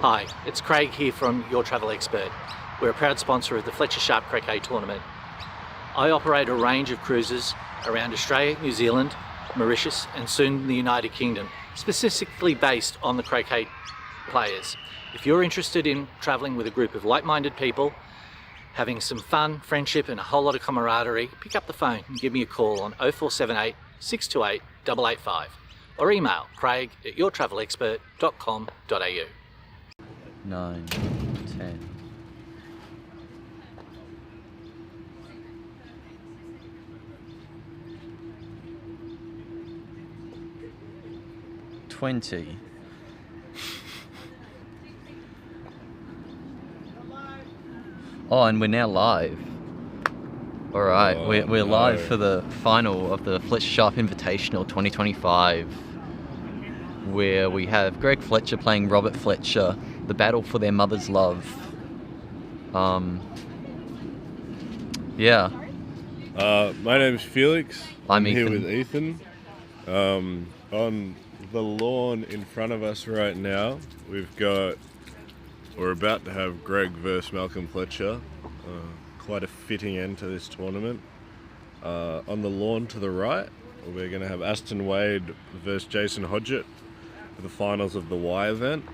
Hi, it's Craig here from Your Travel Expert. We're a proud sponsor of the Fletcher Sharpe Croquet tournament. I operate a range of cruises around Australia, New Zealand, Mauritius and soon the United Kingdom, specifically based on the croquet players. If you're interested in travelling with a group of like-minded people, having some fun, friendship and a whole lot of camaraderie, pick up the phone and give me a call on 0478 628 885 or email craig@yourtravelexpert.com.au. 9, 10. $20. Oh, and we're now live. All right, we're live for the final of the Fletcher Sharpe Invitational 2025, where we have Greg Fletcher playing Robert Fletcher, the battle for their mother's love. Yeah. My name's Felix. I'm here Ethan. with Ethan. On the lawn in front of us right now, we're about to have Greg versus Malcolm Fletcher. Quite a fitting end to this tournament. On the lawn to the right, we're going to have Aston Wade versus Jason Hodgett for the finals of the Y event.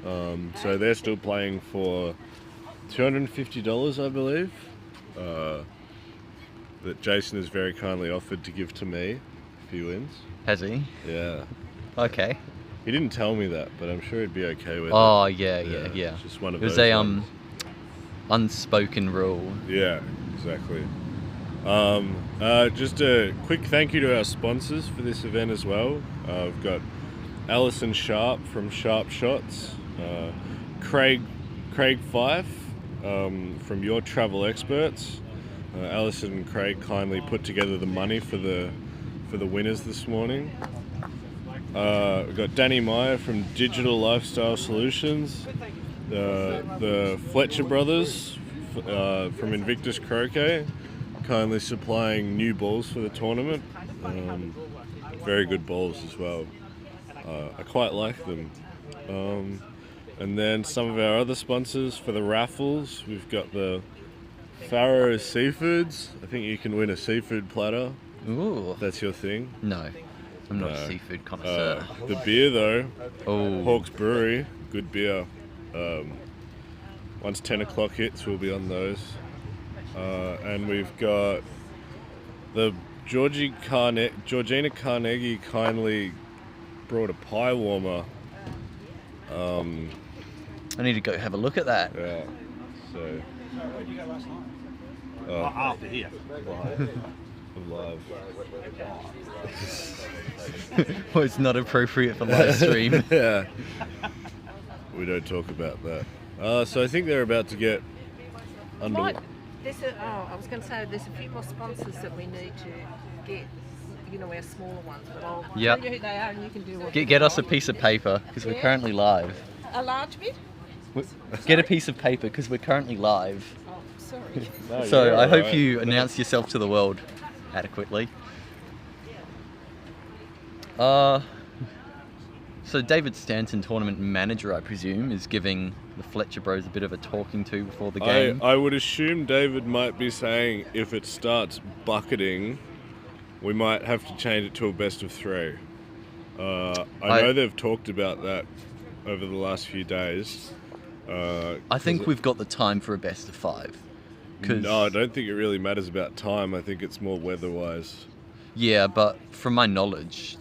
So they're still playing for $250, I believe, that Jason has very kindly offered to give to me if he wins. Has he? Yeah. Okay. He didn't tell me that, but I'm sure he'd be okay with it. Oh, yeah. It's just one of It was those a ones. unspoken rule. Yeah, exactly. Just a quick thank you to our sponsors for this event as well. We've got Alison Sharpe from Sharpe Shots, Craig Fife from Your Travel Experts. Alison and Craig kindly put together the money for the winners this morning. We've got Danny Meyer from Digital Lifestyle Solutions, the Fletcher brothers from Invictus Croquet, kindly supplying new balls for the tournament. Very good balls as well. I quite like them. And then some of our other sponsors for the raffles, we've got the Faro Seafoods. I think you can win a seafood platter. Ooh. If that's your thing. No, I'm not a seafood connoisseur. The beer though, Oh. Hawke's Brewery, good beer. Once 10 o'clock hits, we'll be on those. And we've got the Georgina Carnegie kindly brought a pie warmer. I need to go have a look at that. Yeah, so... After here. Live. Well, it's not appropriate for live stream. Yeah. We don't talk about that. So I think they're about to get under... I was going to say there's a few more sponsors that we need to get, our smaller ones, but I'll Yep. tell you who they are and you can do what Get us a piece of paper, because we're Yeah. currently live. A large bit? Get a piece of paper, because we're currently live. Oh, sorry. No, So you're I hope alright. you announce yourself to the world adequately. So David Stanton, tournament manager, I presume, is giving the Fletcher Bros a bit of a talking to before the game. I would assume David might be saying if it starts bucketing, we might have to change it to a best of three. I know they've talked about that over the last few days. I think we've got the time for a best of 5. No, I don't think it really matters about time. I think it's more weather-wise. Yeah, but from my knowledge,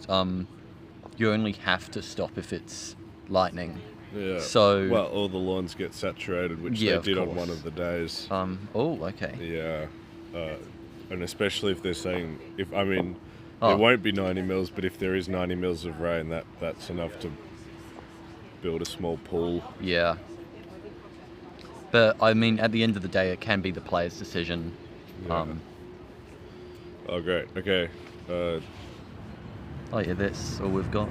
you only have to stop if it's lightning. Yeah. So- well, all the lawns get saturated, which Yeah, they of did on course. one of the days. Okay. Yeah. And especially if they're saying, there Oh. won't be 90 mils, but if there is 90 mils of rain, that's enough to build a small pool. Yeah. But, I mean, at the end of the day, it can be the player's decision. Yeah. Oh, great. Okay. Oh, yeah, that's all we've got.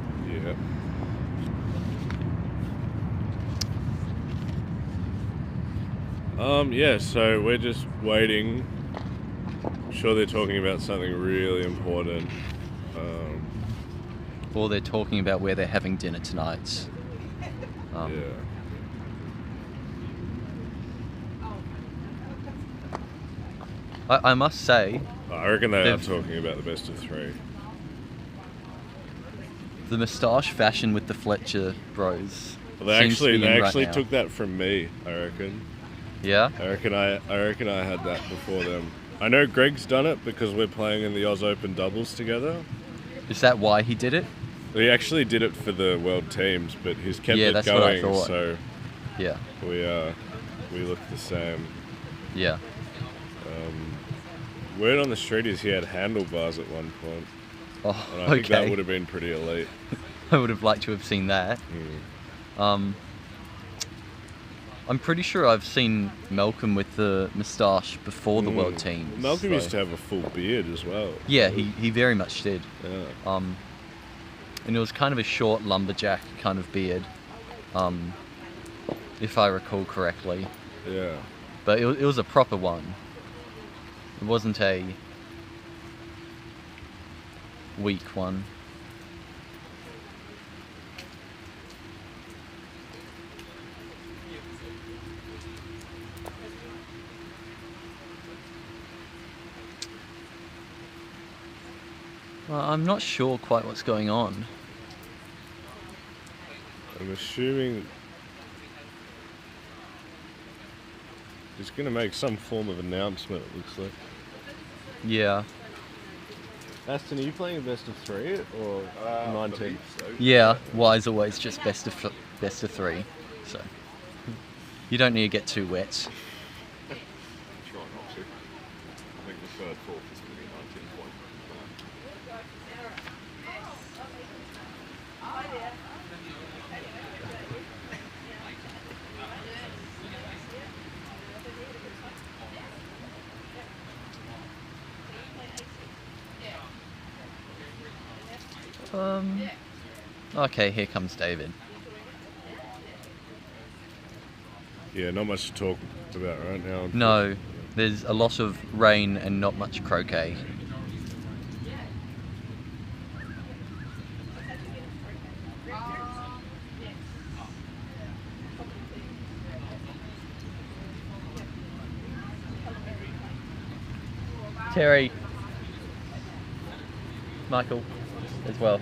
Yeah. So we're just waiting. I'm sure they're talking about something really important. Or they're talking about where they're having dinner tonight. Yeah. I must say, I reckon they are They've- talking about the best of 3. the moustache fashion with the Fletcher bros. Well, they seems to be in right actually now. took that from me. I reckon. Yeah? I reckon I had that before them. I know Greg's done it because we're playing in the Oz Open doubles together. Is that why he did it? He actually did it for the world teams, but he's kept Yeah, it that's what I going. thought. So Yeah. we look the same. Yeah. Word on the street is he had handlebars at one point, Oh, and I think that okay. would have been pretty elite. I would have liked to have seen that. I'm pretty sure I've seen Malcolm with the moustache before the world teams. Malcolm so- used to have a full beard as well. Yeah, he very much did. Yeah. And it was kind of a short lumberjack kind of beard, if I recall correctly. Yeah. But it was a proper one. It wasn't a weak one. Well, I'm not sure quite what's going on. I'm assuming he's going to make some form of announcement, it looks like. Yeah. Aston, are you playing best of 3 or 19? Yeah, Y's always just best of 3. So you don't need to get too wet. Try not to. I think the third, fourth is going to be 19 points. Okay, here comes David. Yeah, not much to talk about right now. No, there's a lot of rain and not much croquet. Terry. Michael as well.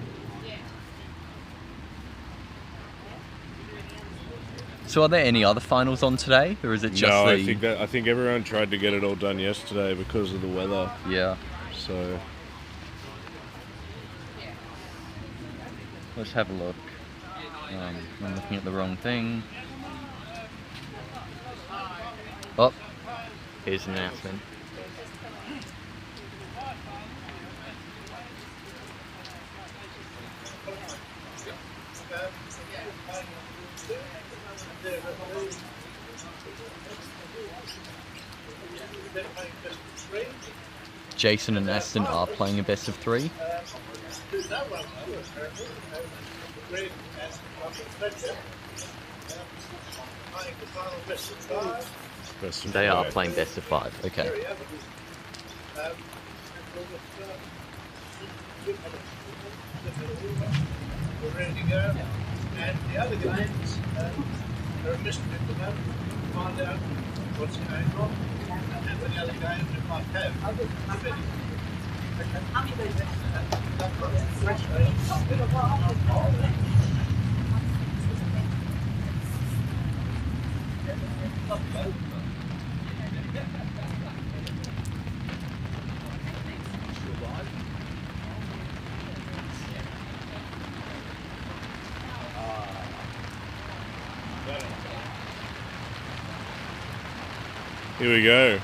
So are there any other finals on today, or is it just No, the... I think everyone tried to get it all done yesterday because of the weather. Yeah. So Let's have a look. I'm looking at the wrong thing. Oh, here's an announcement. Jason and Aston are playing a best of 3. best of They are 5. playing best of 5. Okay. We're ready to go. And the other games are a mystery at the moment. Find out what's going on and when the other games we might have. Here we go.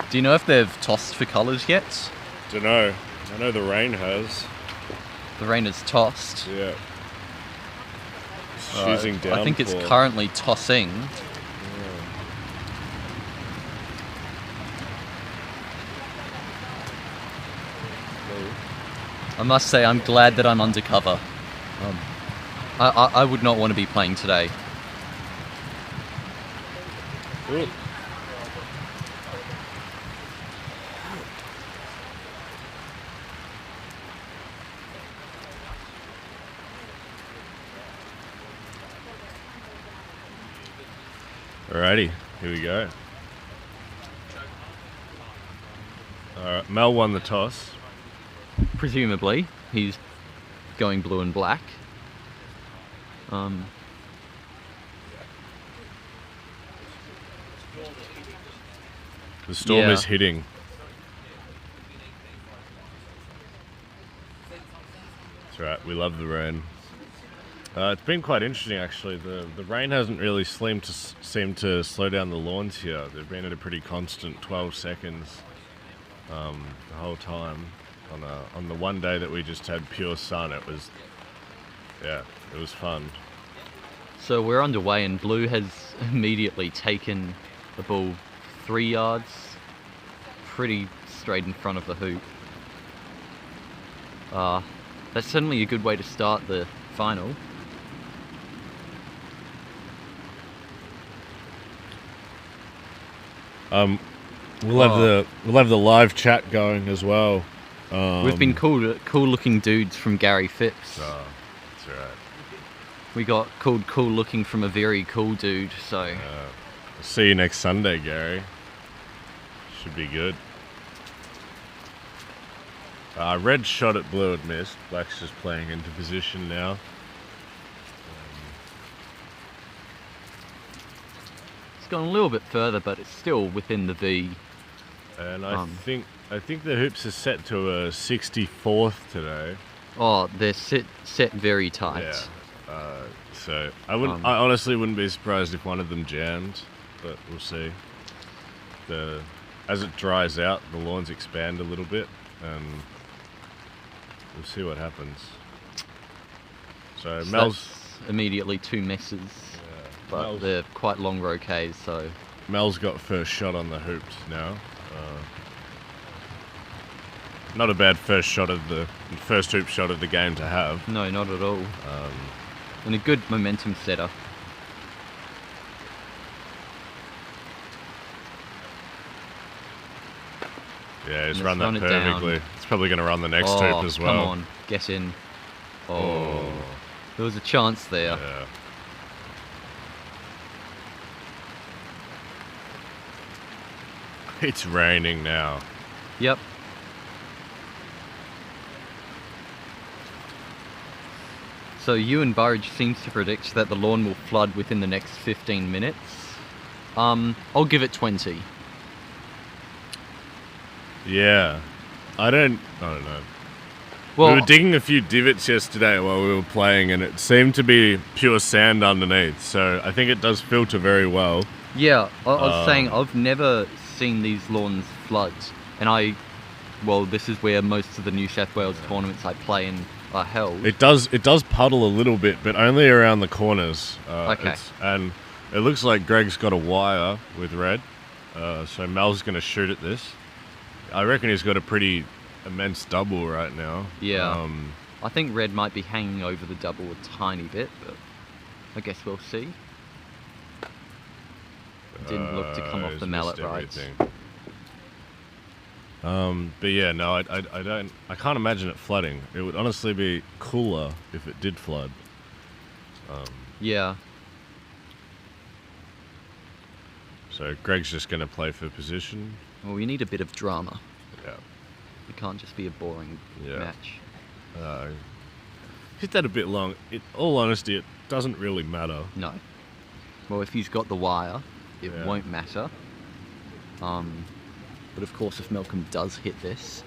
Do you know if they've tossed for colours yet? Dunno. I know the rain has. The rain is tossed. Yeah. It's choosing downpour. I think it's currently tossing. I must say, I'm glad that I'm undercover. I would not want to be playing today. Ooh. Alrighty, here we go. Alright, Mel won the toss. Presumably, he's going blue and black. The storm Yeah. is hitting. That's right, we love the rain. It's been quite interesting actually. The rain hasn't really seemed to slow down the lawns here. They've been at a pretty constant 12 seconds the whole time. On the one day that we just had pure sun, it was fun. So we're underway, and blue has immediately taken the ball 3 yards, pretty straight in front of the hoop. That's certainly a good way to start the final. We'll have the live chat going as well. We've been cool looking dudes from Gary Phipps. That's right. We got called cool looking from a very cool dude, so See you next Sunday, Gary. Should be good. Red shot at blue and missed. Black's just playing into position now. it's gone a little bit further, but it's still within the V. And I think the hoops are set to a 64th today. Oh, they're set very tight. Yeah. So I honestly wouldn't be surprised if one of them jammed, but we'll see. As it dries out, the lawns expand a little bit, and we'll see what happens. So Mel's that's immediately 2 misses, but they're quite long roquets, so Mel's got first shot on the hoops now. Not a bad first hoop shot of the game to have. no, not at all. And a good momentum setter. Yeah, he's Let's run that run it down. perfectly. It's probably going to run the next hoop as well. Come on, get in. Oh, there was a chance there. Yeah. It's raining now. Yep. So Ewan Burridge seems to predict that the lawn will flood within the next 15 minutes. I'll give it 20. Yeah. I don't know. Well, We were digging a few divots yesterday while we were playing, and it seemed to be pure sand underneath. So I think it does filter very well. yeah, I was saying I've never seen these lawns flood, and this is where most of the New South Wales tournaments I play in are held. It does puddle a little bit, but only around the corners. Okay. And it looks like Greg's got a wire with red, so Mel's going to shoot at this. I reckon he's got a pretty immense double right now. Yeah. I think red might be hanging over the double a tiny bit, but I guess we'll see. Didn't look to come off he's the mallet missed right. everything. But yeah, no, I can't imagine it flooding. It would honestly be cooler if it did flood. Yeah. So Greg's just going to play for position. Well, we need a bit of drama. Yeah. It can't just be a boring match. Hit that a bit long. In all honesty, it doesn't really matter. No. Well, if he's got the wire, it Yeah. won't matter. But of course, if Malcolm does hit this,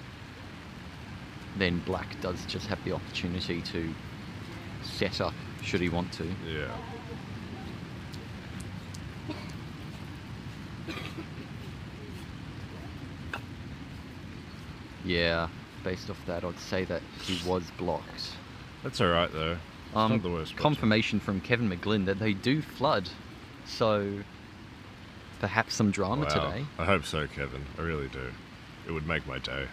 then Black does just have the opportunity to set up should he want to. Yeah. Yeah, based off that, I'd say that he was blocked. That's all right though. It's not the worst. spot to- Confirmation from Kevin McGlynn that they do flood, so perhaps some drama Wow. today. I hope so, Kevin. I really do. It would make my day.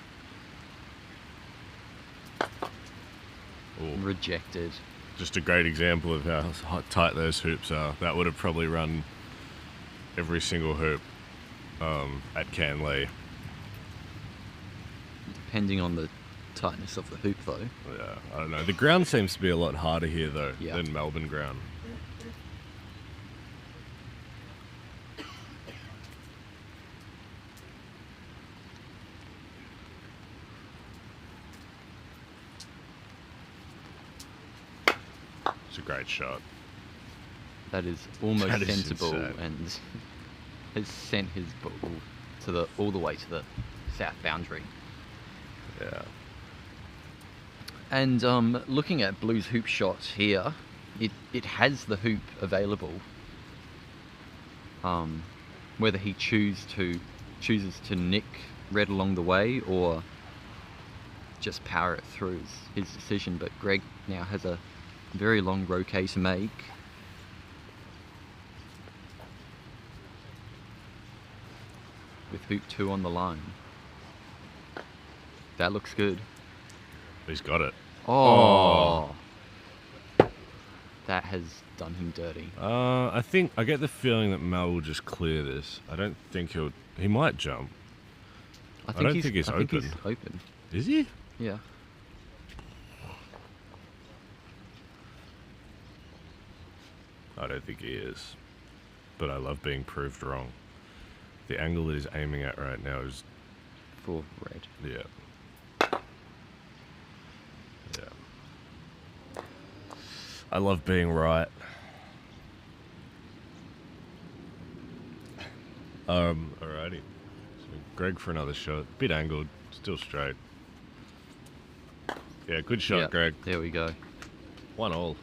Ooh, Rejected. just a great example of how tight those hoops are. That would have probably run every single hoop at Canley. Depending on the tightness of the hoop, though. Yeah, I don't know. The ground seems to be a lot harder here though Yeah. than Melbourne ground. It's a great shot. That is almost That is sensible insane. and has sent his ball to all the way to the south boundary. Yeah. And looking at Blue's hoop shots here, it has the hoop available. Whether he chooses to nick Red along the way or just power it through is his decision. But Greg now has a very long Croquet to make. With hoop 2 on the line. That looks good. He's got it. Oh. That has done him dirty. I get the feeling that Mel will just clear this. I don't think he might jump. I don't think think he's open. Is he? Yeah. I don't think he is. But I love being proved wrong. The angle that he's aiming at right now is... For Red. Yeah. Yeah. I love being right. Alrighty. So Greg for another shot. Bit angled, still straight. Yeah, good shot, Yep, Greg. there we go. 1-1.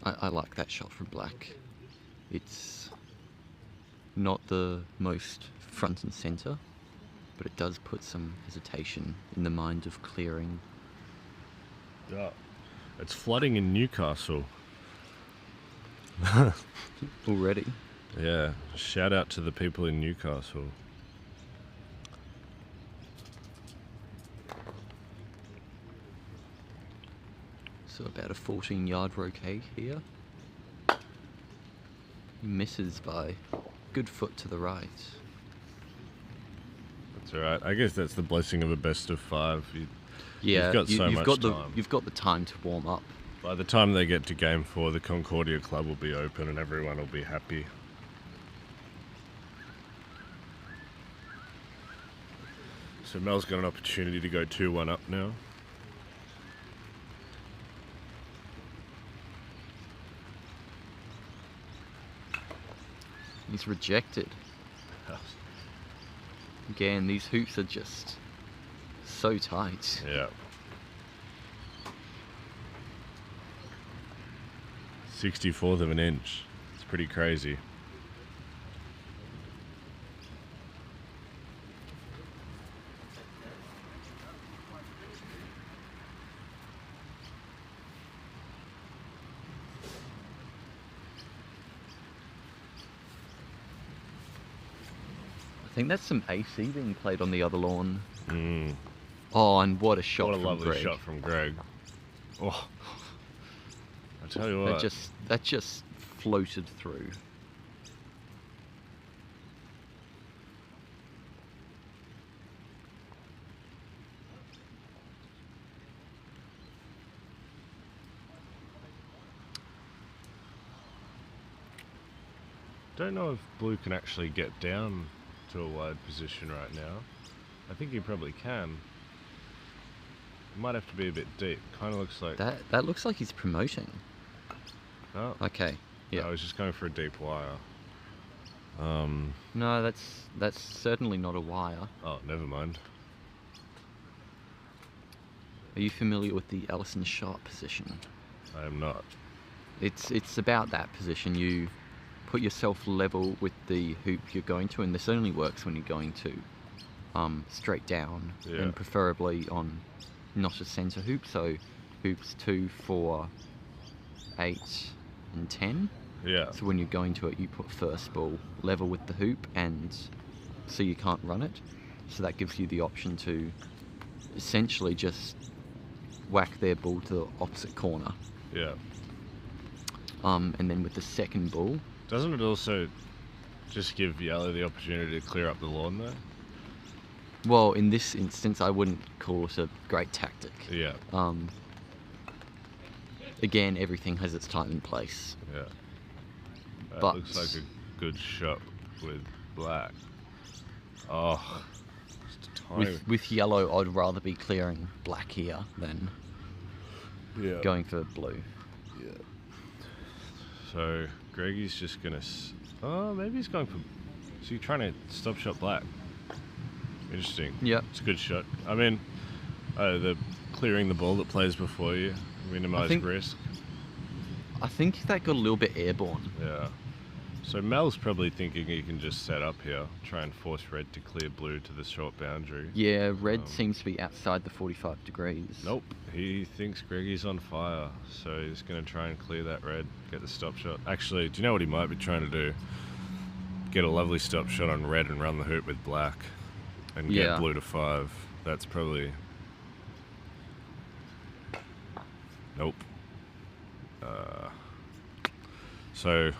I like that shot from Black. It's not the most front and centre, but it does put some hesitation in the mind of clearing. Yeah. It's flooding in Newcastle. Already. Yeah. Shout out to the people in Newcastle. So about a 14-yard Croquet here. He misses by good foot to the right. That's alright. I guess that's the blessing of a best of 5. Yeah, You've got so much time. You've got the time to warm up. By the time they get to game 4, the Concordia Club will be open and everyone will be happy. So Mel's got an opportunity to go 2-1 up now. He's rejected. Again, these hoops are just so tight. Yeah. 64th of an inch. It's pretty crazy. I think that's some AC being played on the other lawn. Mm. Oh, and what a shot What a from lovely Greg. shot from Greg. Oh. I tell you what. That just floated through. Don't know if Blue can actually get down to a wide position right now. I think he probably can. It might have to be a bit deep. Kind of looks like... That looks like he's promoting. No, Okay. Yeah. I was just going for a deep wire. No, that's certainly not a wire. Oh, never mind. Are you familiar with the Allison Sharpe position? I am not. It's about that position. You put yourself level with the hoop you're going to, and this only works when you're going to straight down, Yeah. and preferably on not a centre hoop, so hoops 2, 4, 8 and 10. Yeah. So when you're going to it, you put first ball level with the hoop, and so you can't run it. So that gives you the option to essentially just whack their ball to the opposite corner. Yeah. And then with the second ball, Doesn't it also just give yellow the opportunity to clear up the lawn though? well, in this instance, I wouldn't call it a great tactic. Yeah. Again, everything has its time and place. Yeah. That But- looks like a good shot with black. Oh, just a tiny. With yellow, I'd rather be clearing black here than Yeah. going for blue. Yeah. So Greggy's just gonna. Oh, maybe he's going for. So you're trying to stop shot black. Interesting. Yep. It's a good shot. I mean, the clearing the ball that plays before you, minimise think- risk. I think that got a little bit airborne. Yeah. So Mel's probably thinking he can just set up here, try and force red to clear blue to the short boundary. Yeah, red seems to be outside the 45 degrees. Nope. He thinks Greggy's on fire, so he's going to try and clear that red, get the stop shot. Actually, do you know what he might be trying to do? Get a lovely stop shot on red and run the hoop with black and get Yeah. blue to 5. That's probably... Nope. So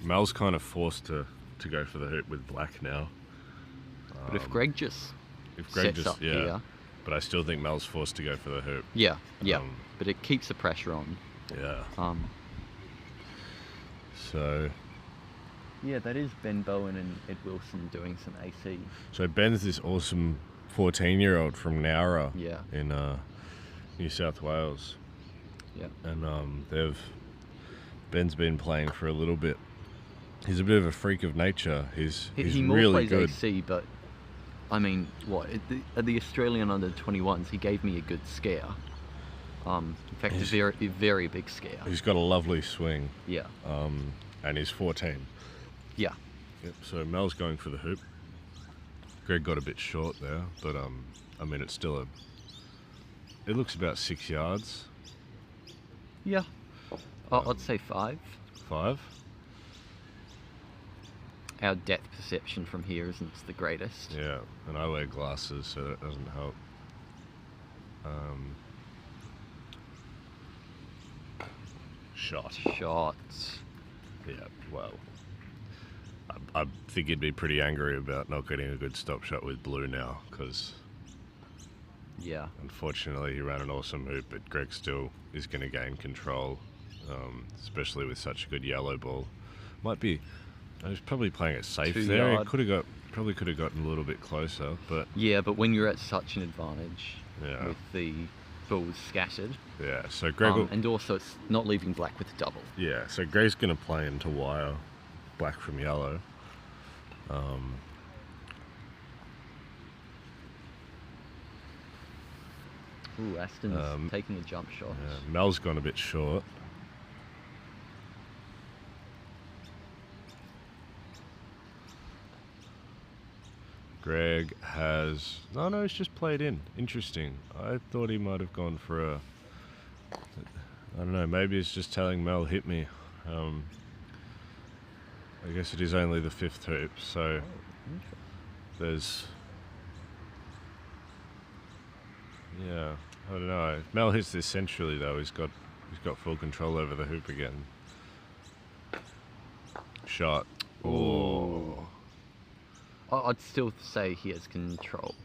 Mel's kind of forced to go for the hoop with black now. But if Greg just If Greg sets just, up yeah. here, But I still think Mel's forced to go for the hoop. yeah, Um, but it keeps the pressure on. Yeah. So yeah, that is Ben Bowen and Ed Wilson doing some AC. So Ben's this awesome 14-year-old from Nowra Yeah. in New South Wales. Yeah. And Ben's been playing for a little bit. He's a bit of a freak of nature. He's He more really plays good. AC, but I mean, at the Australian under-21s, he gave me a good scare. In fact, a very big scare. He's got a lovely swing, Yeah. and he's 14. Yeah. Yep. So Mel's going for the hoop. Greg got a bit short there, but I mean, it's still it looks about 6 yards. Yeah. I'd say 5. 5. Our depth perception from here isn't the greatest. Yeah, and I wear glasses, so that doesn't help. Shot. Shots. Yeah, well, I think he'd be pretty angry about not getting a good stop shot with blue now, because Yeah. unfortunately he ran an awesome hoop, but Greg still is going to gain control, especially with such a good yellow ball. Might be, I was probably playing it safe 2 there. yard. He probably could have gotten a little bit closer, but Yeah, but when you're at such an advantage Yeah. with the balls scattered, yeah. So Greg, will, and also it's not leaving black with a double. yeah. So Greg's going to play into wire, black from yellow. Ooh, Aston's taking a jump shot. Yeah, Mel's gone a bit short. Greg has... No, he's just played in. Interesting. I thought he might have gone for a... I don't know, maybe he's just telling Mel, hit me. I guess it is only the 5th hoop, so there's... Yeah, I don't know. If Mel hits this centrally though, he's got full control over the hoop again. Shot. Oh. I'd still say he has control.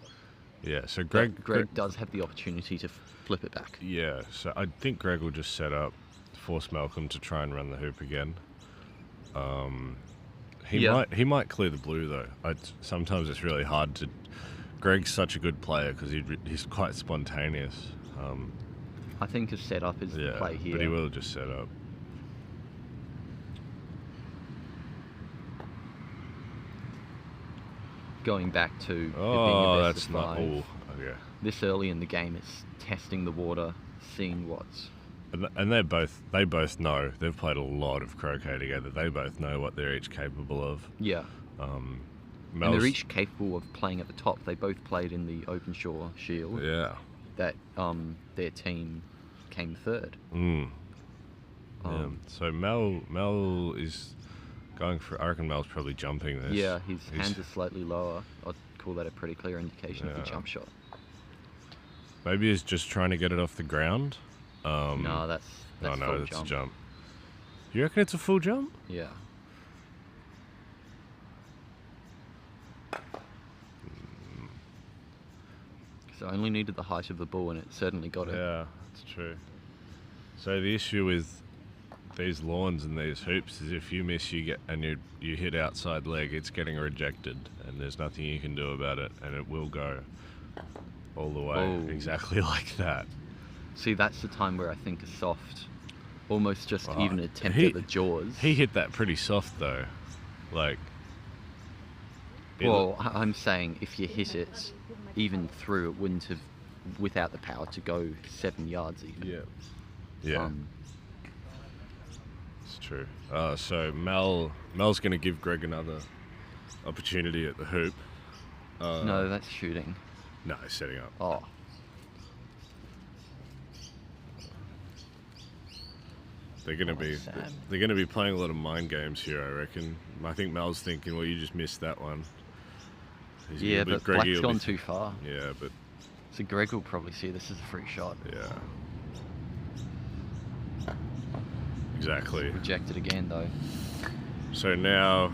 Yeah, so Greg Greg does have the opportunity to flip it back. Yeah, so I think Greg will just set up, force Malcolm to try and run the hoop again. He might clear the blue though. Sometimes it's really hard to. Greg's such a good player because he's quite spontaneous. I think his setup is the play here. But he will just set up. Going back to it being Oh, a best that's of not. 5. Oh, okay. This early in the game, it's testing the water, seeing what's. And they both know. They've played a lot of croquet together. They both know what they're each capable of. Yeah. And they're Mel's- each capable of playing at the top. They both played in the Open Shore Shield. Yeah. That their team came 3rd. Yeah. So Mel is going for. I reckon Mel's probably jumping this. Yeah, his hands are slightly lower. I'd call that a pretty clear indication of the Yeah. jump shot. Maybe he's just trying to get it off the ground. No, that's oh no, full that's jump. a jump. You reckon it's a full jump? Yeah. So I only needed the height of the ball, and it certainly got it. Yeah, that's true. So the issue with these lawns and these hoops is if you miss, you hit outside leg, it's getting rejected, and there's nothing you can do about it, and it will go all the way, Oh. exactly like that. See, that's the time where I think a soft, almost just Oh, even attempt he- at the jaws. He hit that pretty soft though, like. Well, I'm saying if you hit it even through, it wouldn't have, without the power to go 7 yards even. Yeah, it's true. So Mel's going to give Greg another opportunity at the hoop. No, that's shooting. No, he's setting up. Oh, They're going to be playing a lot of mind games here, I reckon. I think Mel's thinking, well, you just missed that one. yeah, but Greggy Black's will gone too far. Yeah, but So Greg will probably see this as a free shot. yeah. Exactly. Rejected again though. So now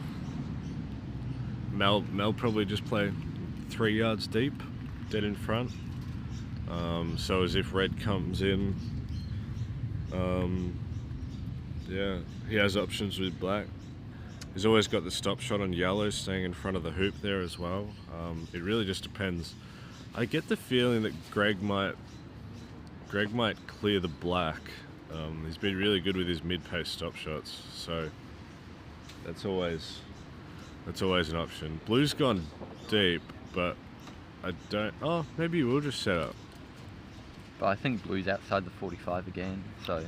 Mel probably just play 3 yards deep, dead in front. So as if red comes in, yeah, he has options with black. He's always got the stop shot on yellow, staying in front of the hoop there as well. It really just depends. I get the feeling that Greg might clear the black. He's been really good with his mid-post stop shots, so that's always an option. Blue's gone deep, but I don't. Oh, maybe he will just set up. But I think blue's outside the 45 again, so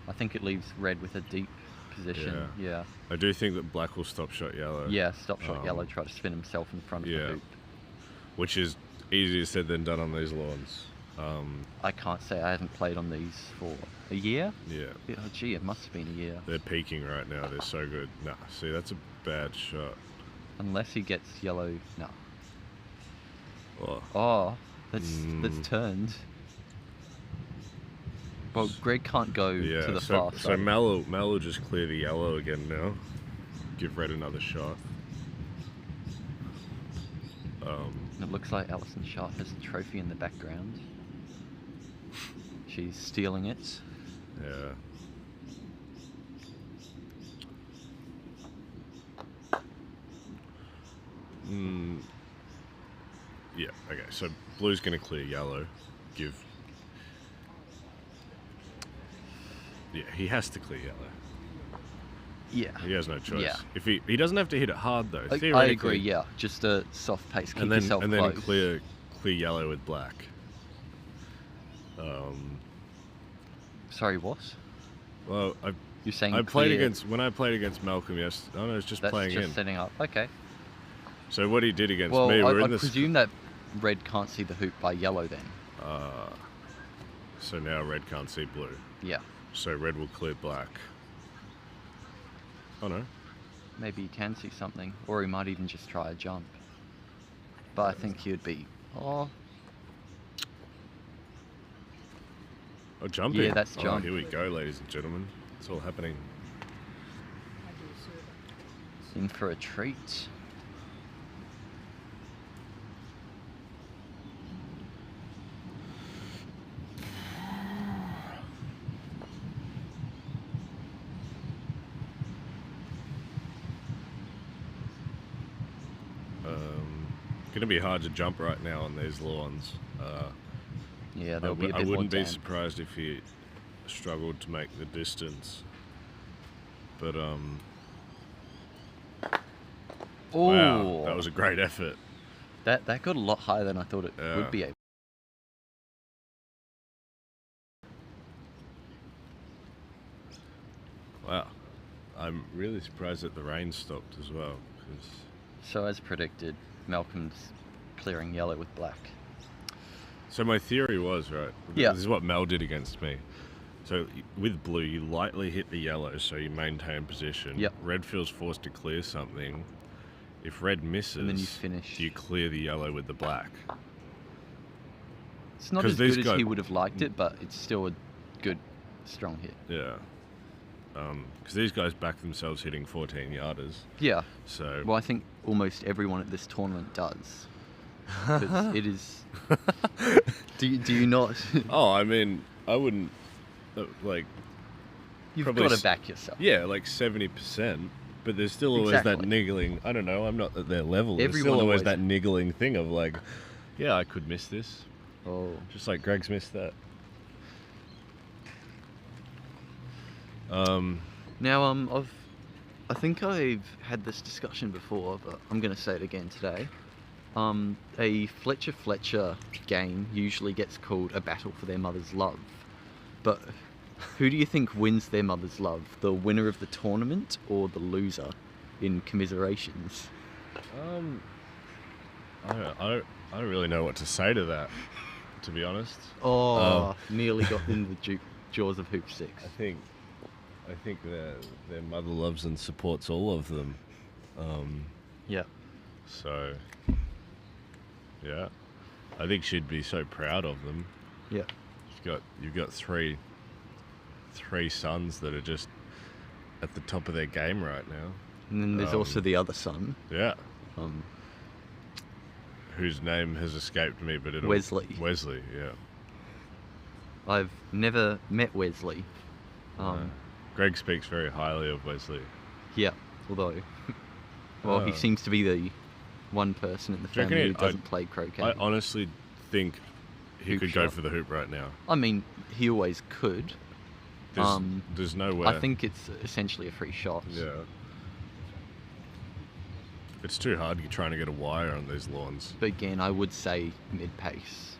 I think it leaves red with a deep position. Yeah. I do think that black will stop shot yellow. Yeah, stop shot yellow, try to spin himself in front of the hoop. Which is easier said than done on these lawns. I can't say, I haven't played on these for a year. Yeah. Oh, gee, it must have been a year. They're peaking right now. They're so good. Nah, see, that's a bad shot. Unless he gets yellow. No. Oh, Oh, that's turned. Well, Greg can't go yeah. to the So far so side. Mel will just clear the yellow again now. Give red another shot. It looks like Alison Sharpe has a trophy in the background. She's stealing it. Yeah. Yeah, okay, so blue's going to clear yellow. Yeah, he has to clear yellow. Yeah. He has no choice. Yeah. If he doesn't have to hit it hard though. I Theoretically, agree, yeah. Just a soft pace, keep and then yourself then close. clear yellow with black. Sorry, what? Well, You're saying I played clear- when I played against Malcolm yesterday. Oh no, it's just That's playing just in. setting up. Okay. So what he did against Well, me, we're I in the presume that red can't see the hoop by yellow then. So now red can't see blue. Yeah. So red will clear black. Oh no. Maybe he can see something. Or he might even just try a jump. But I think he would be... Oh, Oh, jumping. Yeah, that's jump. Oh, here we go, ladies and gentlemen. It's all happening. in for a treat. Gonna be hard to jump right now on these lawns. Yeah, I there'll be a bit wouldn't more be damp. surprised if he struggled to make the distance. But Oh, wow, that was a great effort. that got a lot higher than I thought it Yeah. would be able. Wow, I'm really surprised that the rain stopped as well. 'Cause So as predicted, Malcolm's clearing yellow with black. So my theory was, right, Yeah. this is what Mel did against me. So with blue, you lightly hit the yellow, so you maintain position. Yep. Red feels forced to clear something. If red misses, And then you finish. you clear the yellow with the black. It's not 'Cause as these good as guys- he would have liked it, but it's still a good, strong hit. Yeah. Because these guys back themselves hitting 14-yarders. Yeah. So Well, I think almost everyone at this tournament does. 'Cause it is. Do you not? oh, I mean, I wouldn't like. You've probably got to s- back yourself. Yeah, like 70%. But there's still always that Exactly. niggling. I don't know. I'm not at their level. There's Everyone still always always- that niggling thing of like, yeah, I could miss this. Oh. Just like Greg's missed that. Now, I think I've had this discussion before, but I'm going to say it again today. A Fletcher game usually gets called a battle for their mother's love. But who do you think wins their mother's love? The winner of the tournament or the loser in commiserations? I don't really know what to say to that, to be honest. Oh, nearly got in the jaws of Hoop 6. I think their mother loves and supports all of them. Yeah. So, yeah, I think she'd be so proud of them. Yeah. You've got three sons that are just at the top of their game right now. And then there's also the other son, Yeah, um, whose name has escaped me, but it'll Wesley. Wesley, yeah. I've never met Wesley. Greg speaks very highly of Wesley. Yeah, although, well, he Oh. seems to be the one person in the Do you reckon family who I doesn't play croquet. I honestly think he Hoop could go shot. for the hoop right now. I mean, he always could. There's no way. I think it's essentially a free shot. Yeah. It's too hard trying to get a wire on these lawns. But again, I would say mid-pace.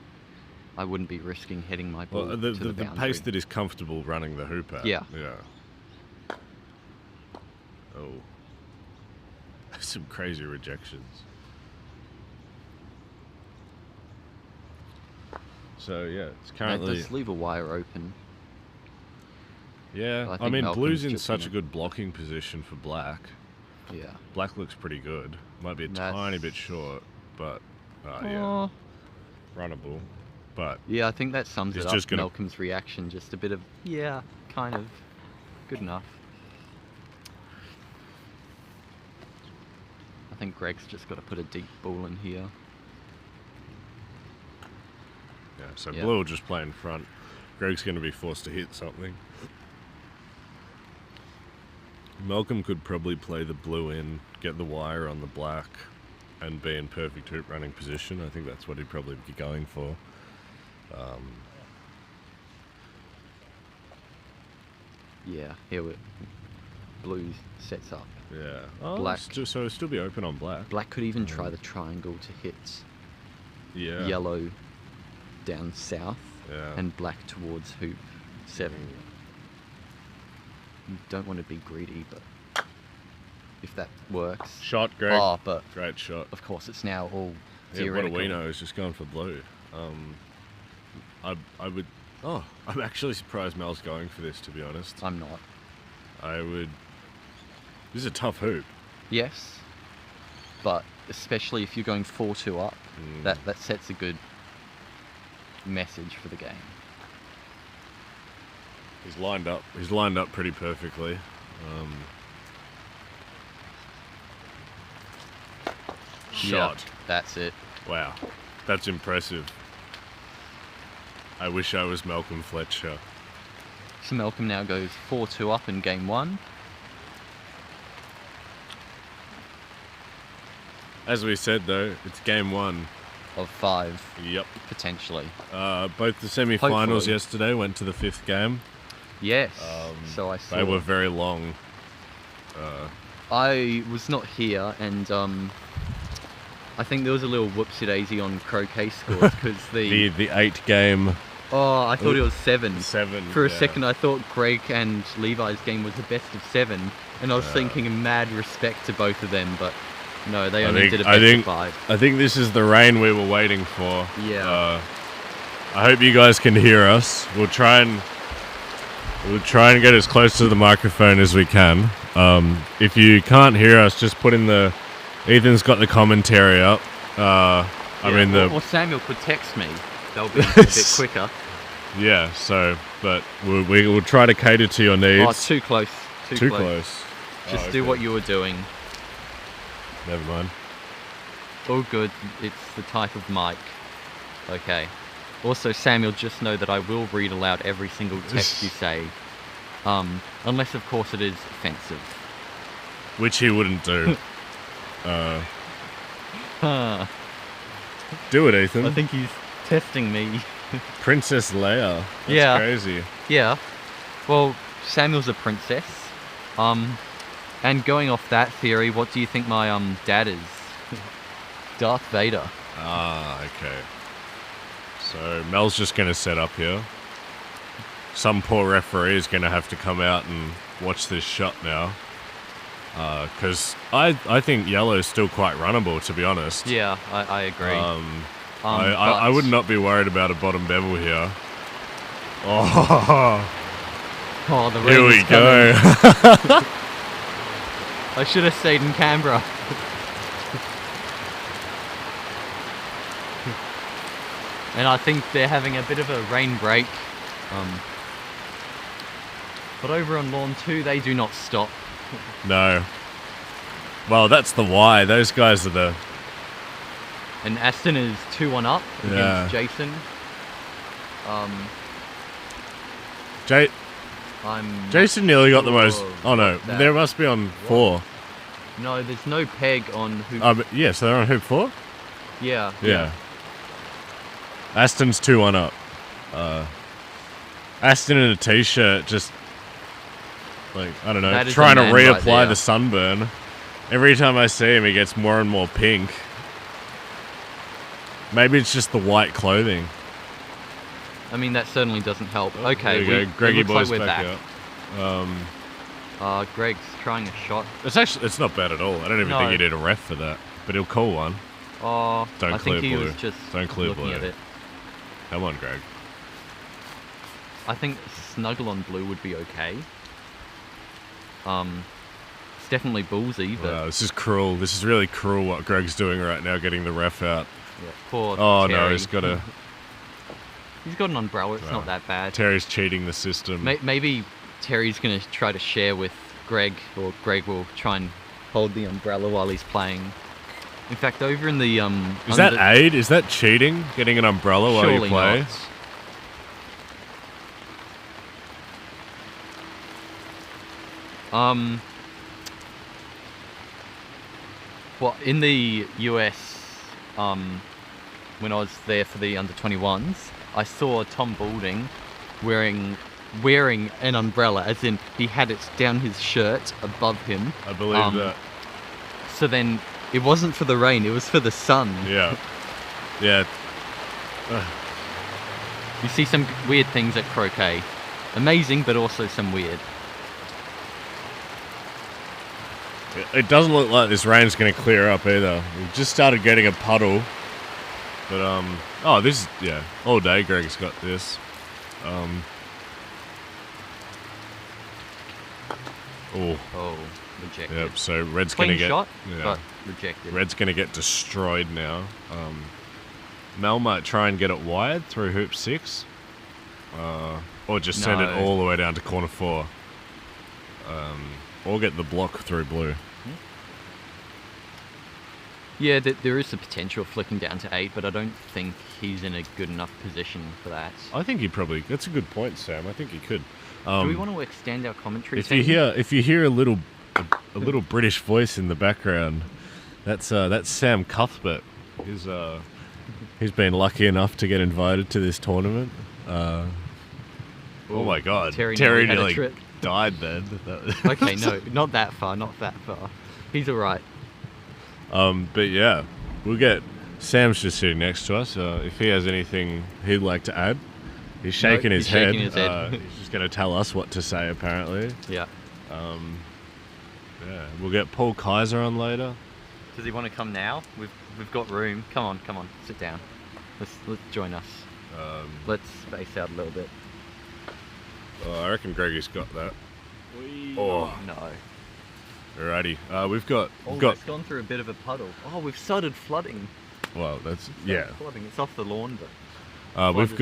I wouldn't be risking heading my ball Well, to the the boundary. pace that is comfortable running the hoop at. Yeah. Yeah. Oh. Some crazy rejections. So yeah, it's It currently. does leave a wire open. Yeah, I I think mean, Malcolm's blue's in just such a gonna- good blocking position for black. Yeah. Black looks pretty good. Might be a That's- tiny bit short, but yeah, Oh. runnable. But Yeah, I think that sums He's it up. just gonna- Malcolm's reaction, just a bit of, yeah, kind of, good enough. I think Greg's just got to put a deep ball in here. yeah, so Yeah. blue will just play in front. Greg's going to be forced to hit something. Malcolm could probably play the blue in, get the wire on the black, and be in perfect hoop running position. I think that's what he'd probably be going for. Yeah, here we blue sets up. Yeah. Oh, Black. so it'll still be open on black. Black could even try the triangle to hit Yeah. yellow down south Yeah. and black towards hoop 7. You don't want to be greedy, but if that works. Shot, Greg. Oh, but Great shot. of course it's now all Yeah, what theoretical. do we know? He's just going for blue. I would. Oh, I'm actually surprised Mel's going for this. To be honest, I'm not. I would. This is a tough hoop. Yes, but especially if you're going 4-2 up, that sets a good message for the game. He's lined up. He's lined up pretty perfectly. Shot. Yeah, that's it. Wow, that's impressive. I wish I was Malcolm Fletcher. So Malcolm now goes 4-2 up in game 1. As we said though, it's game 1. Of 5, Yep. potentially. Both the semi-finals Hopefully. yesterday went to the 5th game. Yes. So I saw. They were very long. I was not here, and I think there was a little whoopsie-daisy on Croquet scores because The 8-game oh, I thought it was 7. 7. For a yeah. second, I thought Greg and Levi's game was the best of 7, and I was thinking in mad respect to both of them, but no, they only did a best of 5. I think this is the rain we were waiting for. Yeah. I hope you guys can hear us. We'll try and get as close to the microphone as we can. If you can't hear us, just put in the. Ethan's got the commentary up. Or Samuel could text me. they'll be a bit quicker. Yeah, so, but we will try to cater to your needs. Oh, too close. Too close. Just Oh, do okay. what you were doing. Never mind. All good. It's the type of mic. Okay. Also, Samuel, just know that I will read aloud every single text you say. Unless, of course, it is offensive. Which he wouldn't do. Do it, Ethan. I think he's testing me. Princess Leia. That's Yeah. crazy. Yeah. Well, Samuel's a princess. And going off that theory, what do you think my dad is? Darth Vader. Ah, okay. So Mel's just going to set up here. Some poor referee is going to have to come out and watch this shot now. Because I think yellow is still quite runnable, to be honest. Yeah, I agree. I would not be worried about a bottom bevel here. Oh, Oh, the here rain we is coming. go. I should have stayed in Canberra. And I think they're having a bit of a rain break. But over on lawn 2, they do not stop. No. Well, that's the why. Those guys are the... And Aston is 2-1 up Yeah. against Jason. I'm Jason nearly got the most... sure Oh, no. that- There must be on 4. No, there's no peg on who. But yeah, so they're on hoop 4? Yeah. Yeah. Aston's 2-1 up. Aston in a t-shirt, just like, I don't know, That is a trying to man right reapply there. the sunburn. Every time I see him, he gets more and more pink. Maybe it's just the white clothing. I mean, that certainly doesn't help. Okay, There you go. Greggy it looks boy's like we're back back. up. Greg's trying a shot. It's not bad at all. I don't even No. think he did a ref for that, but he'll call one. Oh, Don't I clear think he blue. was just Don't clear looking blue. at it. Come on, Greg. I think snuggle on blue would be okay. It's definitely ballsy, but Wow, this is cruel. This is really cruel what Greg's doing right now, getting the ref out. yeah, poor Oh Terry. no, he's got a... He's got an umbrella. It's Wow. not that bad. Terry's cheating the system. Maybe Terry's going to try to share with Greg, or Greg will try and hold the umbrella while he's playing. In fact, over in the Is that aid? Is that cheating? Getting an umbrella while you surely play? not. Well, in the US, when I was there for the under-21s, I saw Tom Balding wearing an umbrella, as in he had it down his shirt above him. I believe that. So then it wasn't for the rain, it was for the sun. Yeah. Yeah. You see some weird things at Croquet. Amazing, but also some weird. It doesn't look like this rain's going to clear up either. We just started getting a puddle. But, oh, this is, yeah, all day Greg's got this. Oh, Oh, rejected. yep, so Red's going to Clean get... shot, yeah. but rejected. Red's going to get destroyed now. Mel might try and get it wide through hoop 6. Or just send it No. all the way down to corner 4. Or get the block through blue. Yeah, there is the potential of flicking down to 8, but I don't think he's in a good enough position for that. I think he probably... That's a good point, Sam. I think he could. Do we want to extend our commentary If team? you hear a little British voice in the background, that's Sam Cuthbert. He's been lucky enough to get invited to this tournament. Oh my God, Terry Terry nearly had a nearly trip. died then. Okay, no, not that far. He's alright. But yeah, we'll get... Sam's just sitting next to us. If he has anything he'd like to add, he's shaking his head. shaking his head. He's just going to tell us what to say, apparently. Yeah. Yeah, we'll get Paul Kaiser on later. Does he want to come now? We've got room. Come on, sit down. Let's join us. Let's space out a little bit. I reckon Greggy's got that. Oh no. Alrighty, we've got It's gone through a bit of a puddle. Oh, we've started flooding. well, that's Flooding. It's off the lawn, but We've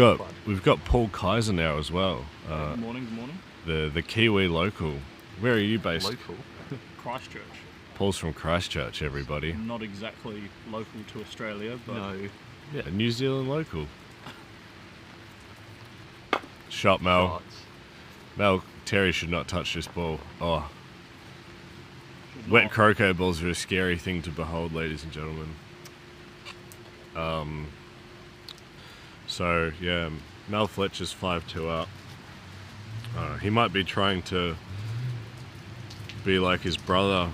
got Paul Kaiser now as well. Good morning, good morning. The Kiwi local. Where are you based? Local. Christchurch. Paul's from Christchurch, everybody. Not exactly local to Australia, but No. Yeah, New Zealand local. Shot Mel. Shots. Mel, Terry should not touch this ball. Oh, should wet not. croquet balls are a scary thing to behold, ladies and gentlemen. So yeah, Mel Fletcher's 5-2 up. He might be trying to be like his brother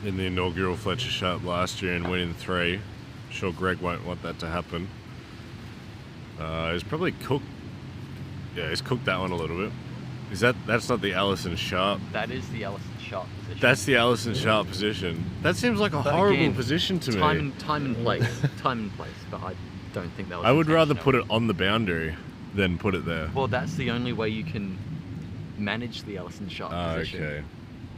in the inaugural Fletcher Sharpe last year and winning 3. I'm sure Greg won't want that to happen. He's probably cooked. Yeah, he's cooked that one a little bit. That's not the Allison Sharpe. That is the Allison Sharpe position. That's the Allison Sharpe position. That seems like a But horrible again, position to me. Time and place. Time and place. But I don't think that was I would rather put intentional. it on the boundary than put it there. Well, that's the only way you can manage the Allison Sharpe position. Okay.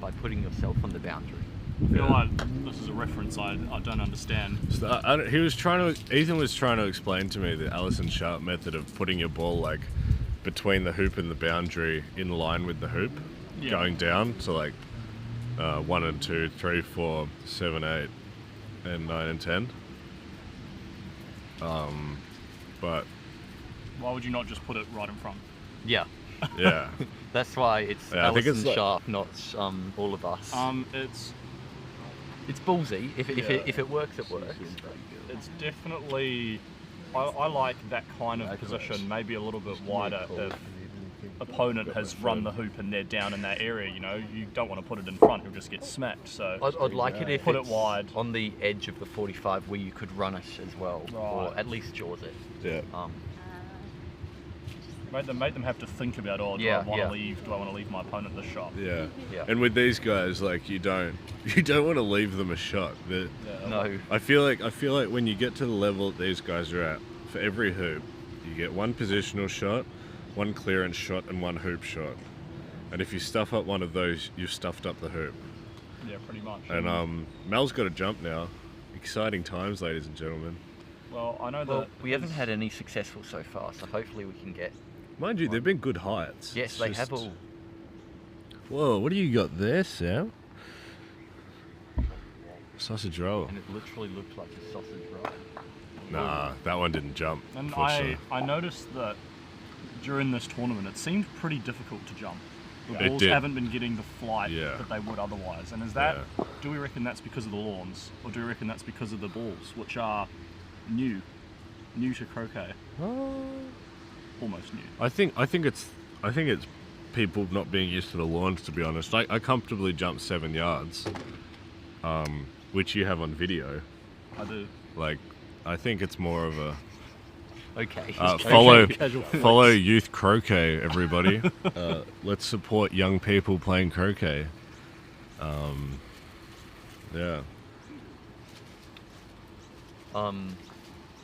By putting yourself on the boundary. I feel like this is a reference I don't understand. So Ethan was trying to explain to me the Allison Sharpe method of putting your ball like between the hoop and the boundary in line with the hoop, Yeah. going down. So like 1 and 2, 3, 4, 7, 8, and 9 and 10. But Why would you not just put it right in front? Yeah. yeah, That's why it's Yeah, I think Allison it's like- Sharpe, not all of us. It's It's ballsy. If Yeah. it works, it works. it's definitely. I like that kind of position, maybe a little bit wider if opponent has run the hoop and they're down in that area. You know, you don't want to put it in front; you'll just get smacked. So I'd like it if Put it it's wide. on the edge of the 45 where you could run it as well, or Right. at least jaws it. yeah. make them have to think about, do Yeah, I want yeah. to leave? Do I want to leave my opponent the shot? Yeah. Yeah. And with these guys, like you don't want to leave them a shot. No. I feel like when you get to the level that these guys are at, for every hoop, you get 1 positional shot, 1 clearance shot, and 1 hoop shot. And if you stuff up one of those, you've stuffed up the hoop. Yeah, pretty much. And Mel's got to jump now. Exciting times, ladies and gentlemen. Well, I know Well, that we haven't had any successful so far, so hopefully we can get. Mind you, they've been good heights. Yes, It's they just- have all. Whoa, what do you got there, Sam? Sausage roll. And it literally looked like a sausage roll. Nah, that one didn't jump. And for I, sure. I noticed that during this tournament, it seemed pretty difficult to jump. The It balls did. haven't been getting the flight Yeah. that they would otherwise. And is that, do we reckon that's because of the lawns? Or do we reckon that's because of the balls, which are new to croquet? Almost new. I think it's people not being used to the lawns. To be honest, I comfortably jumped 7 yards, which you have on video. I do. Like, I think it's more of a Okay. follow youth croquet, everybody. Let's support young people playing croquet. Yeah.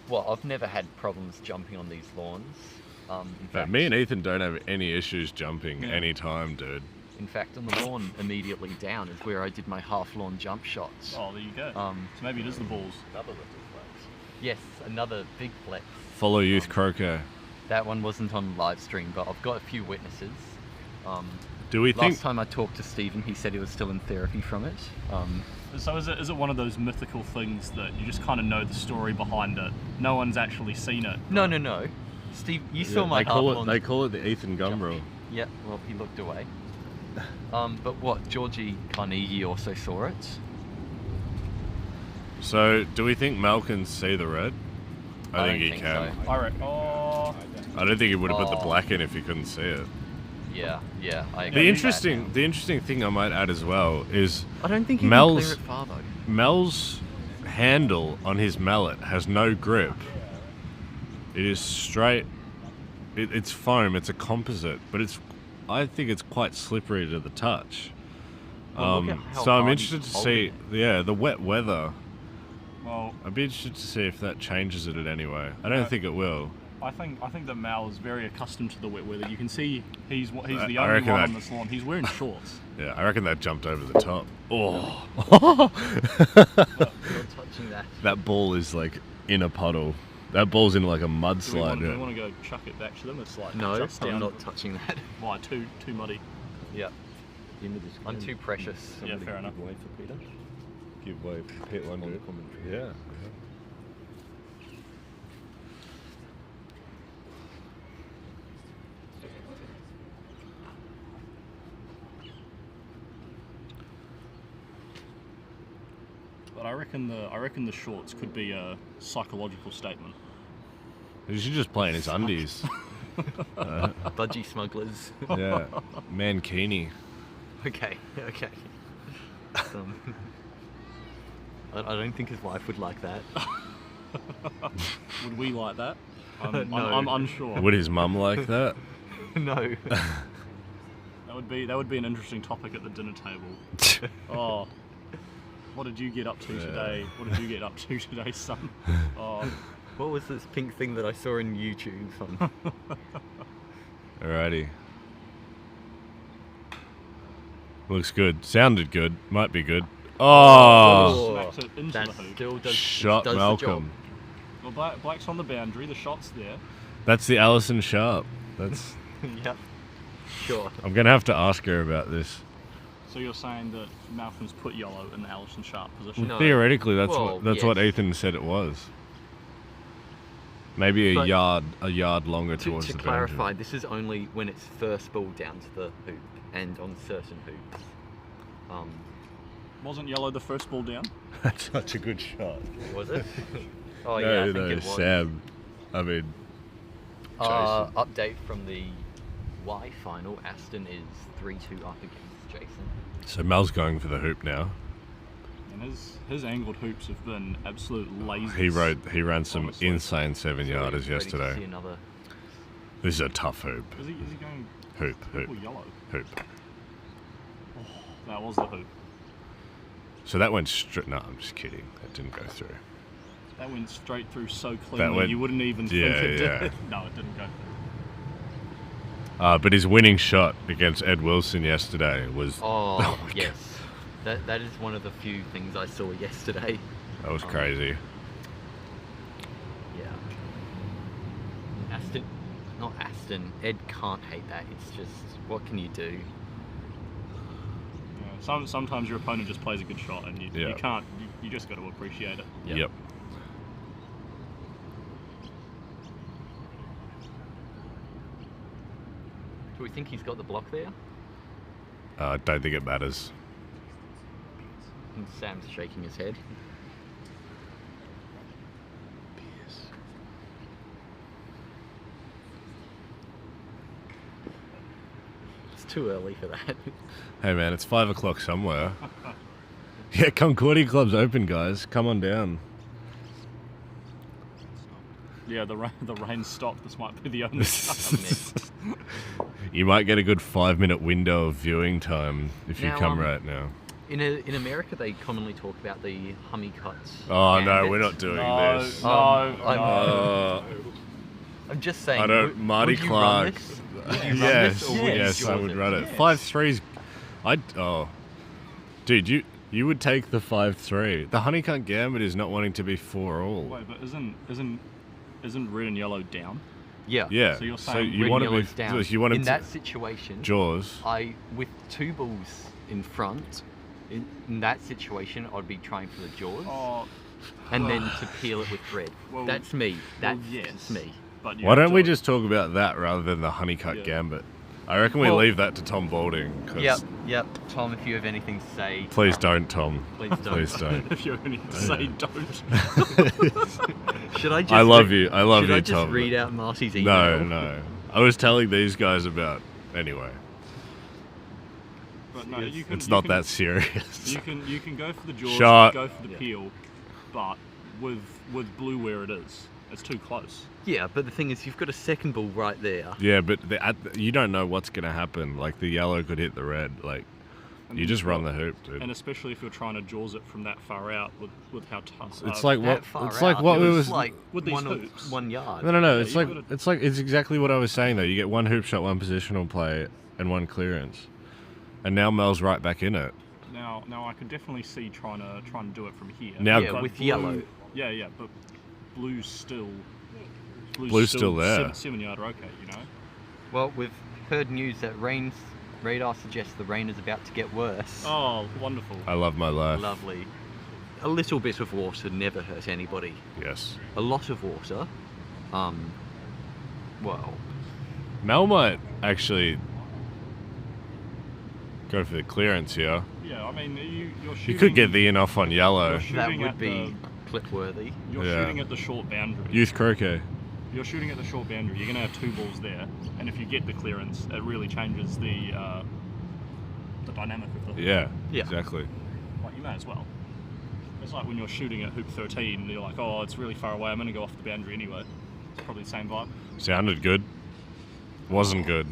Well, I've never had problems jumping on these lawns. In fact, Me and Ethan don't have any issues jumping Yeah. anytime, dude. in fact, on the lawn immediately down is where I did my half lawn jump shots. Oh, there you go. So maybe it is the balls. yes, another big flex. Follow youth croquet. That one wasn't on live stream, but I've got a few witnesses. Do we Last think? time I talked to Stephen, he said he was still in therapy from it. So is it one of those mythical things that you just kind of know the story behind it? No one's actually seen it. No. Steve, you saw my they half call lawn. it. They call it the Ethan Gum jump. rule. Yeah, well, he looked away. But what? Georgie Carnegie also saw it. So, do we think Mel can see the red? I think he don't can. so. I reckon. Oh, I don't think he would have put the Oh. black in if he couldn't see it. Yeah, I agree. The with that. interesting thing I might add as well is I don't think he Mel's- can clear it far though. Mel's handle on his mallet has no grip. It is straight. It's foam. It's a composite, but I think it's quite slippery to the touch. Well, look at how So I'm hard interested he's to see. Yeah, the wet weather. well, I'd be interested to see if that changes it in any way. I don't think it will. I think that Mal is very accustomed to the wet weather. You can see he's the I only reckon one that- on this lawn. He's wearing shorts. Yeah, I reckon that jumped over the top. Oh, You're touching that. that ball is like in a puddle. That ball's in like a Do we mudslide. want to go chuck it back to them? It's like No, just down. I'm not touching that. Why? Too muddy. Yeah. I'm too precious. Yeah, fair enough. Give way for Peter. Give way for Peter. On the commentary. Yeah. But I reckon the shorts could be a psychological statement. You should just play in his undies. Budgie smugglers. Yeah. Mankini. Okay. I don't think his wife would like that. Would we like that? No. I'm unsure. Would his mum like that? No. That would be an interesting topic at the dinner table. Oh, what did you get up to today? What did you get up to today, son? Oh, What was this pink thing that I saw in YouTube? Alrighty. Looks good. Sounded good. Might be good. Oh! smacked it into That the hoop. still does, Shot does Malcolm. Well, Black's on the boundary. The shot's there. That's the Alison Sharpe. That's. the job. Yep. Sure. I'm gonna have to ask her about this. So you're saying that Malcolm's put yellow in the Alison Sharpe position? No. Theoretically, that's Well, what yes. Ethan said it was. Maybe a But yard longer To towards the clarify, boundary. this is only when it's first ball down to the hoop and on certain hoops. Wasn't yellow the first ball down? That's such a good shot. Was it? Oh yeah, I think it was. Sam. I mean, Jason. Update from the Y final. Aston is 3-2 up against Jason. So Mel's going for the hoop now. And his angled hoops have been absolute lasers. He ran some honestly. insane 7-yarders Ready to yesterday. see another. This is a tough hoop. Is he going Hoop. purple yellow? Hoop. That was the hoop. So that went straight. No, I'm just kidding. That didn't go through. That went straight through so cleanly went- you wouldn't even yeah, think it yeah. did. No, it didn't go through. But his winning shot against Ed Wilson yesterday was. Oh, my yes. That is one of the few things I saw yesterday. God, that was crazy. Yeah. Not Aston. Ed can't hate that. It's just, what can you do? Yeah, sometimes your opponent just plays a good shot and you Yeah. can't. You just got to appreciate it. Yep. Do we think he's got the block there? I don't think it matters. And Sam's shaking his head. It's too early for that. Hey man, it's 5 o'clock somewhere. Yeah, Concordia Club's open, guys. Come on down. Yeah, the rain stopped. This might be the only time. You might get a good 5-minute window of viewing time if you Now, come right now. In America, they commonly talk about the hummy cuts. Oh no, and we're it's- not doing No, this. no. I'm just saying. I don't. Marty would you Clark. Run this? Would you run Yes, this, or would you yes, I jaws would it? run it. Yes. 5-3's. Dude, you would take the 5-3. The Honeycutt Gambit is not wanting to be 4-all. Wait, but isn't red and yellow down? Yeah. Yeah. So you're So saying you Red want and to yellow's be. down. You want in to that situation, Jaws. with two balls in front, in that situation, I'd be trying for the jaws, Oh, and then to peel it with red. Well- That's me. That's yes. just me. but Why don't we just talk about that rather than the Honeycutt Yeah. Gambit? I reckon we Well- leave that to Tom Balding. 'Cause Yep. Tom, if you have anything to say, Please don't, Tom. Please don't. Please don't. If you only say don't. should I just? I love you. I love should you, I just Tom. read out Marty's email? No. I was telling these guys about. Anyway, But no, you can. it's you not can, that serious. You can go for the jaws. Shot. Go for the peel, but with blue where it is, it's too close. Yeah, but the thing is, you've got a second ball right there. Yeah, but you don't know what's going to happen. Like, the yellow could hit the red. Like, you just run the hoop, dude. And especially if you're trying to jaws it from that far out with how tough. It's like That what far it's like out, what it we was was. like with these 1 hoops. 1 yard. No. Yeah, It's you like gotta- it's exactly what I was saying though. You get 1 hoop shot, 1 positional play, and 1 clearance, and now Mel's right back in it. Now I could definitely see trying to do it from here. Now- Yeah, But with blue- yellow. Yeah, but Blue's still there. 7-yard roquet, you know. Well, we've heard news that radar suggests the rain is about to get worse. Oh, wonderful. I love my life. Lovely. A little bit of water never hurt anybody. Yes. A lot of water, well, Mel might actually go for the clearance here. Yeah, I mean, you're shooting. You could get the in off on yellow. You're that shooting would at be clip-worthy. You're Yeah. shooting at the short boundary. Youth croquet. You're shooting at the short boundary. You're going to have 2 balls there, and if you get the clearance, it really changes the dynamic of the. Yeah. Yeah. Exactly. Like, you may as well. It's like when you're shooting at hoop 13, and you're like, oh, it's really far away. I'm going to go off the boundary anyway. It's probably the same vibe. Sounded good. Wasn't good.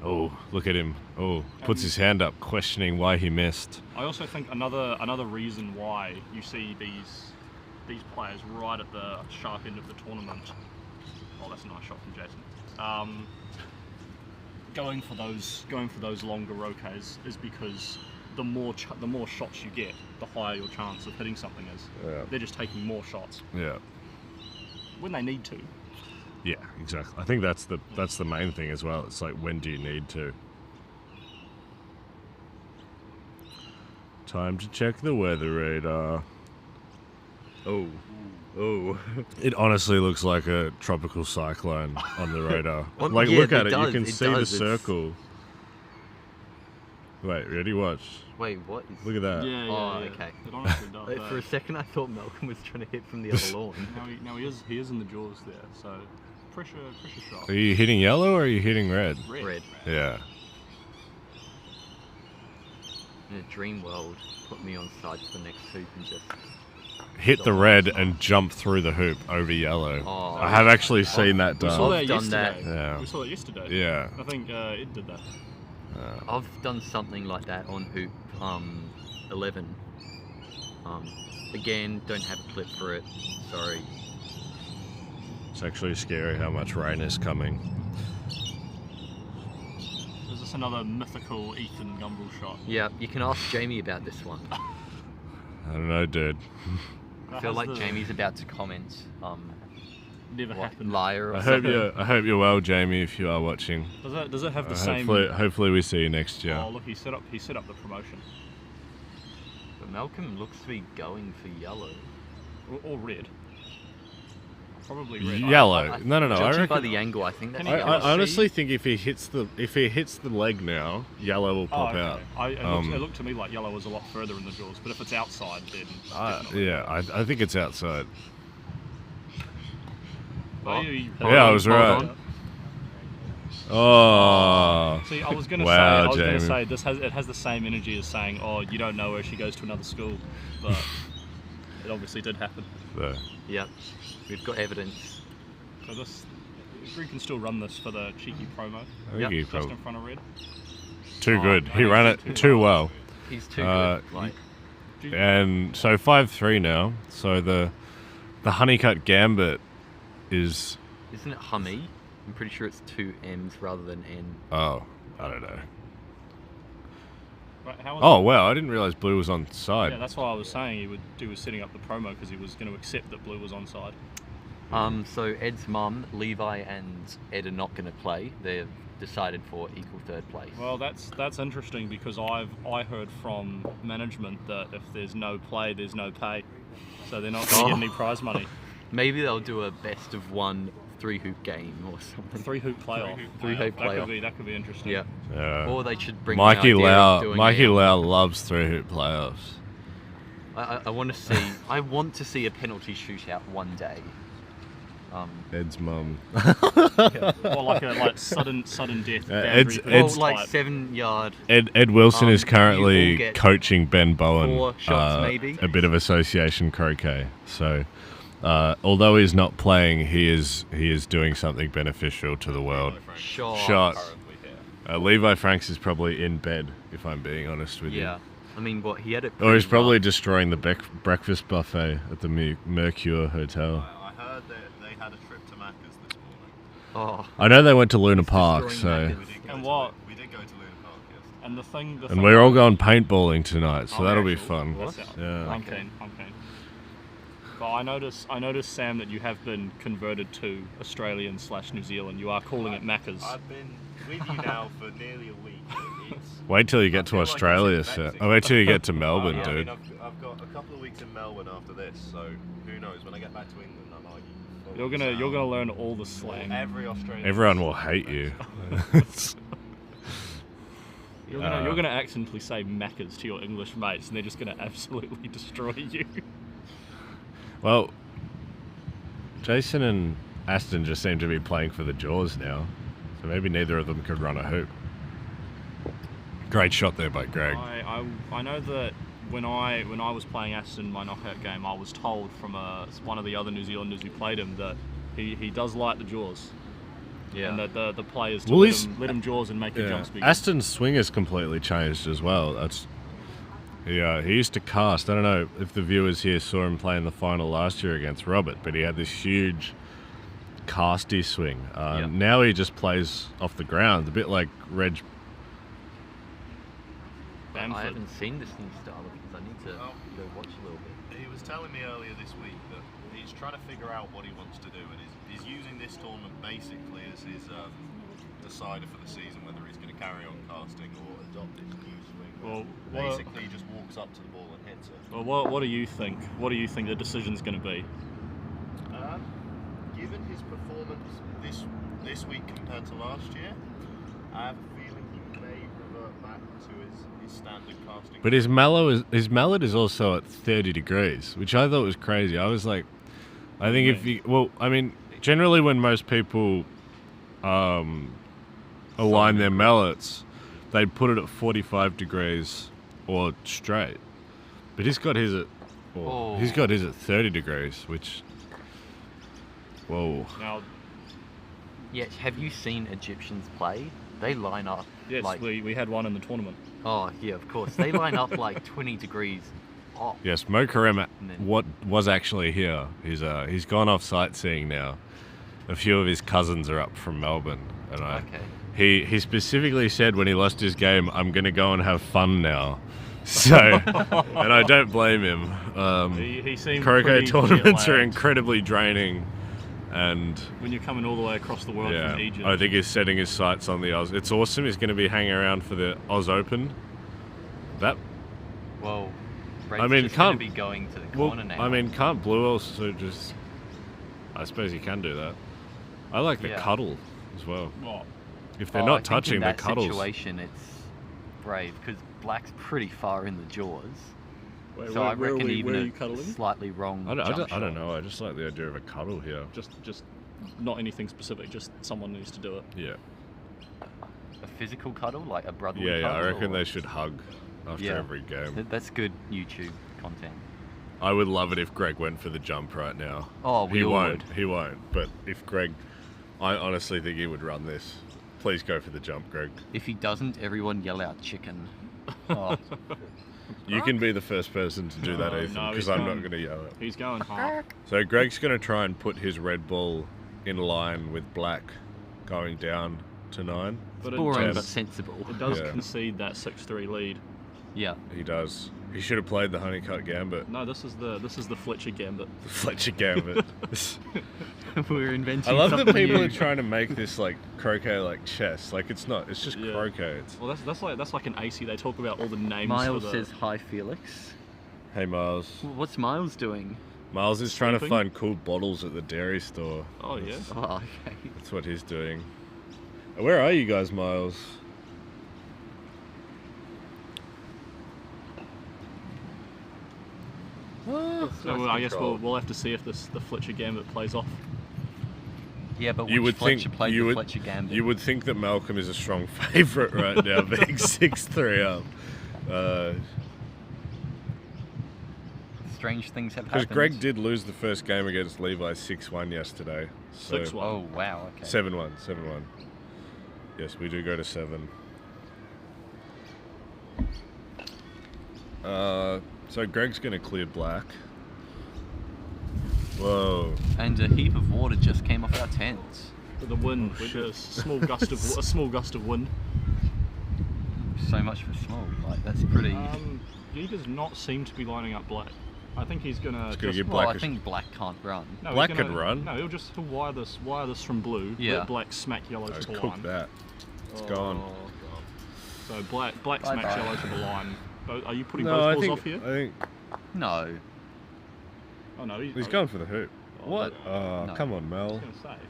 Oh, look at him. Oh, puts his hand up, questioning why he missed. I also think another reason why you see these players right at the sharp end of the tournament. Oh, that's a nice shot from Jason. Going for those longer roquets is because the more shots you get, the higher your chance of hitting something is. Yeah. They're just taking more shots Yeah. when they need to. Yeah, exactly. I think that's the main thing as well. It's like, when do you need to? Time to check the weather radar. Oh. It honestly looks like a tropical cyclone on the radar. Well, Like, yeah, look at it it. You does, can it see does, the it's- circle. Wait, ready? Watch. Wait, what is... Look at that. Yeah, Oh, yeah. okay. It honestly does. Like, for a second I thought Malcolm was trying to hit from the other lawn. Now he is in the jaws there. So pressure shot. Are you hitting yellow or are you hitting red? Red. Yeah. In a dream world, put me on side to the next hoop and just... Hit the red and jump through the hoop over yellow. Oh. I have actually seen that We saw done. that I've done that. yesterday. Yeah. We saw that yesterday. Yeah. I think Ed did that. I've done something like that on hoop 11. Again, don't have a clip for it. Sorry. It's actually scary how much rain is coming. Is this another mythical Ethan Gumble shot? Yeah, you can ask Jamie about this one. I don't know, dude. I feel like Jamie's about to comment. Never What, happened. liar or I something. hope you're well, Jamie, if you are watching. Does it have the same? Hopefully we see you next year. Oh look, he set up the promotion. But Malcolm looks to be going for yellow. Or red. Probably red. Yellow. No. I Judging by reckon. the angle, I think that's Can you- I yellow. honestly think if he hits the leg now, yellow will pop out. It looked to me like yellow was a lot further in the jaws, but if it's outside, then definitely. Yeah, I think it's outside. Oh, Yeah, I was Hold right. on. Oh. See, I was gonna Wow, say, Jamie. it has the same energy as saying, oh, you don't know her, she goes to another school, but it obviously did happen. There. Yep, we've got evidence. So Greg can still run this for the cheeky promo, I think Yep. he just probably in front of red. too Oh, good. I He think ran he's it too too well. well. He's too Uh, good. Like, And so 5-3 now. So the honeycut gambit is isn't it Hummy? I'm pretty sure it's 2 M's rather than N. I don't know. Right, how was Oh wow, I didn't realize blue was on side. Yeah, that's why I was saying he was setting up the promo because he was going to accept that blue was onside. So Ed's mum, Levi, and Ed are not going to play. They've decided for equal third place. Well, that's interesting because I heard from management that if there's no play, there's no pay, so they're not going to get any prize money. Maybe they'll do a best of 1 3-hoop game or something. 3-hoop playoff. Three-hoop playoff. That could be interesting. Yeah. Yeah. Or they should bring Mikey the idea of doing Mikey a, Lau loves 3-hoop playoffs. I want to see. I want to see a penalty shootout one day. Ed's mum. Or like sudden death. Ed's- boundary Ed's- Well, like type. 7-yard. Ed Wilson is You all currently get coaching Ben Bowen 4 shots, maybe? a bit of association croquet. So although he's not playing, he is doing something beneficial to the world. Shot. Levi Franks is probably in bed, if I'm being honest with you. Yeah. I mean, what he had it. Or he's pretty probably rough. destroying the breakfast buffet at the Mercure Hotel. I heard that they had a trip to Macca's this morning. Oh, I know they went to Luna Park, destroying so Macca's. We did And go what? To, we did go to Luna Park, yes. And the thing. and we're all going paintballing tonight, so Oh, that'll be actually, fun. that's out. Yeah. I'm keen. But I noticed, Sam, that you have been converted to Australian/New Zealand. You are calling it Macca's. I've been with you now for nearly a week. Wait till you get to Australia, sir. Oh, wait till you get to Melbourne, I dude. mean, I've got a couple of weeks in Melbourne after this, so who knows? When I get back to England, I might. You're gonna learn all the slang. Every Australian. Everyone will hate you. You're gonna accidentally say Macca's to your English mates, and they're just gonna absolutely destroy you. Well, Jason and Aston just seem to be playing for the Jaws now, so maybe neither of them could run a hoop. Great shot there by Greg. I know that when I was playing Aston my knockout game, I was told from one of the other New Zealanders who played him that he does like the Jaws. Yeah. And that the players Well, let him Jaws and make the jumps bigger. Aston's swing has completely changed as well. He used to cast. I don't know if the viewers here saw him play in the final last year against Robert, but he had this huge casty swing. Now he just plays off the ground, a bit like Reg. Bamford. I haven't seen this new style because I need to go watch a little bit. He was telling me earlier this week that he's trying to figure out what he wants to do, and he's using this tournament basically as his decider for the season, whether he's going to carry on casting or adopt his new swing. Well, basically, he just walks up to the ball and hits it. Well, what do you think? What do you think the decision's going to be? Given his performance this week compared to last year, I have a feeling he may revert back to his standard casting. But his mallet is also at 30 degrees, which I thought was crazy. I was like, I think generally when most people align their mallets, they'd put it at 45 degrees or straight. But he's got his at 30 degrees, which, whoa. Now, Yeah, have you seen Egyptians play? They line up yes, like... we had one in the tournament. Oh, yeah, of course. They line up like 20 degrees off. Yes, Mo Karem, what was actually here. He's gone off sightseeing now. A few of his cousins are up from Melbourne, and he specifically said when he lost his game, "I'm going to go and have fun now." So, and I don't blame him. He seemed Croquet pretty tournaments are jet-lagged. incredibly draining, and When you're coming all the way across the world from Egypt. I think he's setting his sights on the Oz. It's awesome. He's going to be hanging around for the Oz Open. Well, I mean, just going to be going to the corner now. I mean, can't Blue also just... I suppose he can do that. I like the cuddle as well. What? If they're I not think touching in the that cuddles. situation, it's brave because Black's pretty far in the jaws. Wait, So I reckon even where are a you cuddling? slightly wrong I jump don't shot. know. I just like the idea of a cuddle here. Just not anything specific. Just someone needs to do it. Yeah. A physical cuddle, like a brotherly Yeah, cuddle? I reckon or- they should hug after every game. That's good YouTube content. I would love it if Greg went for the jump right now. Oh, we he all won't. would. He won't. But if Greg... I honestly think he would run this. Please go for the jump, Greg. If he doesn't, everyone yell out chicken. Oh, You can be the first person to do that, No, Ethan, no, because he's I'm not going- going to yell it. He's going hard. So Greg's going to try and put his red ball in line with black going down to 9. But boring does- but sensible. It does Yeah. concede that 6-3 lead. Yeah. He does. He should have played the honeycut gambit. No, this is the Fletcher gambit. The Fletcher gambit. We're inventing I love that something people new. are trying to make this like croquet like chess. Like it's not. It's just Yeah. croquet. It's, Well, that's like an AC. They talk about all the names. Miles for the... says, hi, Felix. hey Miles. What's Miles doing? Miles is trying to Sleeping? find cool bottles at the dairy store. Oh yeah. Oh, okay. That's what he's doing. Where are you guys, Miles? So I guess we'll have to see if the Fletcher gambit plays off. Yeah, but You which would Fletcher think played you the would Fletcher Gambit? you would think that Malcolm is a strong favourite right now, being 6-3 up. Strange things have Because happened. Greg did lose the first game against Levi 6-1 yesterday. So 6-1. Oh, wow, okay. 7-1. Yes, we do go to 7. So Greg's going to clear black. Whoa. And a heap of water just came off our tents. With the wind, with a small gust of wind. So much for small. Like, that's pretty... He does not seem to be lining up black. I think he's gonna. It's gonna just, get Well, I Blackish. think black can't run. no, Black he's can gonna, run. No, he'll wire this from blue. Yeah. Let black smack yellow Oh, to the cook line. that. It's gone. So black smacks Bye-bye. yellow to the line. Are you putting No, both I balls think off here? I think No. Oh no, he's going for the hoop. What? but- Oh, no. come on, I Mel. was gonna say.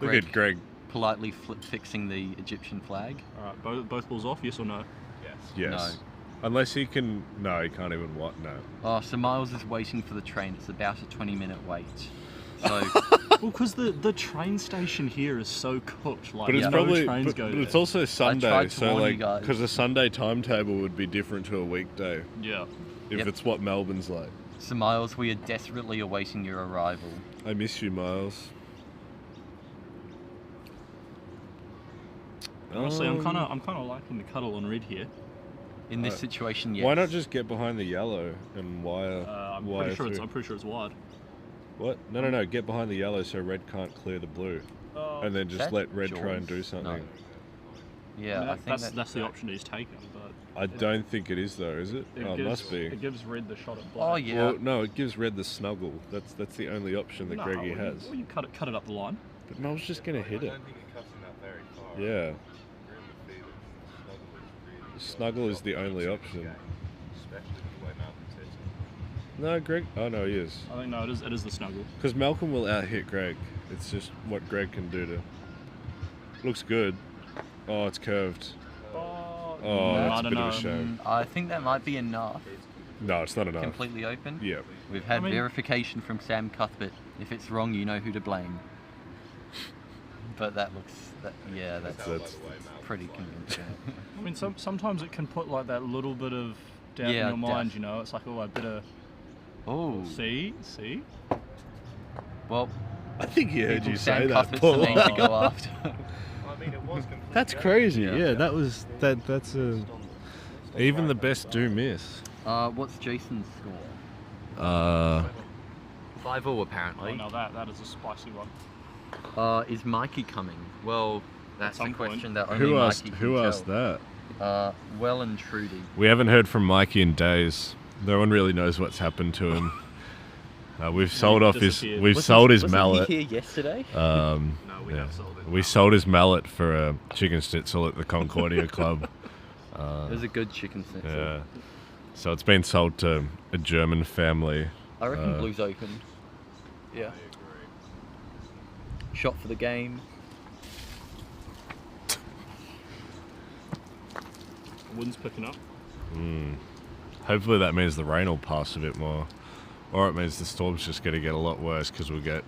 Look at Greg. politely fixing the Egyptian flag. All right, both balls off. Yes or no? Yes. No. Unless he can. No, he can't even what? No. Oh, so Miles is waiting for the train. It's about a 20-minute wait. So Well, because the train station here is so cooked. Like, But it's no probably. trains But, go but it's there. also Sunday, tried to so warn you like, guys. because a Sunday timetable would be different to a weekday Yeah. if Yep. it's what Melbourne's like. So Miles, we are desperately awaiting your arrival. I miss you, Miles. Honestly, I'm kind of liking the cuddle on red here. In this situation, yes. Why not just get behind the yellow and wire? I'm wire pretty sure through? I'm pretty sure it's wide. What? No. Get behind the yellow so red can't clear the blue, and then just That let red try and do Jaws? something. No. Yeah, I think that's the option he's taken, but I don't think it is though, is it? it Oh, it gives, must be. It gives red the shot at black. Oh yeah. Well, no, it gives red the snuggle. That's the only option that No, Greggy well, has. Well, you cut it up the line. But Mel's just gonna hit it. I don't think it cuts him that very far. Yeah. We're in the field. Snuggle is the only option. Especially with the way Malcolm's hitting. No, Greg. Oh no, he is. I think no, it is the snuggle. Because Malcolm will out-hit Greg. It's just what Greg can do to. Looks good. Oh, it's curved. Oh, I that's a don't bit know. of a shame. I think that might be enough. No, it's not enough. Completely open. Yeah. We've had I mean- verification from Sam Cuthbert. If it's wrong, you know who to blame. But that's pretty convincing. I mean, sometimes it can put like that little bit of doubt Yeah, in your mind. doubt. You know, it's like, oh, I better Oh, see. well, I think he heard people you Sam say that, Cuthbert's the Paul. name to go after. I mean, it was completely That's crazy. Yeah. Yeah, that's a. Even the best do miss. What's Jason's score? 5-all apparently. Oh, now that is a spicy one. Is Mikey coming? Well, that's the some point. question that only Who Mikey asked? can Who tell. asked that? Well and Trudy. We haven't heard from Mikey in days. No one really knows what's happened to him. We've sold off his. disappeared. We've sold his Wasn't mallet. he here yesterday? No, we Yeah. have sold it. We sold his mallet for a chicken schnitzel at the Concordia Club. It was a good chicken schnitzel. Yeah. So it's been sold to a German family. I reckon Blue's opened. Yeah. Shot for the game. Wind's picking up. Hopefully that means the rain will pass a bit more. Or it means the storm's just going to get a lot worse because we'll get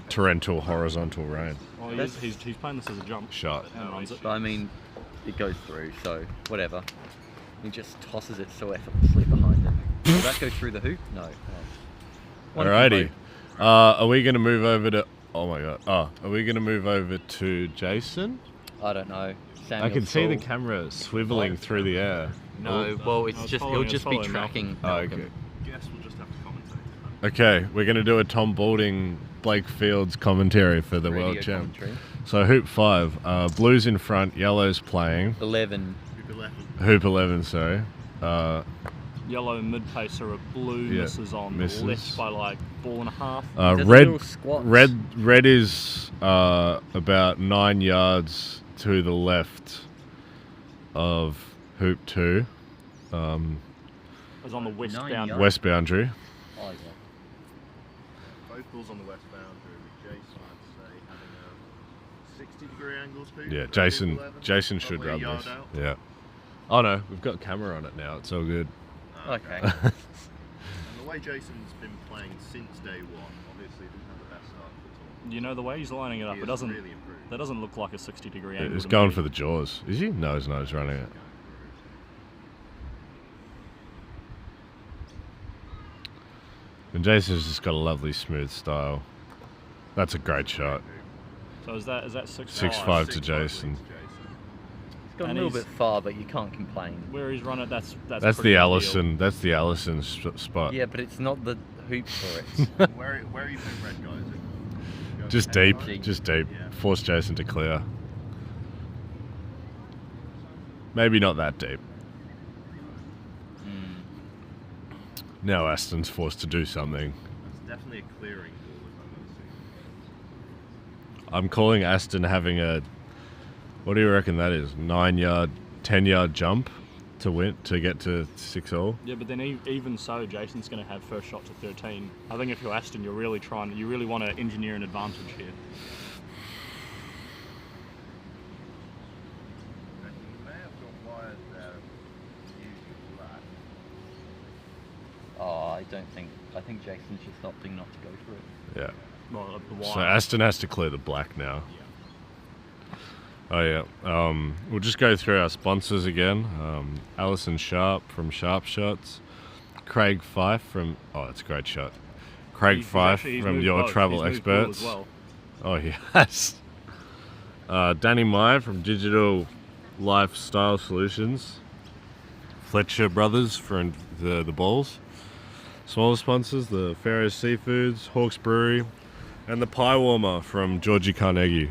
torrential horizontal rain. Oh, he's playing this as a jump. Shot. And runs it. But I mean, it goes through, so whatever. He just tosses it so effortlessly behind him. Will that go through the hoop? No. Oh. Alrighty. Are we going to move over to... Oh my god. Are we going to move over to Jason? I don't know. I can see the Samuel's camera swiveling through the air. No, well, it's I was just following- it'll just be I was following tracking. Oh, Malcolm. okay. Guess we'll just have to commentate. Okay, we're going to do a Tom Balding, Blake Fields commentary for the Radio World Champ. commentary. So hoop 5, blue's in front, yellow's playing. 11. Hoop 11, sorry. Yellow mid pacer at blue Yeah, misses on misses. the left by like 4.5. Does a little squat. Red is about 9 yards to the left of hoop 2, Is on the west 9 boundary. yards. west boundary. Oh, yeah. Both balls on the west boundary with Jason, I'd say, having a 60-degree angle to Yeah, hoop Jason 11, should probably a run yard this. out. Yeah. Oh no, we've got camera on it now. It's all good. Okay. And the way Jason's been playing since day one, obviously didn't have the best start to the tournament. You know the way he's lining it up, He it has doesn't. really improved. That doesn't look like a 60-degree angle. It's to going me. for the jaws. Is he? No, he's not. He's running it. And Jason's just got a lovely smooth style. That's a great shot. So is that 6'5"? 6'5" to Jason. It's gone And a little he's- bit far, but you can't complain. Where he's run it, that's That's pretty the ideal. Allison. That's the Allison spot. Yeah, but it's not the hoop for it. Where are you putting red guys in? Just deep. Deep. Just deep. Yeah. Force Jason to clear. Maybe not that deep. Now Aston's forced to do something. It's definitely a clearing ball if I'm going to see. I'm calling Aston having a, what do you reckon that is? 9-yard, 10-yard jump to win, to get to 6-all? Yeah, but then even so, Jason's going to have first shot to 13. I think if you're Aston, you really want to engineer an advantage here. Oh, I think Jason's just opting not to go for it. Yeah. Well, the So wire. Aston has to clear the black now. Oh yeah. We'll just go through our sponsors again. Sharpe from Sharpe Shots. Craig Fife from, oh, that's a great shot. Craig Fife He's from moved Your both. Travel He's moved blue Experts. as well. Oh yes. Danny Meyer from Digital Lifestyle Solutions. Fletcher Brothers for the balls. Smaller sponsors, the Pharaoh's Seafoods, Hawks Brewery, and the Pie Warmer from Georgie Carnegie.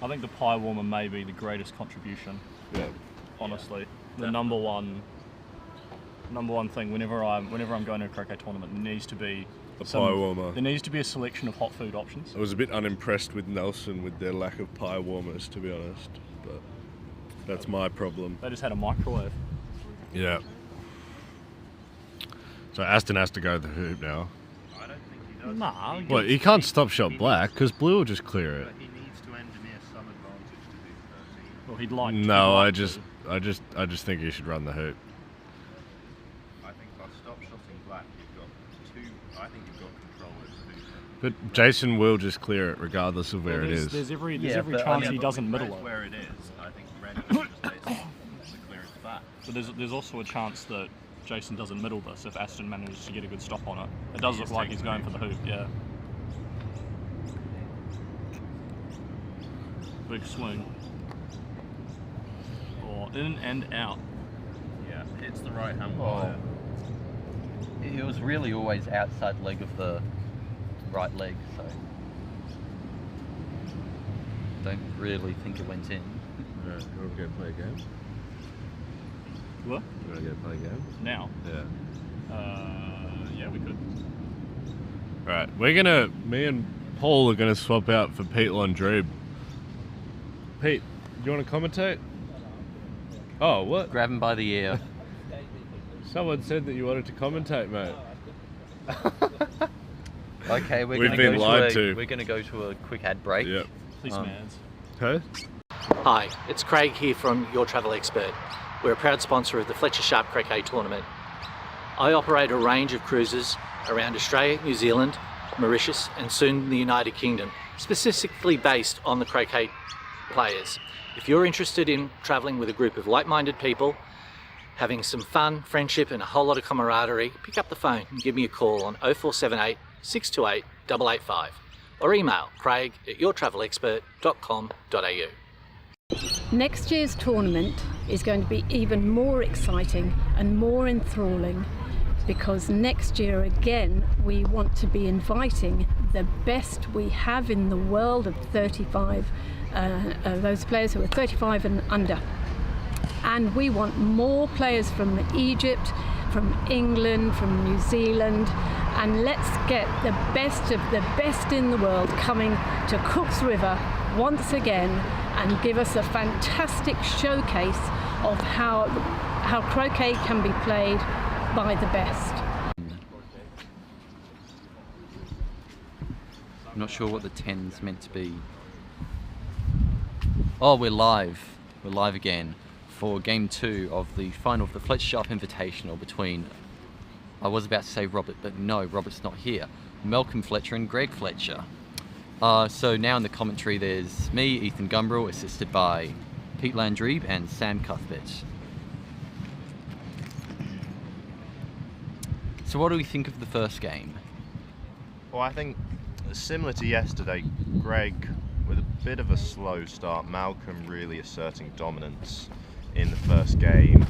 I think the pie warmer may be the greatest contribution. Yeah. Honestly, the number one thing whenever I'm going to a croquet tournament, there needs to be Pie warmer. There needs to be a selection of hot food options. I was a bit unimpressed with Nelson with their lack of pie warmers, to be honest, but that's my problem. They just had a microwave. Yeah. So Aston has to go to the hoop now. I don't think he does. Nah. Well, he can't stop shot black because blue will just clear it. But he needs to engineer some advantage to do 13. Well, he'd like. No, he'd I like just, to. I just think he should run the hoop. I think by stop shotting black, you've got two. I think you've got control over the hoop. But Jason will just clear it regardless of where it is. There's every Yeah, chance but- he doesn't With middle red it. where it is, I think red just takes the clearance back. But there's also a chance that Jason doesn't middle this if Aston manages to get a good stop on it. It does look like he's going for the hoop, yeah. Big swing. Or in and out. Yeah, hits the right hand Oh. wire. It was really always outside leg of the right leg, so don't really think it went in. Alright, you want to go play a game? What? You want to go play a game? Now? Yeah. Yeah, we could. Alright, me and Paul are gonna swap out for Pete Landrebe. Pete, do you want to commentate? Oh, what? Grab him by the ear. Someone said that you wanted to commentate, mate. Okay, We've been lied to. We're gonna go to a quick ad break. Yep. Please, mans. Okay. Hi, it's Craig here from Your Travel Expert. We're a proud sponsor of the Fletcher Sharpe Croquet tournament. I operate a range of cruises around Australia, New Zealand, Mauritius and soon the United Kingdom, specifically based on the croquet players. If you're interested in travelling with a group of like-minded people, having some fun, friendship and a whole lot of camaraderie, pick up the phone and give me a call on 0478 628 885 or email craig@yourtravelexpert.com.au. Next year's tournament is going to be even more exciting and more enthralling because next year again we want to be inviting the best we have in the world of 35, those players who are 35 and under. And we want more players from Egypt, from England, from New Zealand, and let's get the best of the best in the world coming to Cook's River once again and give us a fantastic showcase of how croquet can be played by the best. I'm not sure what the 10's meant to be. Oh, we're live. We're live again for game 2 of the final of the Fletcher Sharpe Invitational between, I was about to say Robert, but no, Robert's not here. Malcolm Fletcher and Greg Fletcher. So now in the commentary there's me, Ethan Gumbrell, assisted by Pete Landrebe and Sam Cuthbert. So what do we think of the first game? Well, I think similar to yesterday, Greg with a bit of a slow start, Malcolm really asserting dominance in the first game.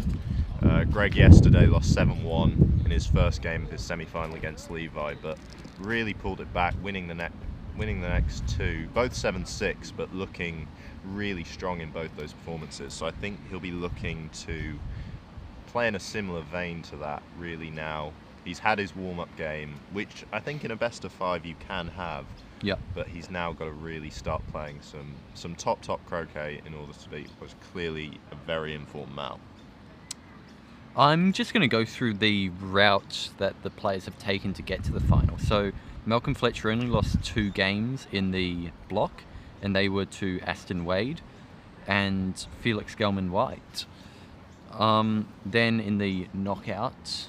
Greg yesterday lost 7-1 in his first game of his semi-final against Levi, but really pulled it back, winning the next two, both 7-6, but looking really strong in both those performances. So I think he'll be looking to play in a similar vein to that really now he's had his warm-up game, which I think in a best of 5 you can have. Yeah. But he's now got to really start playing some top croquet in order to beat what's clearly a very informed Mal. I'm just going to go through the route that the players have taken to get to the final. So Malcolm Fletcher only lost 2 games in the block, and they were to Aston Wade and Felix Gelman White. Then in the knockout,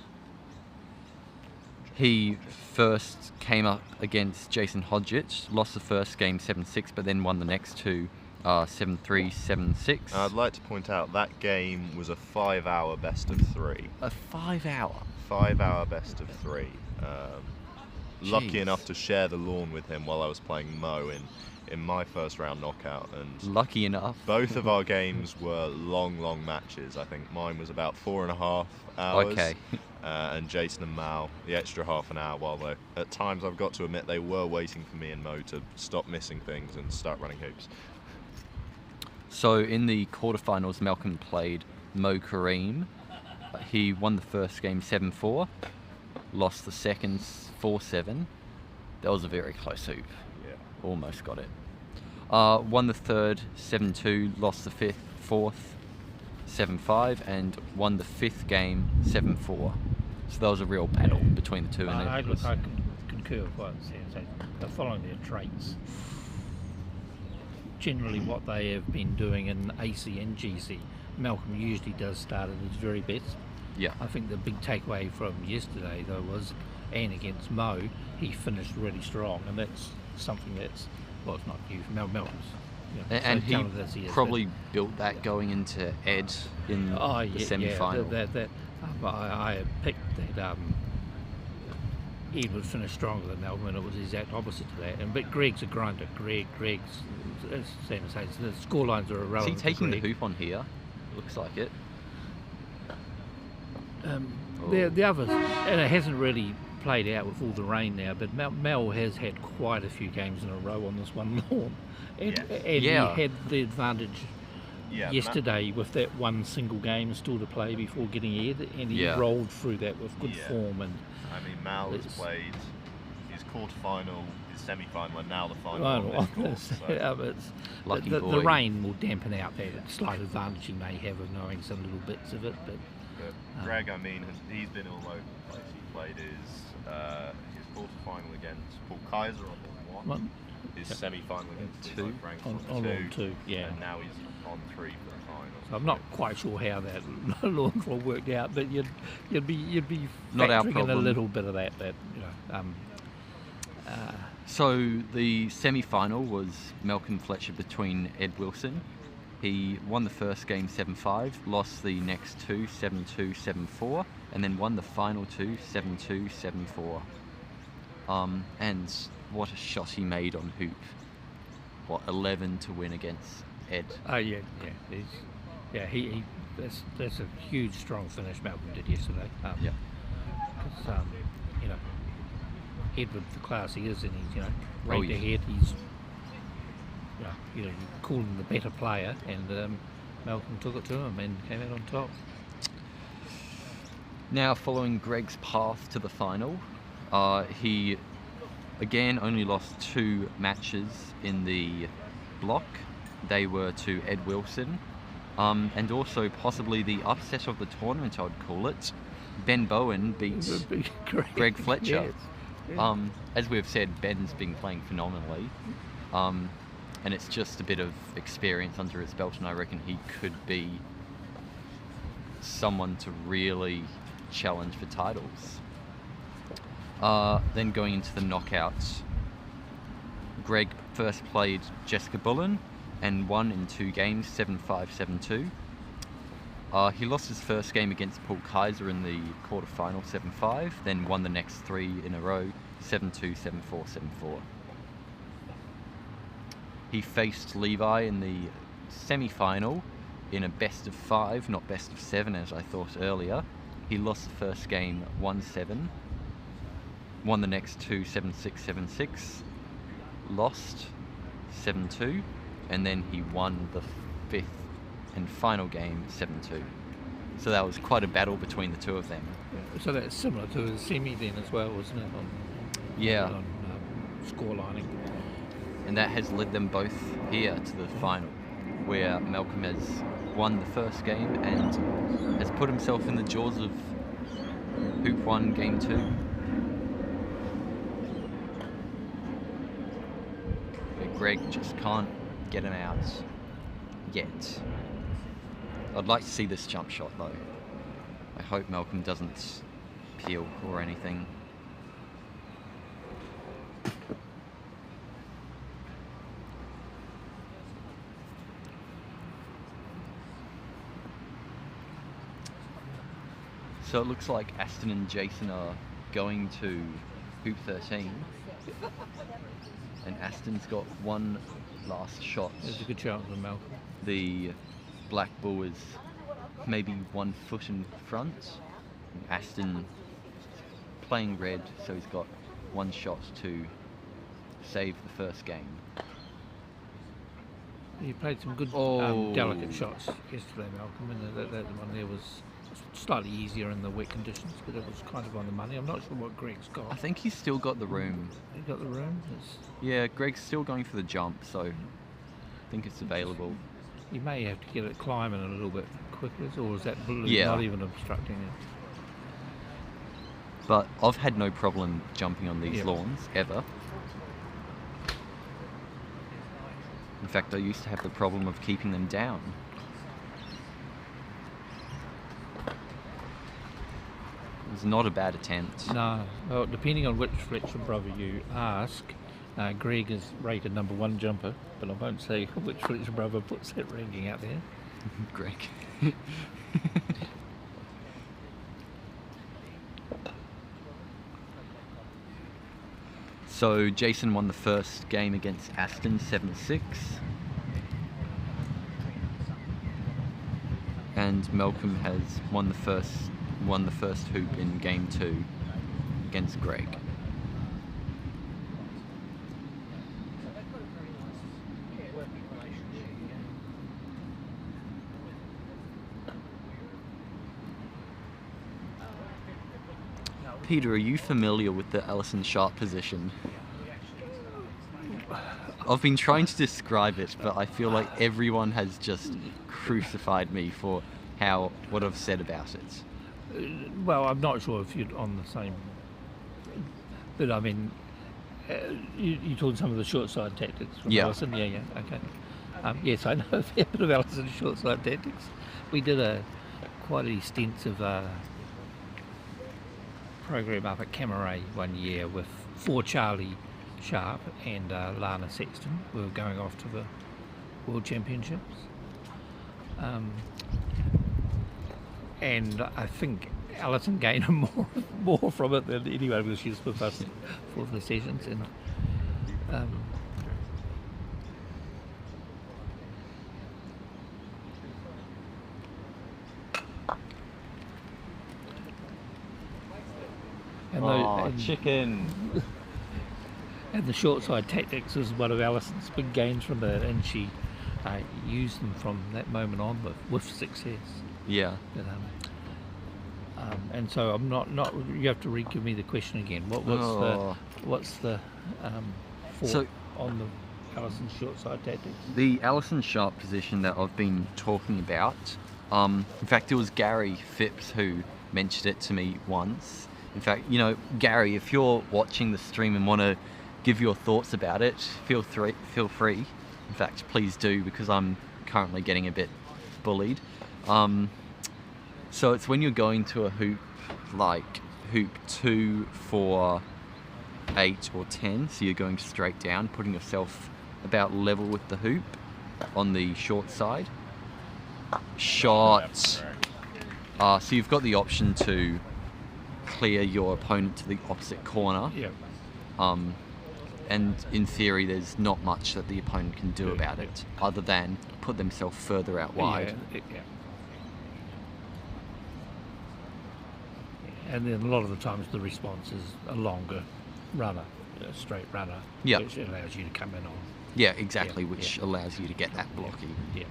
he first came up against Jason Hodgett, lost the first game 7-6, but then won the next 2 7-3, 7-6. I'd like to point out that game was a 5-hour best of 3. A 5-hour? 5-hour best of 3. Lucky Jeez. enough to share the lawn with him while I was playing Mo in my first round knockout. And lucky enough. Both of our games were long matches. I think mine was about 4.5 hours. Okay. And Jason and Mal, the extra half an hour, while though at times I've got to admit they were waiting for me and Mo to stop missing things and start running hoops. So in the quarterfinals, Malcolm played Mo Kareem. He won the first game 7-4, lost the second 4-7. That was a very close hoop. Yeah. Almost got it. Won the third 7-2, lost the fourth 7-5, and won the 5th game 7-4. So that was a real battle between the two. I concur with what it says. They're following their traits. Generally what they have been doing in AC and GC, Malcolm usually does start at his very best. Yeah. I think the big takeaway from yesterday though was, and against Mo, he finished really strong, and that's something that's, well, it's not new. Malcolm's, you know, and so he talented as he is, probably built that going into Ed in the semi-final. I picked that Ed would finish stronger than Malcolm, and it was the exact opposite to that. But Greg's a grinder. Greg's, as Sam says, the scorelines are irrelevant. Is he taking the hoop on here? Looks like it. The others, and it hasn't really played out with all the rain now, but Mel has had quite a few games in a row on this one lawn. And he had the advantage yesterday with that one single game still to play before getting Ed, and he rolled through that with good form. And I mean, Mal has played his quarterfinal, his semi-final, and now the final. On this course, so. The rain will dampen out that slight advantage he may have of knowing some little bits of it. But Greg, I mean, he's been all over the place. He played his quarterfinal against Paul Kaiser on one. His semi-final against 2. On 2, yeah. And now he's on 3 for the final. So I'm not quite sure how that launch all worked out, but you'd be not factoring in a little bit of that you know. So the semi-final was Malcolm Fletcher between Ed Wilson. He won the first game 7-5, lost the next 2 7-2, 7-4, and then won the final 2 7-2, 7-4. And what a shot he made on hoop. What, 11 to win against Ed? Oh yeah. He that's a huge strong finish Malcolm did yesterday. Because you know, Ed with the class he is, and he's ranked ahead. He's you call him the better player, and Malcolm took it to him and came out on top. Now, following Greg's path to the final, he again only lost 2 matches in the block. They were to Ed Wilson, and also possibly the upset of the tournament, I'd call it. Ben Bowen beats Greg Fletcher. Yes. As we've said, Ben's been playing phenomenally, and it's just a bit of experience under his belt, and I reckon he could be someone to really challenge for titles. Then going into the knockouts, Greg first played Jessica Bullen and won in 2 games, 7-5, 7-2. He lost his first game against Paul Kaiser in the quarterfinal, 7-5, then won the next 3 in a row, 7-2, 7-4, 7-4. He faced Levi in the semi-final in a best of 5, not best of 7 as I thought earlier. He lost the first game 1-7, won the next 2 7-6, 7-6, lost 7-2, and then he won the 5th and final game 7-2. So that was quite a battle between the two of them. So that's similar to the semi then as well, isn't it? Yeah. On score lining. And that has led them both here to the final, where Malcolm has won the first game and has put himself in the jaws of Hoop 1, Game 2. But Greg just can't get him out yet. I'd like to see this jump shot though. I hope Malcolm doesn't peel or anything. So it looks like Aston and Jason are going to Hoop 13. And Aston's got one last shot. There's a good chance of Malcolm. The Black Bull is maybe 1 foot in front. Aston playing red, so he's got one shot to save the first game. He played some good delicate shots yesterday, Malcolm, and that one there was slightly easier in the wet conditions, but it was kind of on the money. I'm not sure what Greg's got. I think he's still got the room. He got the room? Yeah, Greg's still going for the jump, so I think it's available. You may have to get it climbing a little bit quicker, or is that blue Yeah. not even obstructing it? But I've had no problem jumping on these lawns, ever. In fact, I used to have the problem of keeping them down. It was not a bad attempt. No. Well, depending on which Fletcher brother you ask, Greg is rated #1 jumper, but I won't say which Fletcher brother puts that ranking out there. Greg. So Jason won the first game against Aston 7-6. And Malcolm has won the first hoop in game 2 against Greg. Peter, are you familiar with the Alison Sharpe position? I've been trying to describe it, but I feel like everyone has just crucified me for what I've said about it. Well, I'm not sure if you're on the same, but I mean, you told some of the short side tactics from Alison. Yeah, okay. Yes, I know a fair bit of Alison's short side tactics. We did quite an extensive program up at Camaray one year for Charlie Sharpe and Lana Sexton. We were going off to the World Championships. And I think Alison gained more from it than anyone, because she was with us for the sessions. And chicken. And the short side tactics was one of Alison's big gains from that, and she used them from that moment on with success. Yeah. But, and so I'm not. You have to give me the question again. What's the thought on the Alison short side tactics? The Alison Sharpe position that I've been talking about. In fact, it was Gary Phipps who mentioned it to me once. In fact, Gary, if you're watching the stream and want to give your thoughts about it, feel free. In fact, please do, because I'm currently getting a bit bullied. So it's when you're going to a hoop like hoop 2, 4, 8 or 10, so you're going straight down, putting yourself about level with the hoop on the short side. Shot. So you've got the option to clear your opponent to the opposite corner. Yeah. And in theory, there's not much that the opponent can do about it, other than put themselves further out wide. Yeah. And then a lot of the times the response is a longer runner, a straight runner, which allows you to come in on. Yeah, exactly, which allows you to get that blocky. Yeah.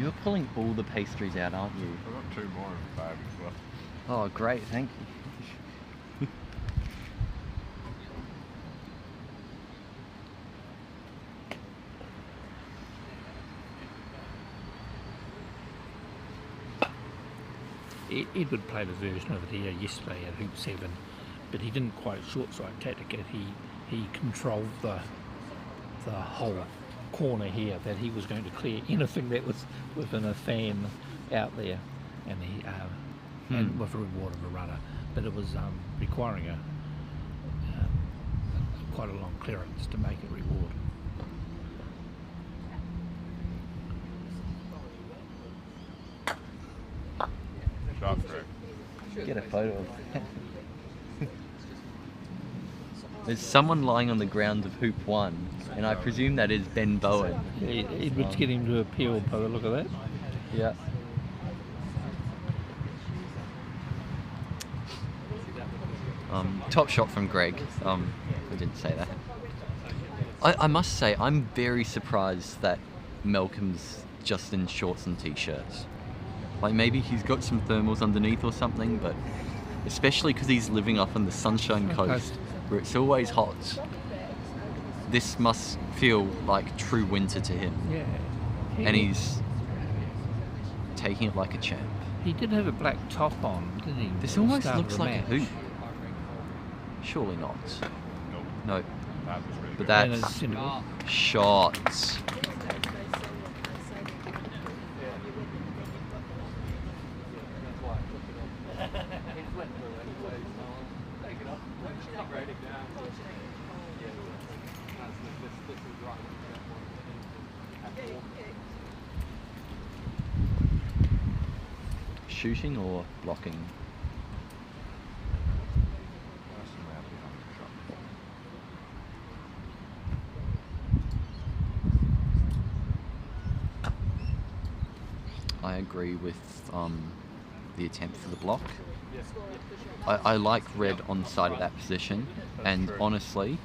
You're pulling all the pastries out, aren't you? I've got 2 more in the bag as well. Oh, great, thank you. Edward played a version of it here yesterday at Hoop 7, but he didn't quite short side tactic it. He controlled the whole corner here, that he was going to clear anything that was within a fan out there, and he and with a reward of a runner. But it was requiring quite a long clearance to make a reward. Sharpe correct. Get a photo of that. There's someone lying on the ground of hoop 1, and I presume that is Ben Bowen. Edward's getting to appeal by the look of that. Yeah. Top shot from Greg. I didn't say that. I must say, I'm very surprised that Malcolm's just in shorts and t-shirts. Like, maybe he's got some thermals underneath or something, but especially because he's living up on the Sunshine Coast, where it's always hot. This must feel like true winter to him. Yeah. And he's taking it like a champ. He did have a black top on, didn't he? This at the almost start of looks the like match? a hoop. Surely not. No. That was really But good. that's shots. Shooting or blocking? I agree with the attempt for the block. I like red on the side of that position, and honestly,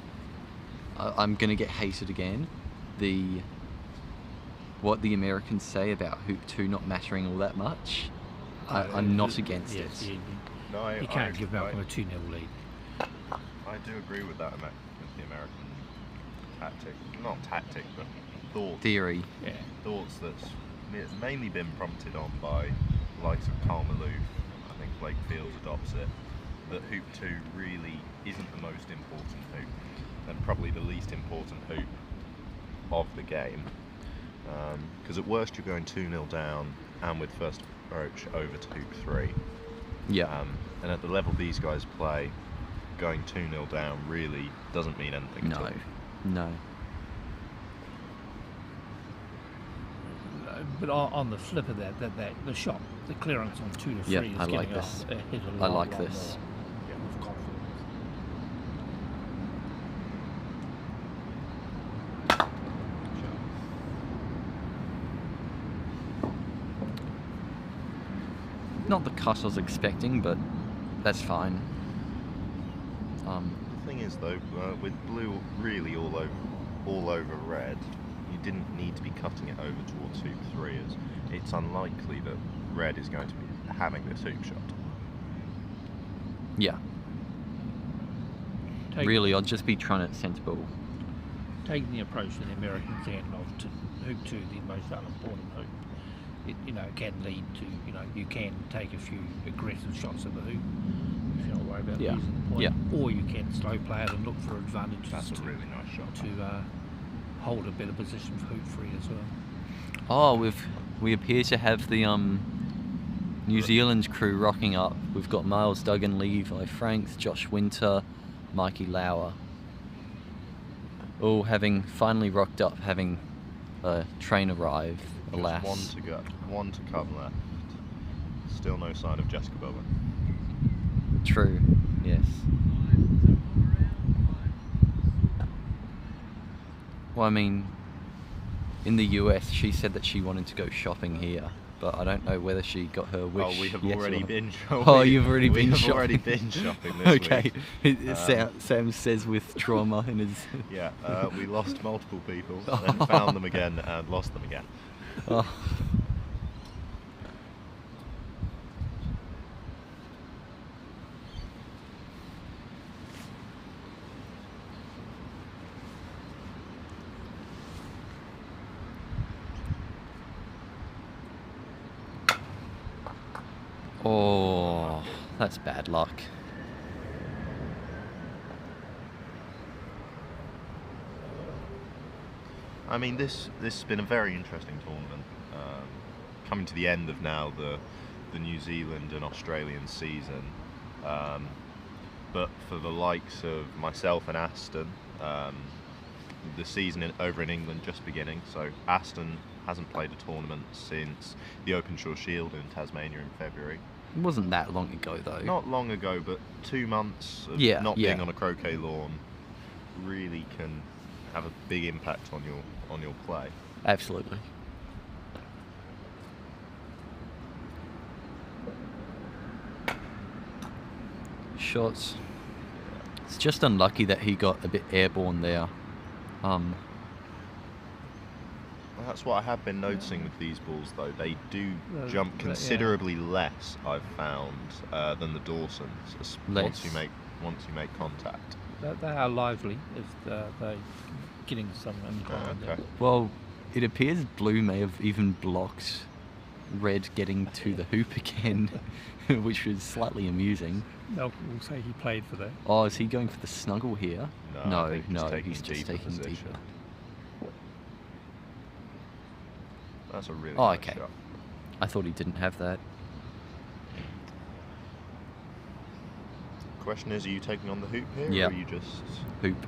I'm going to get hated again. What the Americans say about hoop 2 not mattering all that much, I'm not against it. No, You can't give Malcolm a 2-0 lead. I do agree with that, with the American tactic. Not tactic, but thought. Theory. Yeah. Thoughts that's mainly been prompted on by the likes of Carl Maloof. I think Blake Fields adopts it. That hoop 2 really isn't the most important hoop, and probably the least important hoop of the game. Because at worst you're going 2-0 down, and with first approach over to hoop 3. Yeah. And at the level these guys play, going 2-0 down really doesn't mean anything to them. No. But on the flip of that, the shot, the clearance on 2 to 3 Yeah, is I like getting this. hit a I lot, like lot this. more, with confidence. Not the cut I was expecting, but that's fine. The thing is though, with blue really all over red, you didn't need to be cutting it over towards hoop 3, as it's unlikely that red is going to be having this hoop shot. Yeah. Really, I'd just be trying to sensible. Taking the approach that the Americans had of to hoop 2, the most unimportant hoop, it can lead to, you can take a few aggressive shots at the hoop if you're not worried about losing the point. Yeah. Or you can slow play it and look for advantages. That's a really nice shot. To hold a better position for hoop 3 as well. Oh, we appear to have the New Zealand crew rocking up. We've got Miles Duggan, Levi Franks, Josh Winter, Mikey Lauer, all having finally rocked up, having a train arrive. Alas. Just one to go, one to come left. Still no sign of Jessica Bowen. True. Yes. Well, I mean, in the US, she said that she wanted to go shopping here, but I don't know whether she got her wish. Oh, we have yet already or... been shopping. Oh, you've already been We shopping. have already been shopping this okay. week. Sam says with trauma in his... Yeah, we lost multiple people, then found them again and lost them again. Oh. Oh, that's bad luck. I mean, this has been a very interesting tournament. Coming to the end of now the New Zealand and Australian season, but for the likes of myself and Aston, the season over in England just beginning. So Aston hasn't played a tournament since the Openshore Shield in Tasmania in February. It wasn't that long ago, though. Not long ago, but 2 months of not being on a croquet lawn really can have a big impact on your play. Absolutely. Shots. It's just unlucky that he got a bit airborne there. That's what I have been noticing with these balls, though. They do jump considerably less, I've found, than the Dawsons. Once you make contact. They are lively if they're getting some incline. Okay. Well, it appears blue may have even blocked red getting to the hoop again, which was slightly amusing. Malcolm will say he played for that. Oh, is he going for the snuggle here? No, I think he's just taking position. deeper. That's a really Oh, nice okay. shot. I thought he didn't have that. Question is, are you taking on the hoop here, Yeah. or are you just... Hoop.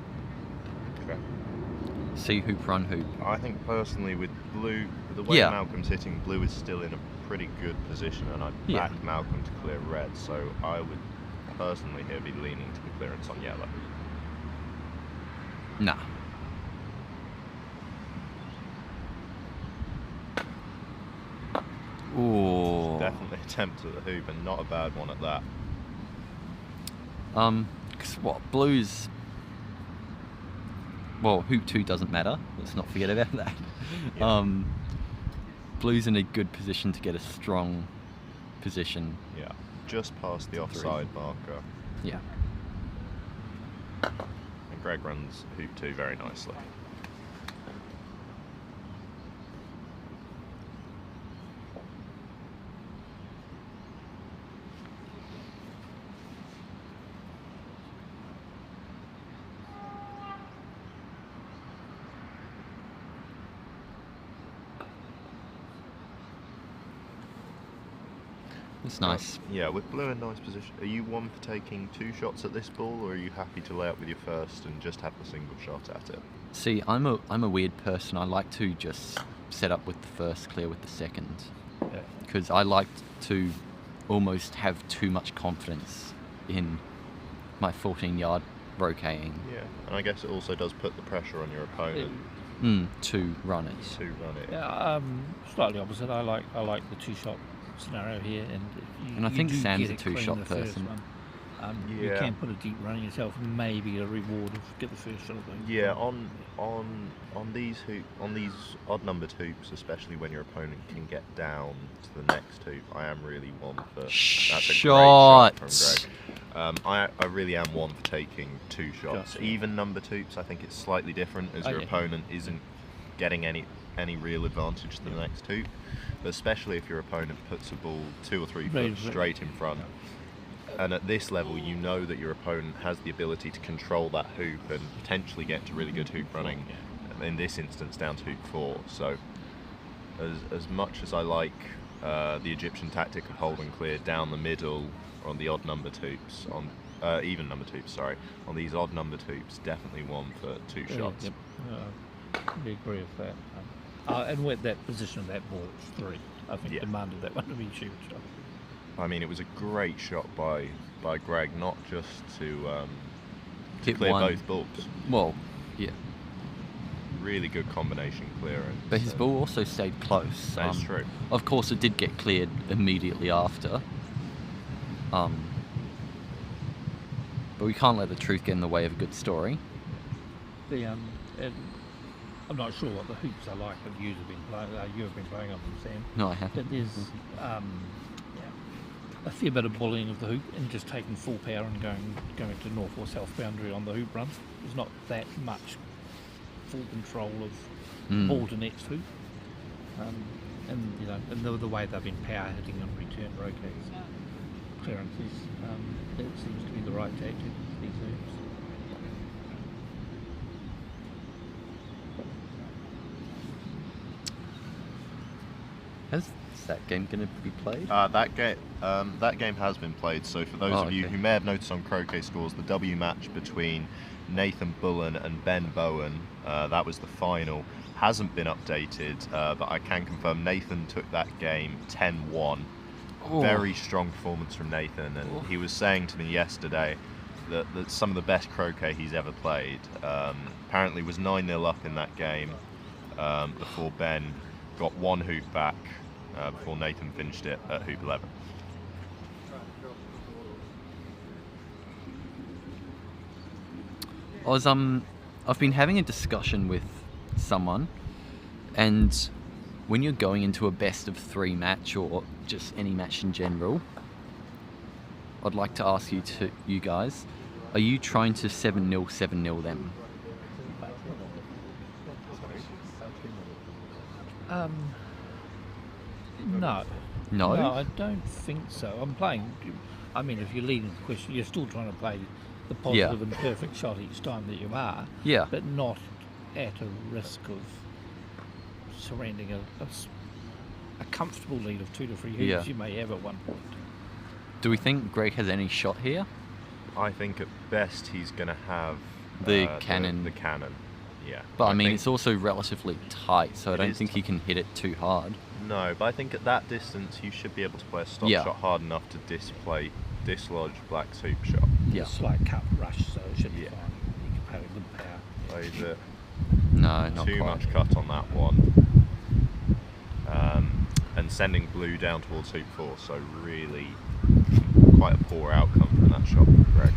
Okay. See hoop, run hoop. I think personally with blue, the way Yeah. Malcolm's hitting, blue is still in a pretty good position, and I'd Yeah. back Malcolm to clear red, so I would personally here be leaning to the clearance on yellow. Nah. Ooh. Definitely attempt at the hoop, and not a bad one at that. 'Cause what, blues... Well, hoop 2 doesn't matter. Let's not forget about that. Yeah. Blue's in a good position to get a strong position. Yeah, just past the offside marker. Yeah. And Greg runs hoop 2 very nicely. It's nice. Yeah, with blue in nice position. Are you one for taking 2 shots at this ball, or are you happy to lay up with your first and just have the single shot at it? See, I'm a weird person. I like to just set up with the first, clear with the second. Because I like to almost have too much confidence in my 14-yard roqueting. Yeah, and I guess it also does put the pressure on your opponent To run it. to run it. Yeah, slightly opposite. I like the 2-shot scenario here, And I think do Sam's get a it clean two-shot the first person. one. You Yeah. can put a deep run yourself, and maybe get a reward of get the first shot. I think. Yeah, on these odd numbered hoops, especially when your opponent can get down to the next hoop, I am really one for. That's a great shot from Greg. I really am one for taking 2 shots. Yeah. Even numbered hoops, I think it's slightly different, as your opponent isn't getting any real advantage to the next hoop. But especially if your opponent puts a ball 2 or 3 foot straight in front. And at this level, you know that your opponent has the ability to control that hoop and potentially get to really good hoop running. In this instance, down to hoop 4. So, as much as I like the Egyptian tactic of hold and clear down the middle on the odd numbered hoops, on even numbered hoops, sorry, on these odd numbered hoops, definitely one for 2 shots. Yep. We agree with that. And with that position of that ball, it's 3. I think demanded that one to be shoot shot. I mean, it was a great shot by Greg, not just to Hit clear one. both balls. Well, yeah. Really good combination clearance. But his ball also stayed close. That's true. Of course, it did get cleared immediately after. But we can't let the truth get in the way of a good story. And I'm not sure what the hoops are like that you have been playing on them, Sam. No, I haven't. But there's a fair bit of bullying of the hoop and just taking full power and going to north or south boundary on the hoop run. There's not that much full control of ball to next hoop. And the way they've been power hitting on return roquets. clearances. That seems to be the right tactic for these hoops. Is that game going to be played? That game has been played. So for those of you who may have noticed on Croquet scores, the W match between Nathan Bullen and Ben Bowen, that was the final, hasn't been updated, but I can confirm Nathan took that game 10-1. Very strong performance from Nathan, and he was saying to me yesterday that some of the best croquet he's ever played. Apparently was 9-0 up in that game before Ben got one hoop back before Nathan finished it at hoop 11. I've been having a discussion with someone, and when you're going into a best of 3 match or just any match in general, I'd like to ask you guys, are you trying to 7-0 them? No. No? No, I don't think so. I'm playing. I mean, if you're leading the question, you're still trying to play the positive and perfect shot each time that you are. Yeah. But not at a risk of surrendering a comfortable lead of 2 to 3 hoops you may have at one point. Do we think Greg has any shot here? I think at best he's going to have the cannon. The cannon, yeah. But I mean, it's also relatively tight, so I don't think he can hit it too hard. No, but I think at that distance you should be able to play a stop shot hard enough to dislodge Black's hoop shot. Yeah. A slight cut rush, so it should be fine. You can have a good power. Plays it. No, not too quite. much cut on that one. And sending blue down towards hoop 4, so really quite a poor outcome from that shot from Greg.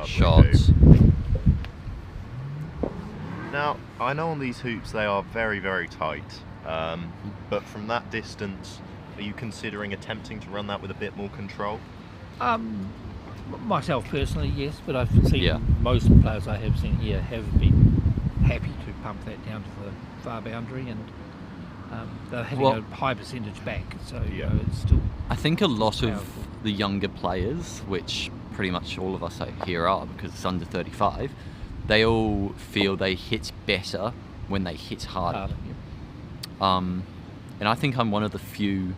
Shots. Now, I know on these hoops they are very, very tight, but from that distance, are you considering attempting to run that with a bit more control? Myself personally, yes, but I've seen most players I have seen here have been happy to pump that down to the far boundary, and they're having a high percentage back, so you know, it's still. I think a lot powerful. of the younger players, which pretty much all of us here are because it's under 35, they all feel they hit better when they hit harder. And I think I'm one of the few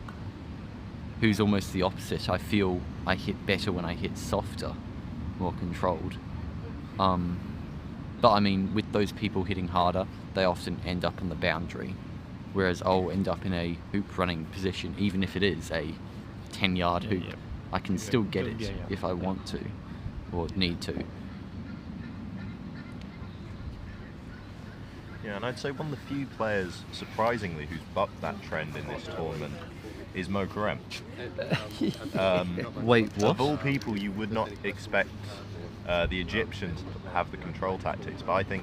who's almost the opposite. I feel I hit better when I hit softer, more controlled. But I mean, with those people hitting harder, they often end up on the boundary, whereas I'll end up in a hoop running position, even if it is a 10-yard hoop. I can still get it if I want to or need to. Yeah, and I'd say one of the few players, surprisingly, who's bucked that trend in this tournament is Mo Karem. Wait, what? Of all people, you would not expect the Egyptians to have the control tactics, but I think,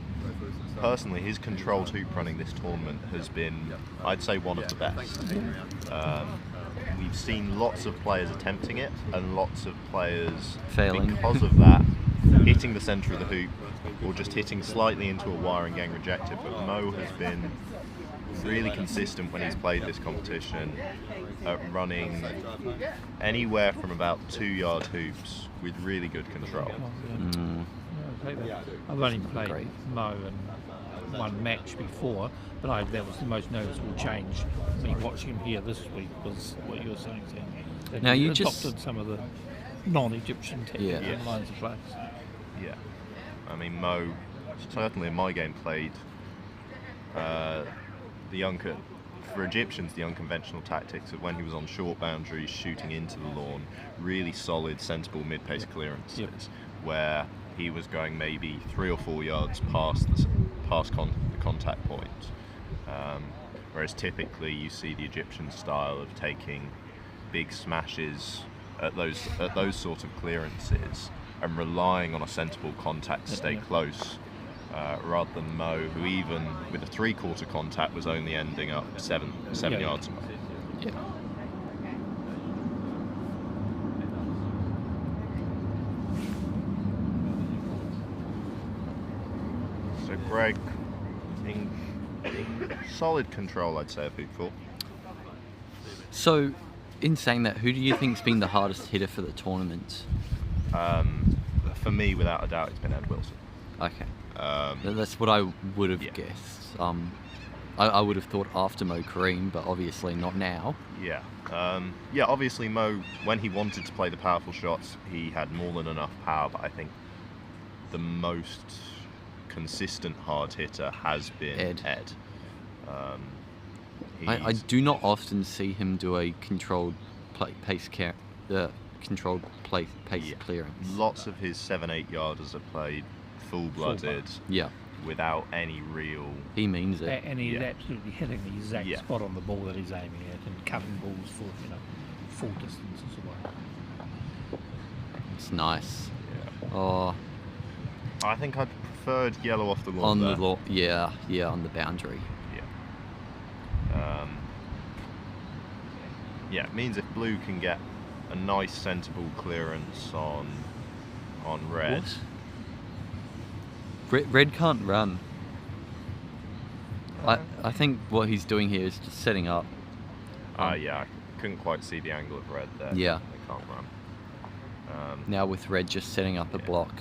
personally, his controlled hoop running this tournament has been, I'd say, one of the best. We've seen lots of players attempting it, and lots of players failing because of that, hitting the centre of the hoop, or just hitting slightly into a wire and getting rejected. But Mo has been really consistent when he's played this competition at running anywhere from about 2-yard hoops with really good control. I've only played Mo in one match before, but that was the most noticeable change. Me watching him here this week was what you were saying, Sam. Now you adopted some of the non-Egyptian techniques and lines of plays. Yeah, I mean Mo certainly in my game played for Egyptians the unconventional tactics of when he was on short boundaries shooting into the lawn, really solid, sensible mid-pace clearances where he was going maybe 3 or 4 yards past the contact point. Whereas typically you see the Egyptian style of taking big smashes at those sort of clearances and relying on a sensible contact to stay close, rather than Mo, who even with a 3/4 contact was only ending up 7 yards away. Yeah. So Greg, in solid control, I'd say, of hoop 4. So, in saying that, who do you think's been the hardest hitter for the tournament? For me, without a doubt, it's been Ed Wilson. Okay. That's what I would have guessed. I would have thought after Mo Kareem, but obviously not now. Yeah. Obviously Mo, when he wanted to play the powerful shots, he had more than enough power, but I think the most consistent hard hitter has been Ed. I do not often see him do a controlled pace clearance. Lots of his 7-8 yarders are played full-blooded. Yeah. Without any real... He means it. And he's absolutely hitting the exact spot on the ball that he's aiming at and cutting balls for, full distances away. It's nice. Yeah. Oh. I think I'd preferred yellow off the lawn there. On the boundary. Yeah. It means if blue can get a nice sensible clearance on red... What? Red can't run. I think what he's doing here is just setting up. I couldn't quite see the angle of red there. Yeah. They can't run. Now with red just setting up a block.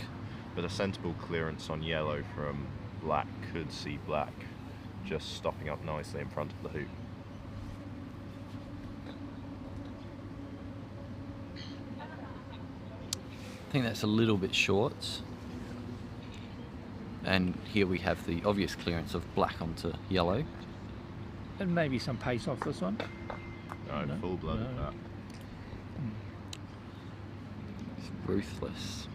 But a sensible clearance on yellow from black could see black just stopping up nicely in front of the hoop. I think that's a little bit short. And here we have the obvious clearance of black onto yellow. And maybe some pace off this one. No, full-blooded that. It's ruthless.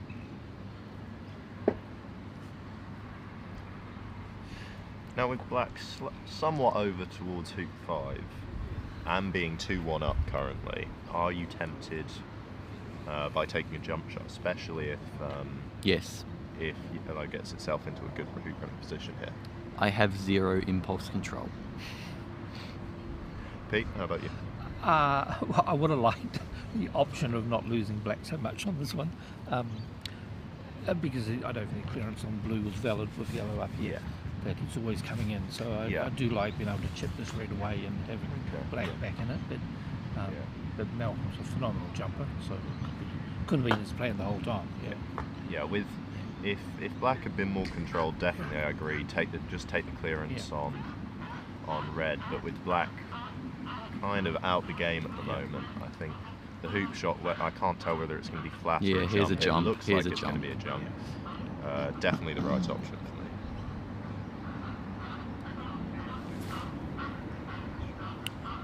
Now with black somewhat over towards hoop 5 and being 2-1 up currently, are you tempted by taking a jump shot, especially if yes, if yellow gets itself into a good hoop running position here? I have 0 impulse control. Pete, how about you? Well, I would have liked the option of not losing black so much on this one, because I don't think clearance on blue was valid with yellow up here. That it's always coming in, so I do like being able to chip this red away and having black back in it. But Malcolm's a phenomenal jumper, so it could have been his plan the whole time. Yeah. With if black had been more controlled, definitely I agree. Just take the clearance on red, but with black kind of out the game at the moment, I think the hoop shot, I can't tell whether it's going to be flat or a here's jump. a jump. It looks Here's like a it's jump. going to be a jump. Definitely the right option for me.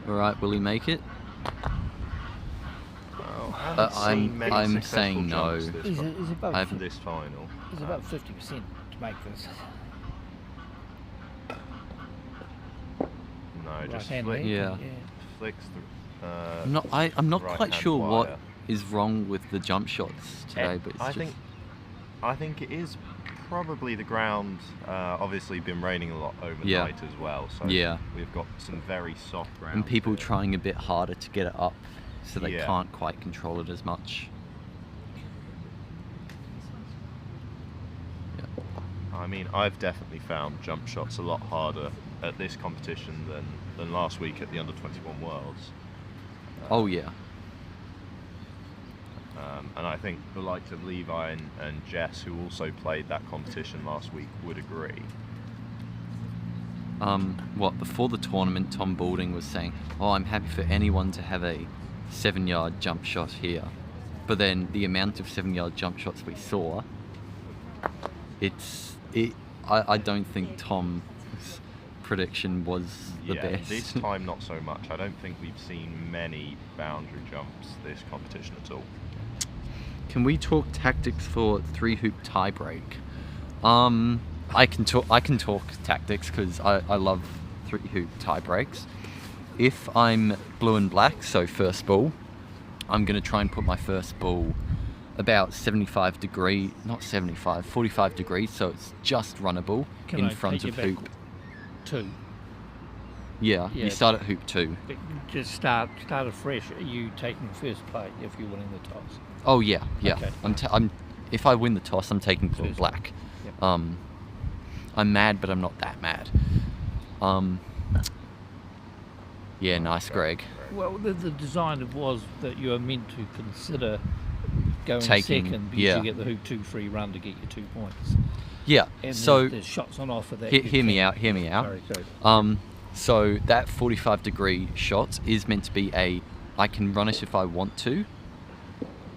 Alright, will he make it? I'm saying no. Is above this final. It's about 50% to make this. No, just flicks the. I'm not quite right-hand sure wire. what is wrong with the jump shots today, but it's I think it is probably the ground. Obviously, been raining a lot overnight as well, so we've got some very soft ground. And people trying a bit harder to get it up, so they can't quite control it as much. I mean, I've definitely found jump shots a lot harder at this competition than last week at the Under-21 Worlds. Oh yeah. And I think the likes of Levi and Jess, who also played that competition last week, would agree. Before the tournament, Tom Balding was saying, I'm happy for anyone to have a 7-yard jump shot here. But then the amount of 7-yard jump shots we saw, I don't think Tom's prediction was the best. This time not so much. I don't think we've seen many boundary jumps this competition at all. Can we talk tactics for 3-hoop tiebreak? I can talk tactics because I love 3-hoop tiebreaks. If I'm blue and black, so first ball, I'm going to try and put my first ball about 45 degrees, not 75, 45 degrees, so it's just runnable in front of hoop 2. Yeah, you start at hoop 2. Just start afresh. Are you taking first play if you're winning the toss? Oh yeah. Okay. I'm if I win the toss, I'm taking blue and black. Yep. I'm mad, but I'm not that mad. Yeah, nice, Greg. Well, the design was that you were meant to consider going Taking- second because yeah. you get the hoop 2-free run to get your 2 points. Yeah, And so there's shots on offer that hear me can- out. Sorry, go. So that 45-degree shot is meant to be I can run it if I want to,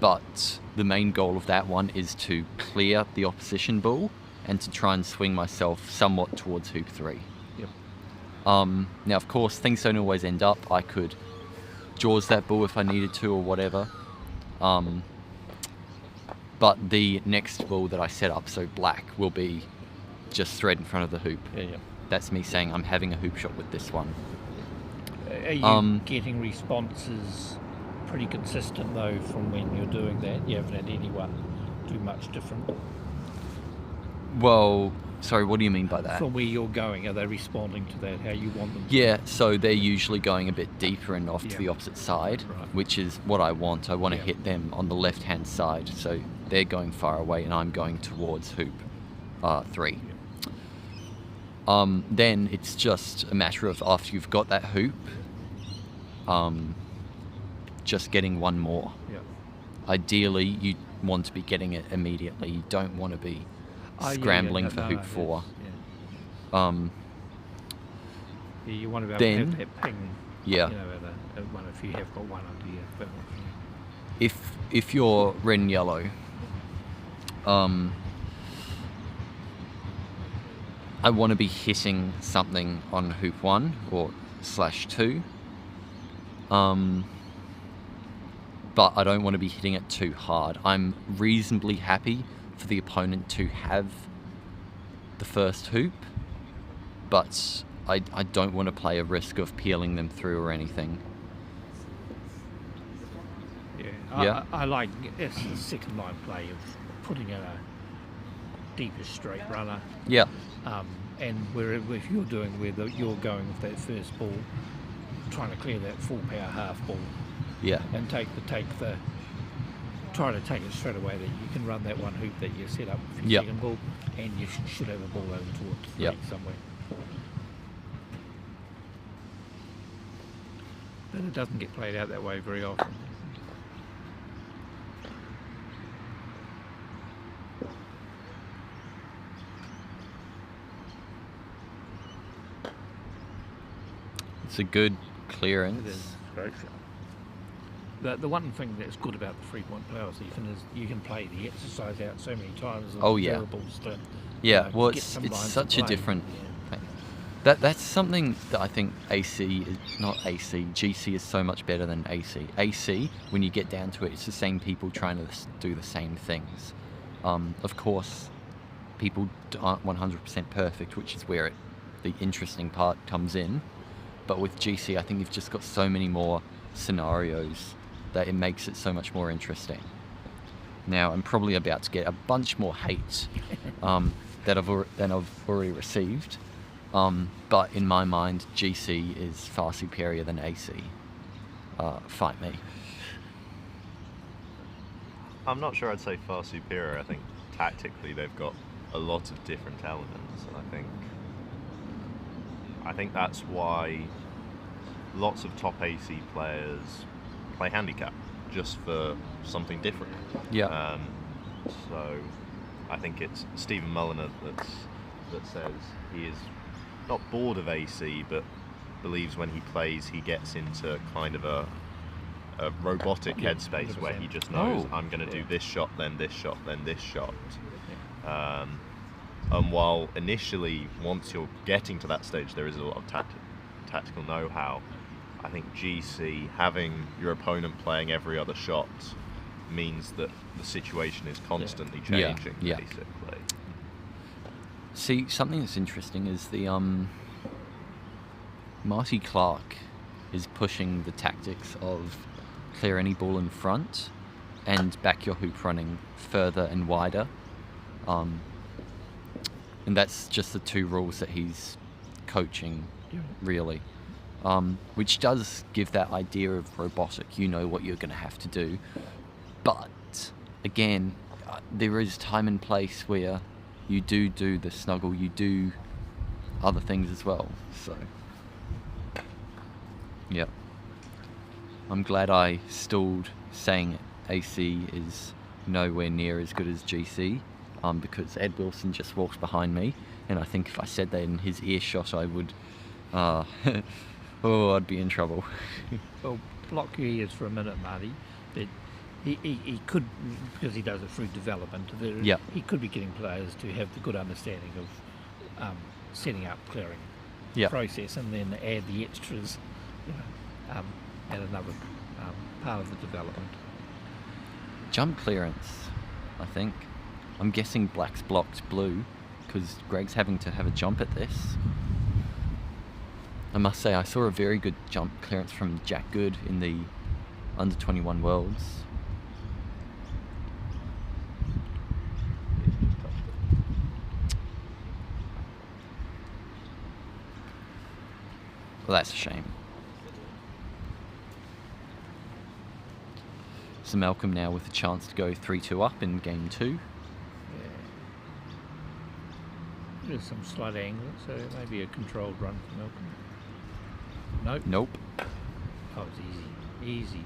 but the main goal of that one is to clear the opposition ball and to try and swing myself somewhat towards hoop 3. Yep. Now, of course, things don't always end up. I could jaws that ball if I needed to or whatever. But the next ball that I set up, so black, will be just thread in front of the hoop. Yeah. That's me saying I'm having a hoop shot with this one. Are you getting responses pretty consistent though from when you're doing that? You haven't had anyone do much different Well, sorry, what do you mean by that? from where you're going? Are they responding to that how you want them to? Yeah, so they're usually going a bit deeper and off to Yeah. the opposite side, Right. which is what I want. I want to Yeah. hit them on the left-hand side, so they're going far away and I'm going towards hoop 3. Then it's just a matter of after you've got that hoop, just getting one more. Yeah. Ideally, you want to be getting it immediately. You don't want to be scrambling for hoop 4. Yeah, you want to be able Then- to have that ping. Yeah. You know, at one if you have got one under your belt. If you're red and yellow, I want to be hitting something on hoop 1 or /2. But I don't want to be hitting it too hard. I'm reasonably happy for the opponent to have the first hoop, but I don't want to play a risk of peeling them through or anything. Yeah. Yeah. I like it's the second line play of putting in a deeper straight runner. Yeah. And if you're doing you're going with that first ball, trying to clear that full power half ball Yeah. and try to take it straight away that you can run that one hoop that you set up for your Yep. second ball, and you should have a ball over towards 3 Yep. somewhere. But it doesn't get played out that way very often. It's a good It clearance. is great shot. The one thing that's good about the 3-point playoffs even is you can play the exercise out so many times of Oh, yeah. variables to Yeah, well, get it's some lines such to a play. different Yeah. thing. That's something that I think GC is so much better than AC. AC, when you get down to it, it's the same people trying to do the same things. Of course, people aren't 100% perfect, which is where the interesting part comes in. But with GC, I think you've just got so many more scenarios that it makes it so much more interesting. Now, I'm probably about to get a bunch more hate than I've already received. But in my mind, GC is far superior than AC. Fight me. I'm not sure I'd say far superior. I think tactically they've got a lot of different elements, and I think that's why lots of top AC players play handicap, just for something different. Yeah. So I think it's Stephen Mulliner that says he is not bored of AC, but believes when he plays he gets into kind of a robotic headspace where he just knows I'm going to do this shot, then this shot, then this shot. And while initially, once you're getting to that stage, there is a lot of tactical know-how, I think GC, having your opponent playing every other shot, means that the situation is constantly changing, Yeah. basically. See, something that's interesting is the Marty Clark is pushing the tactics of clear any ball in front and back your hoop running further and wider. And that's just the two rules that he's coaching, really. Which does give that idea of robotic, you know what you're going to have to do. But, again, there is time and place where you do the snuggle, you do other things as well. So, yep. I'm glad I stalled saying AC is nowhere near as good as GC, because Ed Wilson just walks behind me, and I think if I said that in his earshot, I would, I'd be in trouble. Well, block your ears for a minute, Marty. But he could, because he does it through development, he could be getting players to have the good understanding of setting up clearing process, and then add the extras, at another part of the development. Jump clearance, I think. I'm guessing black's blocked blue because Greg's having to have a jump at this. I must say I saw a very good jump clearance from Jack Good in the under 21 Worlds. Well, that's a shame. So Malcolm now with a chance to go 3-2 up in game 2. There's some slight angle, so it may be a controlled run for Malcolm. Nope. Oh, it's easy.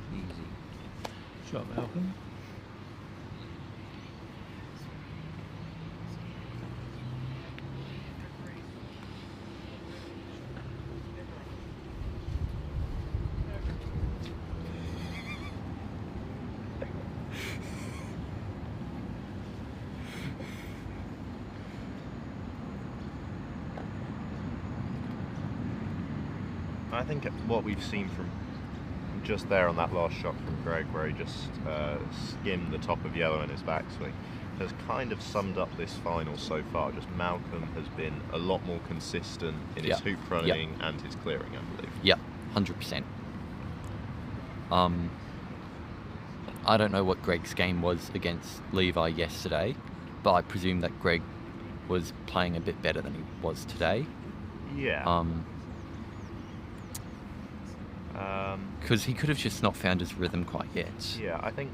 Shot Malcolm. I think what we've seen from just there on that last shot from Greg, where he just skimmed the top of yellow in his backswing, has kind of summed up this final so far. Just Malcolm has been a lot more consistent in his hoop running and his clearing, I believe. Yep, 100%. I don't know what Greg's game was against Levi yesterday, but I presume that Greg was playing a bit better than he was today. Yeah. Because he could have just not found his rhythm quite yet. Yeah, I think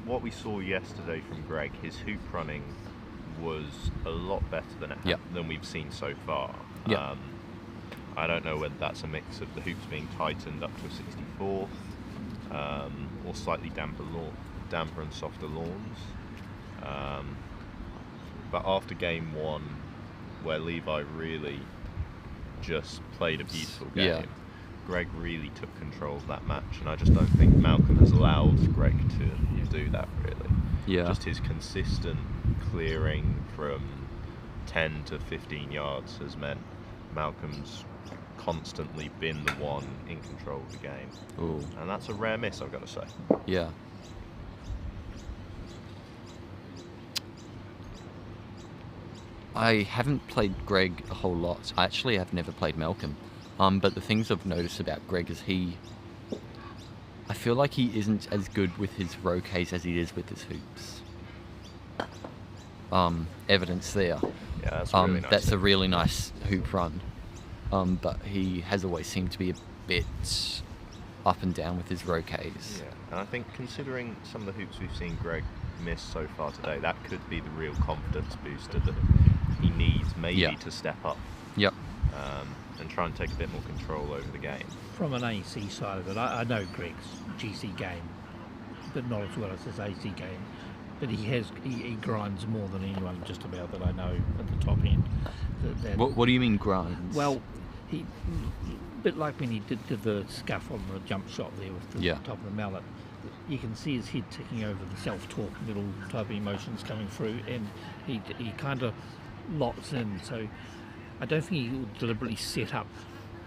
what we saw yesterday from Greg, his hoop running was a lot better than we've seen so far. Yeah. I don't know whether that's a mix of the hoops being tightened up to a 64th, or slightly damper and softer lawns. But after game 1, where Levi really just played a beautiful game, Greg really took control of that match, and I just don't think Malcolm has allowed Greg to do that, really. Yeah. Just his consistent clearing from 10 to 15 yards has meant Malcolm's constantly been the one in control of the game. Ooh. And that's a rare miss, I've got to say. Yeah. I haven't played Greg a whole lot. I actually have never played Malcolm. But the things I've noticed about Greg is I feel like he isn't as good with his roquets as he is with his hoops. Evidence there. Yeah, that's really nice. That's a really nice hoop run. But he has always seemed to be a bit up and down with his roquets. Yeah, and I think considering some of the hoops we've seen Greg miss so far today, that could be the real confidence booster that he needs to step up. Yep. And try and take a bit more control over the game. From an AC side of it, I know Greg's GC game, but not as well as his AC game. But he grinds more than anyone just about that I know at the top end. What do you mean grinds? Well, a bit like when he did the scuff on the jump shot there with the top of the mallet. You can see his head ticking over the self-talk little type of emotions coming through, and he kind of locks in. So I don't think he'll deliberately set up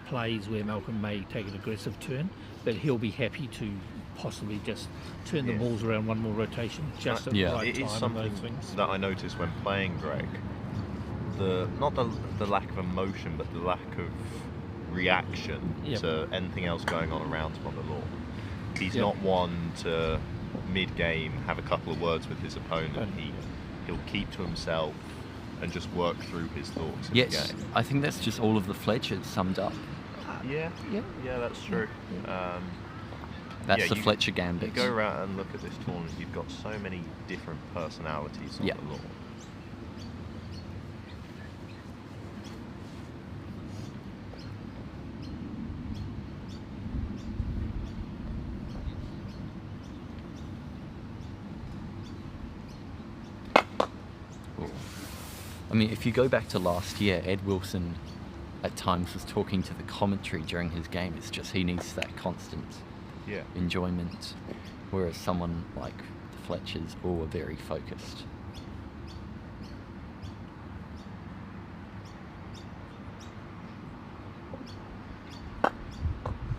plays where Malcolm may take an aggressive turn, but he'll be happy to possibly just turn the balls around one more rotation just at the right time. It is something that I noticed when playing Greg. Not the lack of emotion, but the lack of reaction to anything else going on around him on the lawn. He's not one to mid-game have a couple of words with his opponent. He'll keep to himself and just work through his thoughts in the game. I think that's just all of the Fletchers summed up. Yeah, that's true. That's the Fletcher gambit. You go around and look at this tournament, you've got so many different personalities on the lawn. mean, if you go back to last year, Ed Wilson at times was talking to the commentary during his game. It's just he needs that constant enjoyment, whereas someone like the Fletchers all are very focused.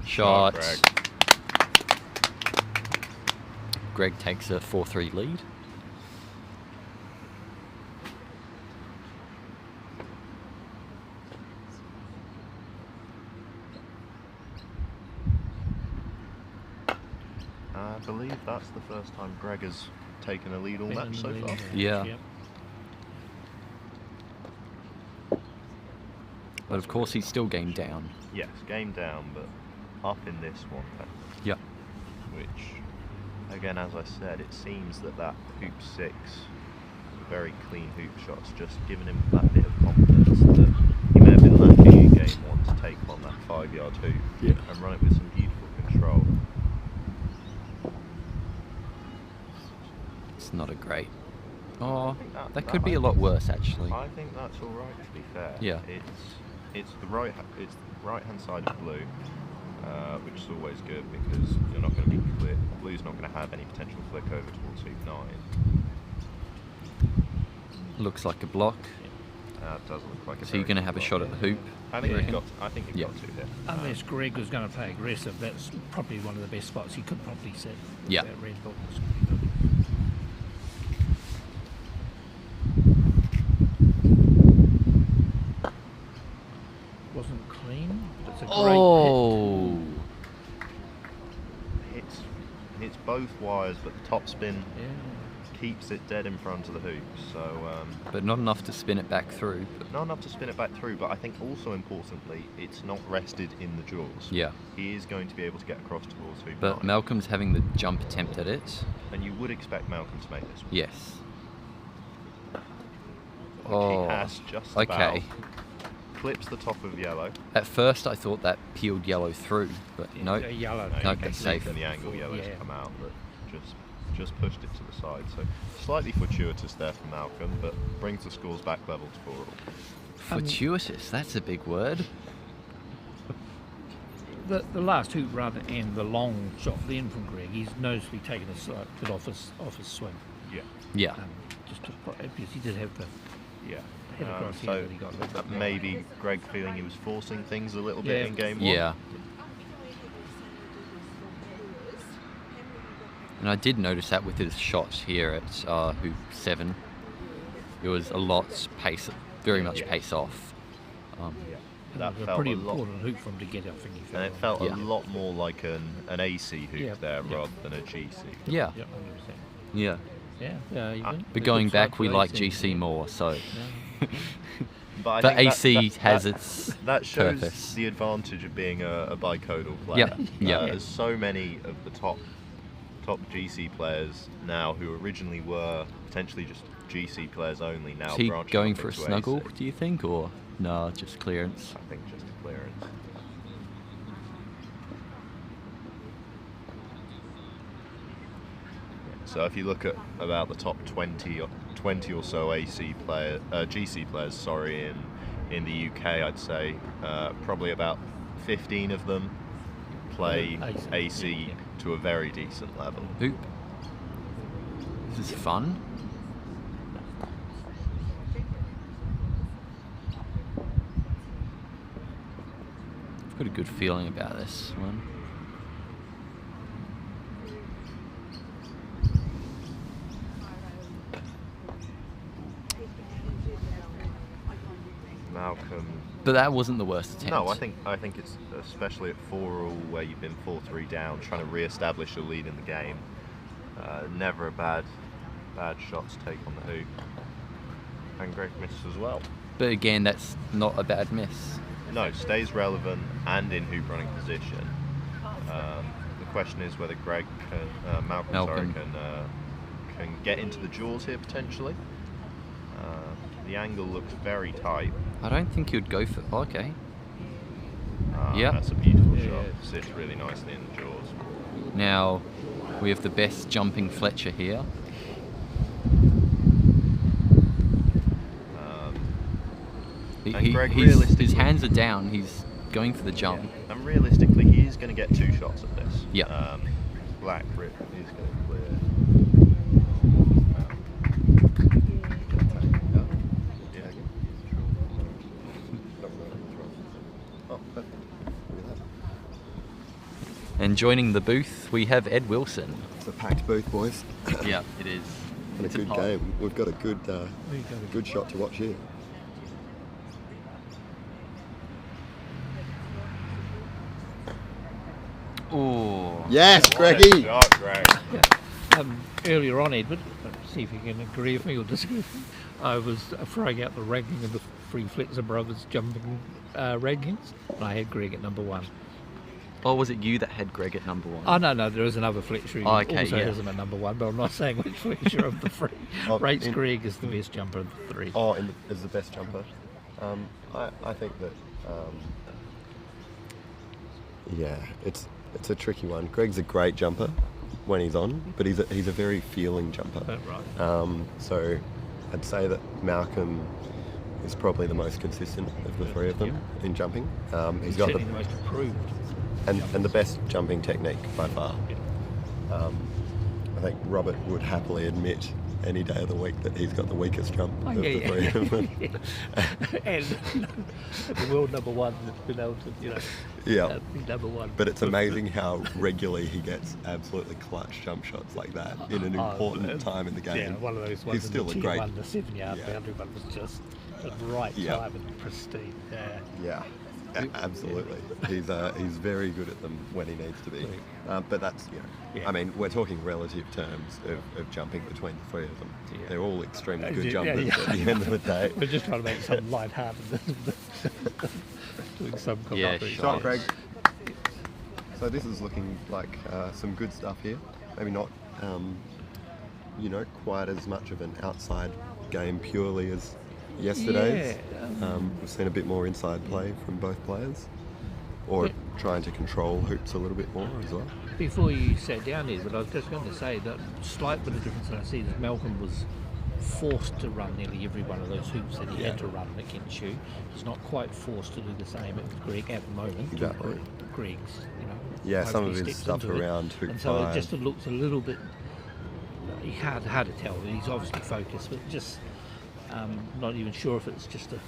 Shot. Greg takes a 4-3 lead. I believe that's the first time Greg has taken a lead all match so far. Yeah. But of course he's still game down. Yes, game down, but up in this one. Yeah. Which, again, as I said, it seems that hoop 6, very clean hoop shots, just giving him that bit of confidence that he may have been lacking in game 1 to take on that 5-yard hoop and run it with some beautiful control. It's not a great. Oh, that could be a lot worse actually. I think that's all right, to be fair. Yeah. It's the right hand side of blue, which is always good because you're not going to be clear. Blue's not going to have any potential flick over towards hoop 9. Looks like a block. It does look like a. So you're going to have a shot at the hoop. I think you've got to here. Unless Greg was going to play aggressive, that's probably one of the best spots he could probably set. Yeah. That red ball. Wasn't clean, but it's a great hit. Hits both wires, but the top spin keeps it dead in front of the hoop. So, but not enough to spin it back through. Not enough to spin it back through, but I think also importantly, it's not rested in the jaws. Yeah. He is going to be able to get across towards hoop 9. But Malcolm's having the jump attempt at it. And you would expect Malcolm to make this one. Yes. Which he has just about. Clips the top of yellow. At first I thought that peeled yellow through, but no. Yellow. No, that's safe. The angle yellow's come out, but just pushed it to the side. So slightly fortuitous there from Malcolm, but brings the scores back level to 4 all. Fortuitous, that's a big word. The last hoop run and the long shot then from Greg, he's noticeably taken a slight bit off his swing. Yeah. Yeah. Because he did have the head across so here that he got a little bit maybe Greg feeling he was forcing things a little bit in game 1. Yeah. And I did notice that with his shots here at hoop 7. It was a lot very much pace off. That was a pretty important hoop for him to get, I think. And it felt a lot more like an AC hoop there rather than a GC. Yeah. Yeah. But going back, we like GC more, so. But AC has its that shows purpose. The advantage of being a bicodal player. There's so many of the top GC players now who originally were potentially just GC players only. Now is he branching going off for a into snuggle? AC. Do you think, or no, just clearance? I think just a clearance. So if you look at about the top 20 or so GC players, in the UK, I'd say probably about 15 of them play AC to a very decent level. Hoop. This is fun. I've got a good feeling about this one. Malcolm. But that wasn't the worst attempt. No, I think it's especially at 4-all where you've been 4-3 down, trying to re-establish your lead in the game. Never a bad shot to take on the hoop, and great miss as well. But again, that's not a bad miss. No, stays relevant and in hoop running position. The question is whether Malcolm can get into the jaws here potentially. The angle looks very tight. I don't think you'd go for. Okay. Yeah, that's a beautiful shot. Sits really nicely in the jaws. Now we have the best jumping Fletcher here. And Greg, his hands are down. He's going for the jump. Yeah. And realistically, he's going to get 2 shots at this. Yeah. Black Rip is going to clear. And joining the booth, we have Ed Wilson. It's a packed booth, boys. Yeah, it is. And a good game. We've got a good shot to watch here. Oh. Yes, Greggy! Shot, Greg. Earlier on, Edward, see if you can agree with me or disagree with me, I was throwing out the ranking of the three Fletcher brothers jumping rankings, and I had Greg at number 1. Or was it you that had Greg at number 1? Oh, no, there is another Fletcher who also has him at number 1, but I'm not saying which Fletcher of the 3 rates Greg as the best jumper of the 3. Oh, is the best jumper. I think that, it's a tricky one. Greg's a great jumper when he's on, but he's a very feeling jumper. Right. So I'd say that Malcolm is probably the most consistent of the 3 of them in jumping. He's got the most improved. And the best jumping technique by far. I think Robert would happily admit any day of the week that he's got the weakest jump of the 3 of them. And the world number 1 that's been able to, be number 1. But it's amazing how regularly he gets absolutely clutch jump shots like that in an important time in the game. Yeah, one of those ones. He's still in the a great 1, the 7-yard boundary one was just the right time and pristine. Yeah. Absolutely, he's very good at them when he needs to be. But that's I mean, we're talking relative terms of jumping between the 3 of them. They're all extremely good jumpers at the end of the day. We're just trying to make some light-hearted doing some Shot, Greg. So this is looking like some good stuff here. Maybe not, quite as much of an outside game purely as yesterday's. We've seen a bit more inside play from both players, or trying to control hoops a little bit more as well. Before you sat down here, but I was just going to say that slight bit of difference I see that Malcolm was forced to run nearly every one of those hoops that he had to run against you. He's not quite forced to do the same with Greg at the moment. Exactly. Greg's, some of his stuff around hoop 5. And so it just looks a little bit hard to tell. He's obviously focused, but just not even sure if it's just a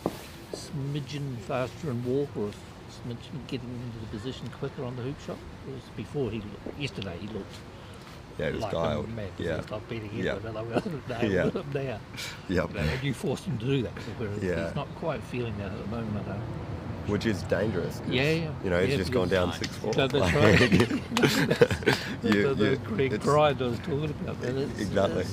smidgen faster in walk or a smidgen getting into the position quicker on the hoop shot. Whereas before yesterday he looked he was like dialed. A man, he's not beating him Yeah. And you forced him to do that, whereas he's not quite feeling that at the moment. Which is dangerous. He's just gone down 6-4. No, that's right. The Greg pride I was talking about. Exactly.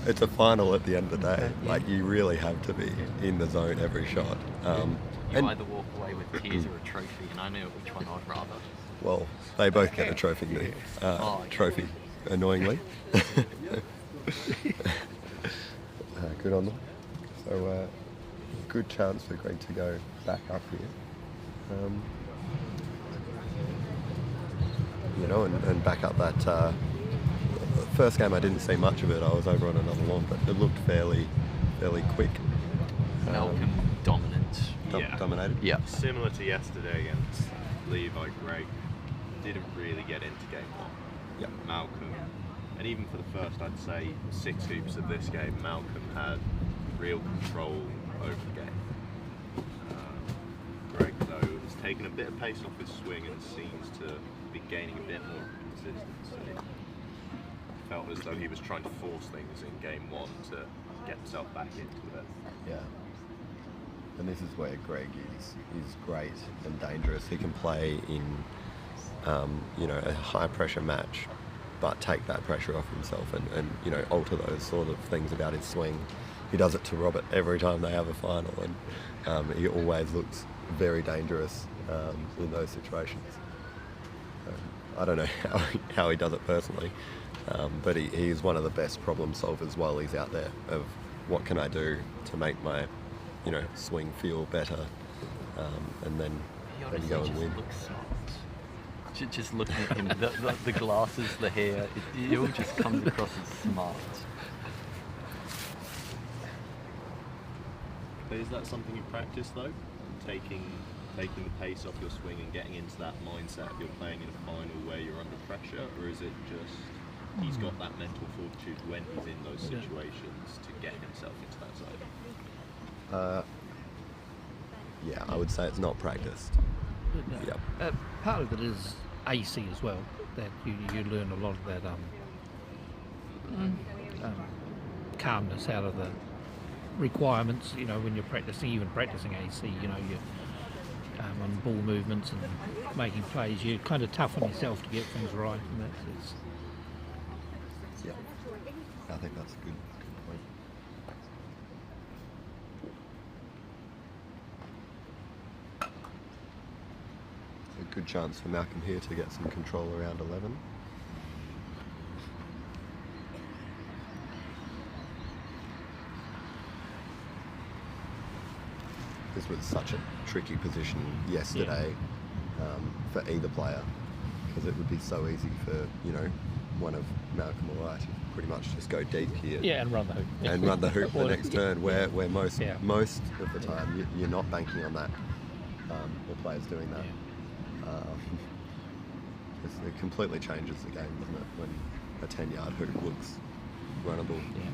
It's a final at the end of the day. Like, you really have to be in the zone every shot. You either walk away with tears or a trophy, and I know which one I'd rather. Well, they both get a trophy. Trophy, annoyingly. Good on them. So, good chance for Greg to go back up here. And back up that. First game I didn't see much of it. I was over on another lawn, but it looked fairly quick. Malcolm dominant. Dominated. Yeah. Similar to yesterday against Levi, Greg didn't really get into game 1. Yeah. Malcolm, and even for the first, I'd say 6 hoops of this game, Malcolm had real control over the game. Greg, though, has taken a bit of pace off his swing and seems to be gaining a bit more consistency. Felt as though he was trying to force things in game 1 to get himself back into it. Yeah. And this is where Greg is great and dangerous. He can play in, a high pressure match, but take that pressure off himself and alter those sort of things about his swing. He does it to Robert every time they have a final, and he always looks very dangerous in those situations. I don't know how he does it personally. But he's one of the best problem solvers while he's out there of what can I do to make my, swing feel better, and then go and win. Just looking at him, the glasses, the hair, it all just comes across as smart. Is that something you practice though? taking the pace off your swing and getting into that mindset of you're playing in a final where you're under pressure, or is it just he's got that mental fortitude when he's in those situations to get himself into that zone? Yeah, I would say it's not practiced. Yep. Part of it is AC as well, that you learn a lot of that calmness out of the requirements, when you're practicing AC, you on ball movements and making plays, you kind of toughen yourself to get things right in that sense. Yeah, I think that's a good point. A good chance for Malcolm here to get some control around 11. This was such a tricky position yesterday for either player, because it would be so easy for one of Malcolm or I to pretty much just go deep here. Yeah, and run the hoop. And run the hoop the next turn, where most of the time you're not banking on that. The players doing that. It completely changes the game, doesn't it? When a 10-yard hoop looks runnable. Yeah.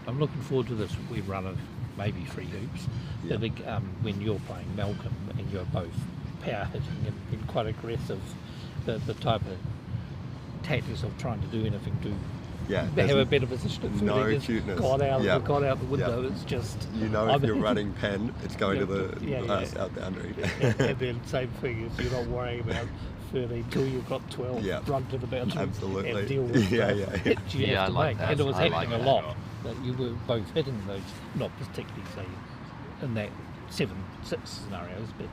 I'm looking forward to this wee run of maybe 3 hoops. Yeah. When you're playing Malcolm and you're both power hitting and quite aggressive, the type of tactics of trying to do anything to have a better position. No cuteness. Got out the window. It's just if you're running pen, it's going to the out boundary. And then same thing is you're not worrying about 13 till you've got 12. Run to the boundary. Absolutely. And deal with the hits you have to make. That. And it was happening a lot that you were both hitting those, not particularly say in that 7-6 scenarios, but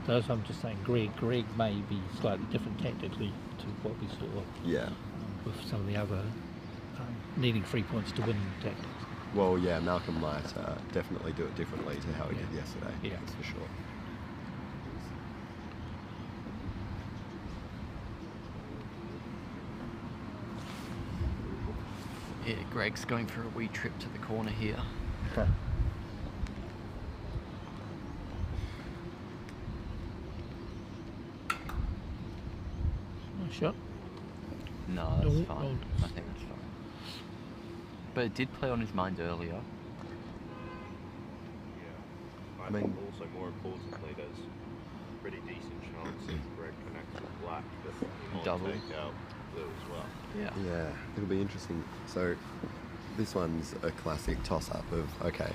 those I'm just saying Greg may be slightly different tactically to what we saw. Yeah. With some of the other needing 3 points to win tactics. Well, yeah, Malcolm might definitely do it differently to how he did yesterday. Yeah. That's for sure. Yeah, Greg's going for a wee trip to the corner here. Okay. Nice shot. No, that's fine. I think that's fine. But it did play on his mind earlier. Yeah. I think also more importantly, there's pretty decent chance if Greg connects with black that he might Double. take out blue as well. Yeah, it'll be interesting. So this one's a classic toss-up of, okay,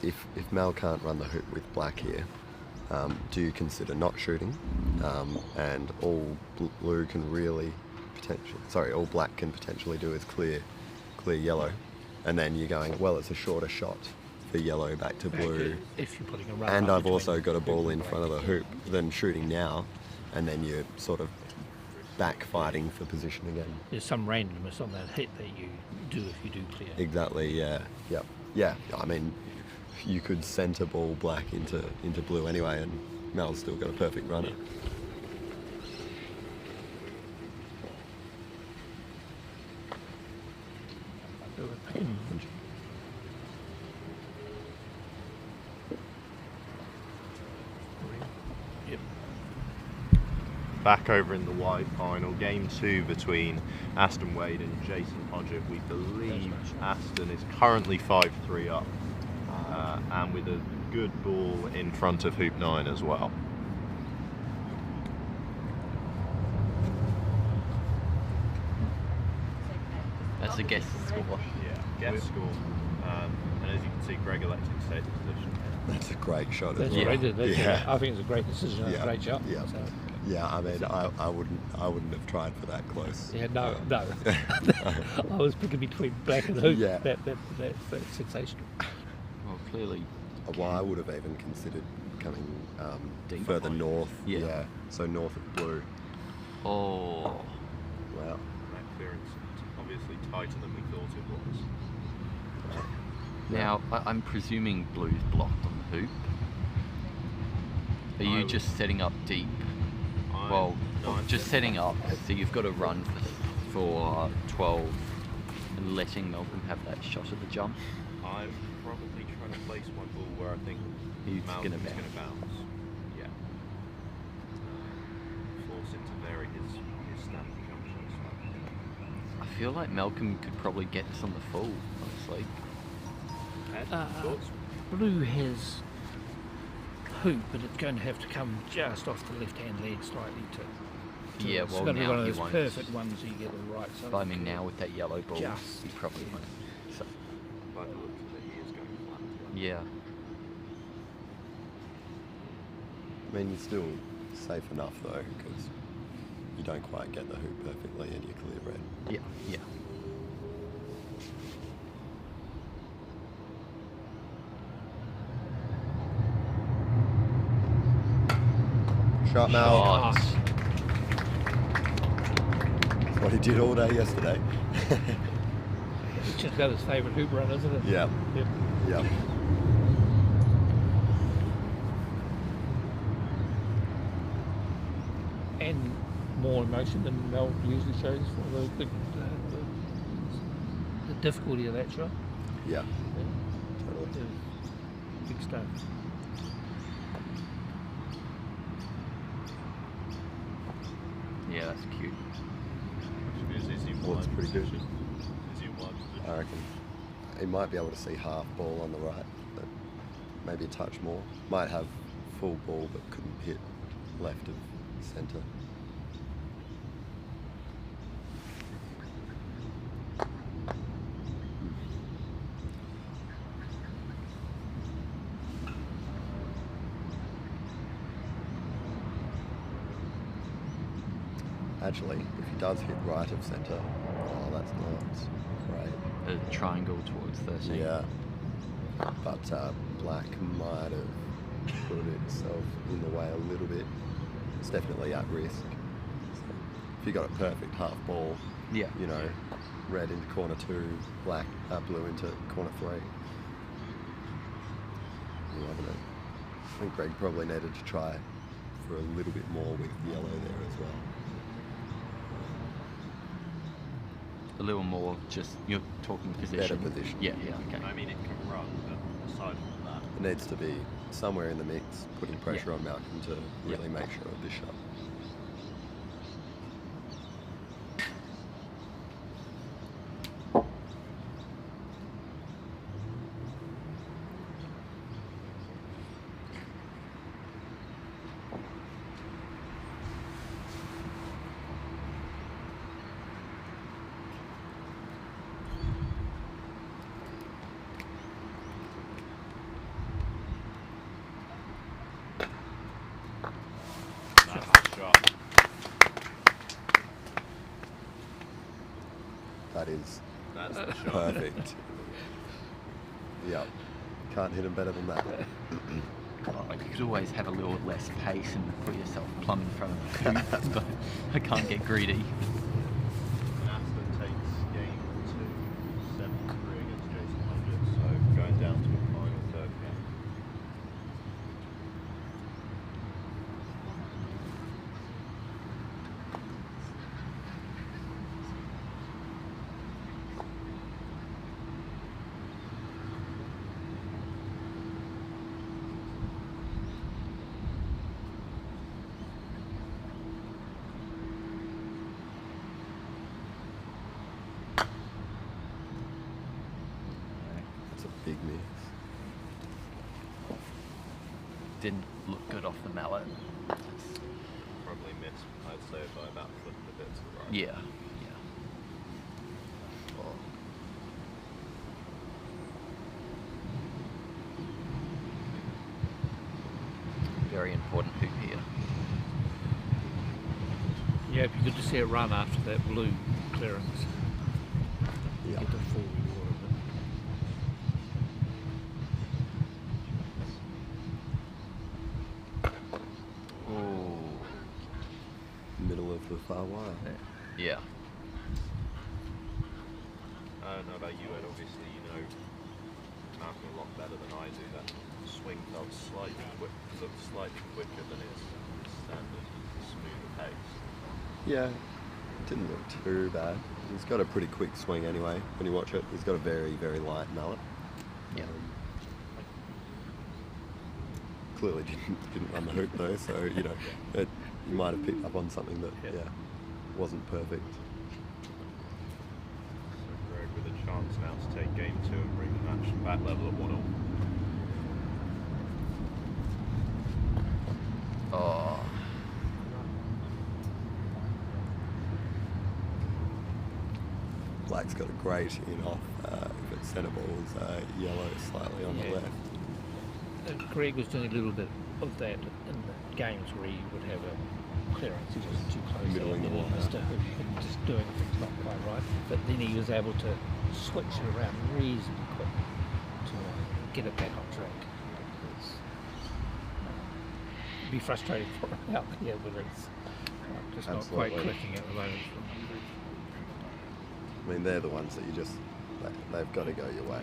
if Mel can't run the hoop with black here, do you consider not shooting? And all blue can really all black can potentially do is clear yellow, and then you're going, well, it's a shorter shot for yellow back to blue, if you're putting a run and up I've also between got a ball in front of the hoop than shooting now, and then you're sort of back fighting for position again. There's some randomness on that hit that you do if you do clear. Exactly, yeah. I mean, you could centre ball black into blue anyway, and Mel's still got a perfect runner. Yeah. Back over in the Y final, game 2 between Aston Wade and Jason Hodgett. We believe Aston is currently 5-3 up, and with a good ball in front of hoop 9 as well. That's a guess score. Yeah, guess score. And as you can see, Greg elected to stay in position. That's a great shot. That's as well. great. I think it's a great decision. It's a great shot. Yeah. So. Yeah, I mean, I wouldn't have tried for that close. Yeah, no. I was picking between black and hoop. Yeah. That's sensational. Well, clearly. Well, I would have even considered coming Deeper. further north. Yeah. So north of blue. Oh. Wow. That clearance obviously tighter than we thought it was. Now, I'm presuming blue's blocked on the hoop. Are you just setting up deep? Just setting up, so you've got to run for 12 and letting Malcolm have that shot at the jump. I'm probably trying to place my ball where I think He's Malcolm's gonna going to bounce. Yeah. Force him to vary his standard jump shot slightly. I feel like Malcolm could probably get this on the full, honestly. Thoughts? Blue has hoop, but it's going to have to come just off the left-hand leg slightly to Yeah, it's well, going to be one now of he those won't. perfect ones you get it right. So But I mean, now with that yellow ball, Just, he probably won't. So, By the looks of it, he is going flat. yeah. I mean, you're still safe enough though, because you don't quite get the hoop perfectly and you clear red. Yeah, yeah. Sharp Mal. Shots. That's what he did all day yesterday. it's just about his favourite hoop run, isn't it? Yeah. Yep. Yeah. And more emotion than Mel usually shows for the difficulty of that shot. Yeah. Yeah. Totally. Big stuff. Yeah, that's cute. Is he Well, it's wide pretty good. position? Is he wide position? I reckon he might be able to see half ball on the right, but maybe a touch more. Might have full ball, but couldn't hit left of centre. Actually, if he does hit right of centre, oh, that's not great. A triangle towards 13. Yeah, but black might have put itself in the way a little bit. It's definitely at risk. So if you got a perfect half ball, Yeah. you know, red into corner 2, blue into corner 3. You never know. I think Greg probably needed to try for a little bit more with yellow there as well. A little more, just you're talking position. Better position. Yeah, yeah, okay. I mean, it can run, but aside from that, It needs to be somewhere in the mix, putting pressure on Malcolm to really make sure of this shot. that's the shot. That is That's the shot. perfect. Yep. Can't hit him better than that. Like, you could always have a little less pace and put yourself plumb in front of the hoop, but I can't get greedy. Aston takes game 2, 7-3 against Jason Hodges, so going down to a final third game. That's a big miss. Didn't look good off the mallet. Probably missed, I'd say, by about a foot and a bit to the right. Yeah, yeah. Very important hoop here. Yeah, it'd be good to see it run after that blue clearance. Yeah. Get the full reward of it. Oh. Middle of the far wire. Yeah. I don't know about you, Ed, obviously you know Malcolm a lot better than I do. That swing felt looked slightly quicker than his standard smoother pace. Yeah, it didn't look too bad. He's got a pretty quick swing anyway. When you watch it, he's got a very, very light mallet. Yeah. clearly didn't run the hoop though, so you know, you might have picked up on something that wasn't perfect. So Greg with a chance now to take game 2 and bring the match back level at 1-1. Oh. Black's got a great in off. If it's centre balls, yellow slightly on the left. Greg was doing a little bit of that in the games where he would have a clearance just too close Middling the and wall. just doing things not quite right. But then he was able to switch it around reasonably quick to get it back on track. Be frustrating for him out here when it's just not quite clicking at the moment. I mean, they're the ones that you just, they've got to go your way.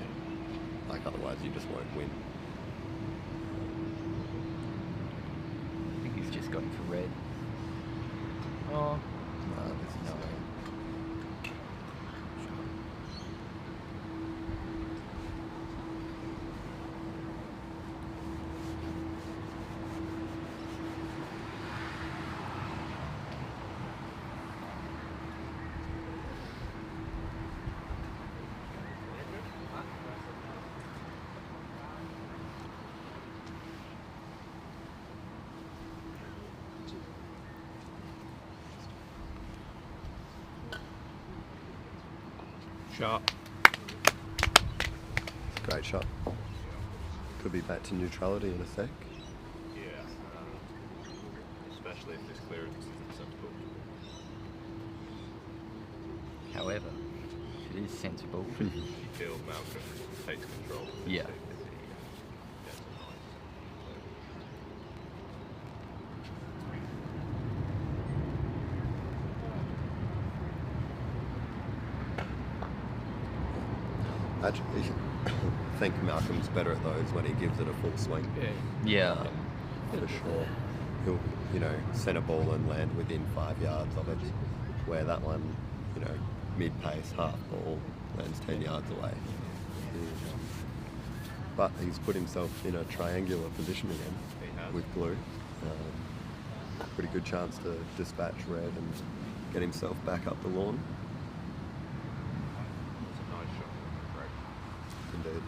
Like, otherwise you just won't win. I think he's just going for red. Oh. No, this is Sharpe. great shot. Could be back to neutrality in a sec. Yeah, especially if this clearance isn't sensible. However, if it is sensible. You feel Malcolm takes control. Yeah. Actually, I think Malcolm's better at those when he gives it a full swing. Yeah. For sure. He'll, you know, centre ball and land within 5 yards of it, where that one, you know, mid-pace, half ball, lands 10 yards away. But he's put himself in a triangular position again with blue. Pretty good chance to dispatch red and get himself back up the lawn. That's a nice shot from Greg. Indeed.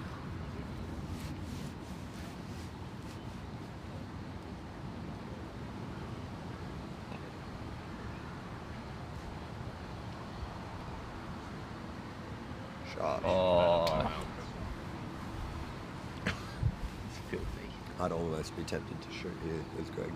Sharpe. Oh. It's filthy. I'd almost be tempted to shoot here as Greg.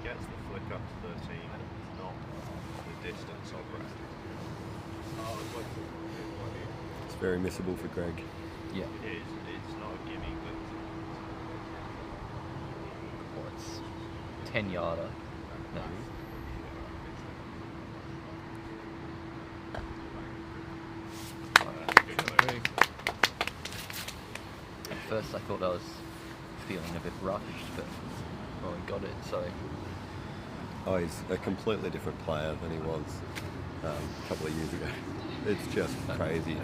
Gets the flick up to 13, not the distance of Greg. It's very missable for Greg. Yeah. It is. It's not a gimme, but Well, it's 10 yarder. No. At first I thought I was feeling a bit rushed, but well, he got it, so Oh, he's a completely different player than he was a couple of years ago. It's just crazy.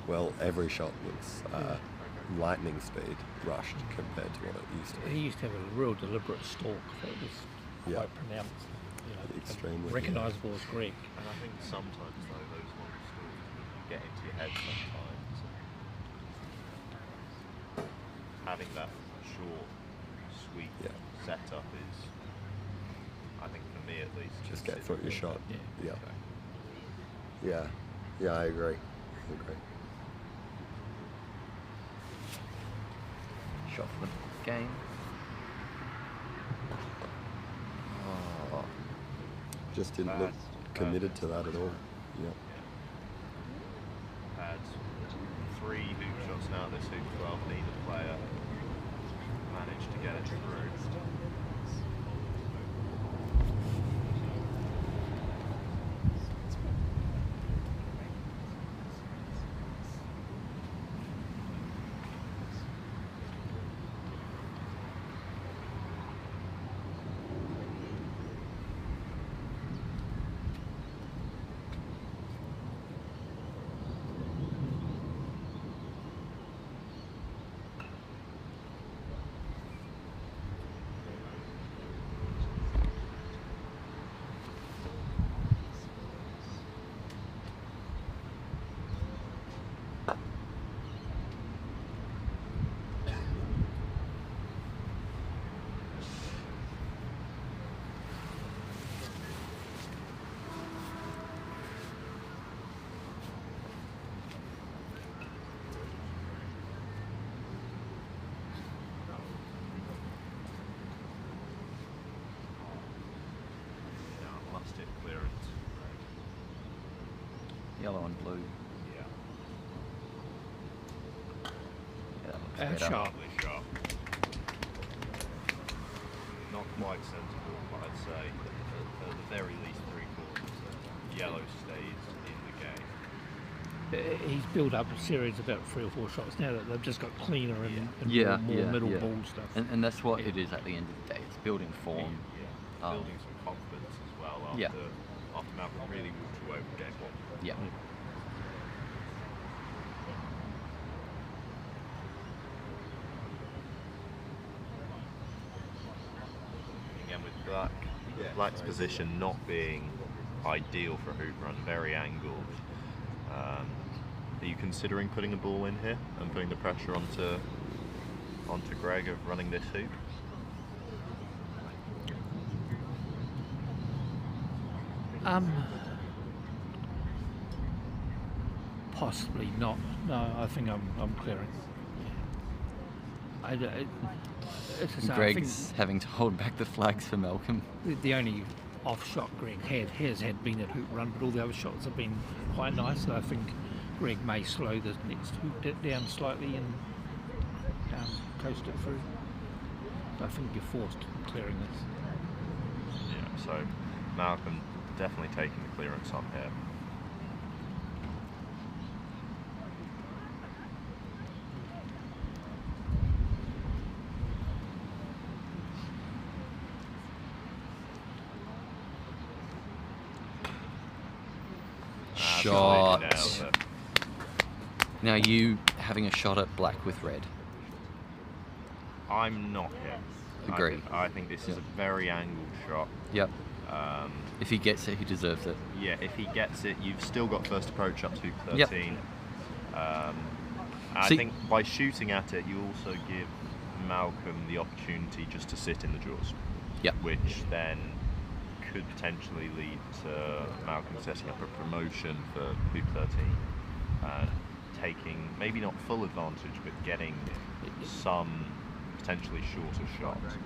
Well, every shot looks lightning speed rushed compared to what it used to He be. used to have a real deliberate stalk that was quite pronounced. You know, Extremely. recognisable as Greg. and I think sometimes though those long stories get into your head sometimes. Having that short, sweet setup is, I think for me at least, Just get through your shot. Yeah. Yeah. Okay. Yeah, I agree. Shot for the game. Oh, Just didn't look committed to that at all. Yeah. Had 3 hoop shots now. This hoop 12, neither player managed to get it through. Yellow and blue. Yeah. Yeah, that looks And better. sharp. Sharp. Not quite sensible, but I'd say at the very least 3/4 yellow stays in the game. He's built up a series of about 3 or 4 shots now that they've just got cleaner and Yeah, more middle ball stuff. And that's what it is at the end of the day. It's building form. Yeah. Building some confidence as well after, after Malcolm really walked you over game 1. Yeah. Again with Black's position not being ideal for a hoop run, very angled. Are you considering putting a ball in here and putting the pressure onto Greg of running this hoop? Possibly not. No, I think I'm clearing. It's the same. Greg's having to hold back the flags for Malcolm. The only off shot Greg has had been at hoop run, but all the other shots have been quite nice. So I think Greg may slow the next hoop down slightly and coast it through. So I think you're forced clearing this. Yeah, so Malcolm definitely taking the clearance on here. Shot. Now you having a shot at black with red. I'm not here. Agree. I think this is a very angled shot. Yep. If he gets it, he deserves it. Yeah, if he gets it, you've still got first approach up to 13. Yep. I think by shooting at it, you also give Malcolm the opportunity just to sit in the jaws. Yep. Which then could potentially lead to Malcolm setting up a promotion for hoop 13 and taking maybe not full advantage, but getting some potentially shorter shots.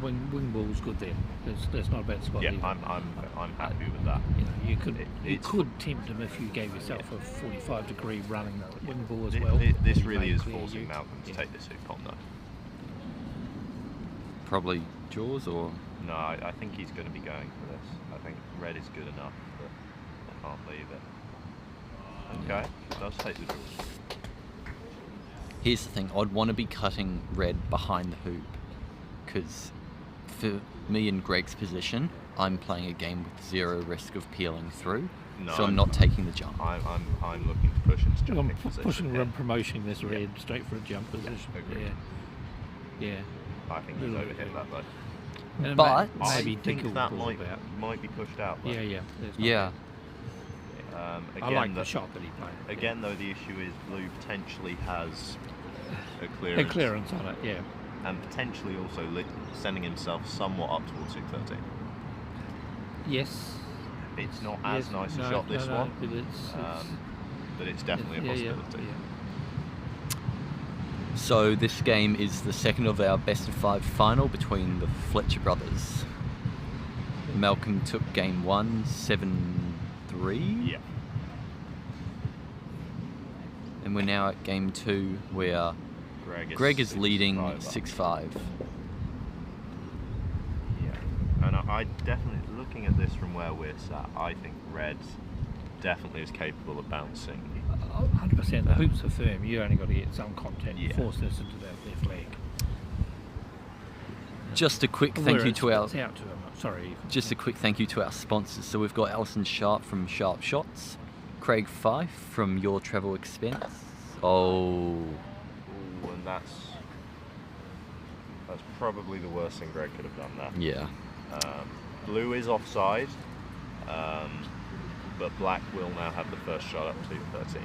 Wing ball's good there. That's not a bad spot. Yeah, either. I'm happy with that. You could tempt him if you gave yourself a 45-degree running wing ball as well. This really is forcing Malcolm to take this hoop on though. Probably jaws or. No, I think he's going to be going for this. I think red is good enough that I can't leave it. Okay, does take the jaws. Here's the thing, I'd want to be cutting red behind the hoop because for me in Greg's position, I'm playing a game with 0 risk of peeling through, so I'm not taking the jump. I'm looking to push into jumping position. Pushing and promoting this red straight for a jump position. Yeah. I think he's overhit that though. And but I maybe think that might be pushed out. Though. Yeah. Again, I like the shot that he played. Again, though, the issue is blue potentially has a A clearance on it, yeah. And potentially also sending himself somewhat up towards hoop 13. Yes. It's not as nice a No, shot, this no, one. But It's definitely a possibility. So this game is the second of our best of 5 final between the Fletcher brothers. Malcolm took game 1, 7-3. Yeah. And we're now at game 2 where Greg is leading 6-5. Yeah. And I definitely, looking at this from where we're sat, I think red definitely is capable of bouncing. 100%. The hoops are firm. You only got to get some contact and force this into that left leg. Just a quick thank you to our. It's out to him. Sorry. Just a quick thank you to our sponsors. So we've got Sharpe from Sharpe Shots, Craig Fife from Your Travel Expense. Oh. Ooh, and that's probably the worst thing Greg could have done there. Yeah. Blue is offside, but black will now have the first shot up to 13.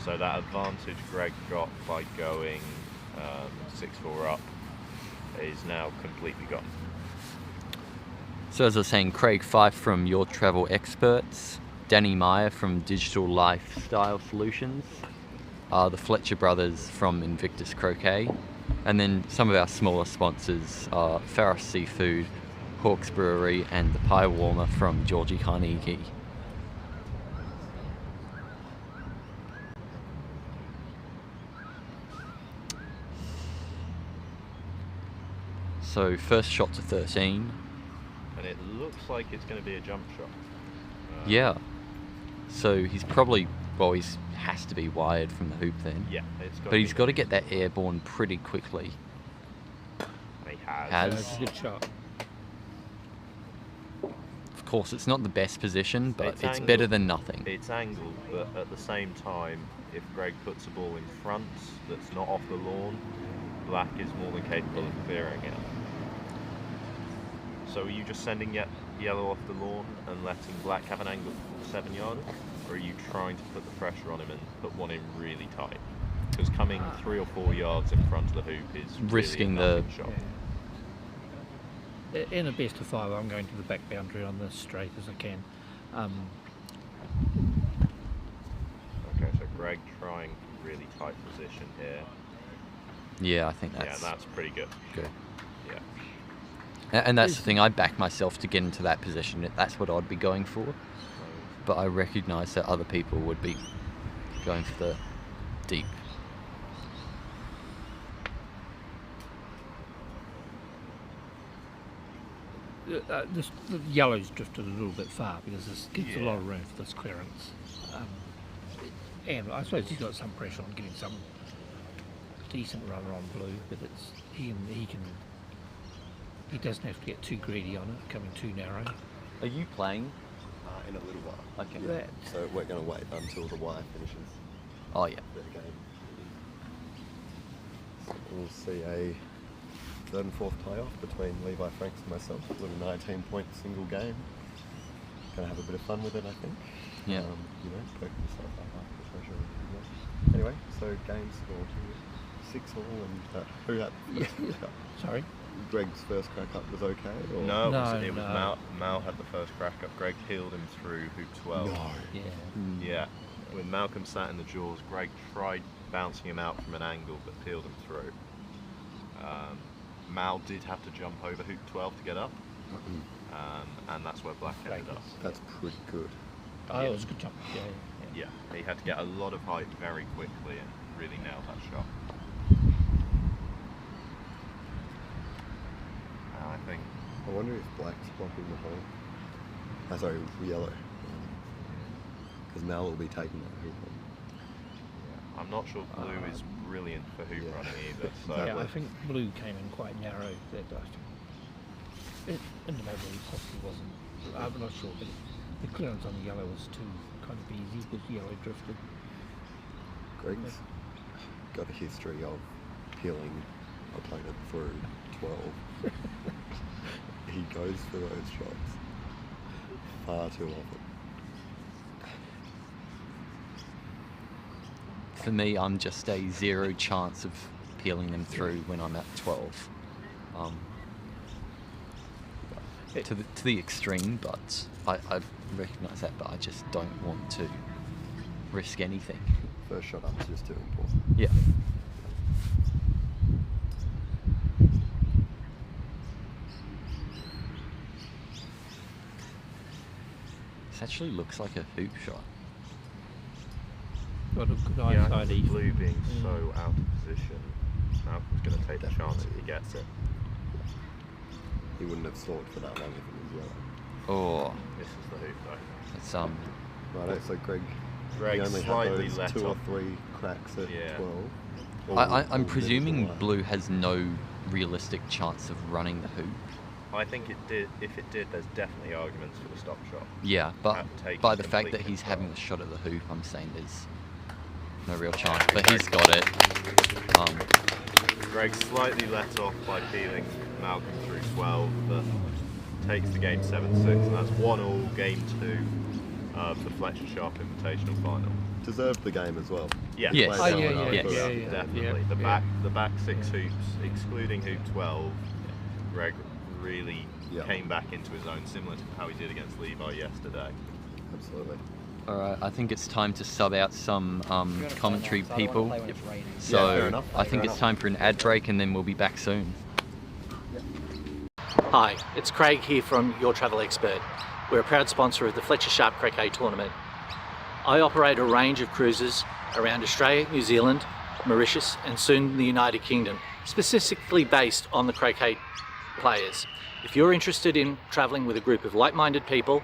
So that advantage Greg got by going 6-4 up is now completely gone. So as I was saying, Craig Fife from Your Travel Experts, Danny Meyer from Digital Lifestyle Solutions, the Fletcher brothers from Invictus Croquet, and then some of our smaller sponsors are Farris Seafood, Hawks Brewery, and the Pie Warmer from Georgie Carnegie. So first shot to 13. And it looks like it's going to be a jump shot. Yeah. So he's probably, well, he has to be wired from the hoop then. Yeah, it's got. But he's got to get that airborne pretty quickly. He has. That's a good shot. Of course, it's not the best position, but it's angled. better than nothing. It's angled, but at the same time, if Greg puts a ball in front that's not off the lawn, black is more than capable of clearing it. So are you just sending yellow off the lawn and letting black have an angle 7 yards? Or are you trying to put the pressure on him and put one in really tight? Because coming 3 or 4 yards in front of the hoop is risking really the shot. Yeah. In a best of 5, I'm going to the back boundary on this straight as I can. Okay, so Greg trying really tight position here. Yeah, I think that's... Yeah, that's pretty good. Good. Yeah. And that's the thing, I back myself to get into that position. That's what I'd be going for. But I recognise that other people would be going for the deep. The yellow's drifted a little bit far because this gives a lot of room for this clearance. And I suppose he's got some pressure on getting some decent runner on blue, but it's he doesn't have to get too greedy on it, coming too narrow. Are you playing? In a little while. Okay. Yeah. So we're going to wait until the wire finishes. Oh yeah. The game. So we'll see a third and fourth playoff between Levi Franks and myself. A little 19-point single game. Going to have a bit of fun with it, I think. Yeah. You know, poking yourself up after the pressure. Anyway, so game score 6-all, and who had the first crack up? Sorry? Greg's first crack up was okay? Or? No, it was Mal had the first crack up. Greg peeled him through hoop 12. No. Yeah. Yeah. When Malcolm sat in the jaws, Greg tried bouncing him out from an angle, but peeled him through. Mal did have to jump over hoop 12 to get up, and that's where black ended up. That's pretty good. Oh, it was a good jump. Yeah, he had to get a lot of height very quickly and really nailed that shot. And I think... I wonder if black's blocking the hole. Sorry, yellow. Because Mal will be taking that hoop on. Yeah, I'm not sure blue is brilliant for hoop running either. So Yeah, I think blue came in quite narrow. Individually possibly wasn't. I'm not sure, but the clearance on the yellow was too kind of easy because yellow drifted. Greg's got a history of peeling opponent through 12. He goes for those shots far too often. For me, I'm just a 0 chance of peeling them through when I'm at 12. to the extreme, but I recognise that, but I just don't want to risk anything. First shot up is just too important. Yeah. This actually looks like a hoop shot. Got a good Yeah, eyesight, Ethan. blue being so out of position, Malcolm's going to take the chance if he gets it. He wouldn't have thought for that long if it was yellow. Oh, This is the hoop though. it's Righto, so Greg, Greg he only had slightly those let 2 or off. 3 cracks at Yeah. 12. I'm presuming blue has no realistic chance of running the hoop. I think it did. If it did, there's definitely arguments for the stop shot. Yeah, but Take by the fact that complete he's control. having the shot at the hoop, I'm saying there's no real chance. But he's got it. Greg slightly let off by peeling Malcolm through 12, but takes the game 7-6, and that's 1-1 game 2 of the Fletcher Sharpe Invitational final. Deserved the game as well. Yeah. Yes. Played Oh, well yeah, enough, yeah, but- Definitely. The back 6 hoops, excluding hoop 12, Greg really came back into his own, similar to how he did against Levi yesterday. Absolutely. Alright, I think it's time to sub out some commentary people. Yeah, So fair enough, I think fair it's time for an ad break and then we'll be back soon. Hi, it's Craig here from Your Travel Expert. We're a proud sponsor of the Fletcher Sharpe Croquet tournament. I operate a range of cruises around Australia, New Zealand, Mauritius and soon the United Kingdom, specifically based on the croquet players. If you're interested in travelling with a group of like-minded people,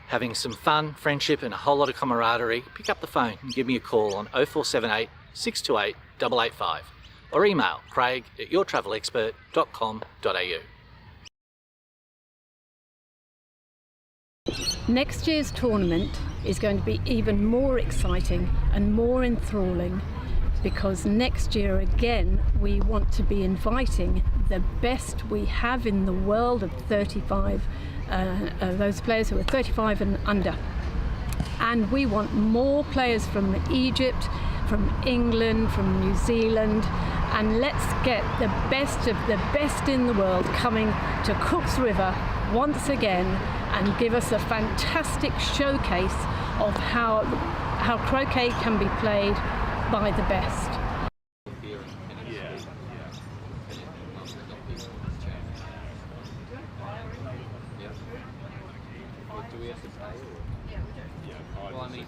having some fun, friendship and a whole lot of camaraderie, pick up the phone and give me a call on 0478 628 885 or email craig@yourtravelexpert.com.au. Next year's tournament is going to be even more exciting and more enthralling because next year again we want to be inviting the best we have in the world of 35, those players who are 35 and under. And we want more players from Egypt, from England, from New Zealand, and let's get the best of the best in the world coming to Cook's River once again and give us a fantastic showcase of how croquet can be played by the best. Do we have to pay or? Well, I mean,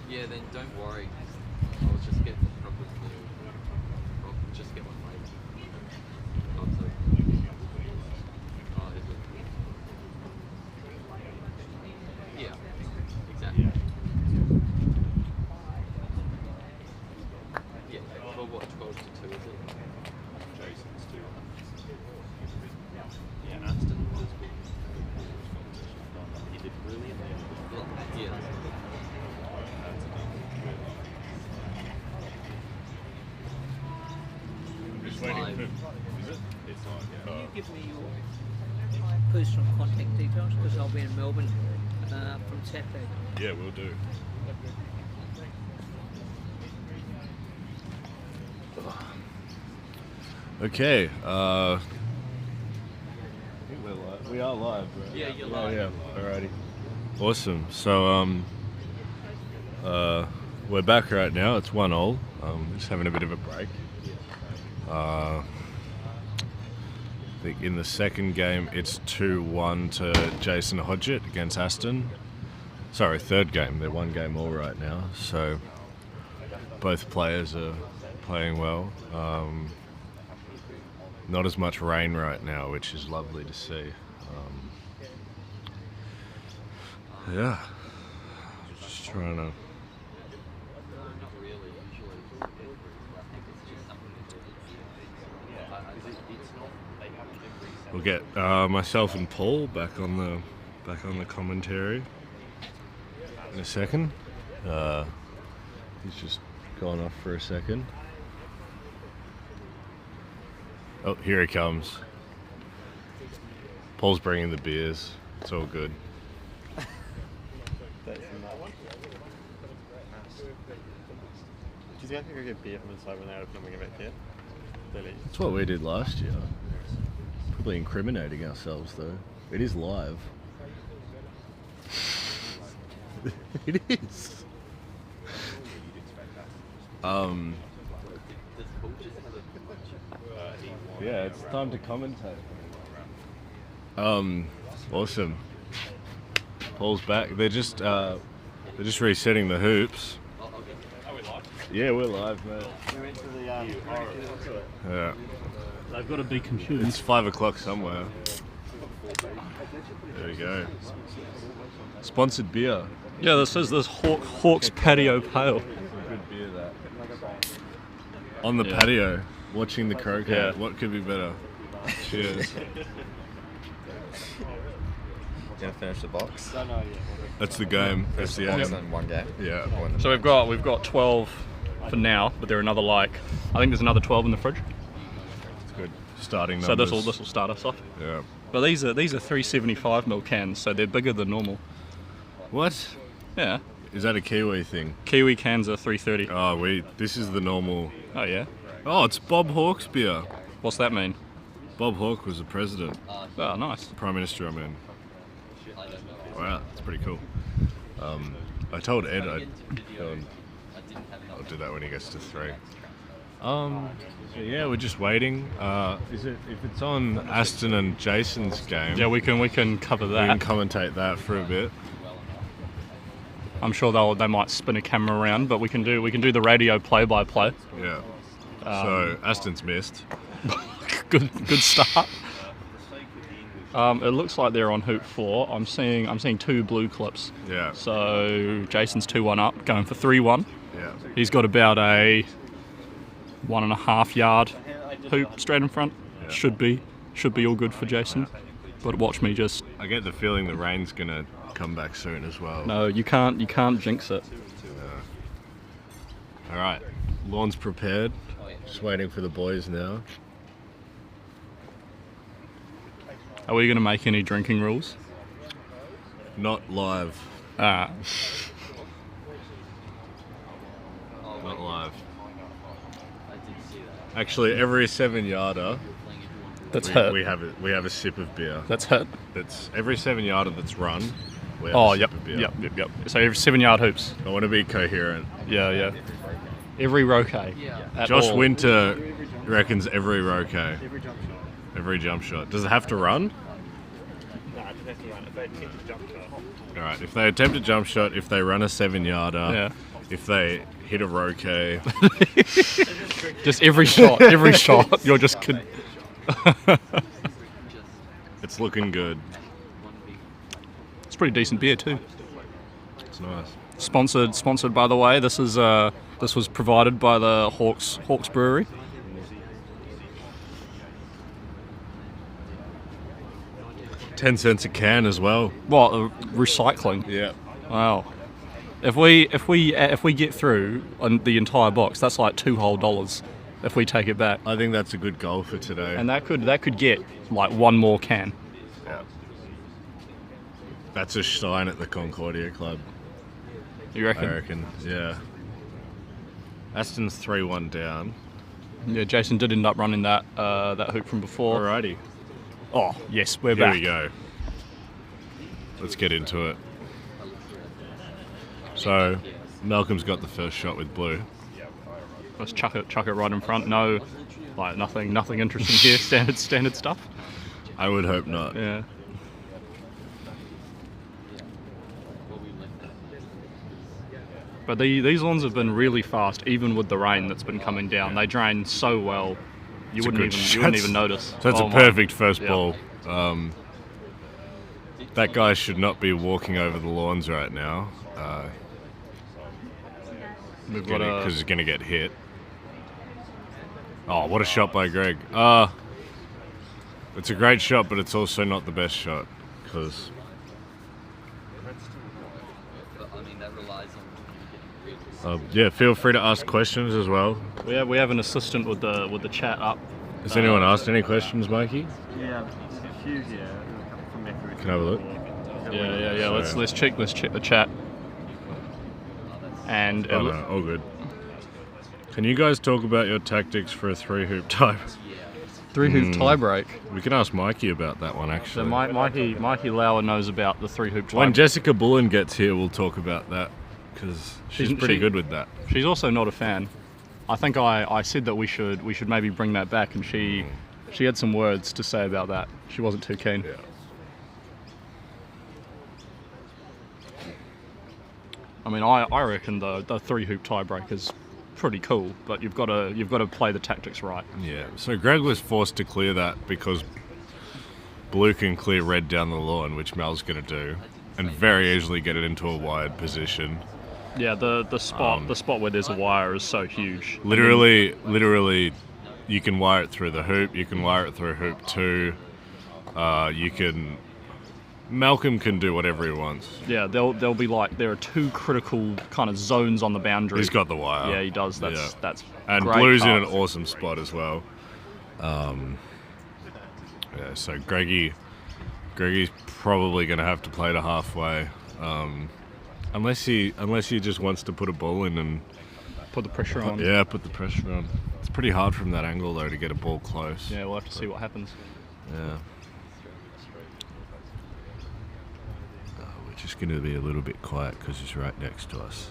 yeah, then don't worry. I'll just get the proper deal. I'll just get one later. Oh, is it? Yeah, exactly. Yeah, well, what, 12 to 2 is it? Jason's 2. Yeah, Aston was He did brilliantly. yeah. Just waiting for. Is it? It's on. Can you give me your personal contact details because I'll be in Melbourne from Saturday. Yeah, we'll do. Okay. I think we're live. We are live, right? Yeah, you're live. Yeah. Alrighty. Awesome. So we're back right now. It's 1-1. Just having a bit of a break. I think in the second game it's 2-1 to Jason Hodgett against Aston. Sorry, third game. They're 1 game all right now. So both players are playing well. Not as much rain right now, which is lovely to see. Yeah, just trying to. We'll get myself and Paul back on the commentary in a second. He's just gone off for a second. Oh, here he comes. Paul's bringing the beers. It's all good. Do you guys get beer from inside when they're opening it back here? That's what we did last year. possibly incriminating ourselves, though. It is live. It is. Yeah, it's time to commentate. Awesome. Paul's back. They're just resetting the hoops. Yeah, we're live, mate. Yeah. They've got to be confused. It's 5 o'clock somewhere. There we go. Sponsored beer. Yeah, this is this Hawks Patio Pale. Good beer, that. On the patio, watching the croquet. Yeah. What could be better? Cheers. Gonna finish the box. That's the game. That's the aim. One game. Yeah. So we've got 12 for now, but there are another I think there's another 12 in the fridge. It's good. Starting So numbers. this will start us off. Yeah. But these are 375ml cans, so they're bigger than normal. What? Yeah. Is that a Kiwi thing? Kiwi cans are 330. Oh, this is the normal. Oh yeah. Oh, it's Bob Hawke's beer. What's that mean? Bob Hawke was the president. Oh, nice. Prime Minister, I mean. Wow, that's pretty cool. I told Ed I'll do that when he gets to 3. So yeah, we're just waiting. If it's on Aston and Jason's game? Yeah, we can cover that. We can commentate that for a bit. I'm sure they might spin a camera around, but we can do the radio play-by-play. Yeah. So Aston's missed. good start. It looks like they're on hoop 4. I'm seeing 2 blue clips. Yeah. So Jason's 2-1 up, going for 3-1. Yeah. He's got about a 1.5 yard hoop straight in front. Yeah. Should be all good for Jason. But watch me just. I get the feeling the rain's gonna come back soon as well. No, you can't jinx it. All right, lawn's prepared. Just waiting for the boys now. Are we going to make any drinking rules? Not live. Ah. Not live. Actually, every 7-yarder, that's hit. We have a sip of beer. That's hit. That's every 7-yarder that's run. We have a Yep. sip of beer. Yep. So every 7-yard hoops. I want to be coherent. Yeah. Every roquet. Josh Winter reckons every roquet. Every jump shot. Does it have to run? No, it doesn't have to run. If they attempt a jump shot. Alright, if they attempt a jump shot, if they run a 7-yarder, if they hit a roquet. Just every shot, you're just It's looking good. It's pretty decent beer too. It's nice. Sponsored by the way. This was provided by the Hawks Brewery. $0.10 a can as well. What, recycling? Yeah. Wow. If we get through on the entire box, that's like $2 whole if we take it back. I think that's a good goal for today. And that could get like one more can. Yeah. That's a shine at the Concordia Club. You reckon? I reckon, yeah. Aston's 3-1 down. Yeah, Jason did end up running that hoop from before. Alrighty. Oh, yes, we're back. Here we go. Let's get into it. So, Malcolm's got the first shot with blue. Let's chuck it right in front. No, like nothing interesting here. Standard stuff. I would hope not. Yeah. But these ones have been really fast, even with the rain that's been coming down. They drain so well, you wouldn't even notice. So it's a perfect first ball. That guy should not be walking over the lawns right now. Because he's going to get hit. Oh, what a shot by Greg. It's a great shot, but it's also not the best shot. Because... yeah, feel free to ask questions as well. We have an assistant with the chat up. Has anyone asked any questions, Mikey? Yeah, a few here. From Can I have a look? Yeah. Let's check the chat. And no, all good. Can you guys talk about your tactics for a 3-hoop time? 3-hoop tie-break. We can ask Mikey about that one, actually. So Mikey Lauer knows about the 3-hoop tie-break. When Jessica Bullen gets here, we'll talk about that, because she's pretty good with that. She's also not a fan. I think I said that we should maybe bring that back, and she had some words to say about that. She wasn't too keen. Yeah. I mean, I reckon the 3-hoop tie-break is pretty cool, but you've got to play the tactics right. Yeah. So Greg was forced to clear that because blue can clear red down the lawn, which Mel's going to do, and very easily get it into a wired position. Yeah, the spot where there's a wire is so huge. Literally, you can wire it through the hoop. You can wire it through hoop 2. Malcolm can do whatever he wants. Yeah, they'll be like, there are 2 critical kind of zones on the boundary. He's got the wire. Yeah, he does. That's and great blue's path. in an awesome spot as well. So Greggy's probably going to have to play to halfway, unless he just wants to put a ball in and put the pressure on. Yeah, put the pressure on. It's pretty hard from that angle though to get a ball close. Yeah, we'll have to see what happens. Yeah. We're just going to be a little bit quiet because he's right next to us.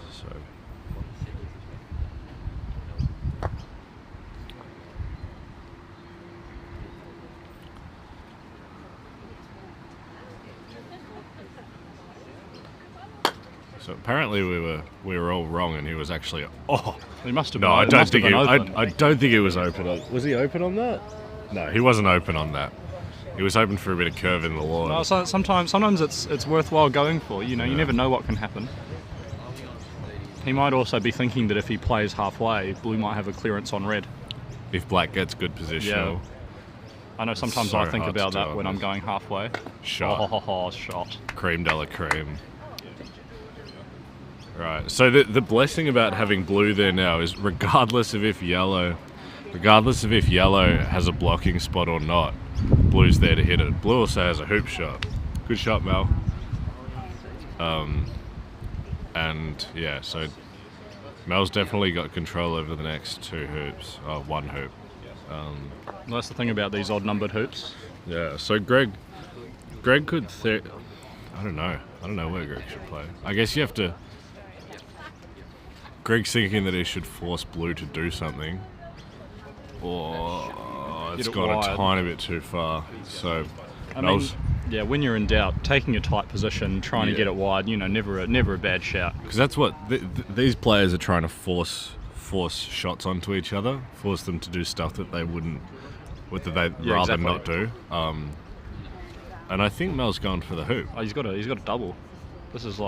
So apparently we were all wrong, and he was actually He must have. No, been, I don't think open. I don't think he was open. Was he open on that? No, he wasn't open on that. He was hoping for a bit of curve in the lawn. No, sometimes it's worthwhile going for. You know, you never know what can happen. He might also be thinking that if he plays halfway, blue might have a clearance on red. If black gets good position. Yeah. I know sometimes So I think hard about to do that on when I'm this. going halfway. Shot. Shot. Cream de la cream. Right. So the blessing about having blue there now is regardless of if yellow has a blocking spot or not, blue's there to hit it. Blue also has a hoop shot. Good shot, Mel. And yeah, so Mel's definitely got control over the next 2 hoops. Oh, 1 hoop. That's the thing about these odd-numbered hoops. Yeah. So Greg could. I don't know where Greg should play. I guess you have to. Greg's thinking that he should force blue to do something. Or it's gone a tiny bit too far. So, I mean, yeah, when you're in doubt, taking a tight position, trying to get it wide, you know, never a bad shout. Because that's what these players are trying to force shots onto each other, force them to do stuff that they wouldn't, that they'd rather not do. And I think Mel's gone for the hoop. Oh, he's got a double. This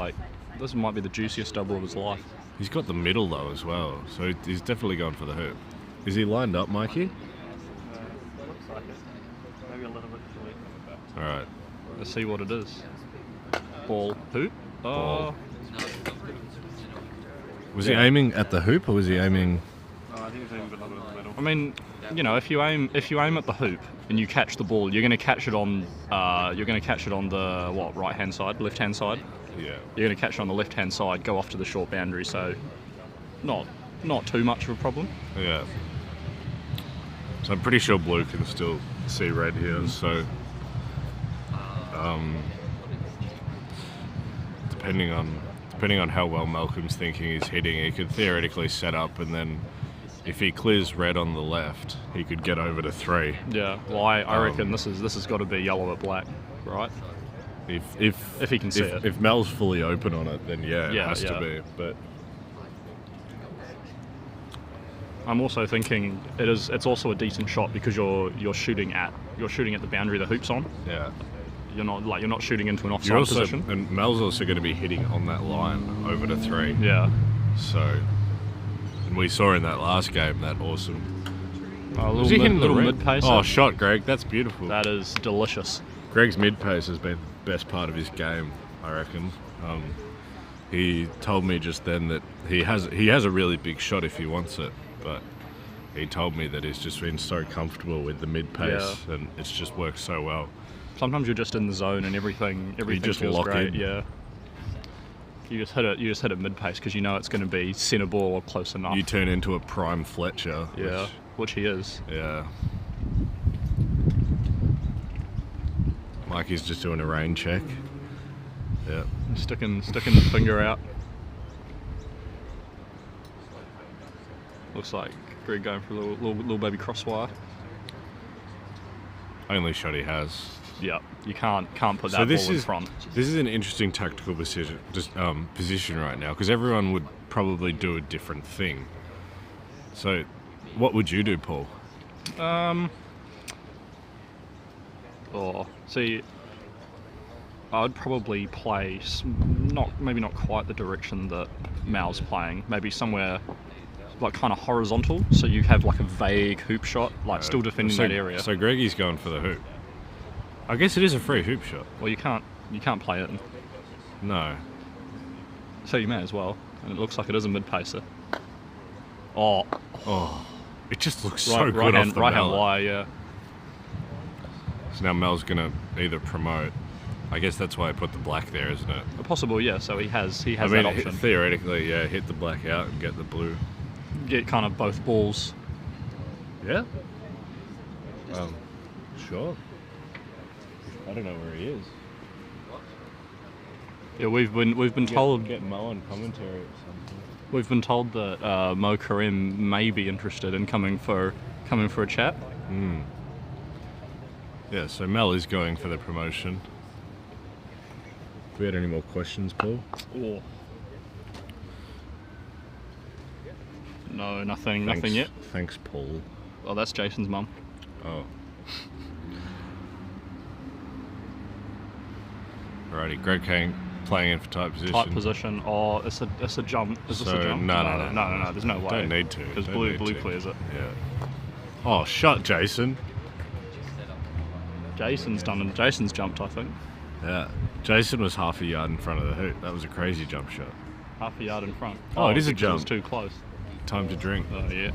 might be the juiciest double of his life. He's got the middle though as well, so he's definitely gone for the hoop. Is he lined up, Mikey? Looks like it. Maybe a little bit too weak. All right. Let's see what it is. Ball, hoop. Ball. Was he aiming at the hoop or was he aiming? Oh, I think he's aiming a little bit in the middle. I mean, you know, if you aim at the hoop and you catch the ball, you're going to catch it on the right-hand side, left-hand side. Yeah. You're going to catch it on the left-hand side, go off to the short boundary, so not too much of a problem. Yeah. So I'm pretty sure blue can still see red here, so depending on how well Malcolm's thinking he's hitting, he could theoretically set up, and then if he clears red on the left, he could get over to 3. Yeah, well, I reckon this has got to be yellow at black, right? If he can see it. If Mel's fully open on it, then it has to be. But I'm also thinking it's also a decent shot because you're shooting at the boundary the hoop's on. Yeah. You're not shooting into an offside position. And Mel's also going to be hitting on that line over to 3. Yeah. So, and we saw in that last game that awesome. Was he hitting the mid pace? Oh, shot, Greg. That's beautiful. That is delicious. Greg's mid pace has been the best part of his game, I reckon. He told me just then that he has a really big shot if he wants it, but he told me that he's just been so comfortable with the mid pace and it's just worked so well. Sometimes you're just in the zone and everything just feels lock great. in. Yeah. You just hit it mid pace because you know it's going to be centre ball or close enough. You turn into a prime Fletcher. Yeah, which he is. Yeah. Mikey's just doing a rain check. Yeah. Sticking the finger out. Looks like Greg going for a little baby crosswire. Only shot he has. Yeah, you can't put that ball in front. This is an interesting tactical position right now, because everyone would probably do a different thing. So, what would you do, Paul? See, I'd probably play maybe not quite the direction that Mal's playing. Maybe somewhere like kind of horizontal, so you have like a vague hoop shot, like still defending that area. So Greggy's going for the hoop. I guess it is a free hoop shot. Well, you can't play it. No. So you may as well. And it looks like it is a mid-pacer. Oh. It just looks so good off the right hand mallet. wire, yeah. So now Mel's going to either promote. I guess that's why I put the black there, isn't it? Possible, yeah. So he has I mean, that option. Theoretically, yeah, hit the black out and get the blue. Get kind of both balls. Yeah. Sure. I don't know where he is. Yeah, we've been told. Get Mo on commentary or something. We've been told that Mo Karim may be interested in coming for a chat. Yeah, so Mel is going for the promotion. Have we had any more questions, Paul? Oh. No, nothing yet. Thanks, Paul. Oh, that's Jason's mum. Oh. Alrighty, Greg Kane playing in for tight position. Tight position. Oh, it's a jump. Is this a jump? No. There's no way. Don't need to. Because blue clears it. Yeah. Oh, shot, Jason. Jason's jumped, I think. Yeah. Jason was half a yard in front of the hoop. That was a crazy jump shot. Half a yard in front. Oh, it is a because jump. It was too close. Time to drink. Oh, yeah.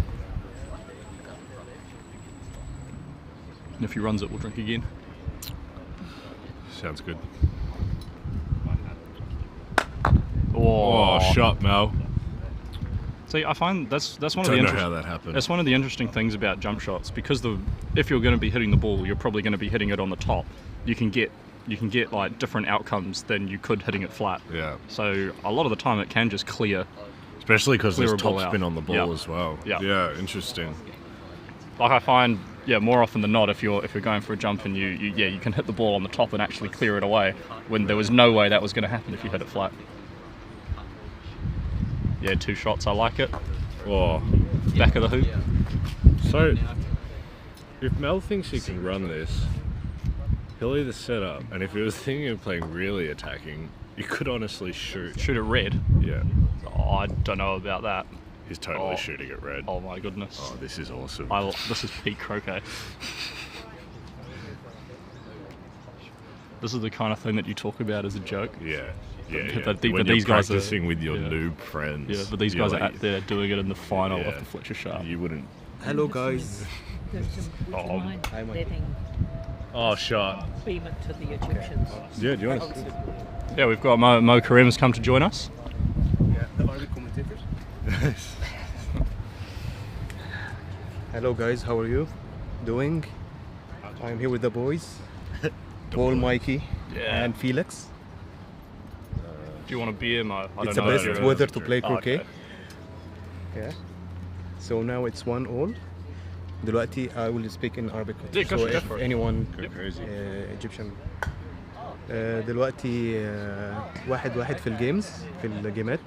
And if he runs it, we'll drink again. Sounds good. Oh, shot, Mel. See, I find that's one of Don't the know how that happened. That's one of the interesting things about jump shots, because if you're going to be hitting the ball, you're probably going to be hitting it on the top. You can get like different outcomes than you could hitting it flat. Yeah. So a lot of the time it can just clear. Especially because there's a ball top out. spin on the ball Yeah. as well. Yeah. Yeah, interesting. Like I find, more often than not, if you're going for a jump and you can hit the ball on the top and actually clear it away, when there was no way that was going to happen if you hit it flat. Yeah, 2 shots, I like it. Oh, back of the hoop. So, if Mel thinks he can run this, he'll either set up, and if he was thinking of playing really attacking, you could honestly shoot. Shoot it red? Yeah. Oh, I don't know about that. He's totally shooting it red. Oh my goodness. Oh, this is awesome. This is peak croquet. This is the kind of thing that you talk about as a joke. Yeah. But when these you're guys are practicing with your noob friends. Yeah, but these guys are out there doing it in the final of the Fletcher Sharpe. You wouldn't. Hello, guys. Oh, shot. Beam it to the Egyptians. Yeah, do you want to? Yeah, we've got Mo Karim has come to join us. Yeah, the Arabic commentators. Hello guys, how are you doing? I'm here with the boys, Paul, Mikey, and Felix. Do you want a beer, Mo? It's the best weather to play croquet. Okay. Yeah. So now it's 1-1. دلوقتي I will speak in Arabic. Yeah, So if for it. anyone crazy. Egyptian. دلوقتي 1-1 في الجيمز في الجيمات،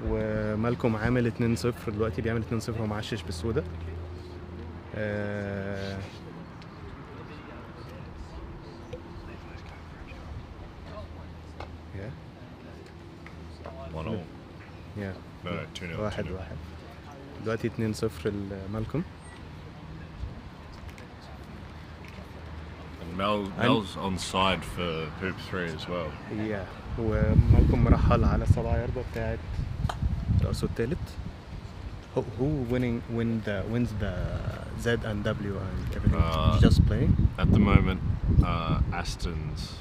ومالكم عامل 2-0 دلوقتي، بيعمل 2-0 ومعشش بالسودا. Yeah. 1-0. Yeah. No, 2-0. 1-1 دلوقتي 2-0 لمالكم. And Mel's on side for hoop 3 as well. Yeah. ومالكم مرحل على 7 ياردة بتاعت رأسه الثالث. Who wins the Z and W and everything? Just playing? At the moment, Aston's.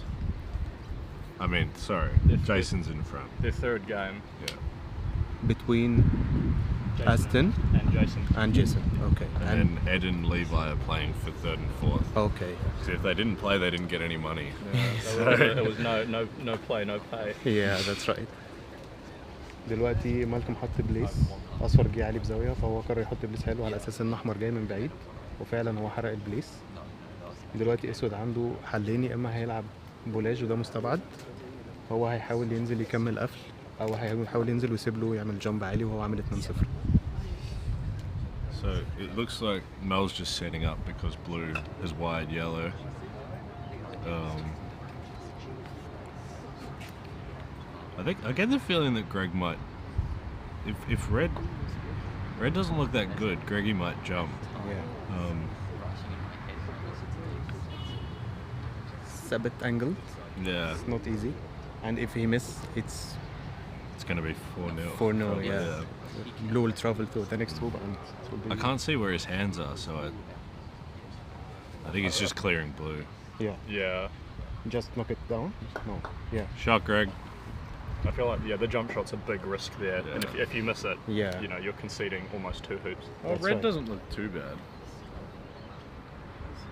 Jason's in front. Their third game. Yeah. Between Aston and Jason. and Jason. Okay. And then Ed and Levi are playing for third and fourth. Okay. So if they didn't play, they didn't get any money. It was no play, no pay. Yeah, that's right. دلوقتي مالكم حط بليس اصفر جه عليه بزاويه فهو قرر يحط بليس حلو على اساس ان احمر جاي من بعيد وفعلا هو حرق البليس. دلوقتي اسود عنده حلين، يا اما هيلعب بولاج وده مستبعد، هو هيحاول ينزل يكمل قفل او هيحاول ينزل ويسيب له يعمل جامب عالي وهو عامل 2-0. So it looks like Mel's just setting up because blue has wired yellow. I get the feeling that Greg might, if red doesn't look that good, Greggy might jump. Yeah. It's a bit angled. Yeah. It's not easy, and if he miss, it's going to be 4-0. 4-0. Yeah. Blue will travel to the next hoop, and I can't see where his hands are, so I think it's just clearing blue. Yeah. Yeah. Just knock it down. No. Yeah. Shot, Greg. I feel like the jump shot's a big risk there, and if you miss it, Yeah. You're conceding almost 2 hoops. Well, red doesn't look too bad.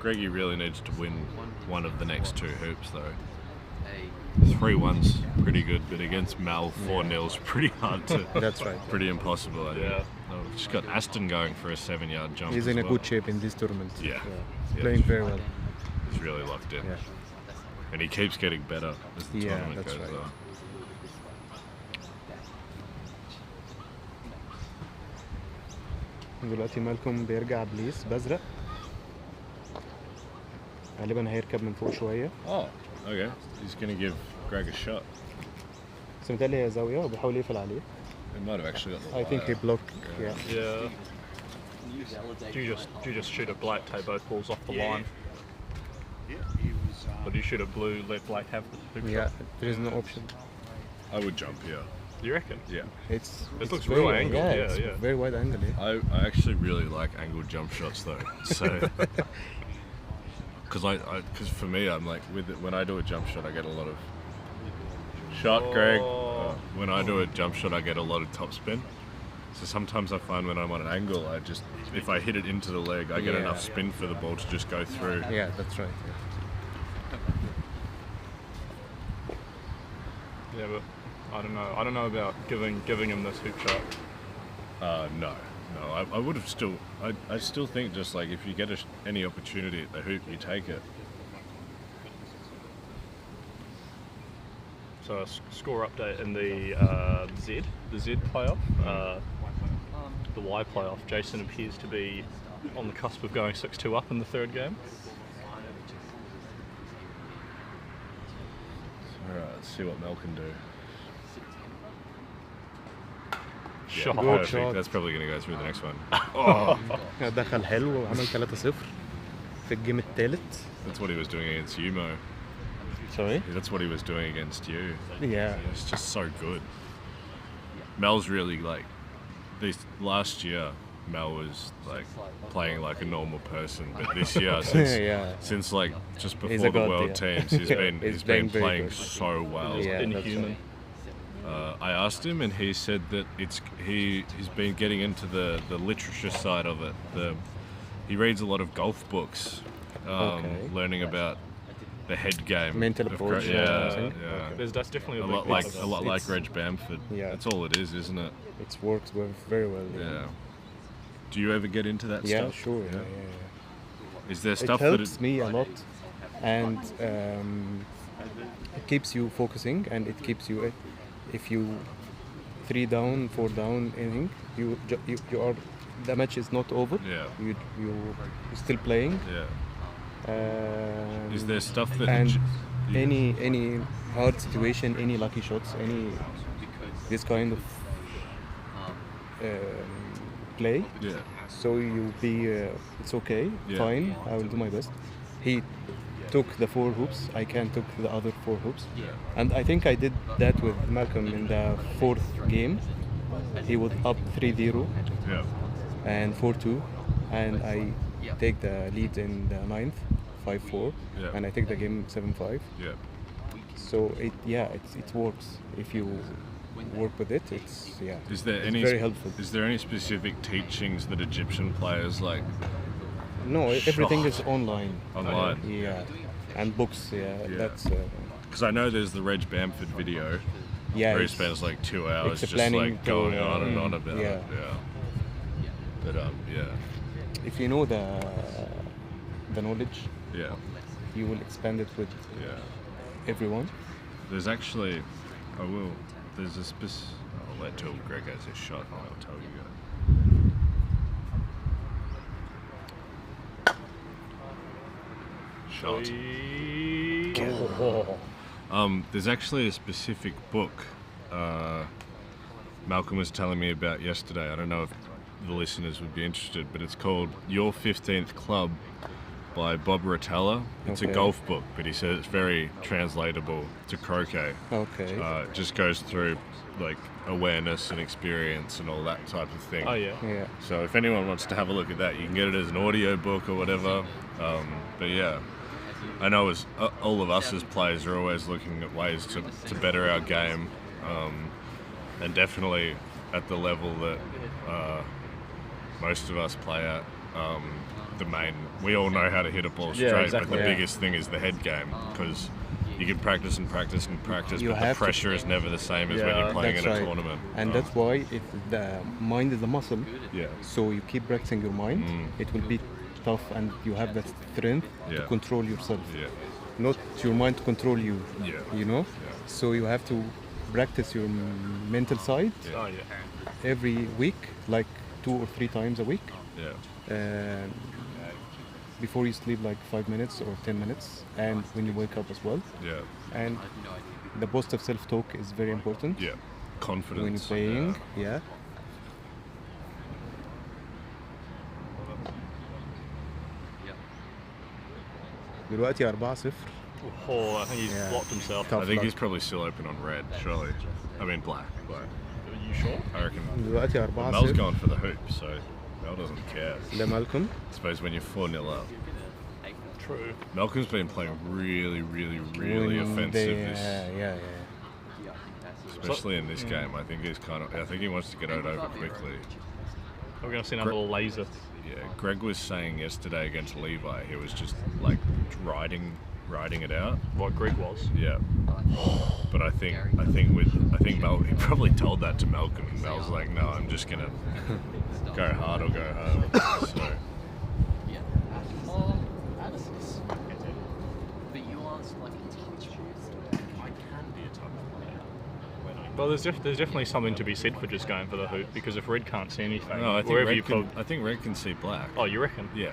Greggy really needs to win one of the next 2 hoops, though. 3-1's pretty good, but against Mal, 4-0's pretty hard to. That's right. Pretty impossible, I think. Yeah. Oh, just got Aston going for a 7-yard jump. He's as in a well. good shape in this tournament. Yeah. He's playing very well. He's really locked in. Yeah. And he keeps getting better as the Yeah, tournament that's goes right. on. دلوقتي مالكم بيرجع بليس بازرق، غالبا هيركب من فوق شويه. Oh, okay. He's gonna give Greg a shot. بس متهيألي هي زاويه وبيحاول يقفل عليه. He might have actually got the I think he wire. blocked. Yeah. Yeah. Do you just shoot a black, take both balls off the line? Or do you shoot a blue, let black have the hoop Yeah. shot? There is no option. I would jump here. You reckon? Yeah. It's looks very, real angled, Yeah, yeah, it's yeah. very wide angle. Yeah. I actually really like angled jump shots though. So, because for me, I'm like when I do a jump shot, I get a lot of shot, Greg. When I do a jump shot, I get a lot of top spin. So sometimes I find when I'm on an angle, if I hit it into the leg, I get enough spin for the ball to just go through. Yeah, that's right. Yeah, but I don't know about giving him this hoop shot. No. I would have still. I still think just like if you get any opportunity at the hoop, you take it. So a score update in the Z playoff, the Y playoff. Jason appears to be on the cusp of going 6-2 up in the 3rd game. Alright, let's see what Mel can do. Shot. Perfect. shot. That's probably going to go through the next one. دخل حلو وعمل 3-0 في الجيم الثالث. That's what he was doing against you, Mo. Sorry? That's what he was doing against you. Yeah. It's just so good. Mel's really like this last year. Mel was like playing like a normal person, but this year since like just He's before a the god, World yeah. Teams, he's been very playing good. so well. Yeah, Inhuman. I asked him, and he said that he's been getting into the literature side of it. He reads a lot of golf books, learning about the head game, mental approach. That's definitely a lot like Reg Bamford. Yeah, that's all it is, isn't it? It works very well. Yeah. Do you ever get into that stuff? Yeah, sure. Yeah. Is there stuff it helps me a lot, and it keeps you focusing, and it keeps you. If you 3 down, 4 down, anything, you are. The match is not over. Yeah. You're still playing. Yeah. Is there stuff that and any hard situation, any lucky shots, any this kind of play. Yeah. So you'll be it's okay, fine. I will do my best. He took the 4 hoops. I can took the other 4 hoops. And I think I did that with Malcolm in the 4th game. He was up 3-0 and 4-2, and I take the lead in the 9th, 5-4, and I take the game 7-5. Yeah. So it works if you work with it, it's Is there it's any very helpful. Is there any specific teachings that Egyptian players like? No, everything is online. Online. Yeah, and books. Yeah. That's. Because I know there's the Reg Bamford video. Yeah, where he it's- spends like 2 hours just explaining like going to, on and on about yeah. it. Yeah. But yeah. If you know the knowledge, Yeah. you will expand it with everyone. There's actually, there's a I'll let till Greg has his shot and I'll tell you guys. Shot. There's actually a specific book Malcolm was telling me about yesterday. I don't know if the listeners would be interested, but it's called Your 15th Club by Bob Rotella. It's a Okay. golf book, but he says it's very translatable to croquet. Okay. It just goes through like awareness and experience and all that type of thing. Oh, yeah. Yeah. So if anyone wants to have a look at that, you can get it as an audio book or whatever. But yeah, I know as all of us as players are always looking at ways to better our game, and definitely at the level that most of us play at. We all know how to hit a ball straight, exactly. but the Yeah. biggest thing is the head game, because you can practice and practice and practice, You but the have to- pressure is never the same as when you're playing in That's a right. tournament. And that's why if the mind is a muscle, Yeah. so you keep practicing your mind, it will be tough and you have the strength to Yeah. control yourself. Yeah. Not your mind to control you, Yeah. you know? So you have to practice your mental side Oh, yeah. every week, like 2 or 3 times a week. Yeah. Before you sleep, like 5 minutes or 10 minutes, and when you wake up as well. Yeah. And the positive self-talk is very important. Yeah. Confidence. When you're playing, yeah. دلوقتي 4-0. Oh, I think he's Yeah. blocked himself. Tough I think luck. he's probably still open on red, surely. I mean black. Are you sure? I reckon. دلوقتي Mel's 4-0 going for the hoop, so Mel doesn't care. لمالكم. I suppose when you're 4-0 up. True. Malcolm's been playing really, really, really When offensive they- this, yeah. especially in this game. I think I think he wants to get it over quickly. We're going to see another little laser. Yeah, Greg was saying yesterday against Levi, he was just like riding it out. What Greg was. Yeah. But I think Mel, he probably told that to Malcolm, and Mel's like, no, I'm just gonna go hard or go home. So Well, there's definitely something to be said for just going for the hoop, because if red can't see anything, no, I think wherever Red you can, put. I think Red can see black. Oh, you reckon? Yeah.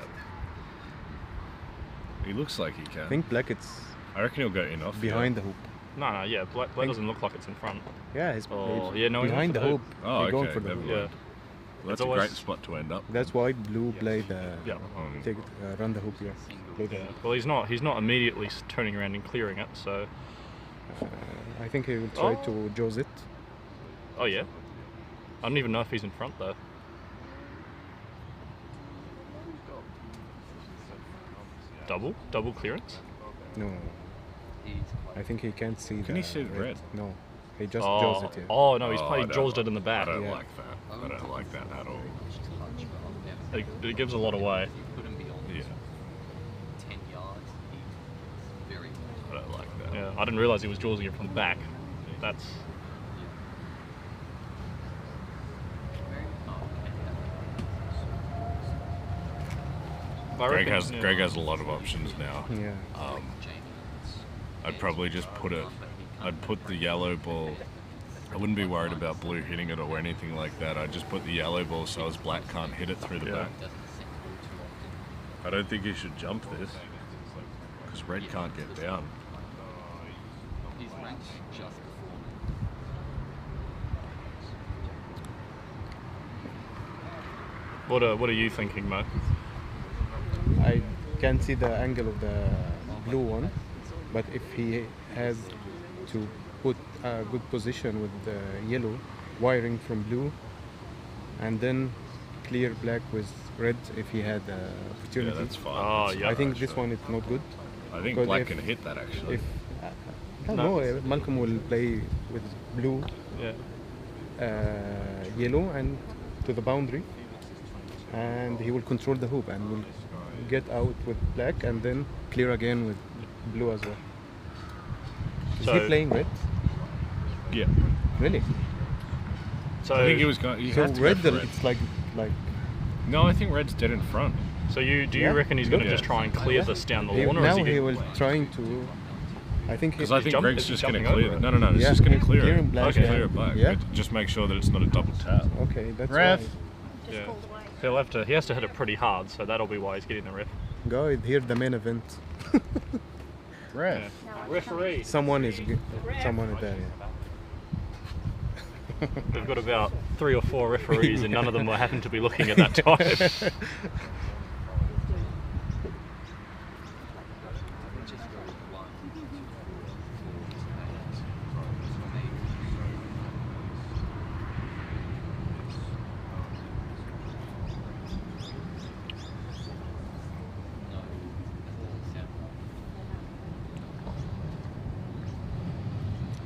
He looks like he can. I think black it's I reckon he'll go in off behind the hoop. No, yeah, black doesn't look like it's in front. Yeah, it's Oh, yeah, no, he behind went the for hoop. Oh, They're going okay, for the never hoop. mind. Yeah. Well, that's It's a always- great spot to end up. That's why blue play the Yeah. take run the hoop. Yeah. Play the, Well, he's not immediately turning around and clearing it, so. I think he will try Oh. to jaws it. Oh yeah. I don't even know if he's in front though. Double clearance. No. I think he can't see. Can he see the red? No. He just jaws it. Yeah. Oh no, he's Oh, playing I jaws don't- it in the back. I don't Yeah. like that. I don't like that at all. It gives a lot away. Yeah. I don't like that. Yeah, I didn't realise he was jawsing it from the back. That's. I Greg reckon, yeah. has a lot of options now. Yeah. I'd probably just I'd put the yellow ball. I wouldn't be worried about blue hitting it or anything like that. I'd just put the yellow ball so as black can't hit it through the back. I don't think he should jump this, because red can't get down. What are you thinking, Mo? I can't see the angle of the blue one, but if he has to put a good position with the yellow, wiring from blue, and then clear black with red if he had the opportunity. Yeah, that's fine. Oh, That's yeah. I think fine, this actually. one is not good. I think because black if- can hit that actually. If I don't know, Malcolm will play with blue yellow and to the boundary, and he will control the hoop and will get out with black and then clear again with blue as well. Is he playing red? Yeah. Really? So I think he was going. So red, it's like. No, I think red's dead in front. So you reckon he's going to just try and clear this down the lawn, or now is he will trying to. I think Because I think Greg's just going to jumping clear over it. it? No, he's just going to clear clear it. in black, Okay, clear it black. Yeah. But just make sure that it's not a double tap. Okay, that's Ref. why. Yeah. He has to hit it pretty hard, so that'll be why he's getting the ref. Go here, the main event. Ref. Yeah. Referee. Someone is there. Yeah. We've got about 3 or 4 referees, and none of them will happen to be looking at that time.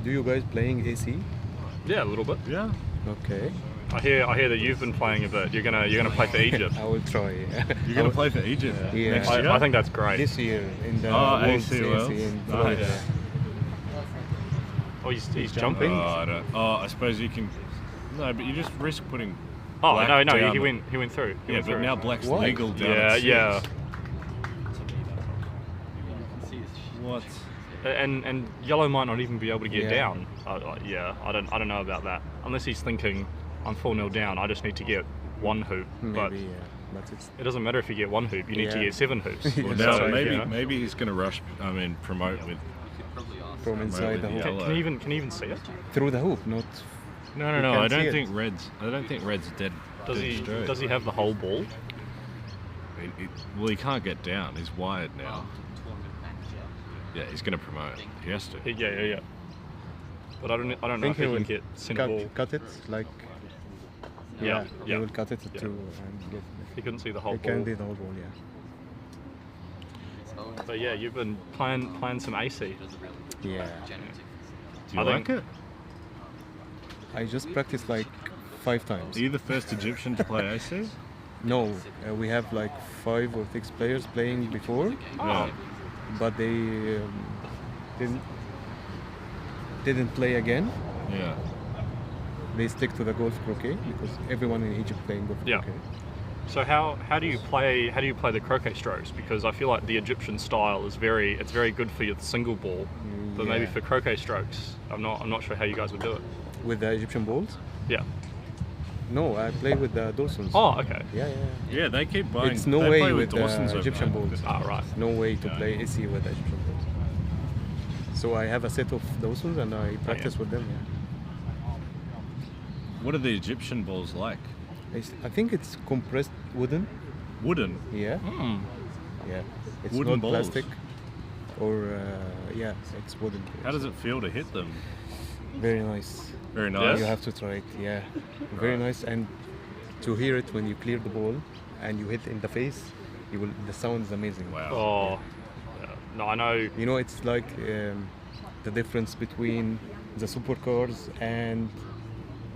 Do you guys playing AC? Yeah, a little bit. Yeah. Okay. I hear that you've been playing a bit. You're gonna play for Egypt. I will try. Yeah. You're going to play for Egypt next year? I think that's great. This year in the AC Worlds Worlds. in Oh, Florida. yeah. Oh, he's jumping. I suppose you can. No, but you just risk putting. Oh black no, down. he went through. He Yeah, went but through. now black's What? legal down. Yeah, at 6. yeah. What? And yellow might not even be able to get Yeah. down. I don't know about that. Unless he's thinking, I'm 4-0 down. I just need to get 1 hoop. But Maybe, yeah. But it's it doesn't matter if you get 1 hoop. You need to Yeah. get 7 hoops. Well, That's now right, maybe he's going to rush. Promote with. from inside the with hoop. yellow. Can you even see it? Through the hoop, not. No. You I can don't see think red's dead. Does dead he? straight. Does he have the whole ball? Well, he can't get down. He's wired now. Yeah, he's going to promote. He has to. Yeah. But I don't know think if he he can will get center ball. cut it like. Yeah. He will cut it Yeah. to and get. He couldn't see the whole He ball. can do the whole ball, yeah. But yeah, you've been playing some AC. Yeah. Do you I like think- it? I just practiced like 5 times. Are you the first Egyptian to play AC? No, we have like 5 or 6 players playing before, Yeah. but they didn't play again. Yeah. They stick to the golf croquet because everyone in Egypt playing golf Yeah. croquet. So how do you play the croquet strokes? Because I feel like the Egyptian style is very good for your single ball, but maybe Yeah. for croquet strokes, I'm not sure how you guys would do it. With the Egyptian balls? Yeah. No, I play with the Dawsons. Oh, okay. Yeah. Yeah, they keep buying. It's no they way play with the Dawsons over Egyptian there. balls. Ah, right. No way to play AC with the Egyptian balls. So I have a set of Dawsons and I practice with them. Yeah. What are the Egyptian balls like? I think it's compressed wooden. Wooden. Yeah. Mm. Yeah. It's Wooden not balls. plastic. Or yeah, it's wooden. How does it feel to hit them? Very nice. Very nice. You have to try it. Yeah. Very nice, and to hear it when you clear the ball and you hit in the face, the sound is amazing. Wow. Oh. Yeah. No, I know. You know, it's like the difference between the supercars and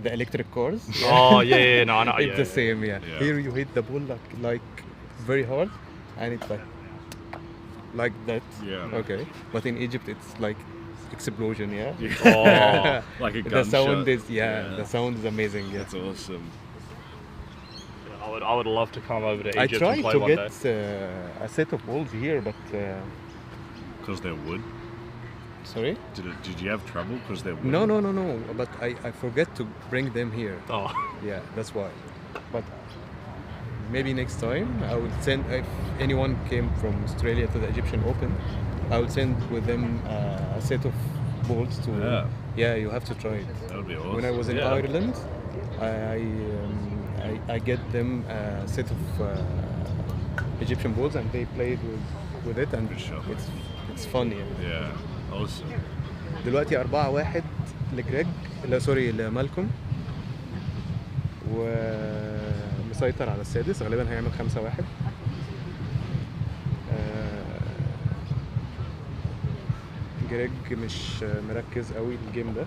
the electric cars. Oh yeah, no, I know. It's yeah, the same, yeah. Yeah. Here you hit the ball like very hard, and it's like that. Yeah. Okay. But in Egypt, it's like explosion, yeah. Oh, like a The gunshot. sound is the sound is amazing. Yeah. That's awesome. I would love to come over to I Egypt tried and play to one get day. a set of balls here, but Because they're wood. sorry. Did you have trouble because they're wood? No. But I forget to bring them here. Oh. Yeah, that's why. But maybe next time I will send. If anyone came from Australia to the Egyptian Open, I will send with them a set of balls to. Yeah. Yeah, you have to try it. That would be awesome. When I was in Yeah. Ireland, I get them a set of Egyptian balls and they played with it and sure. it's fun يعني. Yeah. Awesome. دلوقتي 4-1 لجريج لا سوري لمالكم ومسيطر على السادس غالبا هيعمل 5-1 جريج مش مركز قوي الجيم ده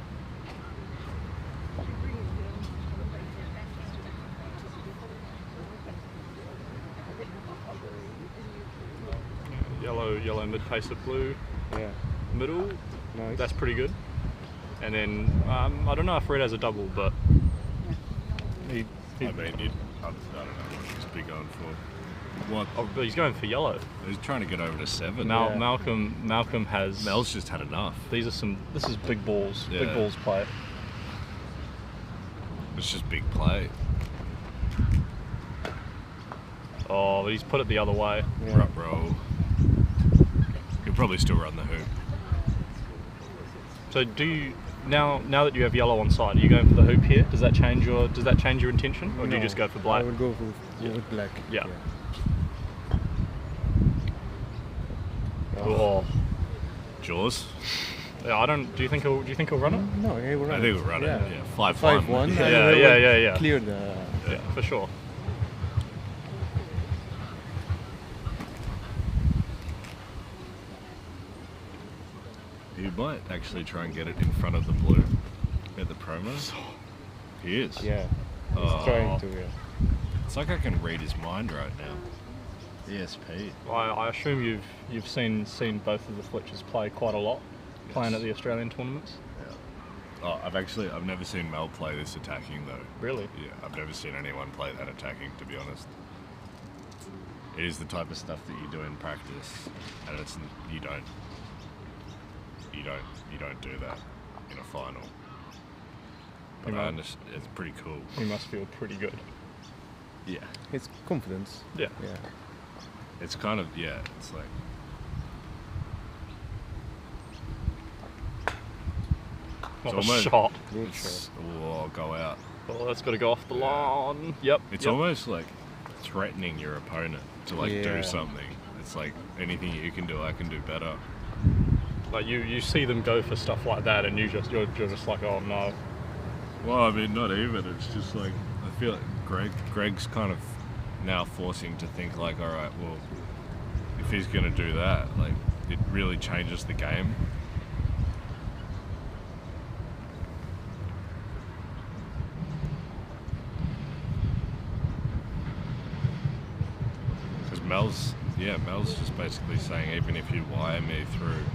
yellow mid pacer blue. Yeah. Middle. Nice. That's pretty good. And then I don't know if red has a double, but I mean, I don't know what he's be going for. What? Oh, but he's going for yellow. He's trying to get over to 7. Malcolm has. Mel's just had enough. This is big balls. Yeah. Big balls play. It's just big play. Oh, he's put it the other way. Yeah. Bro. He'll probably still run the hoop. So do you now that you have yellow on side, are you going for the hoop here? Does that change your intention, or do you just go for black? I would go with black. Yeah. Oh. Jaws. Yeah, I don't. Do you think he'll run it? No, he will run it. I think he'll run it. Yeah. 5-1. 5-1. Yeah. Clear the. Yeah, for sure. He might actually try and get it in front of the blue at the promo. He is. Yeah. He's trying to. Yeah. It's like I can read his mind right now. ESP. I assume you've seen both of the Fletchers play quite a lot, playing at the Australian tournaments. Yeah. Oh, I've never seen Mel play this attacking though. Really? Yeah, I've never seen anyone play that attacking, to be honest. It is the type of stuff that you do in practice, and you don't do that in a final. But I understand, it's pretty cool. He must feel pretty good. Yeah. It's confidence. Yeah. Yeah. It's kind of, it's like... What a shot. Good shot. Oh, go out. Oh, that's got to go off the lawn. Yep. It's almost like threatening your opponent to do something. It's like, anything you can do, I can do better. Like you see them go for stuff like that, and you're just like, oh no. Well, I mean, not even. It's just like, I feel like Greg's kind of now forcing to think like, all right, well, if he's going to do that, like, it really changes the game. Because Mel's just basically saying, even if you wire me through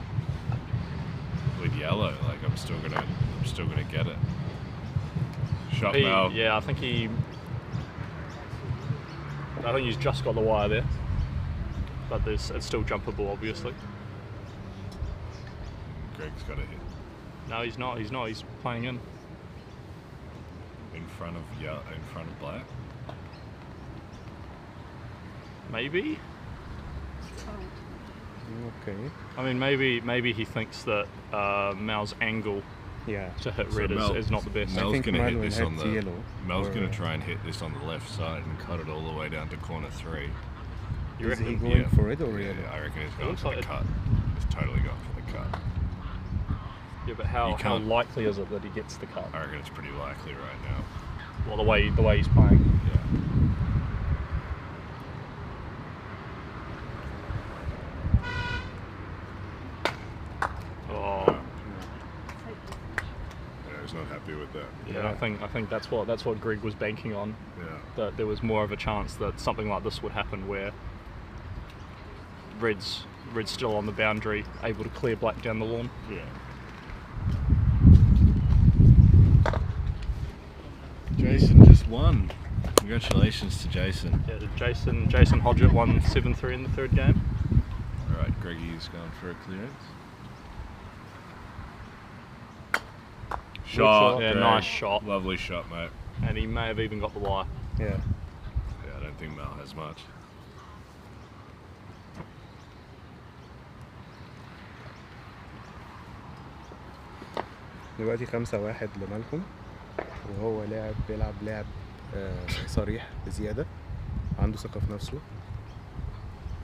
with yellow, like, I'm still gonna get it. Shot Mel. Yeah, I think he's just got the wire there, but it's still jumpable, obviously. Greg's got a hit. No, he's not. He's playing in front of black. Maybe. Okay. I mean, maybe he thinks that Mal's angle to hit red is not the best. Mel's going to hit this on the yellow. Mel's going to try and hit this on the left side and cut it all the way down to corner 3. You reckon? Is he going for it or yellow? Yeah, I reckon he's going for the cut. He's totally going for the cut. Yeah, but how likely is it that he gets the cut? I reckon it's pretty likely right now. Well, the way he's playing. Yeah. Not happy with that. Yeah, I think that's what Greg was banking on. Yeah. That there was more of a chance that something like this would happen, where red's still on the boundary, able to clear black down the lawn. Yeah. Jason just won. Congratulations to Jason. Yeah, Jason Hodgett won 7-3 in the third game. All right, Greggy's going for a clearance. Shot. Yeah, Greg. nice shot. Lovely shot, mate. And he may have even got the wire. Yeah. Yeah, I don't think Mel has much. دلوقتي 5-1 لمالكم، وهو بيلعب لعب صريح بزيادة، عنده ثقة في نفسه.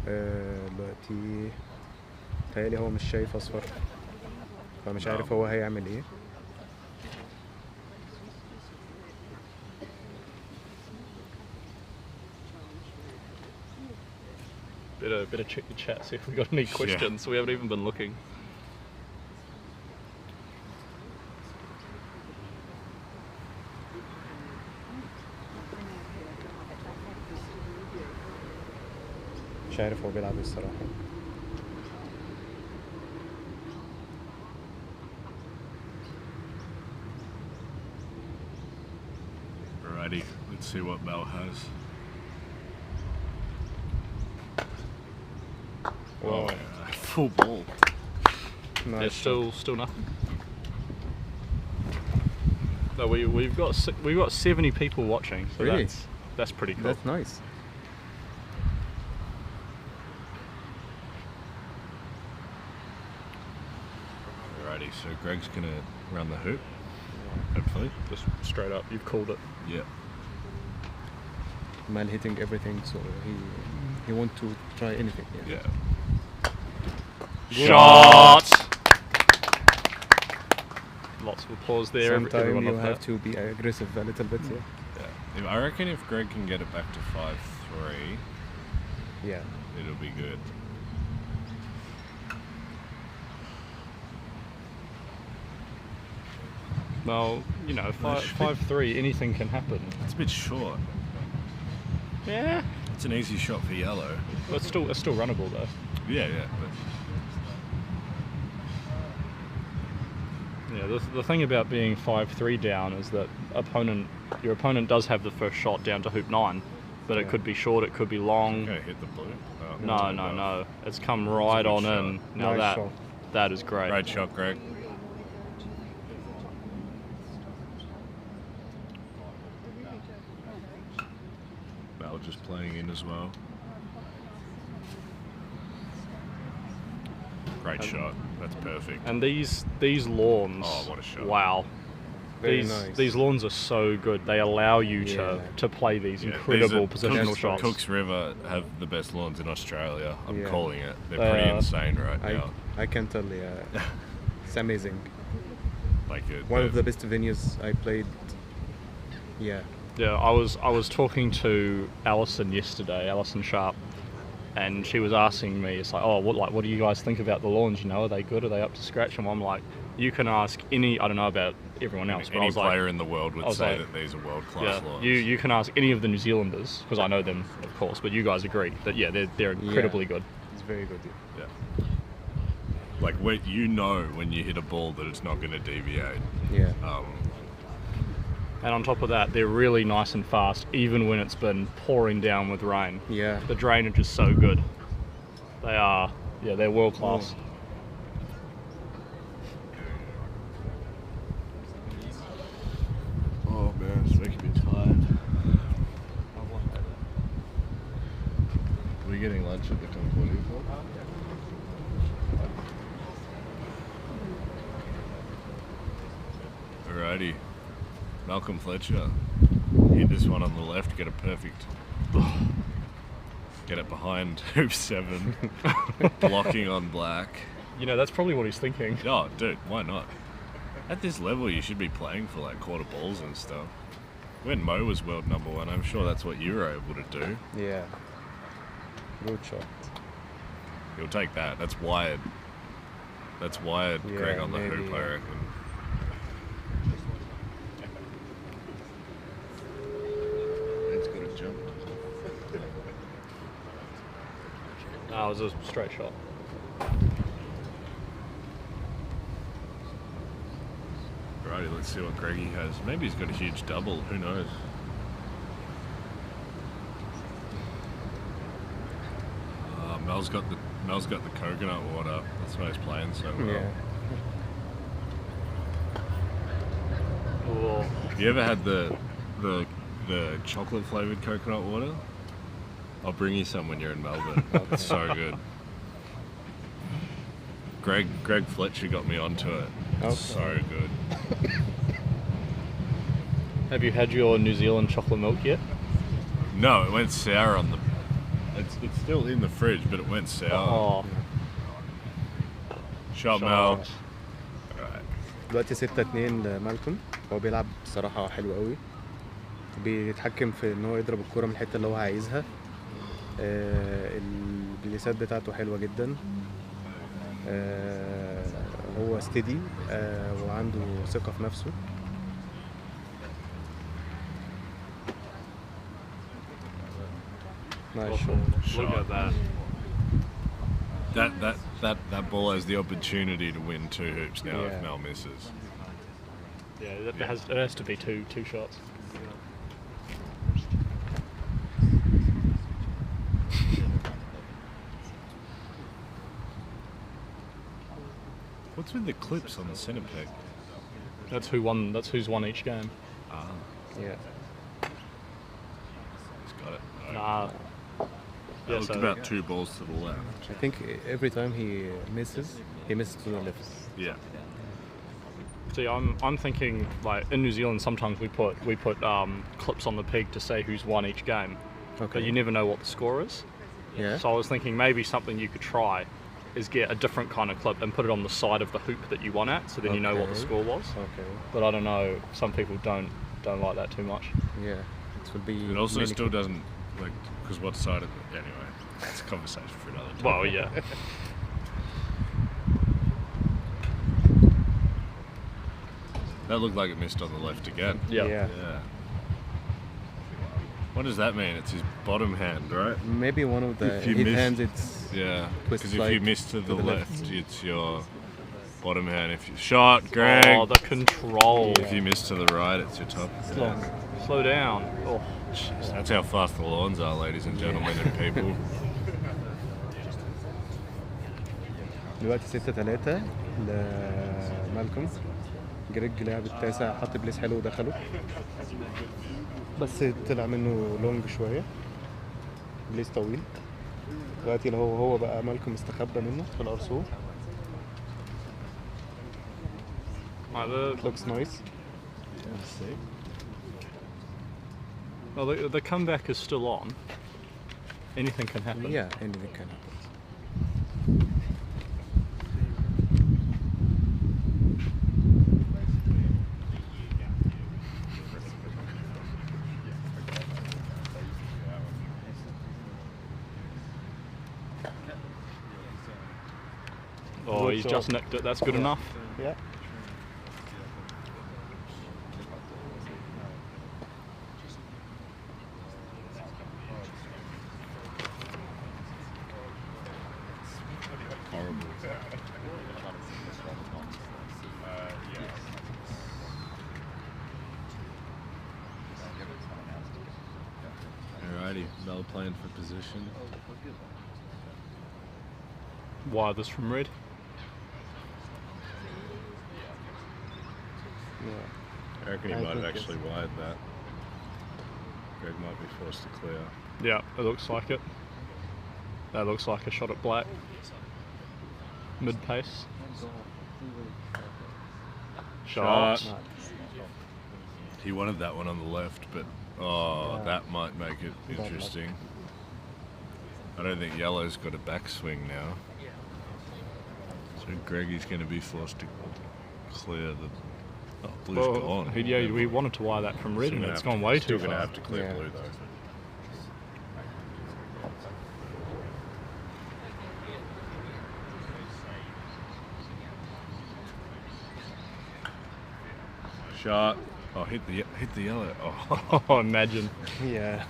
دلوقتي تهيألي هو مش شايف أصفر، فمش عارف هو هيعمل ايه. Better check the chat, see if we got any questions. We haven't even been looking. مش عارف هو بيلعب ايه الصراحة. Alrighty, let's see what Mel has. Oh, yeah. Full ball. There's still nothing. No, we've got 70 people watching. So Really? That's pretty cool. That's nice. Alrighty, so Greg's gonna run the hoop. Hopefully. Just straight up, you've called it. Yeah. Man hitting everything, so he want to try anything. Yeah. Shot! Lots of applause there. Sometimes everyone you loved have that. to be aggressive a little bit. Yeah. I reckon if Greg can get it back to 5-3, Yeah. it'll be good. Well, you know, 5-3, anything can happen. It's a bit short. Yeah. It's an easy shot for yellow. Well, it's still runnable though. Yeah. Yeah, the thing about being 5-3 down is that your opponent does have the first shot down to hoop 9, but it could be short, it could be long. Okay, hit the blue. Oh, no. It's come right on in. Now Nice shot. that is great. Great shot, Greg. Mel just playing in as well. Great shot. That's perfect. And these lawns. Oh, what a shot. Wow. Very nice. These lawns are so good. They allow you to play these incredible positional shots. Cooks River have the best lawns in Australia. I'm Yeah. calling it. They're pretty insane right now. I can tell. It's amazing. Like One of the best venues I played. Yeah. Yeah, I was talking to Alison yesterday, Alison Sharpe, and she was asking me, it's like, oh, what do you guys think about the lawns? You know, are they good? Are they up to scratch? And I'm like, you can ask any. I don't know about everyone else, but I Any was player like, in the world would say that these are world-class lawns. You can ask any of the New Zealanders because I know them, of course, but you guys agree that they're incredibly good. It's very good. Yeah. Like when you hit a ball that it's not going to deviate. Yeah. And on top of that, they're really nice and fast, even when it's been pouring down with rain. Yeah. The drainage is so good. They're world class. Oh man, it's making me tired. Are we getting lunch at the Concordia Club? Alrighty. Malcolm Fletcher. Hit this one on the left, get it perfect. Get it behind hoop 7. Blocking on black. You know, that's probably what he's thinking. Oh, dude, why not? At this level, you should be playing for like quarter balls and stuff. When Mo was world number 1, I'm sure that's what you were able to do. Yeah. Good shot. He'll take that. That's wired. That's wired, Yeah, Greg, on the maybe, hoop, I reckon. It's got a jump. No, it was a straight shot. Righty, let's see what Greggy has. Maybe he's got a huge double. Who knows? Mel's got the coconut water. That's why he's playing so well. Yeah. Cool. You ever had the chocolate flavored coconut water? I'll bring you some when you're in Melbourne. It's so good. Greg Fletcher got me onto it. It's so good. Have you had your New Zealand chocolate milk yet? No, it went sour on the. It's still in the fridge, but it went sour. Oh. Shot Mel. دلوقتي 6-2 لمالكم. هو بيلعب بصراحة حلو قوي. بيتحكم في ان هو يضرب الكرة من الحتة اللي هو عايزها. البليسات بتاعته حلوة جدا. هو ستيدي وعنده ثقة في نفسه. Nice shot. Look at that. That ball has the opportunity to win 2 hoops now if Yeah. Mel misses. Yeah, it has to be two shots. What's with the clips on the centre peg? That's who's won each game. Ah. Yeah. He's got it. Nah. That looked about 2 balls to the left. I think every time he misses to the left. Yeah. See, I'm thinking like in New Zealand sometimes we put clips on the peg to say who's won each game, but you never know what the score is. Yeah. So I was thinking maybe something you could try is get a different kind of clip and put it on the side of the hoop that you won at, so then you know what the score was. Okay. But I don't know. Some people don't like that too much. Yeah. It would be. It also still doesn't like because what side of it? Anyway, it's a conversation for another time. Well, yeah. That looked like it missed on the left again. Yeah. What does that mean? It's his bottom hand, right? Maybe one of the hit hands. It's because if you miss to the left, it's your bottom hand. If you shot, Greg. Oh, the control. If you miss to the right, it's your top. Slow down. Oh, jeez. That's how fast the lawns are, ladies and gentlemen and people. دلوقتي 6-3 لمالكوم. جريج لعب التاسع، حط بليس حلو ودخله، بس طلع منه لونج شويه، بليس طويل. دلوقتي اللي هو بقى مالكوم استخبى منه في الارسو. Looks nice. Well, the comeback is still on. Anything can happen. Yeah, anything can happen. Oh, he's just nicked it. That's good enough. Yeah. Alrighty, Mel playing for position. Wire this from red. I reckon he might have actually wired that. Greg might be forced to clear. Yeah, it looks like it. That looks like a shot at black. Mid pace. Shot. He wanted that one on the left, but that might make it interesting. I don't think yellow's got a backswing now. So Greggy's going to be forced to clear the... Oh, blue's gone. Yeah, we wanted to wire that from red and it's gone way too far. Still going to have to clear blue though. Shot. Oh, hit the yellow. Oh, imagine. Yeah.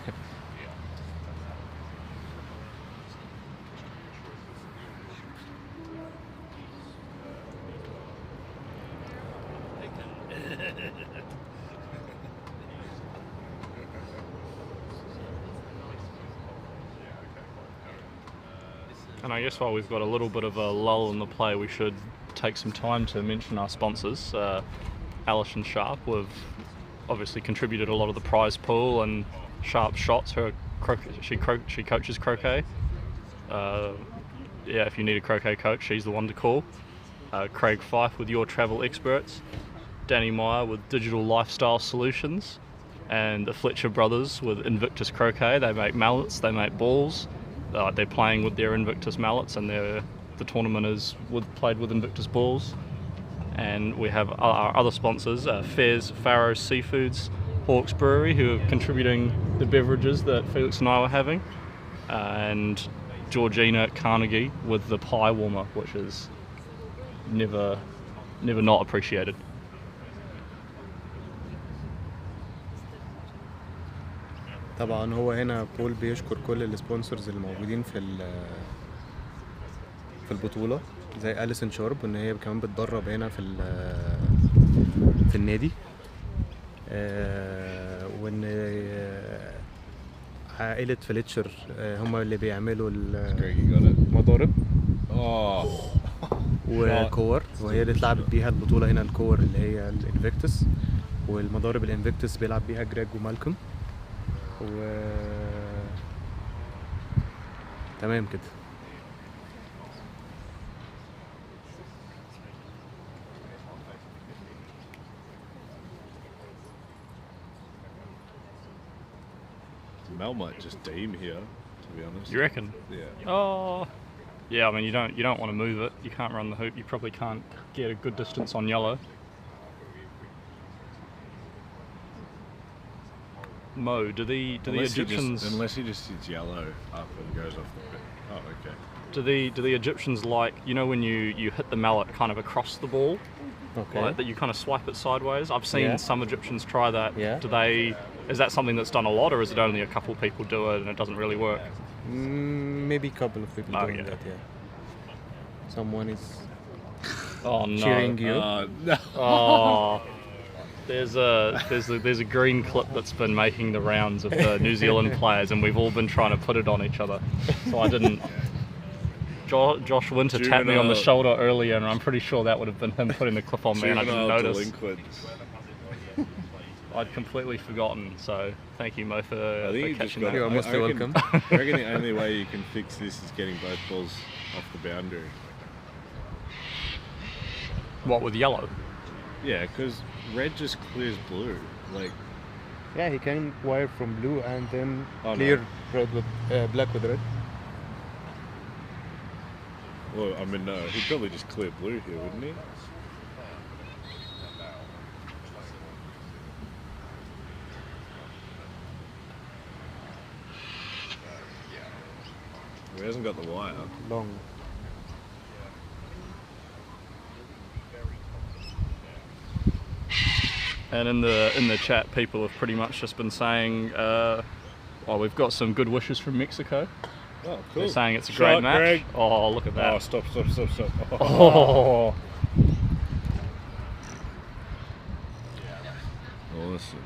And I guess while we've got a little bit of a lull in the play, we should take some time to mention our sponsors. Alice and Sharpe have obviously contributed a lot of the prize pool, and Sharpe Shots, she coaches croquet. If you need a croquet coach, she's the one to call. Craig Fife with Your Travel Experts, Danny Meyer with Digital Lifestyle Solutions, and the Fletcher brothers with Invictus Croquet. They make mallets, they make balls. They're playing with their Invictus mallets, and the tournament is played with Invictus balls. And we have our other sponsors, Fez, Farrow Seafoods, Hawks Brewery, who are contributing the beverages that Felix and I were having, and Georgina Carnegie with the pie warmer, which is never not appreciated. طبعا هو هنا بول بيشكر كل السبونسرز الموجودين في البطولة، زي أليسن شارب، ان هي كمان بتدرب هنا في النادي، وان عائلة فليتشر هم اللي بيعملوا المضارب، وكور، وهي اللي اتلعبت بيها البطولة هنا. الكور اللي هي الانفيكتس، والمضارب الانفيكتس بيلعب بيها جريج ومالكوم تمام كده. Mel might just deem here, to be honest. You reckon? Yeah. Oh, yeah. I mean, you don't want to move it. You can't run the hoop. You probably can't get a good distance on yellow. Mo, do the Egyptians, unless he just hits yellow up and goes off the bit. Oh, okay. do the Egyptians like, you know, when you hit the mallet kind of across the ball, Okay. like that you kind of swipe it sideways? I've seen some Egyptians try that. Yeah. Is that something that's done a lot, or is it only a couple people do it and it doesn't really work? Maybe a couple of people doing that. Yeah. Someone is cheering you. No. Oh. There's a green clip that's been making the rounds of the New Zealand players, and we've all been trying to put it on each other. So I didn't. Josh Winter tapped me on the shoulder earlier, and I'm pretty sure that would have been him putting the clip on me, and I didn't notice. Delinquents. I'd completely forgotten. So thank you, Mo, for catching that. You're most welcome. I reckon the only way you can fix this is getting both balls off the boundary. What, with yellow? Yeah, because red just clears blue. Like, Yeah, he can wire from blue and then Oh, clear no. red with black with red. well, I mean, no, he'd probably just clear blue here, wouldn't he? He hasn't got the wire. Long. And in the chat, people have pretty much just been saying, we've got some good wishes from Mexico. Oh, cool. They're saying it's a great Shot, match. Greg. Oh, look at that. Oh, stop. Oh. Awesome.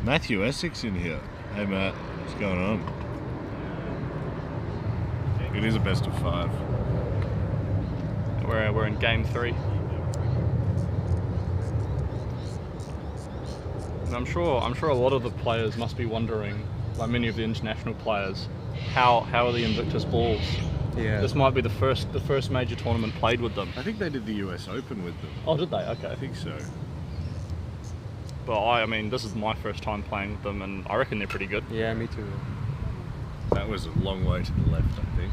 Matthew Essex in here. Hey, Matt. What's going on? It is a best of 5. We're in game 3. And I'm sure a lot of the players must be wondering, like many of the international players, how are the Invictus balls? Yeah. This might be the first major tournament played with them. I think they did the US Open with them. Oh, did they? Okay. I think so. But I mean, this is my first time playing with them, and I reckon they're pretty good. Yeah, me too. That was a long way to the left, I think.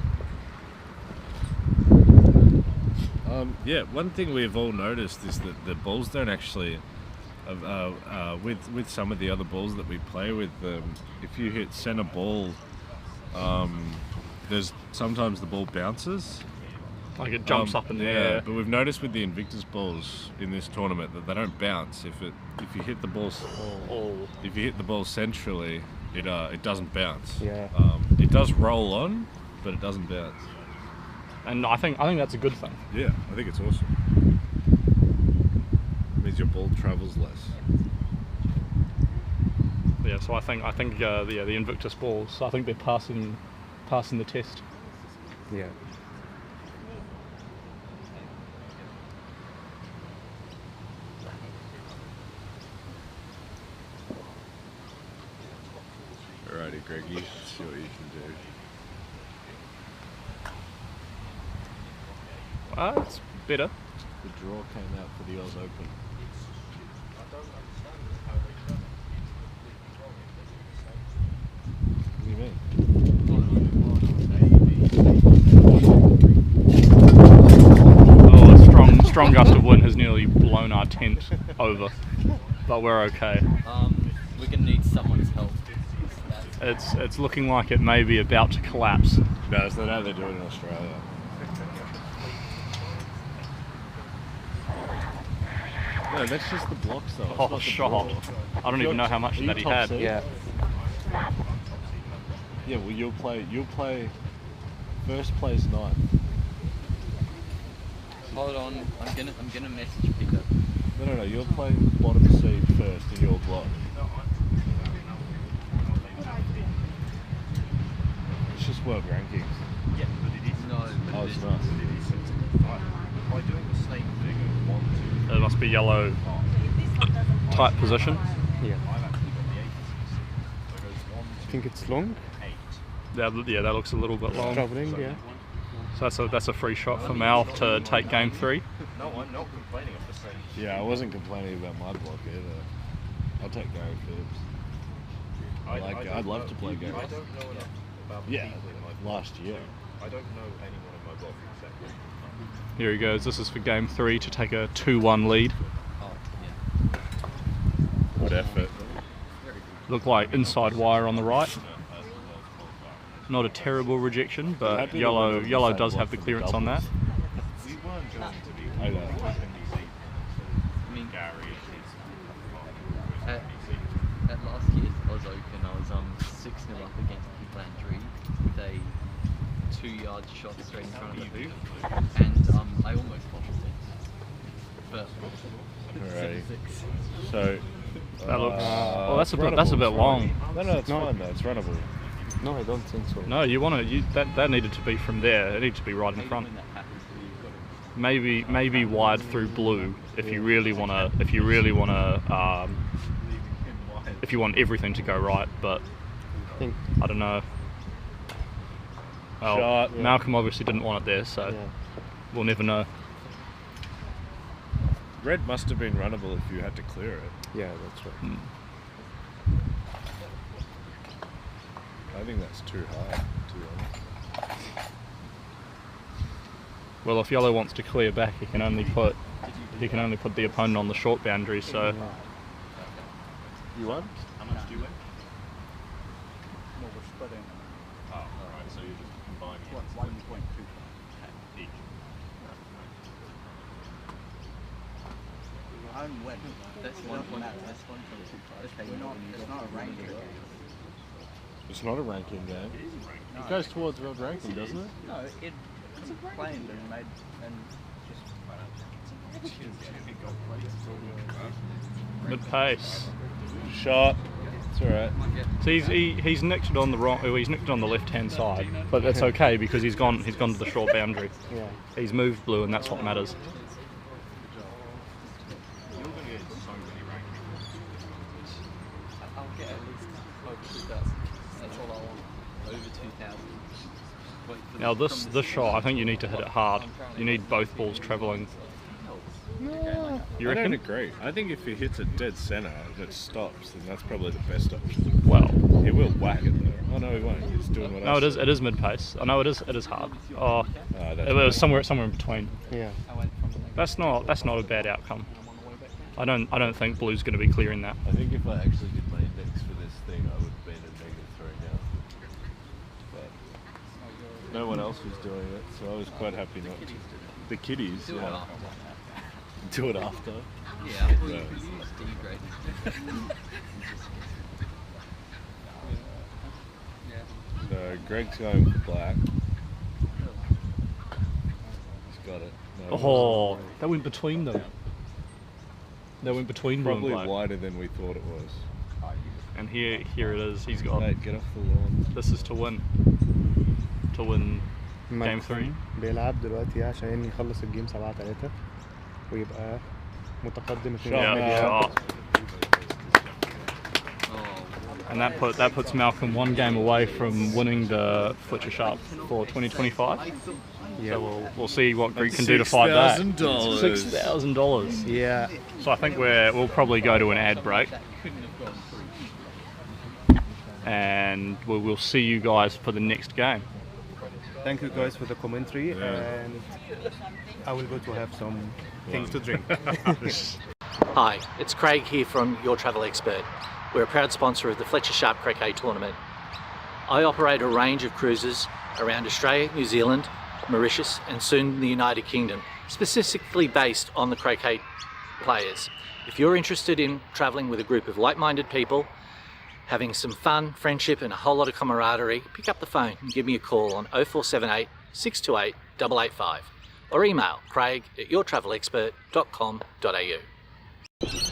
Yeah, one thing we've all noticed is that the balls don't actually, with some of the other balls that we play with, if you hit center ball, there's sometimes the ball bounces. Like it jumps up in the air. But we've noticed with the Invictus balls in this tournament that they don't bounce. If you hit the ball centrally, it doesn't bounce. Yeah. It does roll on, but it doesn't bounce. And I think that's a good thing. Yeah, I think it's awesome. It means your ball travels less. Yeah, so I think the Invictus balls, I think they're passing the test. Yeah. Alrighty, Greggy, let's see what you can do. It's better. The draw came out for the Oz Open. What do you mean? Oh, a strong gust of wind has nearly blown our tent over, but we're okay. We're gonna need someone's help. It's looking like it may be about to collapse. No, it's not how they do it in Australia. No, that's just the blocks though. It's not Oh, the shot. draw. I don't even know how much Are you that he top had. seed? Yeah. Yeah, well you'll play first place 9. Hold on, I'm gonna message Peter. No, you'll play bottom seed first in your block. It's just world rankings. Yeah, but it is. No. Oh, it's nice. By doing the same thing as 1, 2, It must be yellow. Tight position. Yeah. I've actually got the 8s. So it goes 1, 2, I think it's long. 8. Yeah, that looks a little bit long. Traveling, yeah. So that's a free shot for Mal to take game 3. No, I'm not complaining. I'm just saying. Yeah, I wasn't complaining about my block either. I'll take Gary Phillips. I'd love to play Gary. I don't know enough about the Yeah, people in my last year. I don't know anyone in my block except him. Here he goes. This is for game 3 to take a 2-1 lead. Good effort. Look like inside wire on the right. Not a terrible rejection, but yellow does have the clearance on that. We weren't going to be. I know. At last year's Oz Open, I was 6-0 up against Landry with a 2-yard shot straight in front of the hoop, and I almost lost it. But Alrighty. 7-6. So That looks. Well, that's a bit long. No, it's fine though. It's runnable. No, I don't think so. No, that needed to be from there. It needs to be right in front. Maybe wide through blue if you really wanna. If you want everything to go right, but I don't know. Well, Shot. Malcolm obviously didn't want it there, so we'll never know. Red must have been runnable if you had to clear it. Yeah, that's right. I think that's too high, to be honest. Well, if yellow wants to clear back, he can only put the opponent on the short boundary. So You won? How much do you win? No, we're splitting. Oh, right. So you're just combining. 1.2 each. Home win. That's It one doesn't point. matter. That's 1.25. It's not a ranking game. It's not a ranking game. No. It goes towards world ranking, doesn't it? No, it claimed and made and just. mid pace. Shot. It's alright. So he's nicked it on the wrong. He's nicked it on the left-hand side, but that's okay because he's gone to the short boundary. Yeah. He's moved blue, and that's what matters. You're going to get so many rankings. I'll get at least over 2,000. That's all I want. Over 2,000. Now this shot, I think you need to hit it hard. You need both balls travelling. You I reckon? don't agree. I think if he hits it dead centre and it stops, then that's probably the best option. Well, he will whack it though. Oh no, he won't. He's doing what I no, it said. is mid pace. I know it is hard. Oh, that's it was somewhere in between. Yeah. That's not a bad outcome. I don't think blue's going to be clearing that. I think if I actually did my index for this thing, I would have been a -3 now. But no one else was doing it, so I was quite happy not to. The kiddies. Do it after. Do it after. Yeah, I thought you could use D-grade. So Greg's going for black. He's got it. No, Oh, that went between them. That went between blue and probably black. wider than we thought it was. And here it is. He's got. Mate, get off the lawn. This is to win. To win game 3. بيلعب دلوقتي عشان يخلص الجيم 7-3 ويبقى متقدم 2-1. Yeah. And that puts Malcolm one game away from winning the Fletcher Sharpe for 2025. Yeah. So we'll see what Greg can do to fight that. $6,000. $6,000. Yeah. So I think we'll probably go to an ad break. And we'll see you guys for the next game. Thank you guys for the commentary, and I will go to have some things to drink. Hi, it's Craig here from Your Travel Expert. We're a proud sponsor of the Fletcher Sharpe Croquet tournament. I operate a range of cruises around Australia, New Zealand, Mauritius and soon the United Kingdom, specifically based on the croquet players. If you're interested in travelling with a group of like-minded people, having some fun, friendship and a whole lot of camaraderie, pick up the phone and give me a call on 0478 628 885 or email craig@yourtravelexpert.com.au.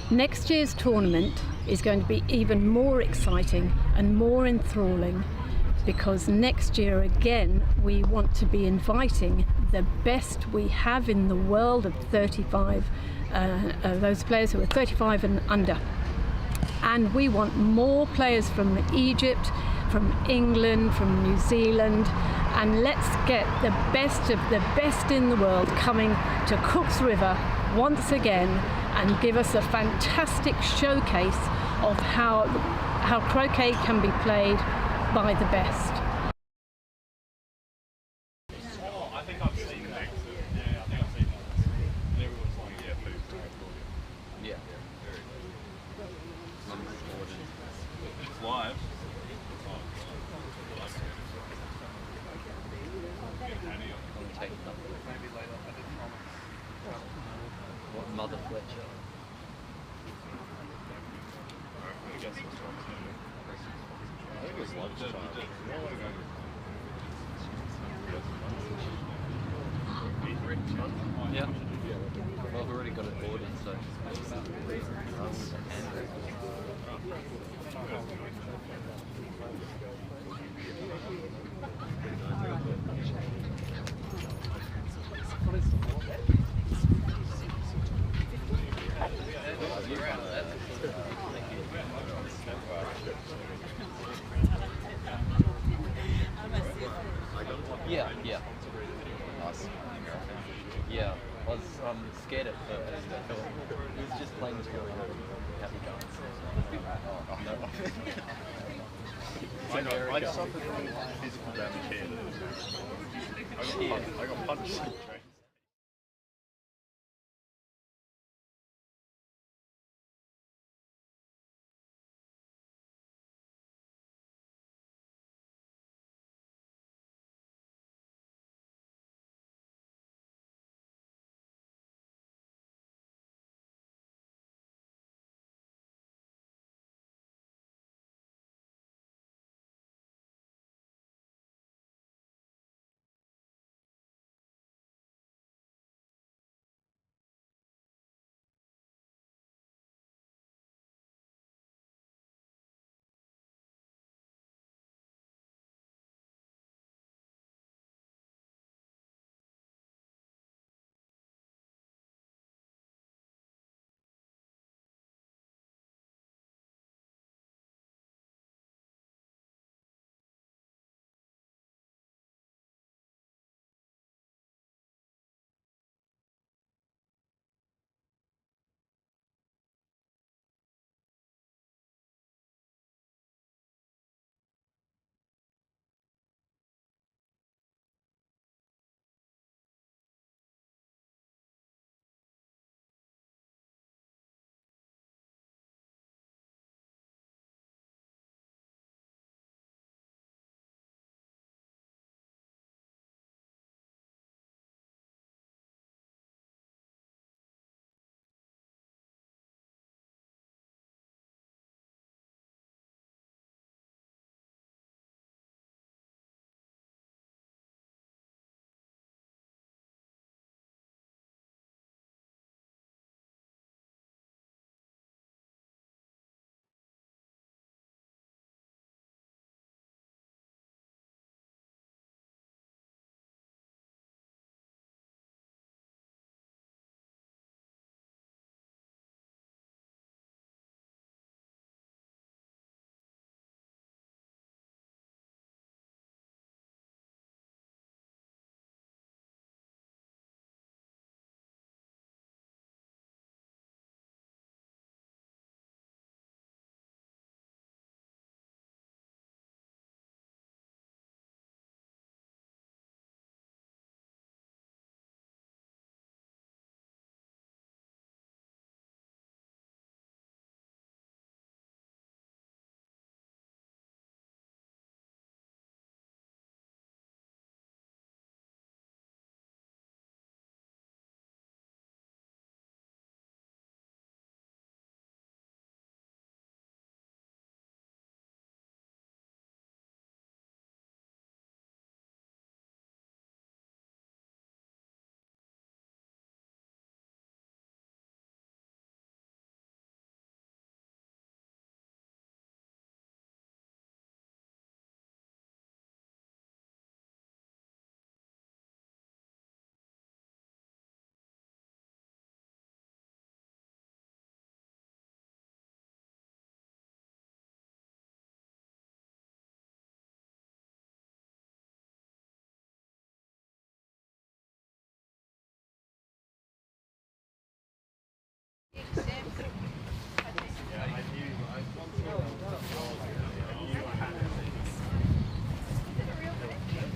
Next year's tournament is going to be even more exciting and more enthralling because next year again we want to be inviting the best we have in the world of 35, those players who are 35 and under. And we want more players from Egypt, from England, from New Zealand, and let's get the best of the best in the world coming to Cook's River once again and give us a fantastic showcase of how croquet can be played by the best. I think I've seen that. Yeah, I think I've seen that. And everyone's like, yeah, food. Yeah. It's live. What Mother Fletcher? I think it was lunchtime. Yeah. Well, I've already got it ordered, so. Yeah, yeah. Nice. Yeah, I was scared at first. It was just playing this really happy dance. Oh, no. I suffered from physical damage here. I got punched.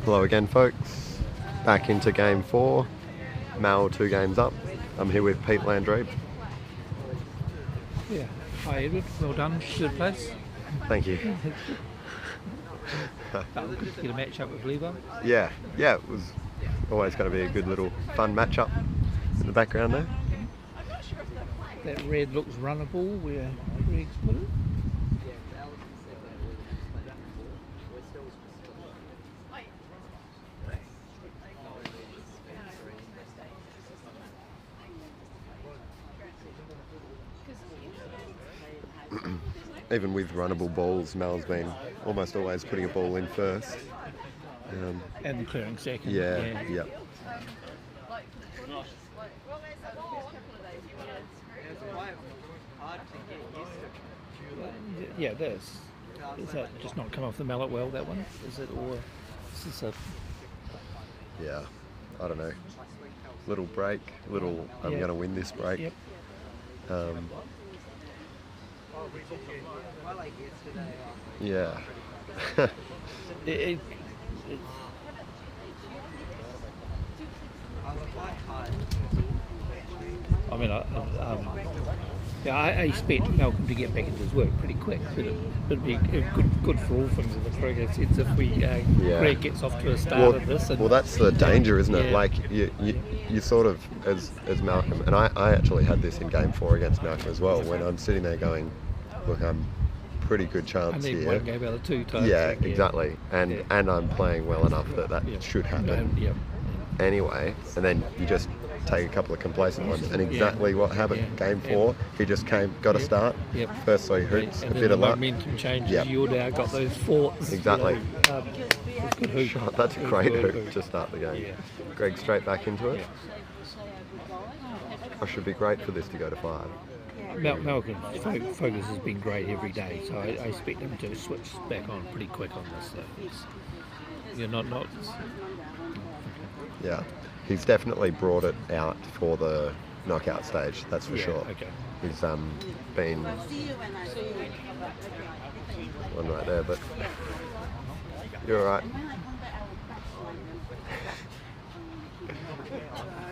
Hello again, folks. Back into game 4. Mal 2 games up. I'm here with Pete Landry. Yeah. Hi, Edward. Well done. Good place. Thank you. Good to get a match up with Levi. Yeah, it was always going to be a good little fun match-up in the background there. That red looks runnable where Greg's put it. Even with runnable balls, Mal's been almost always putting a ball in first. And clearing second. Yeah. Yeah, there's. Is that just not come off the mallet well, that one? Is it, or is this a... Yeah, I don't know. Little break, I'm going to win this break. Yep. Yeah. I mean, I expect Malcolm to get back into his work pretty quick, but it'd be good for all things in the cricket sense if Greg gets off to a start of this. Well, that's the danger, isn't it? Yeah. Like you sort of, as Malcolm, and I actually had this in game 4 against Malcolm as well, when I'm sitting there going, look, I'm pretty good chance here. One game out of 2 times. Yeah, exactly. And I'm playing well enough that should happen. Anyway, and then you just take a couple of complacent ones, and exactly what happened. Game 4, he just got a start. First 3 hoops, a bit of luck. Momentum changes. You now got those forts. Exactly. Good hoop. That's a great hoop to start the game. Greg straight back into it. I should be great for this to go to 5. Malcolm's focus has been great every day, so I expect him to switch back on pretty quick on this. You're not. Yeah, he's definitely brought it out for the knockout stage. That's for sure. Okay. He's been one right there, but you're all right.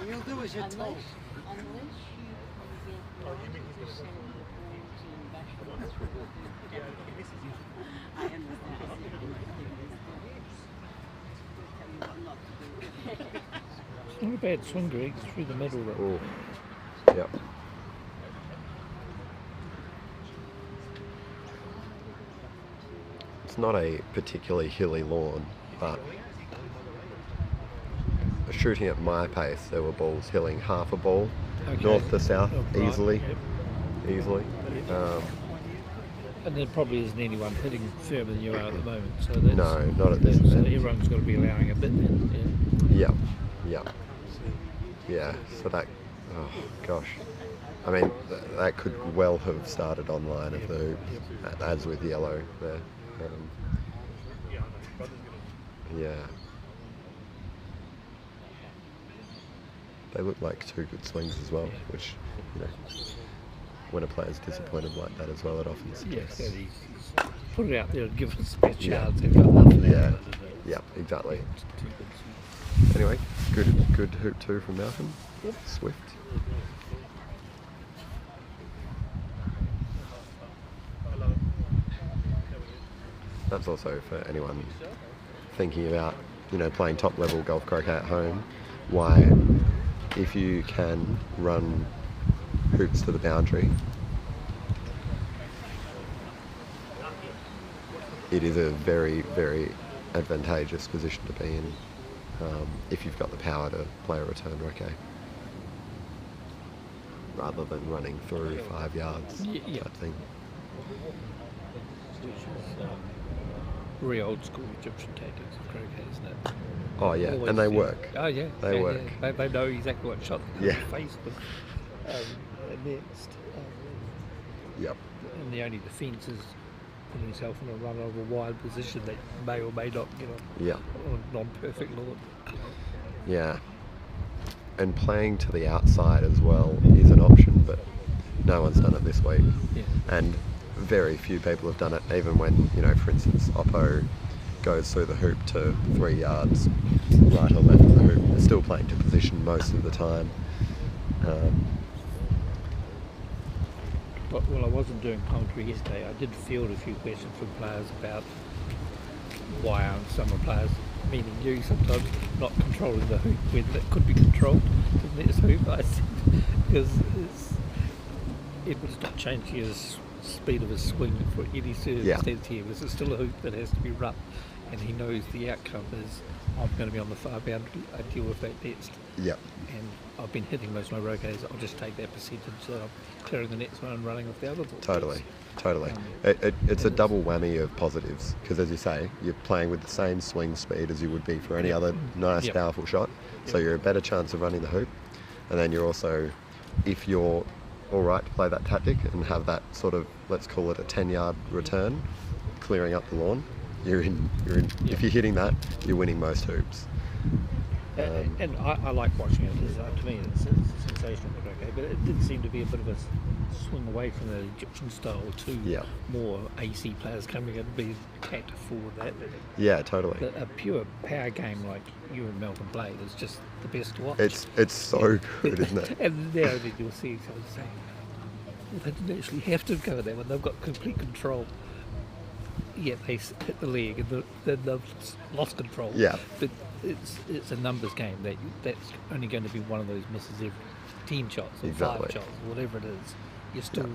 You'll do as you're told. It's not a bad swing, Greg, through the middle. Oh, yep. It's not a particularly hilly lawn, but shooting at my pace, there were balls hilling half a ball, north to south, easily. And there probably isn't anyone hitting further than you are at the moment. So no, not at this So event. everyone's got to be allowing a bit then. Yeah, so that, oh gosh. I mean, that could well have started on line of the hoop, as with yellow there. Yeah. They look like 2 good swings as well, which, when a player's disappointed like that as well, it often suggests. Yes, he's put it out there and give us the best chance. They've got nothing out of it. Yeah, exactly. Anyway, good hoop 2 from Malcolm. Swift. That's also for anyone thinking about, playing top level golf croquet at home, why, if you can run hoops to the boundary, it is a very, very advantageous position to be in if you've got the power to play a return croquet, rather than running through 5 yards type thing. Which is very old school Egyptian tactics of croquet, isn't it? Oh yeah, Always and they work. Oh yeah, they work. Yeah. They know exactly what shot to Yeah. face with next. Yep. And the only defence is putting yourself in a run over wide position that may or may not get on a non-perfect lawn. Yeah. And playing to the outside as well is an option, but no one's done it this week. Yeah. And very few people have done it, even when, for instance, Oppo goes through the hoop to 3 yards, right or left of the hoop. They're still playing to position most of the time. Well, I wasn't doing commentary yesterday. I did field a few questions from players about why aren't some of players, meaning you, sometimes not controlling the hoop when it could be controlled in the next hoop. I said, because it was not changing his speed of his swing for any circumstance here. This is still a hoop that has to be run, and he knows the outcome is I'm going to be on the far boundary. I deal with that next. Yep. And I've been hitting most of my roquets. I'll just take that percentage that I'm clearing the next one and running with the other ball. Totally. It's a double whammy of positives, because as you say, you're playing with the same swing speed as you would be for any other nice, powerful shot. So you're a better chance of running the hoop. And then you're also, if you're all right to play that tactic and have that sort of, let's call it a 10-yard return, clearing up the lawn, you're in. If you're hitting that, you're winning most hoops. And I like watching it. To me, it's sensational croquet, but it did seem to be a bit of a swing away from the Egyptian style to more AC players coming in and being attacked for that. Yeah, totally. A pure power game like you and Melbourne Blade is just the best to watch. It's so good, isn't it? And now then you'll see someone saying, well, they didn't actually have to go there when they've got complete control. Yeah, they hit the leg and then they've lost control. Yeah. But it's a numbers game. That's only going to be one of those misses every 10 shots or 5 shots, or whatever it is. You still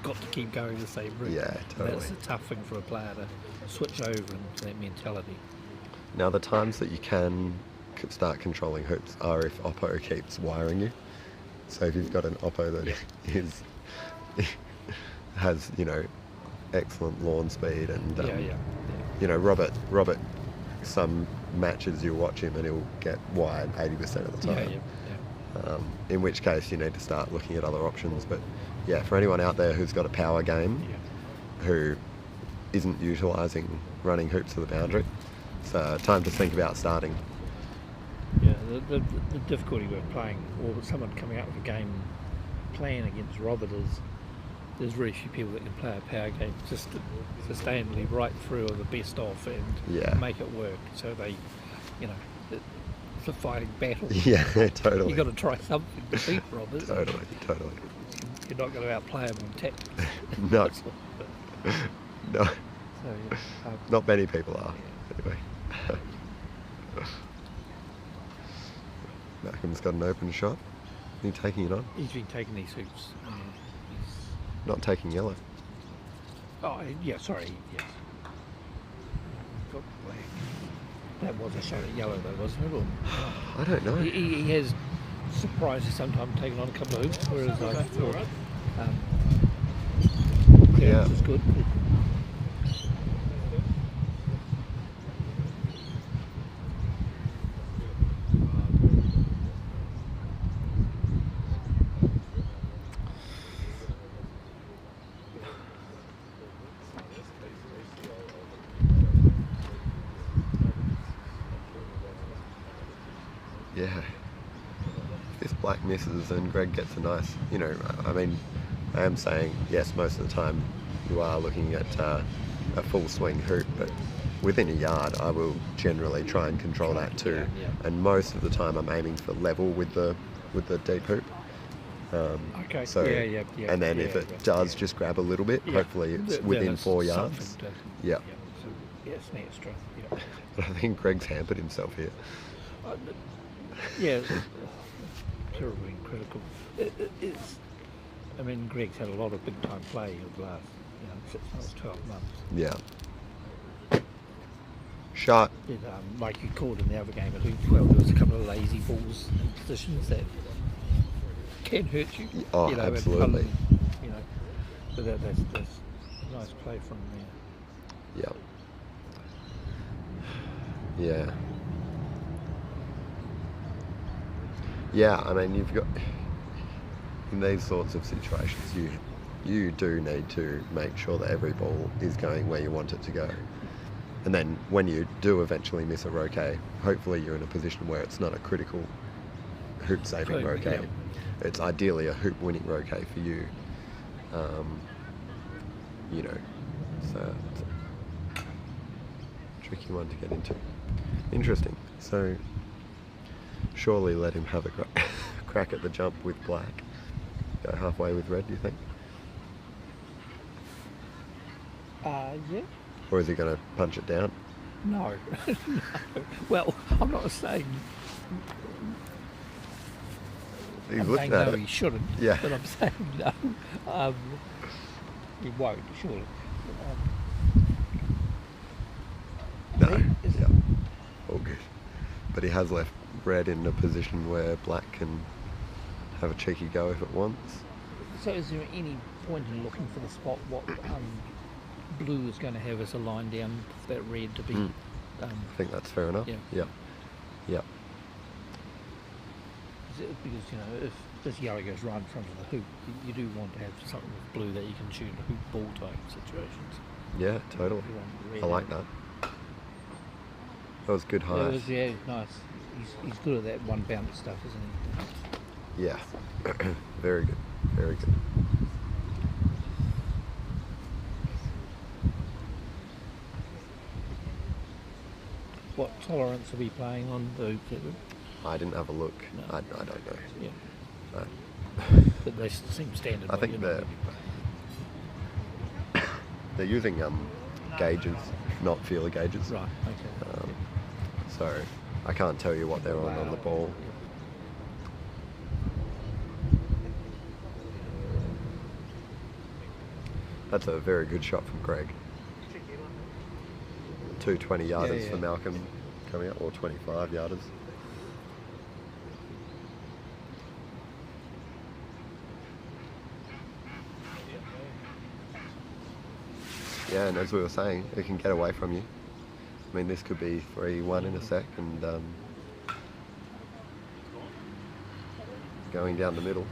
got to keep going the same route. Yeah, totally. That's a tough thing for a player to switch over into that mentality. Now, the times that you can start controlling hoops are if Oppo keeps wiring you. So if you've got an Oppo that has, excellent lawn speed and Robert, some matches you'll watch him and he'll get wide 80% of the time. In which case you need to start looking at other options. But yeah, for anyone out there who's got a power game who isn't utilising running hoops to the boundary, it's time to think about starting. Yeah, the difficulty with playing, or someone coming out with a game plan against Robert is there's very few people that can play a power game just sustainably right through or the best off and make it work. So they, it's a fighting battle. Yeah, totally. You've got to try something to beat Robert. Totally. You're not going to outplay him on tactics. No. No. So, not many people are, anyway. Malcolm's got an open shot. Are you taking it on? He's been taking these hoops. Not taking yellow. Oh, yeah, sorry, yes. Got black. That was a shot at yellow though, wasn't it? Or, I don't know. He has surprises sometimes taken on a couple of hoops, whereas I thought clearance was good. Yeah. If this black misses and Greg gets a nice, I am saying, yes, most of the time you are looking at a full swing hoop, but within a yard I will generally try and control that too. And most of the time I'm aiming for level with the deep hoop. Okay. So, and then if it does just grab a little bit, hopefully it's within 4 yards. Yeah. Yes, extra. But I think Greg's hampered himself here. Yeah, terribly critical. Greg's had a lot of big time play over the last 6 months, 12 months. Yeah. Sharpe. Like you called in the other game at Hoop 12, there was a couple of lazy balls in positions that can hurt you. Oh, absolutely. But that's nice play from there. Yeah. Yeah, you've got, in these sorts of situations, you do need to make sure that every ball is going where you want it to go. And then when you do eventually miss a roquet, hopefully you're in a position where it's not a critical hoop-saving roquet. It's ideally a hoop-winning roquet for you. So tricky one to get into. Interesting. So surely let him have a crack at the jump with black. Go halfway with red, do you think? Yeah. Or is he going to punch it down? No. No. Well, I'm not saying. He's I'm looked saying at no, it. he shouldn't. Yeah. But I'm saying no. He won't, surely. No. Yeah. All good. But he has left red in a position where black can have a cheeky go if it wants. So is there any point in looking for the spot what blue is going to have as a line down for that red to be... I think that's fair enough. Yeah. Yeah. Yeah. Because, you know, if this yellow goes right in front of the hoop, you do want to have something with blue that you can shoot a hoop ball type situations. Yeah, totally. I like that. That was good height. It was, yeah, nice. He's good at that one bounce stuff, isn't he? Yeah. Very good. Very good. What tolerance are we playing on the hoop? I didn't have a look. No. I don't know. Yeah. No. But they seem standard. I think they're using gauges, not feeler gauges. Right, okay. So I can't tell you what they're on the ball. That's a very good shot from Craig. 220 yarders for Malcolm coming up, or 25 yarders. Yeah, and as we were saying, it can get away from you. I mean, this could be 3-1 in a sec, and going down the middle.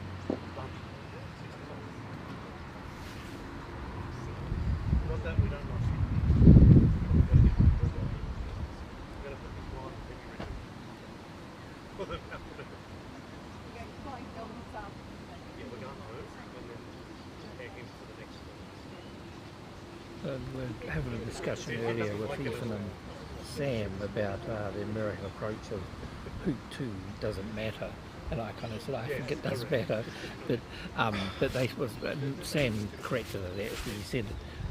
We were having a discussion earlier with Ethan and Sam about the American approach of hoop 2 doesn't matter, and I kind of said I think it does matter, but Sam corrected it actually. He said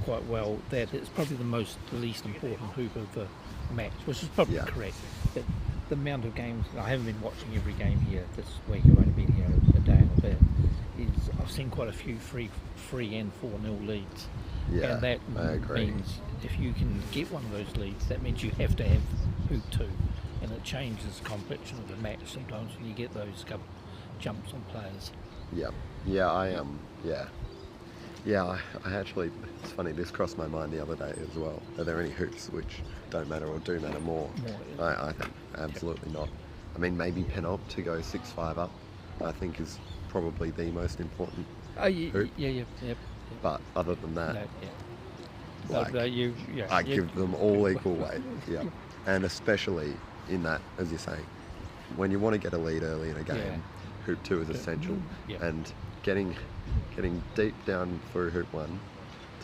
quite well that it's probably the least important hoop of the match, which is probably correct. That the amount of games, I haven't been watching every game here this week, I've only been here a day and a bit, is I've seen quite a few 3 and 4-0 leads. Yeah, and that I agree. means if you can get one of those leads, that means you have to have hoop 2, and it changes the complexion of the match sometimes when you get those couple jumps on players. I actually, it's funny, this crossed my mind the other day as well. Are there any hoops which don't matter or do matter more? I think absolutely not. I mean, maybe penalty to go 6-5 up, I think is probably the most important hoop. Yeah. But other than that, I you give them all equal weight. Yeah, and especially in that, as you're saying, when you want to get a lead early in a game, hoop 2 is essential, and getting deep down through hoop 1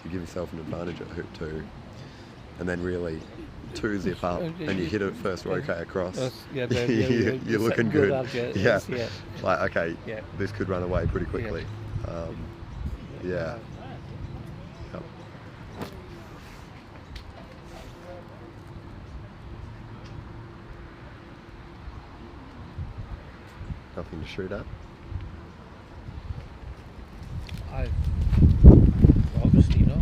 to give yourself an advantage at hoop 2, and then really 2 zip up and you hit it first Croquet across. You're looking good. Like, okay, this could run away pretty quickly. Yeah. Nothing to shoot at? Obviously not.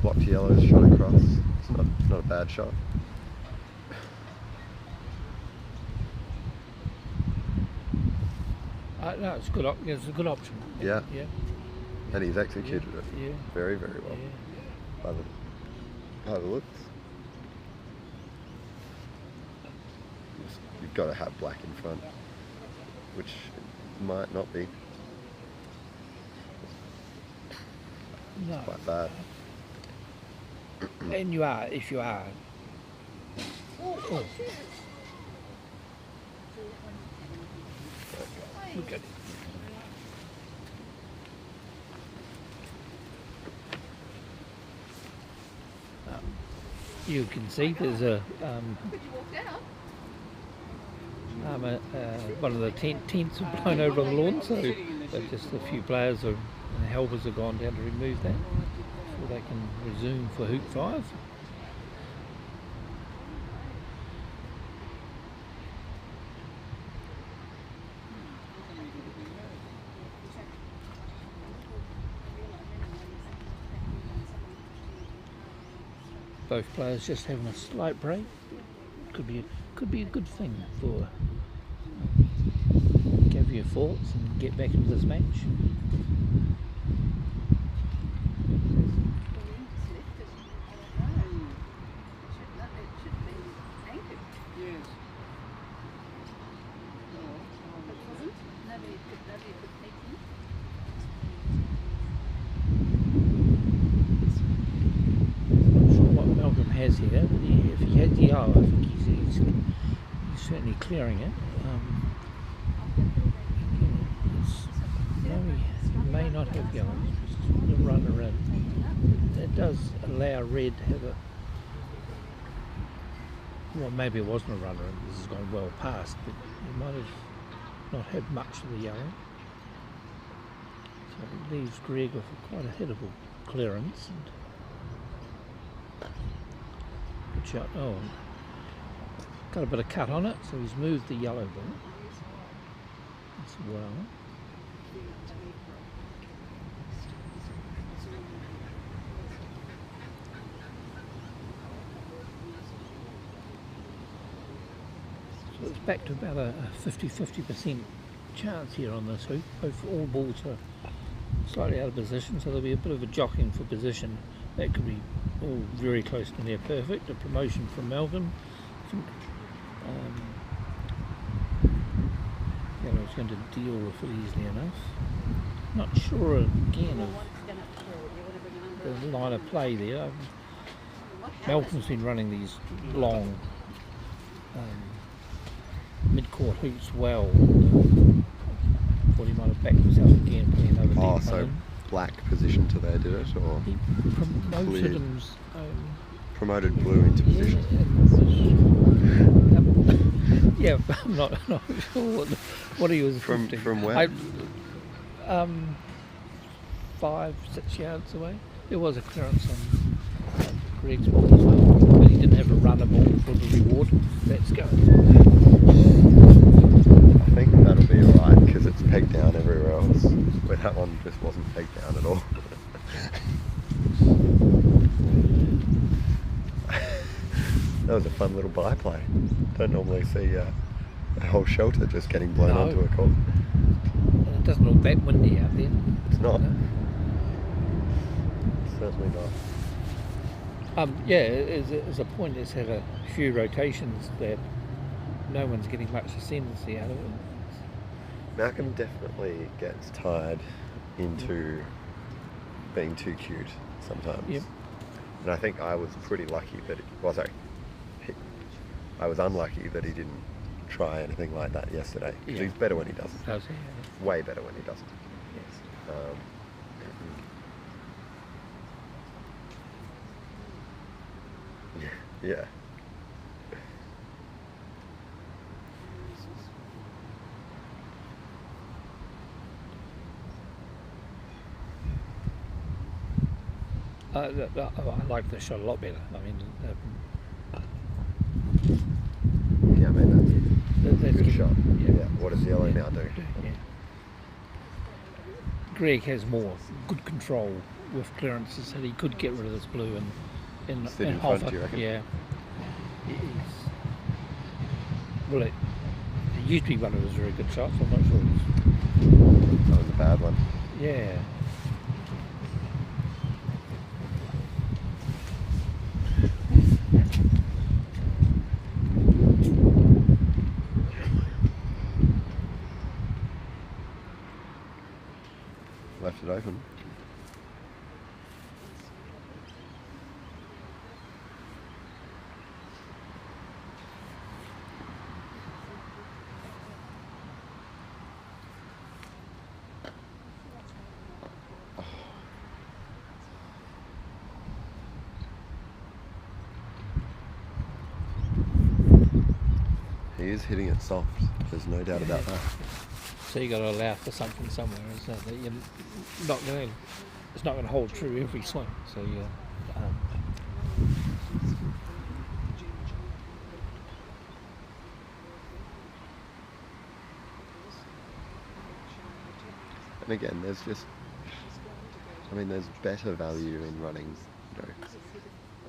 Blocked yellows, shot across. It's not a bad shot. No, it's good. It's a good option. Yeah. Yeah. And he's executed it very, very well. By the looks. You've got to have black in front, which might not be. No. It's quite bad. And you are, if you are. Oh. Look at it. you can see there's one of the tents are blown over the lawn, so but just a few players and helpers have gone down to remove that so they can resume for hoop 5. Both players just having a slight break. Could be a good thing for gather your thoughts and get back into this match. Has here. If he had yellow, I think he's certainly clearing it. He may not have yellow. The runner in. It does allow red to have a. Well, maybe it wasn't a runner and this has gone well past, but he might have not had much of the yellow. So it leaves Greg with quite a hittable clearance. And shot. Oh, got a bit of cut on it, so he's moved the yellow ball as well. So it's back to about a 50% chance here on this hoop. All balls are slightly out of position, so there'll be a bit of a jockeying for position. That could be all very close to near perfect. A promotion from Melbourne. I think Yellow's going to deal with it easily enough. Not sure again of the line of play there. Malcolm's been running these long mid-court hoops well. Thought he might have backed himself again, putting another deep so black position to there, did it? Or he promoted him. Promoted blue into position. Yeah, I'm not sure what he was from where? 5-6 yards away. There was a clearance on Greg's ball as well, but he didn't have a runner ball for the reward. Let's go. I think that'll be alright because it's pegged down everywhere else, where that one just wasn't pegged down at all. That was a fun little byplay. Don't normally see a whole shelter just getting blown onto a court. It doesn't look that windy out there. It's not. No. Certainly not. Yeah, as a point, it's had a few rotations that no one's getting much ascendancy out of it. Malcolm definitely gets tied into being too cute sometimes. Yep. And I think I was pretty lucky that I was unlucky that he didn't try anything like that yesterday. Because he's better when he doesn't. Does he? Yeah. Way better when he doesn't. Yes. Yeah. I like the shot a lot better. I mean, yeah, I mean that's a good shot. Yeah. What does yellow now do? Yeah. Greg has more good control with clearances, that he could get rid of this blue and Sit in front, do you reckon? Yeah. Well, it used to be one of his very good shots. I'm not sure. That was a bad one. Yeah. Left it open. He is hitting it soft. There's no doubt about that. So you got to allow for something somewhere, isn't it? That you're not going. It's not going to hold true every swing. So you. And again, there's better value in running,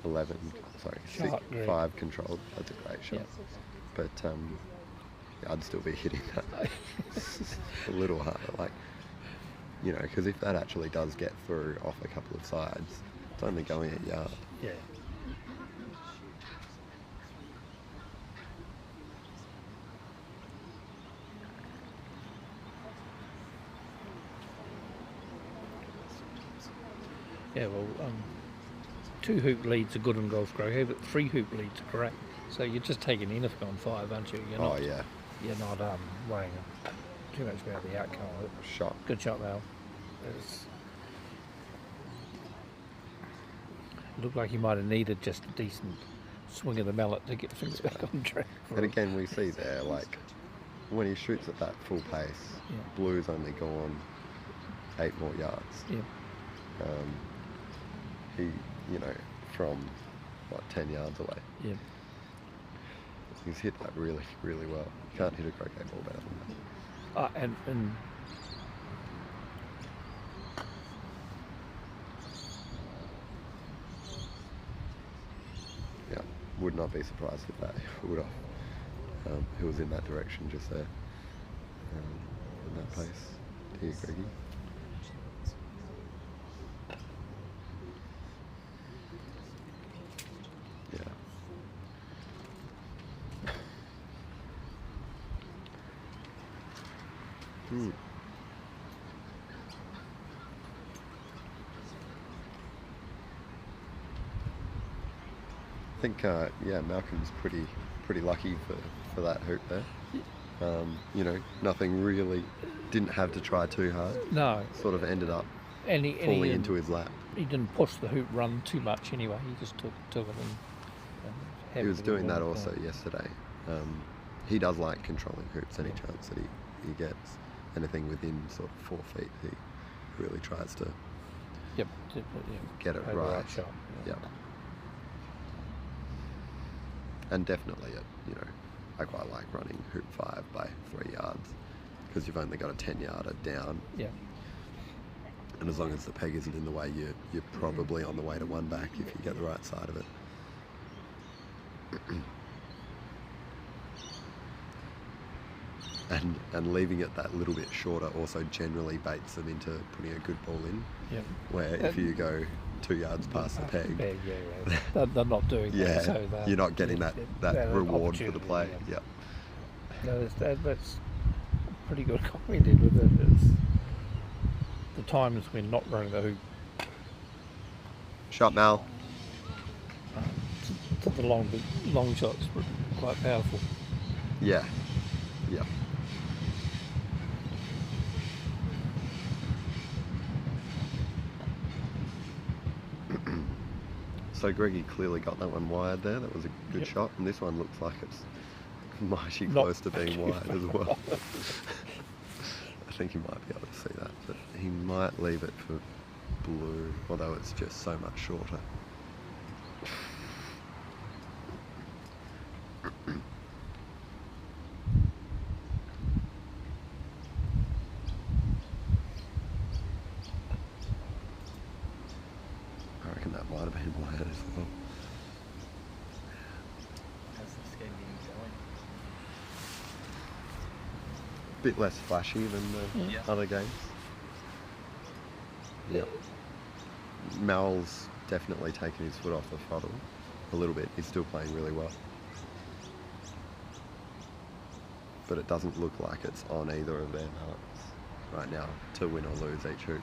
5 controlled. That's a great shot. Yeah. But I'd still be hitting that a little harder, because if that actually does get through off a couple of sides, it's only going a yard. Yeah. Yeah, well, 2 hoop leads are good in golf, Croquet, but 3 hoop leads are great. So you're just taking anything on 5, aren't you? You're not, yeah. You're not worrying too much about the outcome of it. Shot. Good shot, Mal. It looked like he might have needed just a decent swing of the mallet to get things back on track. And again, we see there, when he shoots at that full pace, Blue's only gone 8 more yards. Yeah. He, from 10 yards away. Yeah. He's hit that really, really well. Can't hit a croquet ball better than that. And yeah, would not be surprised if that would have. He was in that direction just there. In that pace. Here, Greggy. I think, Malcolm's pretty lucky for that hoop there. Nothing really, didn't have to try too hard. No. Sort of ended up falling into his lap. He didn't push the hoop run too much anyway. He just took it and he was doing that also yesterday. He does like controlling hoops any chance that he gets. Anything within sort of 4 feet, he really tries to get it right. Shot. Yep. And definitely, I quite like running hoop 5 by 3 yards because you've only got a 10-yarder down. Yeah. And as long as the peg isn't in the way, you're probably on the way to 1 back if you get the right side of it. And leaving it that little bit shorter also generally baits them into putting a good ball in. Yeah. Where if you go 2 yards past the peg, they're not doing that. Yeah, So you're not getting that reward for the play. Yeah. No, that's pretty good commented with it. It's the times when not running the hoop. Shot, Mal. The long shots were quite powerful. Yeah. Yeah. So Greggy clearly got that one wide there. That was a good shot, and this one looks like it's mighty close to being wide as well. I think he might be able to see that, but he might leave it for Blue, although it's just so much shorter. I reckon that might have been wide as well. How's the scheme going? Bit less flashy than the other games. Yep. Mal's definitely taken his foot off the throttle a little bit. He's still playing really well. But it doesn't look like it's on either of their mallets right now to win or lose each hoop.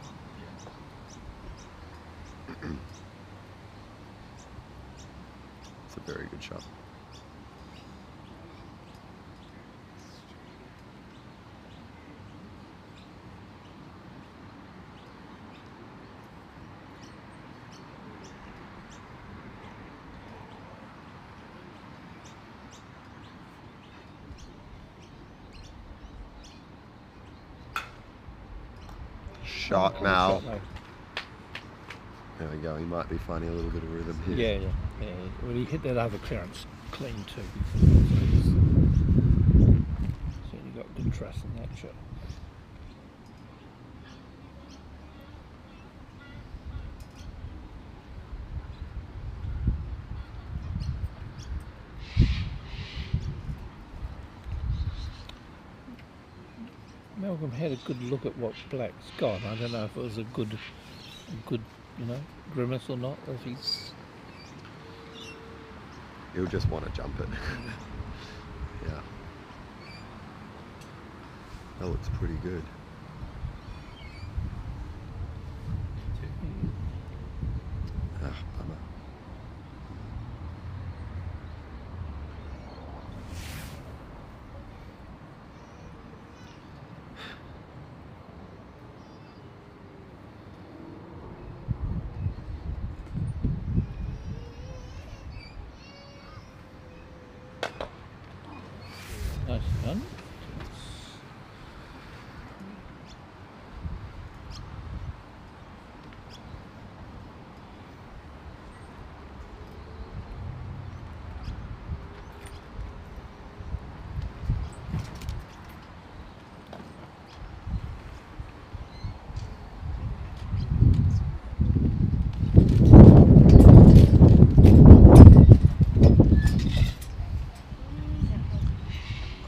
It's a very good shot. Shot Mal. Shot, mate. There we go. He might be finding a little bit of rhythm here. Yeah. Well, he hit that other clearance clean too. So he got good trust in that shot. Malcolm had a good look at what Black's got. I don't know if it was a good, grimace or not. If He'll just want to jump it. Yeah. That looks pretty good. Ah, bummer. nice done.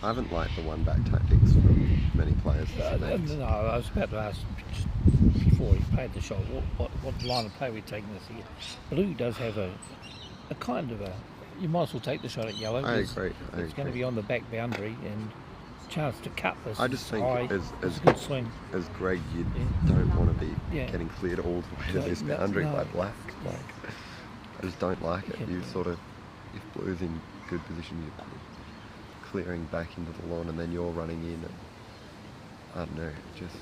I haven't liked the one-back tactics from many players this event. No, I was about to ask just before he played the shot what line of play we're taking this year. Blue does have a kind of a. You might as well take the shot at yellow. I agree. It's going to be on the back boundary and chance to cut this. I just think high. as It's a good swing. As Greg, you don't want to be Yeah. getting cleared all the way to this boundary by Black. Like, I just don't like it. You sort of, if Blue's in good position, you're clearing back into the lawn, and then you're running in. And I don't know. I just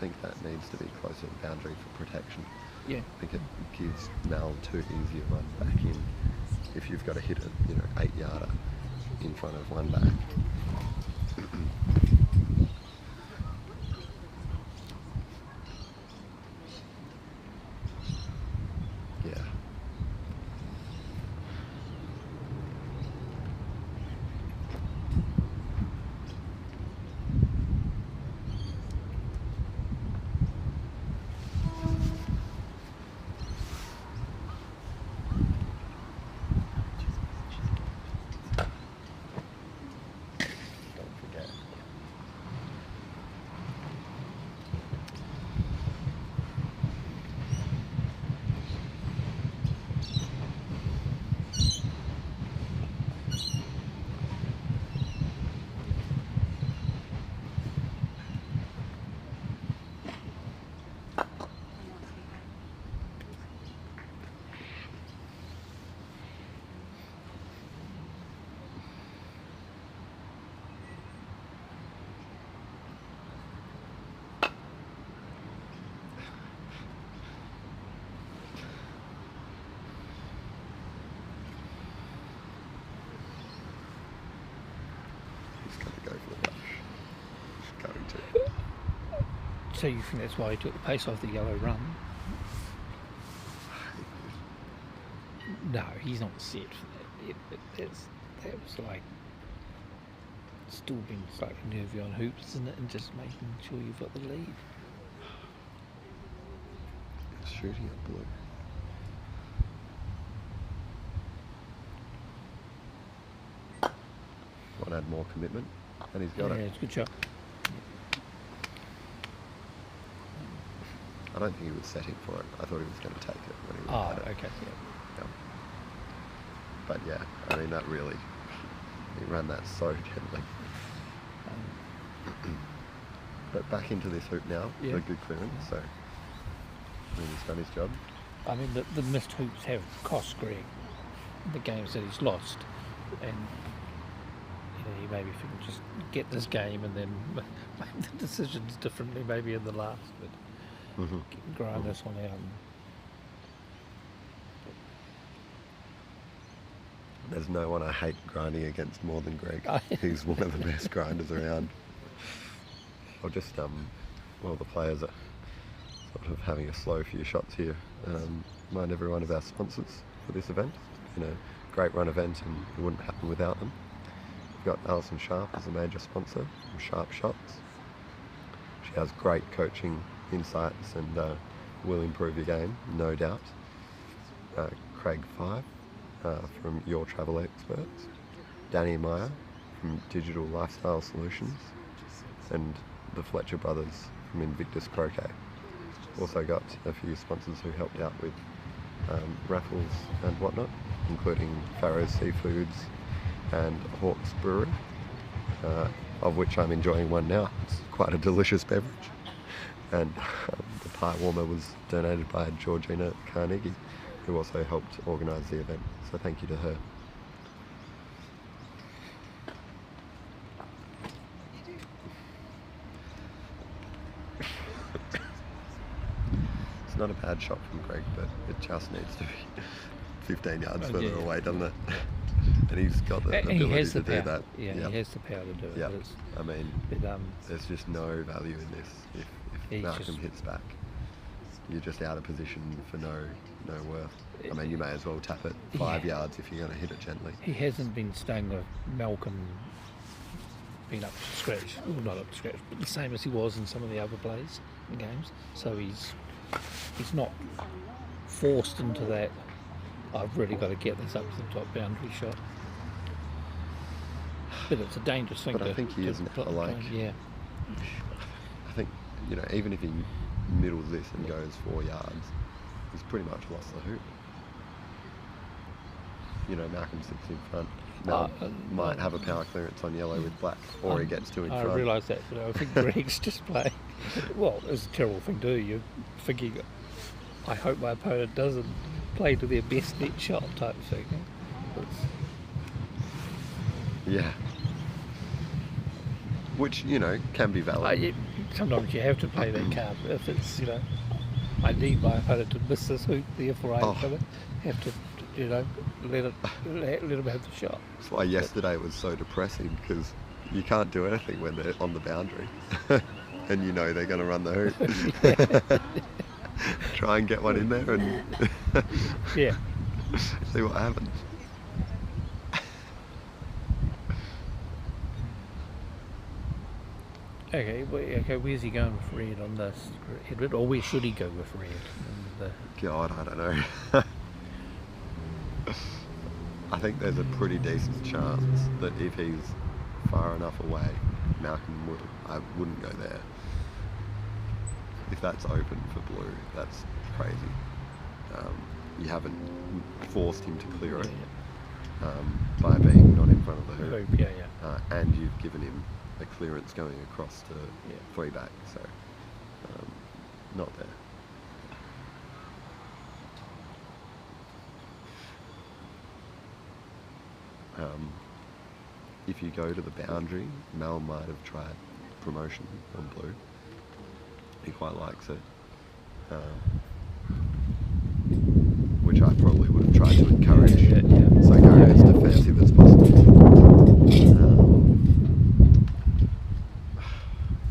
think that needs to be closer to the boundary for protection. Yeah. I think it gives Mal too easy a run back in if you've got to hit a 8-yarder in front of one back. Yeah. Don't forget. He's going to go for the rush. He's going to. So you think that's why he took the pace off the yellow run? No, he's not set for that. That was like still being slightly nervy on hoops, isn't it? And just making sure you've got the lead. He's shooting at Blue. Want to add more commitment, and he's got Yeah, it. it's a good shot. I don't think he was setting for it. I thought he was going to take it when he Oh, had it. okay, Yeah. But yeah, I mean that really, he ran that so gently. But back into this hoop now, Yeah. a good clearance. So I mean, he's done his job. I mean, the missed hoops have cost Greg the games that he's lost, and he maybe if he can just get this game and then make the decisions differently, maybe in the last, but grind this one out. There's no one I hate grinding against more than Greg. He's one of the best grinders around. I'll just while the players are sort of having a slow few shots here, remind everyone of our sponsors for this event. It's been a great run event and it wouldn't happen without them. We've got Sharpe as a major sponsor from Sharpe Shots. She has great coaching insights and will improve your game, no doubt. Craig 5 from Your Travel Experts. Danny Meyer from Digital Lifestyle Solutions. And the Fletcher brothers from Invitational Croquet. Also got a few sponsors who helped out with raffles and whatnot, including Farrow's Seafoods and Hawke's Brewery, of which I'm enjoying one now. It's quite a delicious beverage. And the pie warmer was donated by Georgina Carnegie, who also helped organise the event. So thank you to her. It's not a bad shot from Greg, but it just needs to be 15 yards further away, doesn't it? And he's got the ability to do that. Yeah, he has the power to do it. Yeah, I mean, there's just no value in this. If Malcolm hits back, you're just out of position for no worth. I mean, you may as well tap it 5 yards if you're going to hit it gently. He hasn't been staying with Malcolm being up to scratch. Well, not up to scratch, but the same as he was in some of the other plays and games. So he's not forced into that, I've really got to get this up to the top boundary shot. But it's a dangerous thing I think he is now, like, yeah. I think, even if he middles this and goes 4 yards, he's pretty much lost the hoop. Malcolm sits in front. Might have a power clearance on yellow with black, or he gets two in front. I realise that, but I think Greg's just playing. Well, it's a terrible thing to do. You're thinking, I hope my opponent doesn't play to their best net shot type thing. Yeah. Which, can be valid. Sometimes you have to play that card. If it's, I need my opponent to miss this hoop, therefore I have to, let him have the shot. That's why yesterday was so depressing, because you can't do anything when they're on the boundary. And they're going to run the hoop. Try and get one in there and yeah, see what happens. Okay, where's he going with red on this, Edward? Or where should he go with red? God, I don't know. I think there's a pretty decent chance that if he's far enough away, Malcolm will. I wouldn't go there. If that's open for blue, that's crazy. You haven't forced him to clear it by being not in front of the hoop. And you've given him a clearance going across to three back, so not there. If you go to the boundary, Mel might have tried promotion on blue. He quite likes it, which I probably would have tried to encourage. So go as defensive as possible.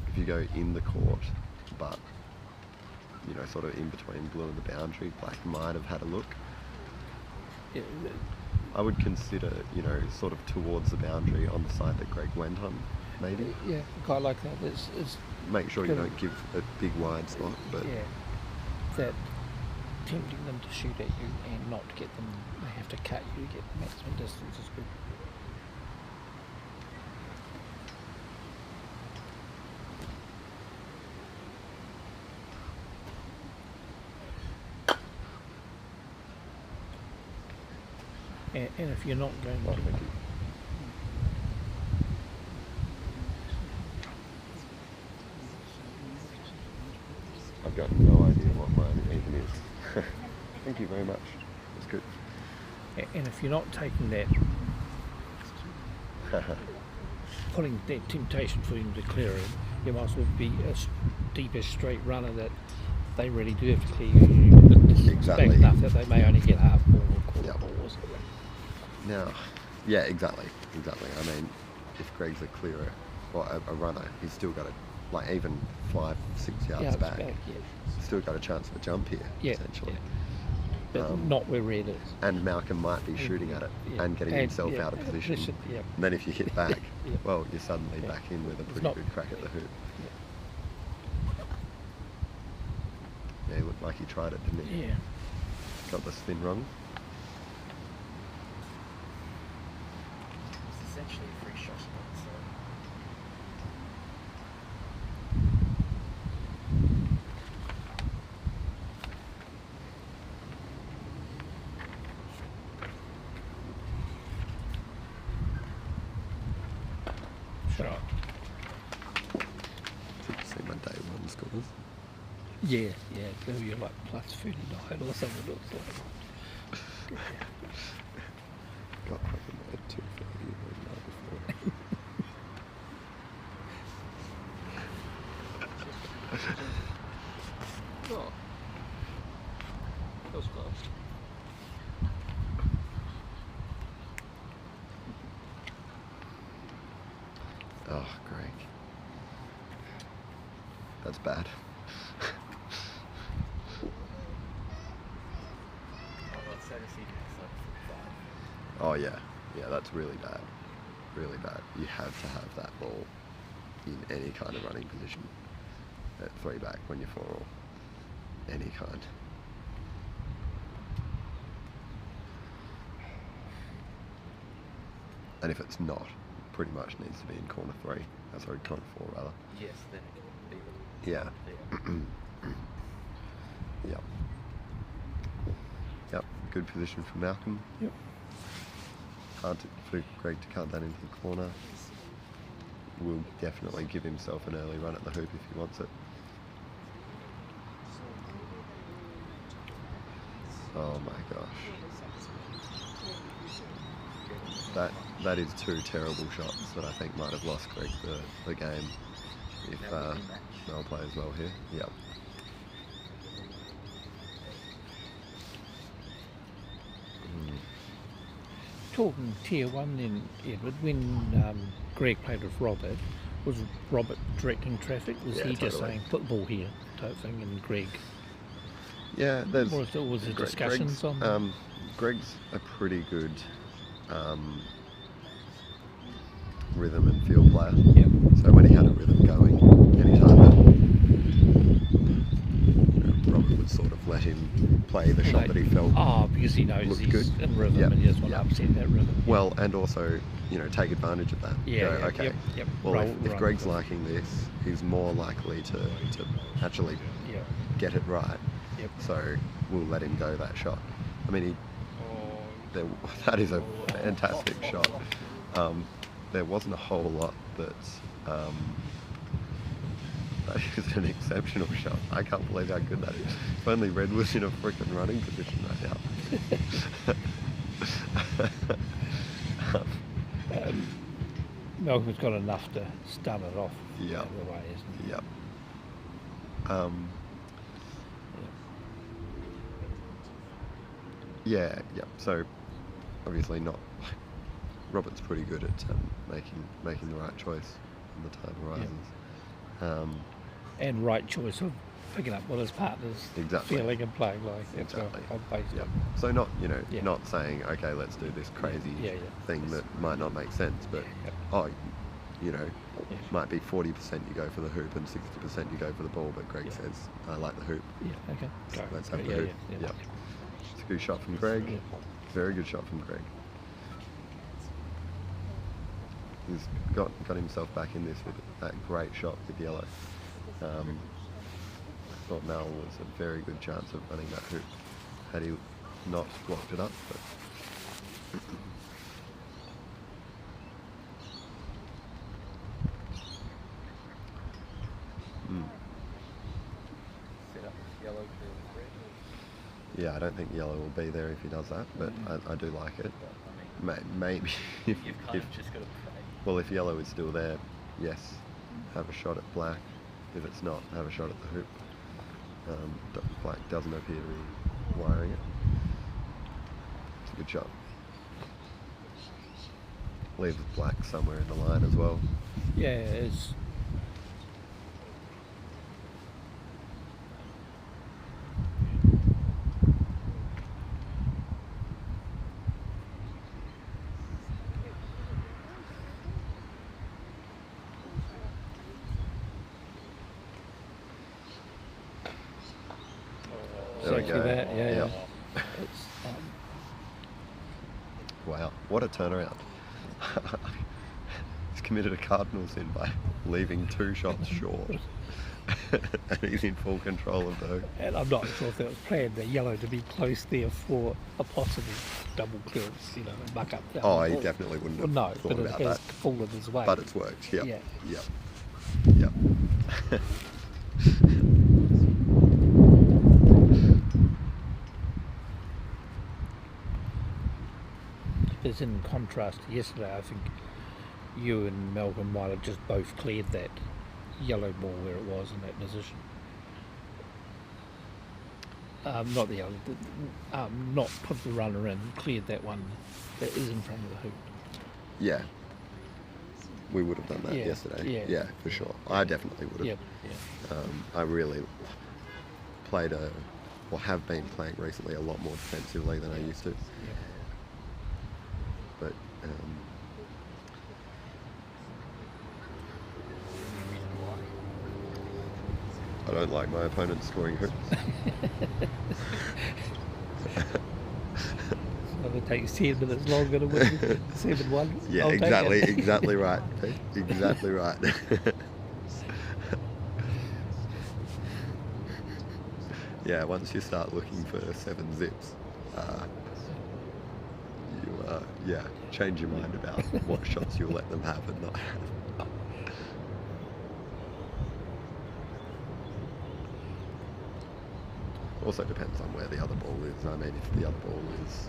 If you go in the court, but sort of in between blue and the boundary, black might have had a look. I would consider, sort of towards the boundary on the side that Greg went on, maybe. Yeah, I quite like that. It's make sure you don't give a big wide spot, but that tempting them to shoot at you and not get them, they have to cut you to get the maximum distance is good. And if you're not going to... I've got no idea what mine even is. Thank you very much. That's good. And if you're not taking that, putting that temptation for him to clear it, you might as well be a deepest straight runner that they really do have to clear you. Exactly. Back enough that they may only get half ball or quarter ball or something. Now, exactly. I mean, if Greg's a clearer or a runner, he's still got to like even 5-6 yards back, still got a chance of a jump here, essentially. But not where Red is. And Malcolm might be shooting at it and getting himself out of position. And then if you hit back, well, you're suddenly back in with a pretty good crack at the hoop. Yeah, he looked like he tried it, didn't he? Yeah. Got the spin wrong. It's essentially a free shot spot, so. See my day one scores. Yeah, so you're like plus 39 or something. It looks like. Got fucking at 2:30 the night before. Oh. That was close. Oh, Greg. That's bad. Oh yeah, that's really bad. Really bad. You have to have that ball in any kind of running position. At 3 back when you're 4 all. Any kind. And if it's not, pretty much needs to be in corner 3. Sorry, corner 4 rather. Yes, then it can be. Yeah. Yep. Yep. Good position for Malcolm. Yep. Hard for Greg to cut that into the corner. Will definitely give himself an early run at the hoop if he wants it. Oh my gosh. That is 2 terrible shots that I think might have lost Greg the game if Mel plays well here. Yep. Talking tier 1 then, Edward, when Greg played with Robert, was Robert directing traffic? Was he just saying, put the ball here type thing, and Greg? Yeah, there's... Was there discussions on Greg's a pretty good rhythm and feel player. Yep. So when he had a rhythm going, anytime that Robert would sort of let him play the shot that he felt because he knows he's good in rhythm and he doesn't want to upset that rhythm. Well, and also, take advantage of that. Okay. Yep. Well, if Greg's liking this, he's more likely to actually get it right. Yep. So we'll let him go that shot. I mean, that is a fantastic shot. There wasn't a whole lot that is an exceptional shot. I can't believe how good that is. If only Red was in a freaking running position right now. Malcolm's got enough to stun it off the way, isn't he? Yep. Yeah. So obviously not. Robert's pretty good at making the right choice when the time arises. And right choice of picking up what his partner's feeling and playing like. Exactly. Yep. So not not saying okay, let's do this crazy thing that might not make sense, but might be 40% you go for the hoop and 60% you go for the ball. But Greg says I like the hoop. Yeah. Okay. So let's have the hoop. Yeah. It's a good shot from Greg. Very good shot from Greg. He's got himself back in this with that great shot with yellow. Thought Mel was a very good chance of running that hoop had he not blocked it up. But yeah, I don't think yellow will be there if he does that, but I do like it. Maybe if if yellow is still there, yes, have a shot at black. If it's not, have a shot at the hoop. Black doesn't appear to be wiring it. It's a good shot. Leaves black somewhere in the line as well. Yeah, it's we see go. that? Yeah, Yep. yeah. It's, Wow, what a turnaround. He's committed a cardinal sin by leaving 2 shots short. And he's in full control of the hoop. and I'm not sure if that was planned, the yellow to be close there for a possible double clearance, you know, and muck up. Oh, he definitely wouldn't have no, thought but about it has that. fallen his way. But it's worked, yep. Yeah. Yep. Yep. It's in contrast to yesterday. I think you and Malcolm might have just both cleared that yellow ball where it was in that position. Not the yellow, not put the runner in, cleared that one that is in front of the hoop. Yeah. We would have done that Yeah, yesterday. yeah. For sure. I definitely would have. Yep, I really have been playing recently a lot more defensively than I used to. But I don't like my opponent scoring hoops. So if it takes 10 minutes longer to win 7-1. Yeah, I'll take exactly, it. exactly right, Pete. Exactly right. Yeah, once you start looking for 7 zips, you change your mind about what shots you'll let them have and not have. Also depends on where the other ball is. I mean, if the other ball is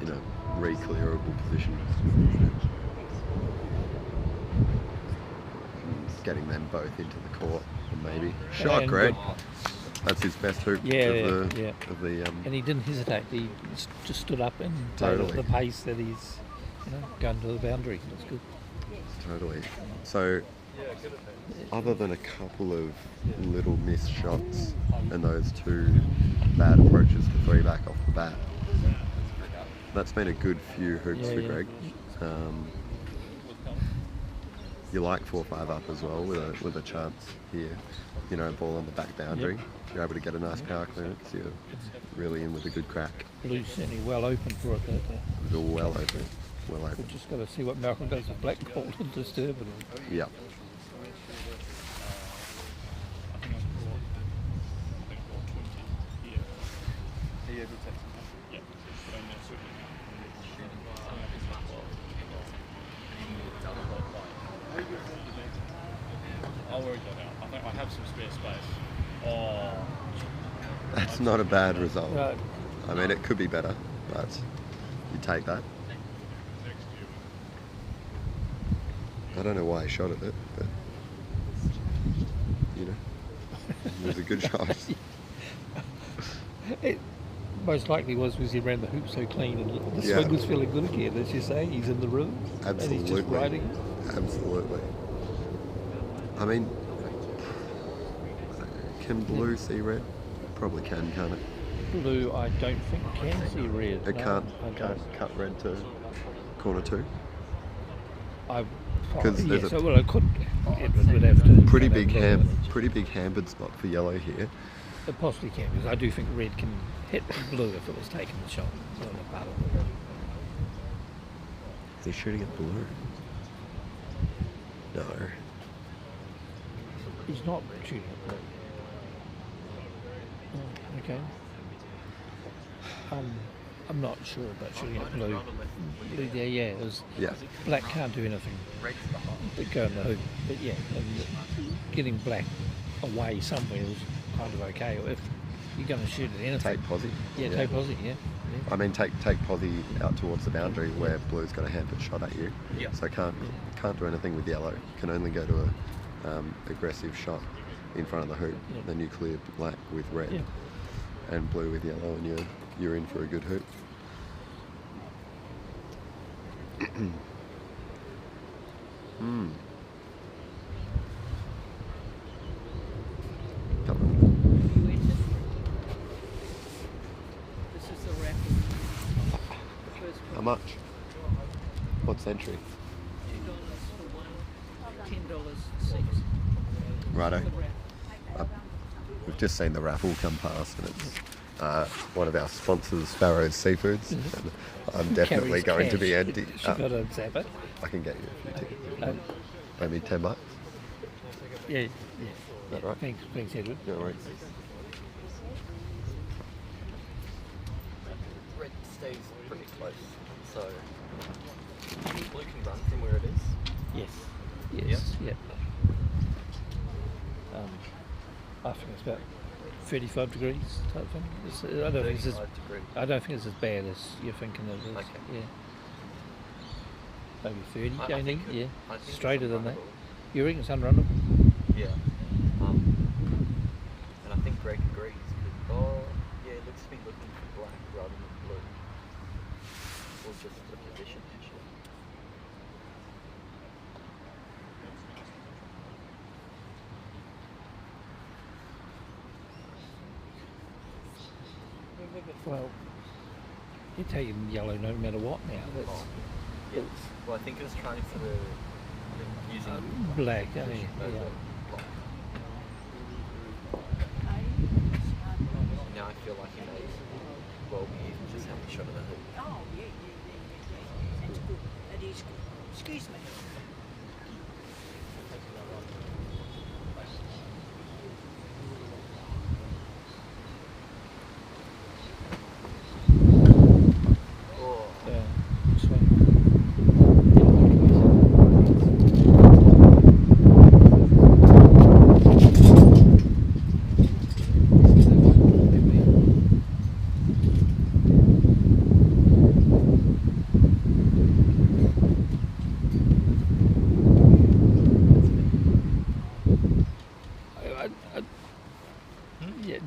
in a re-clearable position, getting them both into the court, and maybe shot, And Greg. good. That's his best hoop Yeah, of the, yeah. of the And he didn't hesitate. He just stood up and played at the pace that he's, going to the boundary. That's good. Totally. So, other than a couple of little missed shots and those 2 bad approaches to 3-back off the bat, that's been a good few hoops for Greg. You like 4-5 up as well with a chance here. Ball on the back boundary. You're able to get a nice power clearance. You're really in with a good crack. Blue's certainly well open for it. They're well open. Well open. We've just got to see what Malcolm does with black ball and disturb it. Yep. I'll work that out. I think I have some spare space. Oh. That's not a bad result. Right. I mean, it could be better, but you take that. I don't know why he shot at it, but it was a good shot. It most likely was because he ran the hoop so clean and the Yeah. swing was feeling good again, as you say. He's in the room. Absolutely. And he's just riding. Absolutely. I mean, can blue see red? Probably can, can't it? Blue, I don't think can see red. It No, can't I don't. cut red to corner 2. Because there's yeah, a so well, it could. It would have to. pretty big hampered spot for yellow here. It possibly can, because I do think red can hit blue if it was taking the shot. So in the battle. Is he shooting at blue? No. He's not shooting at blue. Oh, okay. I'm not sure about shooting at blue. Yeah, it was, black can't do anything but go in the hoop. But yeah, and getting black away somewhere was kind of okay. If you're going to shoot at anything. Take posi. Yeah, take posi, yeah. I mean, take posi out towards the boundary where blue's got a hampered shot at you. Yeah. So can't do anything with yellow. Can only go to a aggressive shot in front of the hoop. Yeah. Then you clear black with red, Yeah. and blue with yellow, and you're in for a good hoop. This is the wrap. How much? What's entry? $2 for one, $10 6. Righto. The wrap. we've just seen the raffle come past, and it's one of our sponsors, Sparrow's Seafoods. And I'm definitely going to be empty. She got a zapper. I can get you a few tickets. Maybe $10. Yeah. Is that right? Thanks, Edward. No worries. Red stays pretty close, so blue can run from where it is. Yes. Yeah. I think it's about 35 degrees type thing. I don't think it's as bad as you're thinking it is. Okay. Yeah. Maybe 30, I think yeah. I think Straighter it's than that. unrunnable. You reckon it's unrunnable? Yeah. And I think Greg agrees. It looks to be looking for black rather than blue. Or just the position, actually. Well, you're taking yellow no matter what now. Well, I think it was trying for the using black, yeah. Now I feel like he may well be even just having a shot of the hoop. Oh, yeah. That's good. That is good. Excuse me.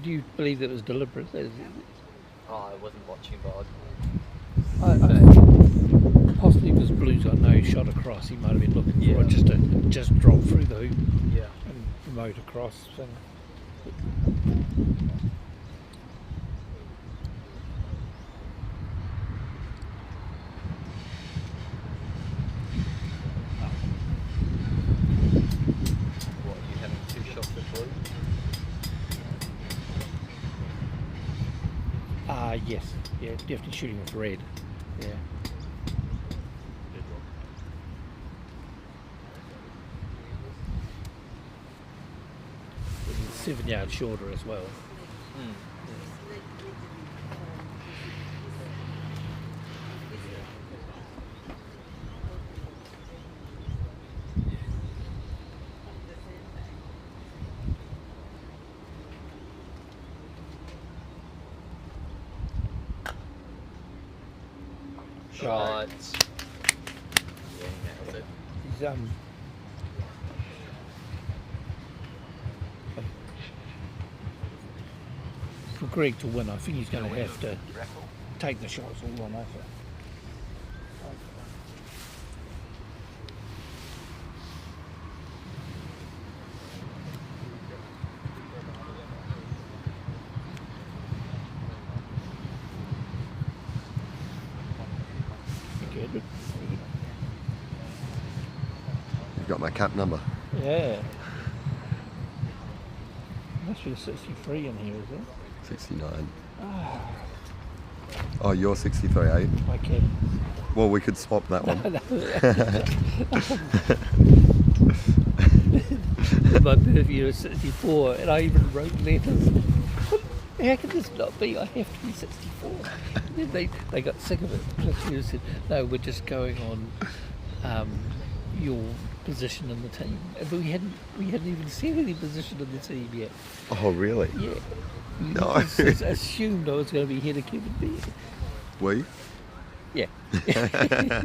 Do you believe that it was deliberate? I wasn't watching, but possibly because Blue's got no shot across, he might have been looking for it just to drop through the hoop and promote across. So. what, are you having 2 shots at blue? Yes. Yeah, definitely shooting with red. Yeah. It's 7 yards shorter as well. Shots. Yeah, that was it. He's, for Greg to win, I think he's going to have to take the shots all on offer. You've got my cap number. Yeah. Must be a 63 in here, is it? 69. Oh, you're 63, eh? My cap. Well, we could swap that one. My birthday was 64, and I even wrote letters. How can this not be? I have to be 64. And then they got sick of it. Fletcher said, no, we're just going on your position in the team. But we hadn't even said any position in the team yet. Oh, really? Yeah. No. I assumed I was going to be head of Kevin Beard. Were you? Yeah. Yeah.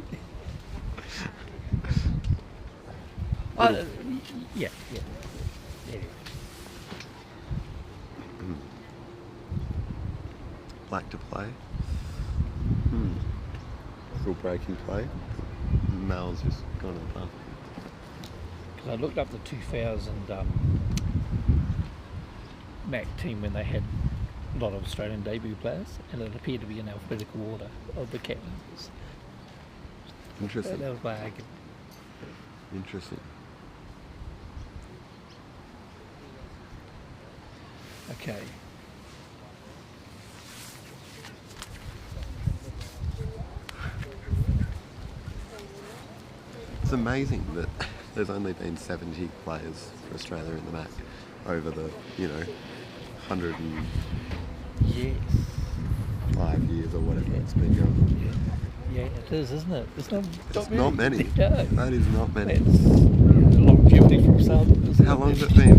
Black to play. Still breaking play. Mal's just gone and done. Because I looked up the 2000 MAC team when they had a lot of Australian debut players, and it appeared to be in alphabetical order of the captains. Interesting. That was my argument. Interesting. Okay. It's amazing that there's only been 70 players for Australia in the MAC over the, 105 Yes. years or whatever it's been going. Yeah, it is, isn't it? It's not many. No. That is not many. It's longevity from some. How long has it been?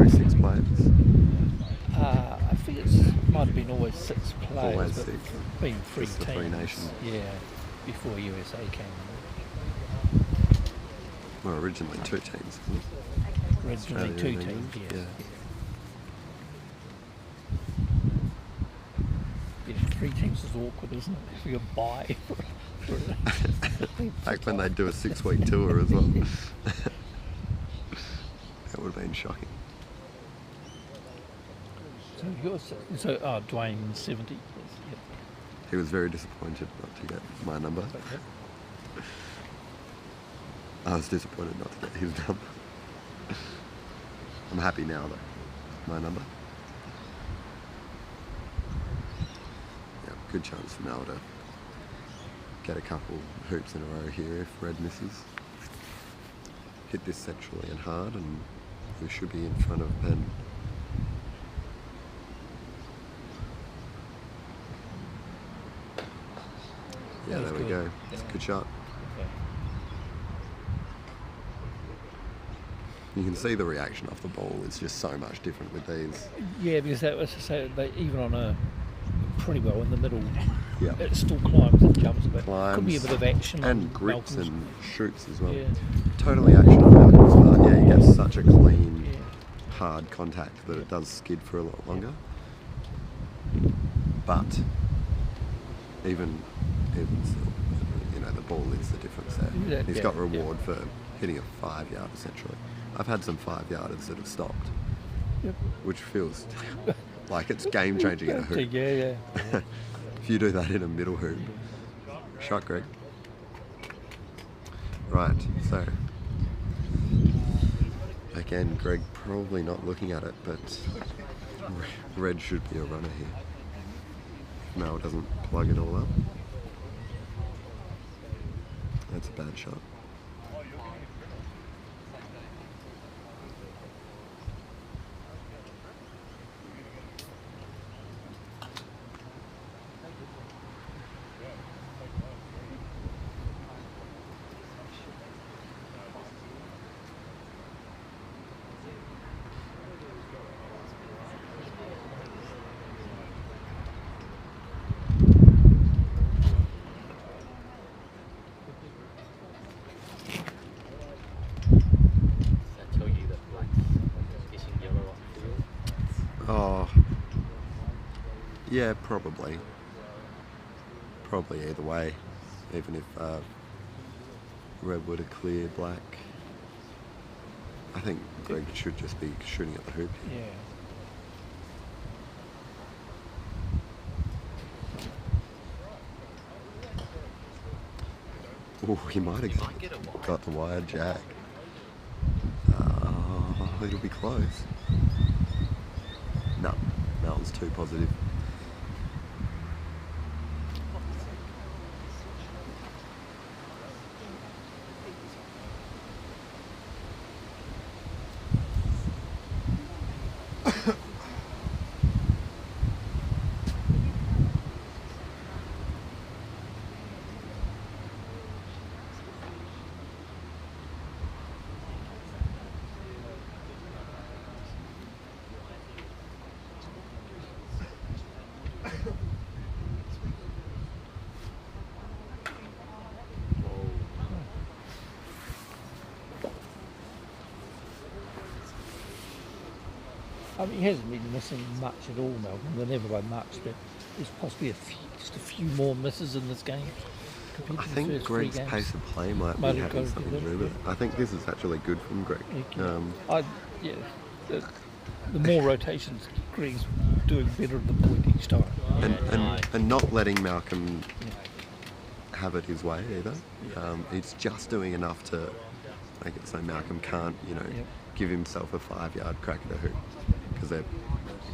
6 players. I think it might have been always 6 players. Always but 6. Been 3 Just the teams. 3 nations. Yeah, before USA came in. Well, originally 2 teams. Originally 2 Australia and teams, yes. Yeah. Yeah, 3 teams is awkward, isn't it? If you buy. Back when they'd do a 6-week tour as well. That would have been shocking. So Dwayne 70. Yes, yep. He was very disappointed not to get my number. Okay. I was disappointed not to get his number. I'm happy now though. My number. Yeah, good chance for Mel to get a couple hoops in a row here if red misses. Hit this centrally and hard and we should be in front of Ben. Yeah, there we go. It's a good shot. Okay. You can see the reaction off the ball. It's just so much different with these. Yeah, because that was to say they even on a pretty well in the middle. Yeah. It still climbs and jumps a bit. Climbs Could be a bit of action and on grips Malcolm's. and shoots as well. Yeah. Totally action on Malcolm's part. Yeah, he gets such a clean, hard contact that it does skid for a lot longer. But even still, the ball is the difference there. Yeah, He's got reward for hitting a 5-yard essentially. I've had some 5-yarders that have stopped, which feels like it's game changing in a hoop. Yeah. If you do that in a middle hoop, shot, Greg. Right, so again, Greg probably not looking at it, but red should be a runner here. Mel doesn't plug it all up. That's a bad shot. Oh, yeah, probably. Probably either way, even if red were to clear black. I think Greg should just be shooting at the hoop. Yeah. Oh, he might have got the wide jack. It'll be close. No, Mel's too positive. I mean, he hasn't been missing much at all, Malcolm. They're never by much, but there's possibly just a few more misses in this game. I think Greg's pace of play might be having something to do with it. I think this is actually good from Greg. The more rotations, Greg's doing better at the point each time. And not letting Malcolm have it his way either. He's just doing enough to make it so Malcolm can't, give himself a 5-yard crack at a hoop. because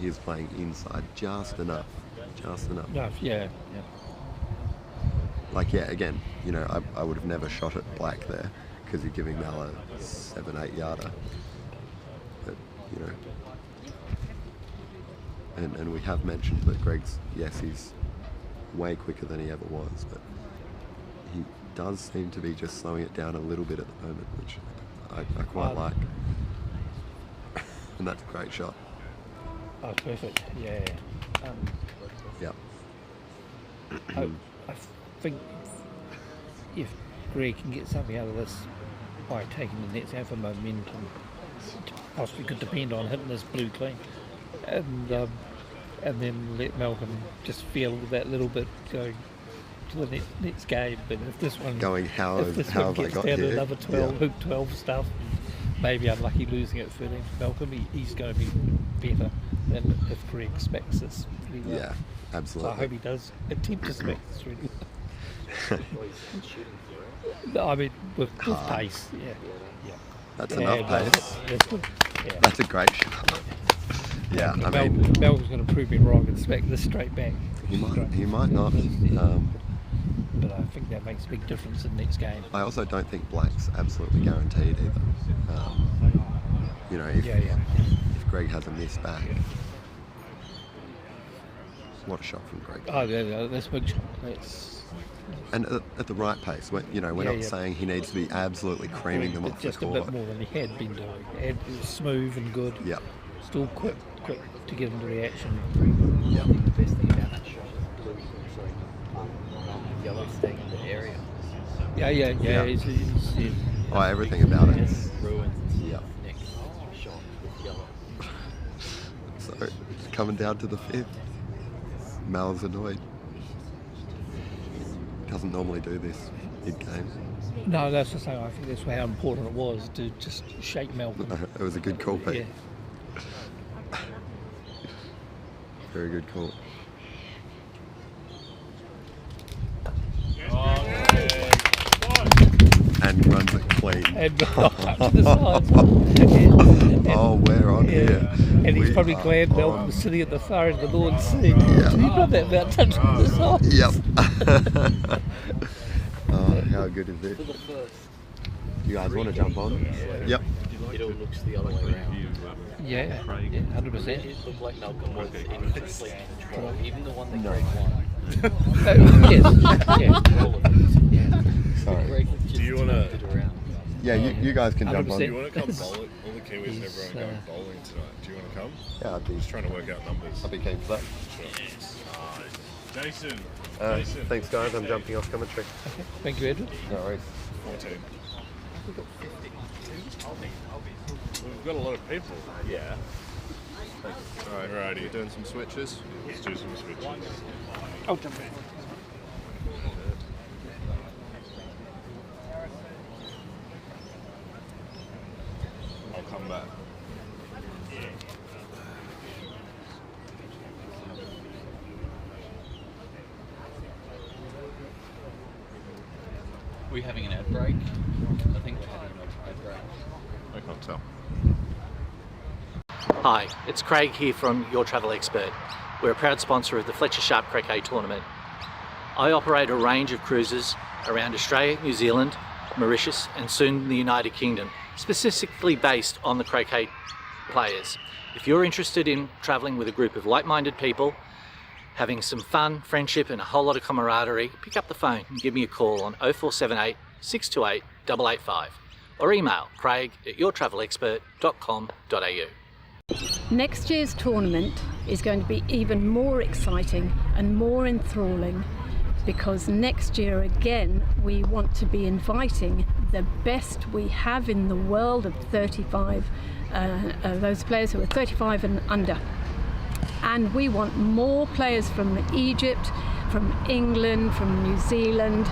he's playing inside just enough. No, yeah. Like, yeah, again, you know, I would have never shot at black there because you're giving Mal a 7-8 yarder. But, you know, and we have mentioned that Greg's, yes, he's way quicker than he ever was, but he does seem to be just slowing it down a little bit at the moment, which I quite like. And that's a great shot. Oh, perfect. Yeah. Yeah. I think if Greg can get something out of this by taking the nets out for momentum, possibly could depend on hitting this blue clean, and then let Malcolm just feel that little bit going to the next game. But if this one gets down to another 12, yeah. hoop 12 stuff, maybe unlucky losing at 13 for Malcolm, he's going to be better than if Greg smacks this really well. Yeah, absolutely. So I hope he does attempt to smack this really well. I mean, with pace, yeah. That's enough pace. That's good. Yeah. That's a great shot. Yeah, I mean, Malcolm's going to prove me wrong and smack this straight back. He might not. But I think that makes a big difference in the next game. I also don't think black's absolutely guaranteed either. You know, if Greg has a miss back. What a shot from Greg. Oh, yeah, that's a big shot. And at the right pace. We're not saying he needs to be absolutely creaming them off the court. Just a bit more than he had been doing. It was smooth and good. Yeah. Still quick to get into reaction. Yeah. I think the best thing about that shot is yellow staying in the area. Yeah. He's everything about it. Yeah. Next shot with yellow. So it's coming down to the fifth. Mal's annoyed. Doesn't normally do this mid-game. No, that's the same. I think that's how important it was to just shake Malcolm. It was a good call, Pete. Yeah. Very good call. And runs it clean. And up to the sides. We're on here. And he's probably glad Malcolm was sitting at the far end of the Lord's Sea. Yep. He's not that about touching the sides. Yep. How good is this? You guys want to jump on? Yep. It all looks the other way around. Yeah, 100%. It looked like Malcolm was in complete control, even the one that Greg won. Sorry. Do you want to? Yeah, you guys can jump on. Do you want to come bowling? All the Kiwis and everyone going bowling tonight. Do you want to come? Yeah, I'd be. Just trying to work out numbers. I'd be keen for that. Yes. Jason. Thanks, guys. I'm jumping off commentary. Okay. Thank you, Edward. No worries. 14. We've got a lot of people. Yeah. Alrighty, you're doing some switches? Let's do some switches. I'll jump in. I'll come back. Are we having an ad break? I think we're having an ad break. I can't tell. Hi, it's Craig here from Your Travel Expert. We're a proud sponsor of the Fletcher Sharpe Croquet tournament. I operate a range of cruises around Australia, New Zealand, Mauritius and soon the United Kingdom, specifically based on the croquet players. If you're interested in travelling with a group of like-minded people, having some fun, friendship and a whole lot of camaraderie, pick up the phone and give me a call on 0478 628 885 or email craig@yourtravelexpert.com.au. Next year's tournament is going to be even more exciting and more enthralling because next year again we want to be inviting the best we have in the world of 35, those players who are 35 and under. And we want more players from Egypt, from England, from New Zealand,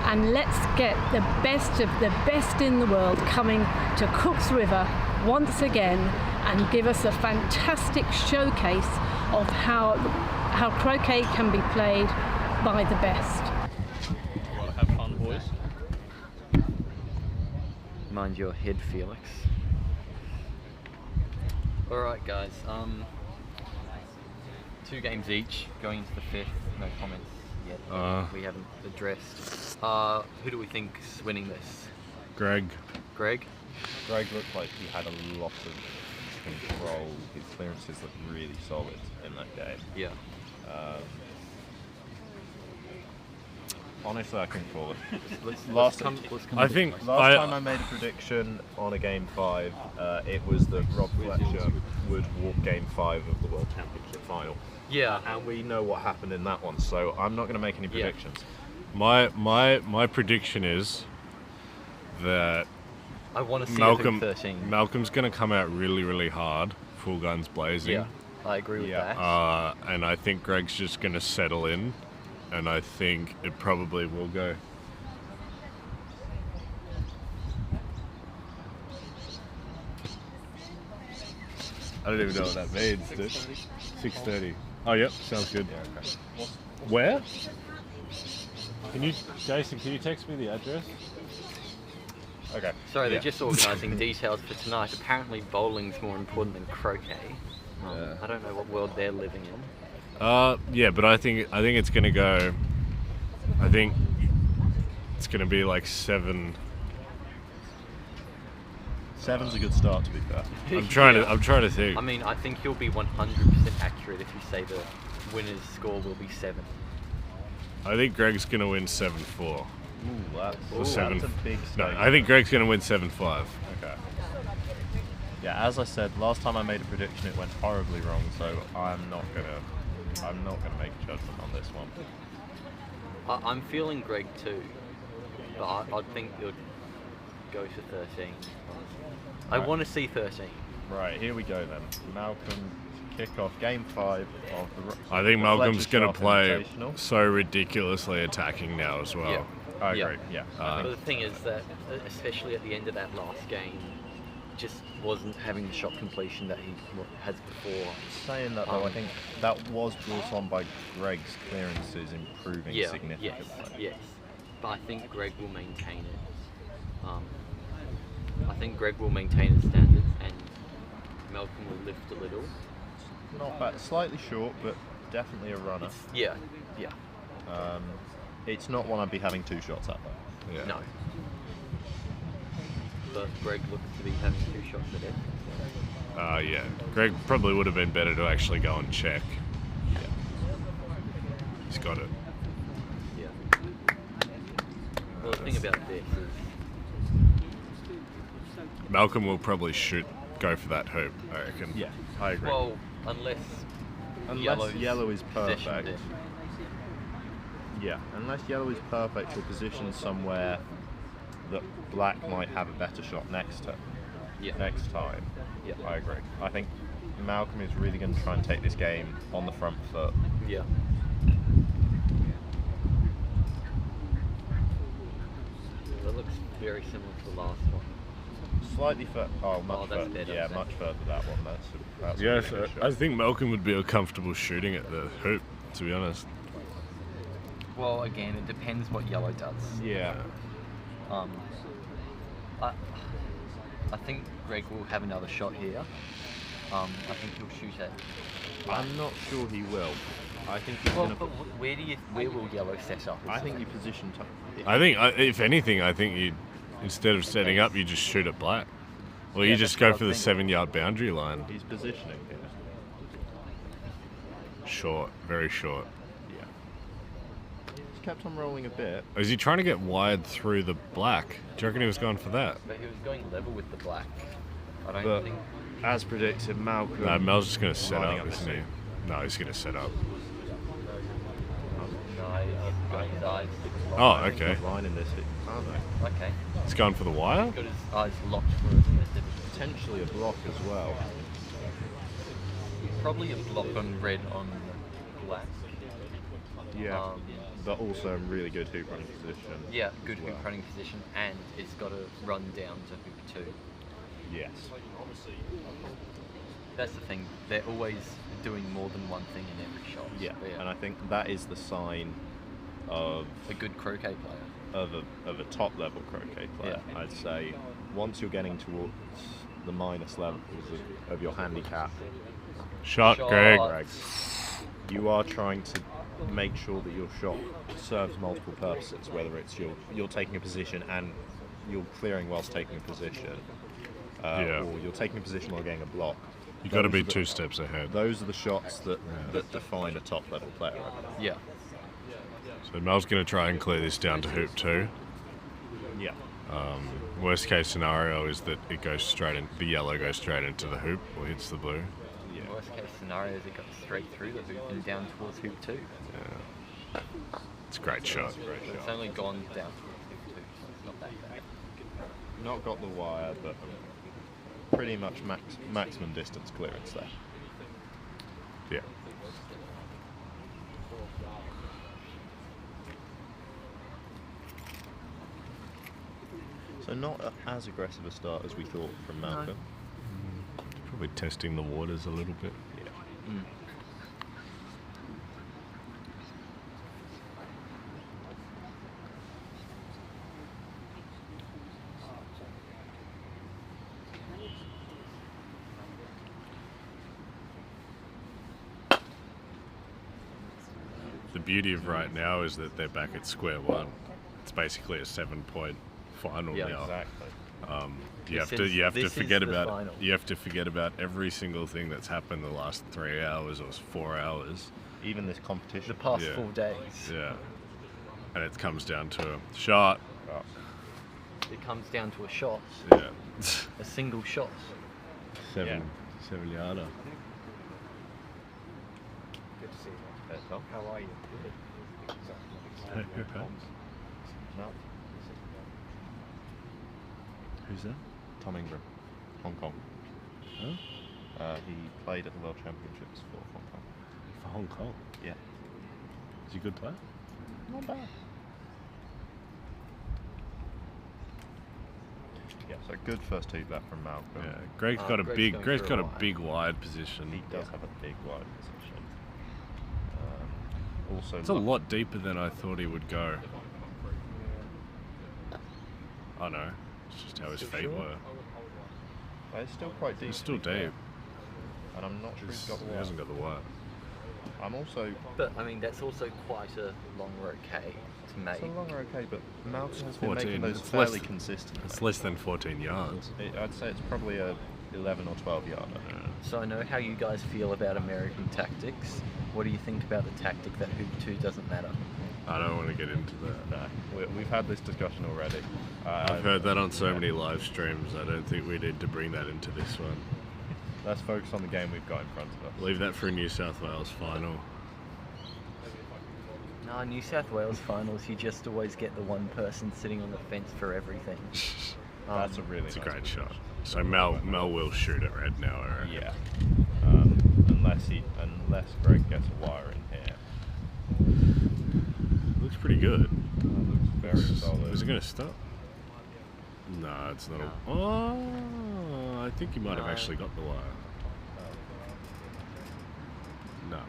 and let's get the best of the best in the world coming to Cook's River once again and give us a fantastic showcase of how croquet can be played by the best. Gotta have fun, boys. Mind your head, Felix. All right, guys. 2 games each, going into the 5th. No comments yet. We haven't addressed. Who do we think's winning this? Greg. Greg? Greg looked like he had a lot of control. His clearances looked really solid in that game. Yeah. Honestly, I couldn't call it. Last time I made a prediction on a Game 5, it was that Rob Fletcher would walk Game 5 of the World Championship final. Yeah. And we know what happened in that one, so I'm not going to make any predictions. My prediction is that I want to see Malcolm's going to come out really, really hard, full guns blazing. Yeah, I agree with that. And I think Greg's just going to settle in, and I think it probably will go. I don't even know what that means, dude. 6:30. Oh, yep, sounds good. Yeah, okay. Where? Jason, can you text me the address? Okay. Sorry, they're just organising details for tonight. Apparently bowling's more important than croquet. I don't know what world they're living in. Yeah, but I think it's gonna go. I think it's gonna be like 7. 7's a good start, to be fair. I'm trying to think. I mean, I think you'll be 100% accurate if you say the winner's score will be 7. I think Greg's gonna win 7-4. That's a big stake. No, I think Greg's gonna win 7-5. Okay. Yeah, as I said, last time I made a prediction, it went horribly wrong. So I'm not gonna make a judgment on this one. I'm feeling Greg too, but I think you'll go to 13. I want to see 13. Right, here we go then. Malcolm kickoff Game 5 of the. I think Malcolm's going to Sharpe play Invitational. so ridiculously attacking now as well. Yeah. I agree. Yeah. But the thing is that, especially at the end of that last game, just wasn't having the shot completion that he has before. Saying that though, I think that was brought on by Greg's clearances improving significantly. Yes. But I think Greg will maintain it. I think Greg will maintain his standards and Malcolm will lift a little. Not bad. Slightly short, but definitely a runner. Yeah. It's not one I'd be having 2 shots at though. Yeah. No. But Greg looks to be having 2 shots at it. Yeah. Greg probably would have been better to actually go and check. Yeah. He's got it. Yeah. Well, the thing about this is Malcolm will probably go for that hoop, I reckon. Yeah, I agree. Well, unless yellow is positioned perfect. it. Yeah, unless yellow is perfect or positioned somewhere that black might have a better shot next time. Yeah. I agree. I think Malcolm is really going to try and take this game on the front foot. Yeah. That looks very similar to the last one. Slightly further. Much that's further. better. Yeah, much further that one. That's Yes, really good I shot. think Malcolm would be comfortable shooting at the hoop, to be honest. Well, again, it depends what yellow does. Yeah. I think Greg will have another shot here. I think he'll shoot it. I'm not sure he will. I think he's Well, going but where will yellow set up? I think you position. I think, if anything, you instead of setting up, you just shoot at black. Or you just go for the 7-yard boundary line. He's positioning here. Short, very short. Yeah. He's kept on rolling a bit. Is he trying to get wide through the black? Do you reckon he was going for that? But he was going level with the black. I don't But think. as predicted, Malcolm. No, Mel's just going to set lining up, up isn't he? No, he's going to set up. No, he's got his eyes. Oh, okay. Line in this, aren't they? Okay. He's going for the wire? He's got his eyes locked for a specific. Potentially a block as well. Probably a block on red on black. Yeah. But also a really good hoop running position. Yeah, good as well. hoop running position, and it's got to run down to hoop 2. Yes. That's the thing. They're always doing more than one thing in every shot. Yeah. And I think that is the sign of a good croquet player. Of a top level croquet player. Yeah. I'd say once you're getting towards the minus levels of your handicap. Shot, Greg. You are trying to make sure that your shot serves multiple purposes, whether it's you're taking a position and you're clearing whilst taking a position, or you're taking a position while getting a block. You've got to be 2 steps ahead. Those are the shots that define a top level player. Yeah. So Mel's going to try and clear this down to hoop 2. Yeah. Worst case scenario is that it goes the yellow goes straight into the hoop or hits the blue. Yeah. Worst case scenario is it goes straight through the hoop and down towards hoop 2. Yeah. It's a great shot. It's only gone down towards hoop 2, so it's not that bad. Not got the wire, but pretty much maximum distance clearance there. Yeah. So not as aggressive a start as we thought from Malcolm. Probably testing the waters a little bit. Yeah. The beauty of right now is that they're back at square one. It's basically a 7-point final now. Exactly. You have to forget about every single thing that's happened the last 3 hours or 4 hours. Even this competition. The past 4 days. Yeah. And it comes down to a shot. It comes down to a shot. Yeah. A single shot. 7-yarder. Good to see you. How are you? No. Who's that? Tom Ingram, Hong Kong. Huh? He played at the World Championships for Hong Kong. For Hong Kong? Yeah. Is he a good player? Not bad. Yeah, so good first heat back from Malcolm. Yeah, Greg's got a big wide position. He does have a big wide position. Also, it's a lot deeper than I thought he would go. Oh no, it's just how his feet were. But it's still quite deep. It's still deep. And I'm not sure he's got the wire. He hasn't got the wire. I'm also... But, I mean, that's also quite a long roquet to make. It's a long roquet, but Malcolm has been making those fairly consistently. It's less than 14 yards. I'd say it's probably a 11 or 12 yarder. So I know how you guys feel about American tactics. What do you think about the tactic that hoop 2 doesn't matter? I don't want to get into that. No, we've had this discussion already. I've heard that on so many live streams. I don't think we need to bring that into this one. Let's focus on the game we've got in front of us. Leave that for a New South Wales final. No, New South Wales finals, you just always get the one person sitting on the fence for everything. That's a really It's a great shot. So Mel will shoot it right now, I reckon. Yeah. Unless Greg gets a wire in here. Looks pretty good. Looks very solid. Is it going to stop? No, it's not. Oh, I think he might have actually got the wire. No.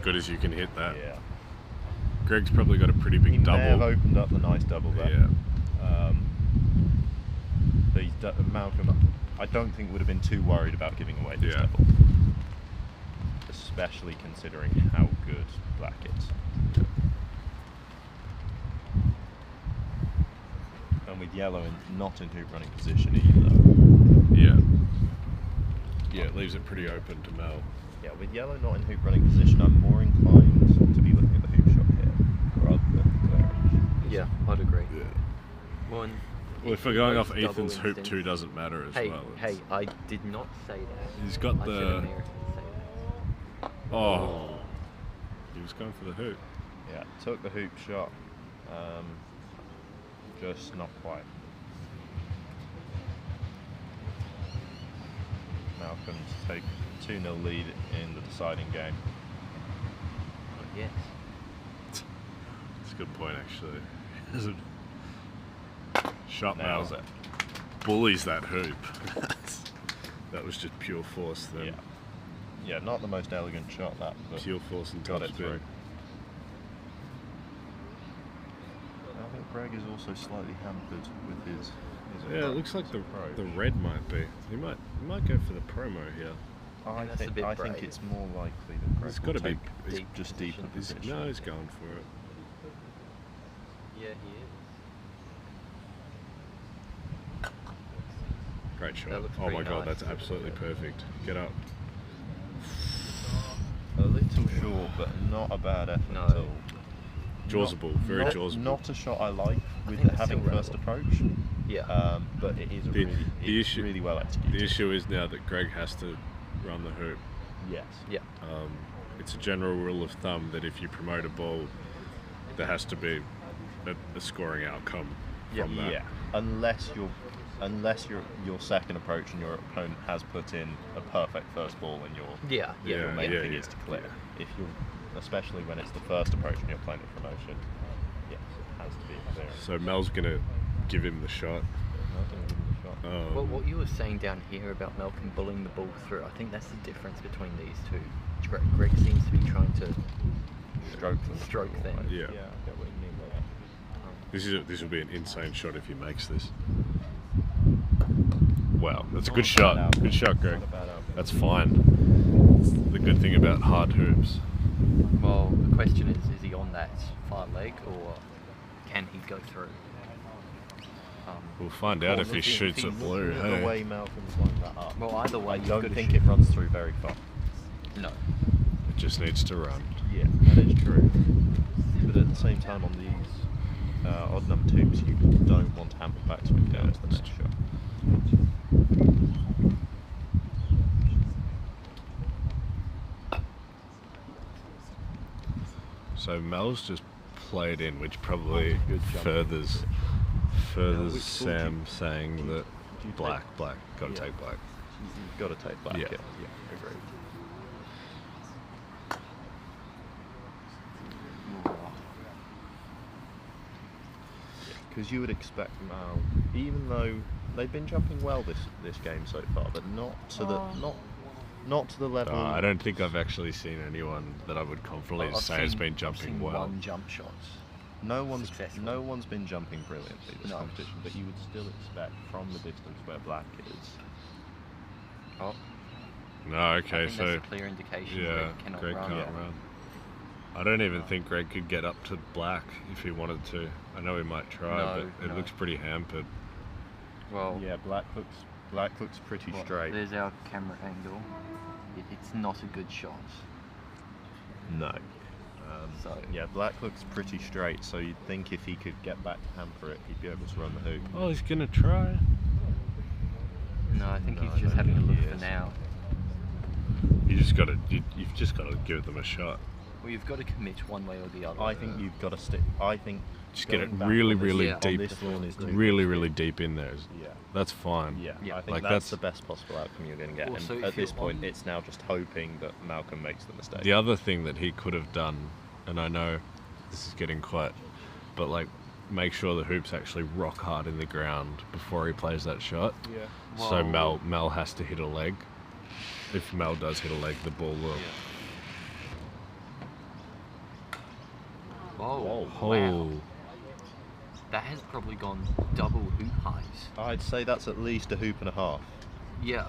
As you can hit that. Yeah. Greg's probably got a pretty big double. May have opened up a nice double there. Yeah. But Malcolm, I don't think would have been too worried about giving away this double, especially considering how good Black is. And with yellow not in hoop running position either. Yeah. Yeah, it leaves it pretty open to Mel. Yeah, with yellow not in hoop running position, I'm more inclined to be looking at the hoop shot here rather than clearance. Yeah, I'd agree. Yeah. Well, if we're going off Ethan's hoop 2 doesn't matter as well. Hey, I did not say that. He's got I the... said Americans say that. Oh. He was going for the hoop. Yeah, took the hoop shot. Just not quite. Malcolm to take 2-0 lead in the deciding game. Yes. That's a good point, actually. Sharpe Nails now it. bullies that hoop. That was just pure force then. Yeah. Yeah, not the most elegant shot, that. But Pure force and got top it through. spin. I think Greg is also slightly hampered with his Yeah, it looks like the red might be. He might go for the promo here. I that's a bit think brave. it's more likely that Greg It's will got to be take deep, just deeper position. No, he's going for it. Yeah, he is. Great shot. That looks Oh my pretty god, nice. that's absolutely perfect. Get up. A little short, but not a bad effort at all. Jawsable, very not, jawsable. Not a shot I like with think it's having still first approach. Yeah. But it is really well The executed. issue is now that Greg has to run the hoop. Yes. Yeah. It's a general rule of thumb that if you promote a ball, there has to be a scoring outcome from that. Yeah. Unless your second approach and your opponent has put in a perfect first ball and your main thing is to clear. If you're, especially when it's the first approach and you're playing a promotion, yes, it has to be a clear. So Mel's gonna give him the shot. Well, what you were saying down here about Malcolm bullying the ball through, I think that's the difference between these two. Greg seems to be trying to stroke them. Yeah. I get what you mean by that. This will be an insane shot if he makes this. Wow, that's a good shot. Good shot, Greg. That's fine. It's the good thing about hard hoops. Well, the question is he on that far leg or can he go through? We'll find out if he shoots at blue. The Hey. way Malcolm's lined that up. Well, either way, I you've don't got to think shoot. it runs through very far. No. It just needs to run. Yeah, that is true. But at the same time, on these odd number tubes, you don't want to hamper backswing down to the next shot. So Mel's just played in, which probably furthers Sam saying that black, gotta take black. You've got to take black. Yeah. Yeah, agreed. Because you would expect Mal, even though they've been jumping well this game so far, but not to the level. I don't think I've actually seen anyone that I would confidently say has been jumping well. One jump shot. No one's been jumping brilliantly this competition, but you would still expect from the distance where black is. Oh. No, I okay, think so that's a clear indication yeah, Greg cannot Greg run. can't run. I don't even think Greg could get up to black if he wanted to. I know he might try, but it looks pretty hampered. Well, yeah, black looks pretty straight. There's our camera angle. It's not a good shot. No. So yeah, black looks pretty straight. So you'd think if he could get back to hamper it, he'd be able to run the hoop. Oh, he's gonna try. No, I think he's just having a look for now. You've just got to give them a shot. Well, you've got to commit one way or the other. I think you've got to stick. I think Just get it going back really, on this- really on deep. this lawn is too Really, risky. really deep in there. Yeah. That's fine. Yeah, I think like that's the best possible outcome you're going to get. Also, and if at this you're point, on- it's now just hoping that Malcolm makes the mistake. The other thing that he could have done, and I know this is getting quite, but like, make sure the hoop's actually rock hard in the ground before he plays that shot. Yeah. So Mel has to hit a leg. If Mel does hit a leg, the ball will. Whoa! Oh. Wow. That has probably gone double hoop height. I'd say that's at least a hoop and a half. Yeah.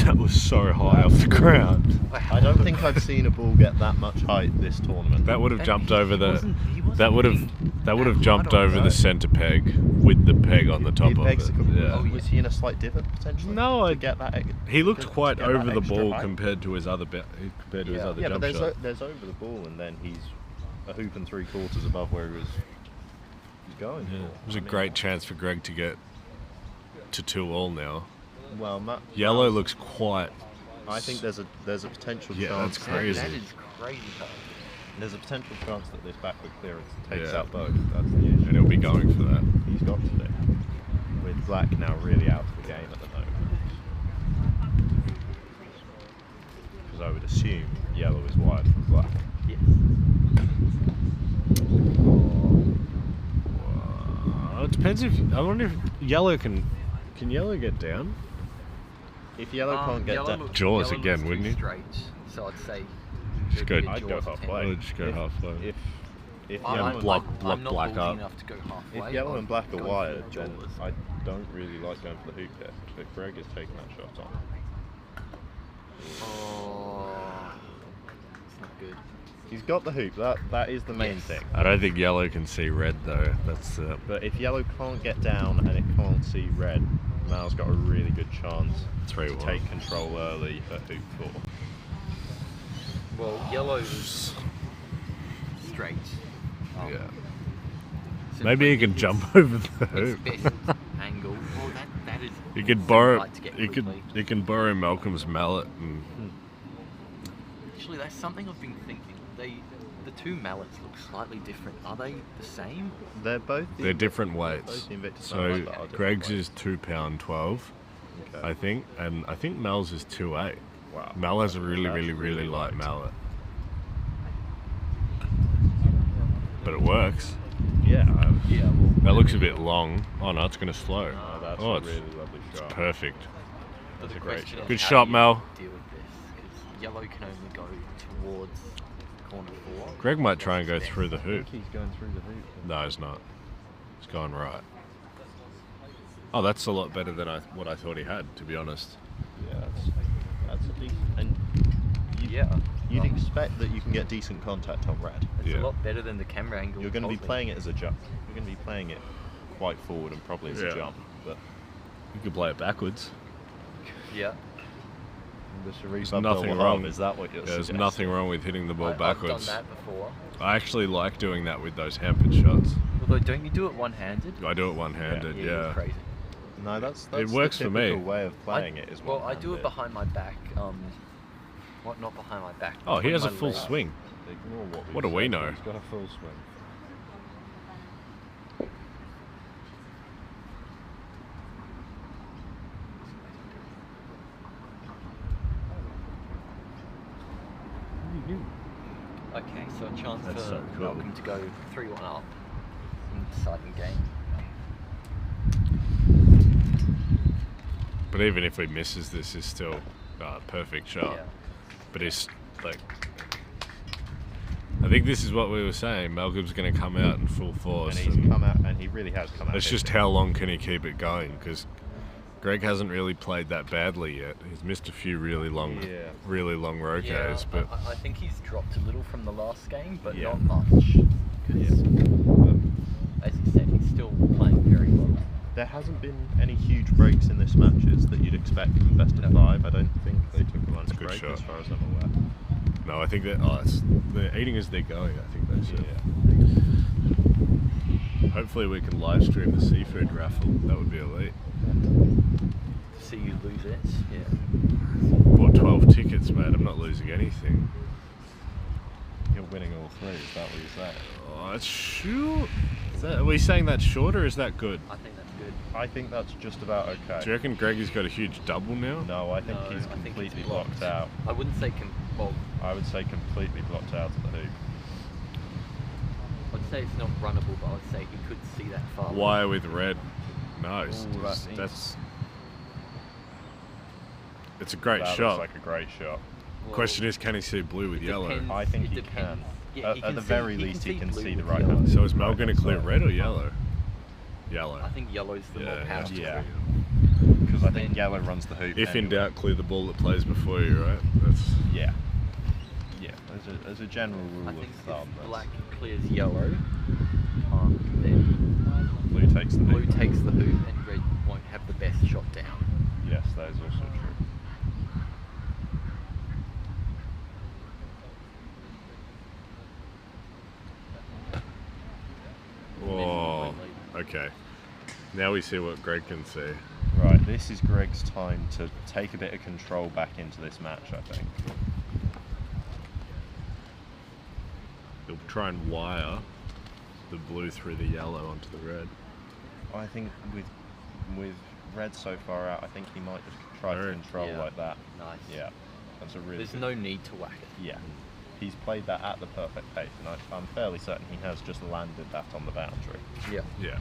That was so high off the ground. I don't think I've seen a ball get that much height this tournament. That would have jumped over the. That would have jumped over the centre peg with the peg on the top of it. Yeah. Was he in a slight divot potentially? No, to get that. He looked to quite get that over the extra ball height? compared to his other his other Yeah, jump but shot. there's over the ball, and then he's a hoop and 3/4 above where he was going. Yeah. for. It was a great chance for Greg to get to 2-all now. Well, Yellow looks quite. I think there's a potential Yeah, chance. that's crazy. That is crazy though. There's a potential chance that this backward clearance takes Yeah. out both. That's the issue. And he'll be going for that. He's got to do. With black now really out of the game at the moment. it depends if I wonder if yellow can yellow get down. If yellow can't get down, Jaws again, wouldn't he? Straight, so I'd say. Just go. I'd go halfway. Just go halfway. If I'm yellow not block ballsy black up. enough to go halfway. If yellow and black are Go wired, for the then jaws. I don't really like going for the hoop here. But Greg is taking that shot on. Oh, it's not good. He's got the hoop. That is the main thing. I don't think yellow can see red though. That's But if yellow can't get down and it can't see red, Mal's got a really good chance to take control early at hoop 4. Well, yellow's straight. Yeah. So Maybe he can jump over the hoop. Its best angle. Well, that is. You could very borrow. light to get You quickly. can borrow Malcolm's mallet and. Actually, that's something I've been thinking. The two mallets look slightly different. Are they the same? They're both. They're different weights. both the Invitational So mallets are different Greg's weights. is £2.12, I think, and I think Mel's is 2.8. Wow. Mel has a really, That's really, really really light light. mallet, but it works. Yeah. Yeah. That looks a bit long. Oh no, it's going to slow. Oh, that's Oh, a it's, really lovely it's shot. perfect. That's a The great question shot. is Good how shot, do you Mel. Deal with this because yellow can only go towards corner 4. Greg might try and go That's through the I hoop. think he's going through the hoop. No, he's not. He's going right. Oh, that's a lot better than what I thought he had, to be honest. Yeah, that's a decent. And you'd Um, expect that you can get decent contact on red. It's Yeah. a lot better than the camera angle. You're going to be told me. playing it as a jump. You're going to be playing it quite forward and probably as Yeah. a jump. But You could play it backwards. Yeah. the There's Sharpe nothing double wrong. half, is that what you're There's suggesting? nothing wrong with hitting the ball backwards. I've done that before. I actually like doing that with those hampered shots. Although, don't you do it one-handed? I do it one-handed, You're yeah. crazy. No, that's It works the for me. typical way of playing it. Is Well, I do it one-handed. behind my back. What? Not behind my back. Oh, he between has a my full legs. swing. Ignore what What do we said, know? He's got a full swing. Okay, so a chance That's for so cool. Malcolm to go 3-1 up in the deciding game. But even if he misses, this is still a perfect shot. Yeah. But it's like, I think this is what we were saying. Malcolm's going to come out in full force. And he's come out, and he really has come out. It's just how long can he keep it going? Because Greg hasn't really played that badly yet. He's missed a few really long roquets, Yeah, but I think he's dropped a little from the last game, but Yeah. not much. 'Cause, as you said, he's still playing very well. There hasn't been any huge breaks in this matches that you'd expect from best of 5. I don't think they took a lunch good break shot. as far as I'm aware. no, I think that they're eating as they're going. I think they said. Hopefully, we can live stream the seafood raffle. That would be elite. To see you lose it, yeah. Bought 12 tickets, mate. I'm not losing anything. You're winning all 3. Is that what you're saying? Oh, it's short. Are we saying that's short or is that good? I think that's good. I think that's just about okay. Do you reckon Greggy's got a huge double now? No, I think No, he's I think completely it's blocked. blocked out. I wouldn't say well, I would say completely blocked out of the hoop. I'd say it's not runnable, but I'd say he could see that far. Wire with red. No, Ooh, it's a great that shot. looks like a great shot. Well, question is, can he see blue with yellow? depends. I think It he depends. can. Yeah, he At can the see- very he can least, see he can blue see the with right yellow. hand. So is Mel going to right-hand clear side. red or yellow? Yellow. I think yellow's the more powerful. Yeah. Because I think yellow runs the hoop. If in anyway. doubt, clear the ball that plays before you, right? That's Yeah. Yeah. As a general I rule think of thumb, if that's- black clears yellow, then blue takes the blue hoop. takes the hoop and red won't have the best shot down. Yes, that is also true. Whoa. Okay. Now we see what Greg can see. Right, this is Greg's time to take a bit of control back into this match, I think. He'll try and wire the blue through the yellow onto the red. I think with red so far out, I think he might just try to control Yeah. like that. Nice. Yeah, that's a really There's good- no need to whack it. Yeah, he's played that at the perfect pace, and I'm fairly certain he has just landed that on the boundary. Yeah. Yeah.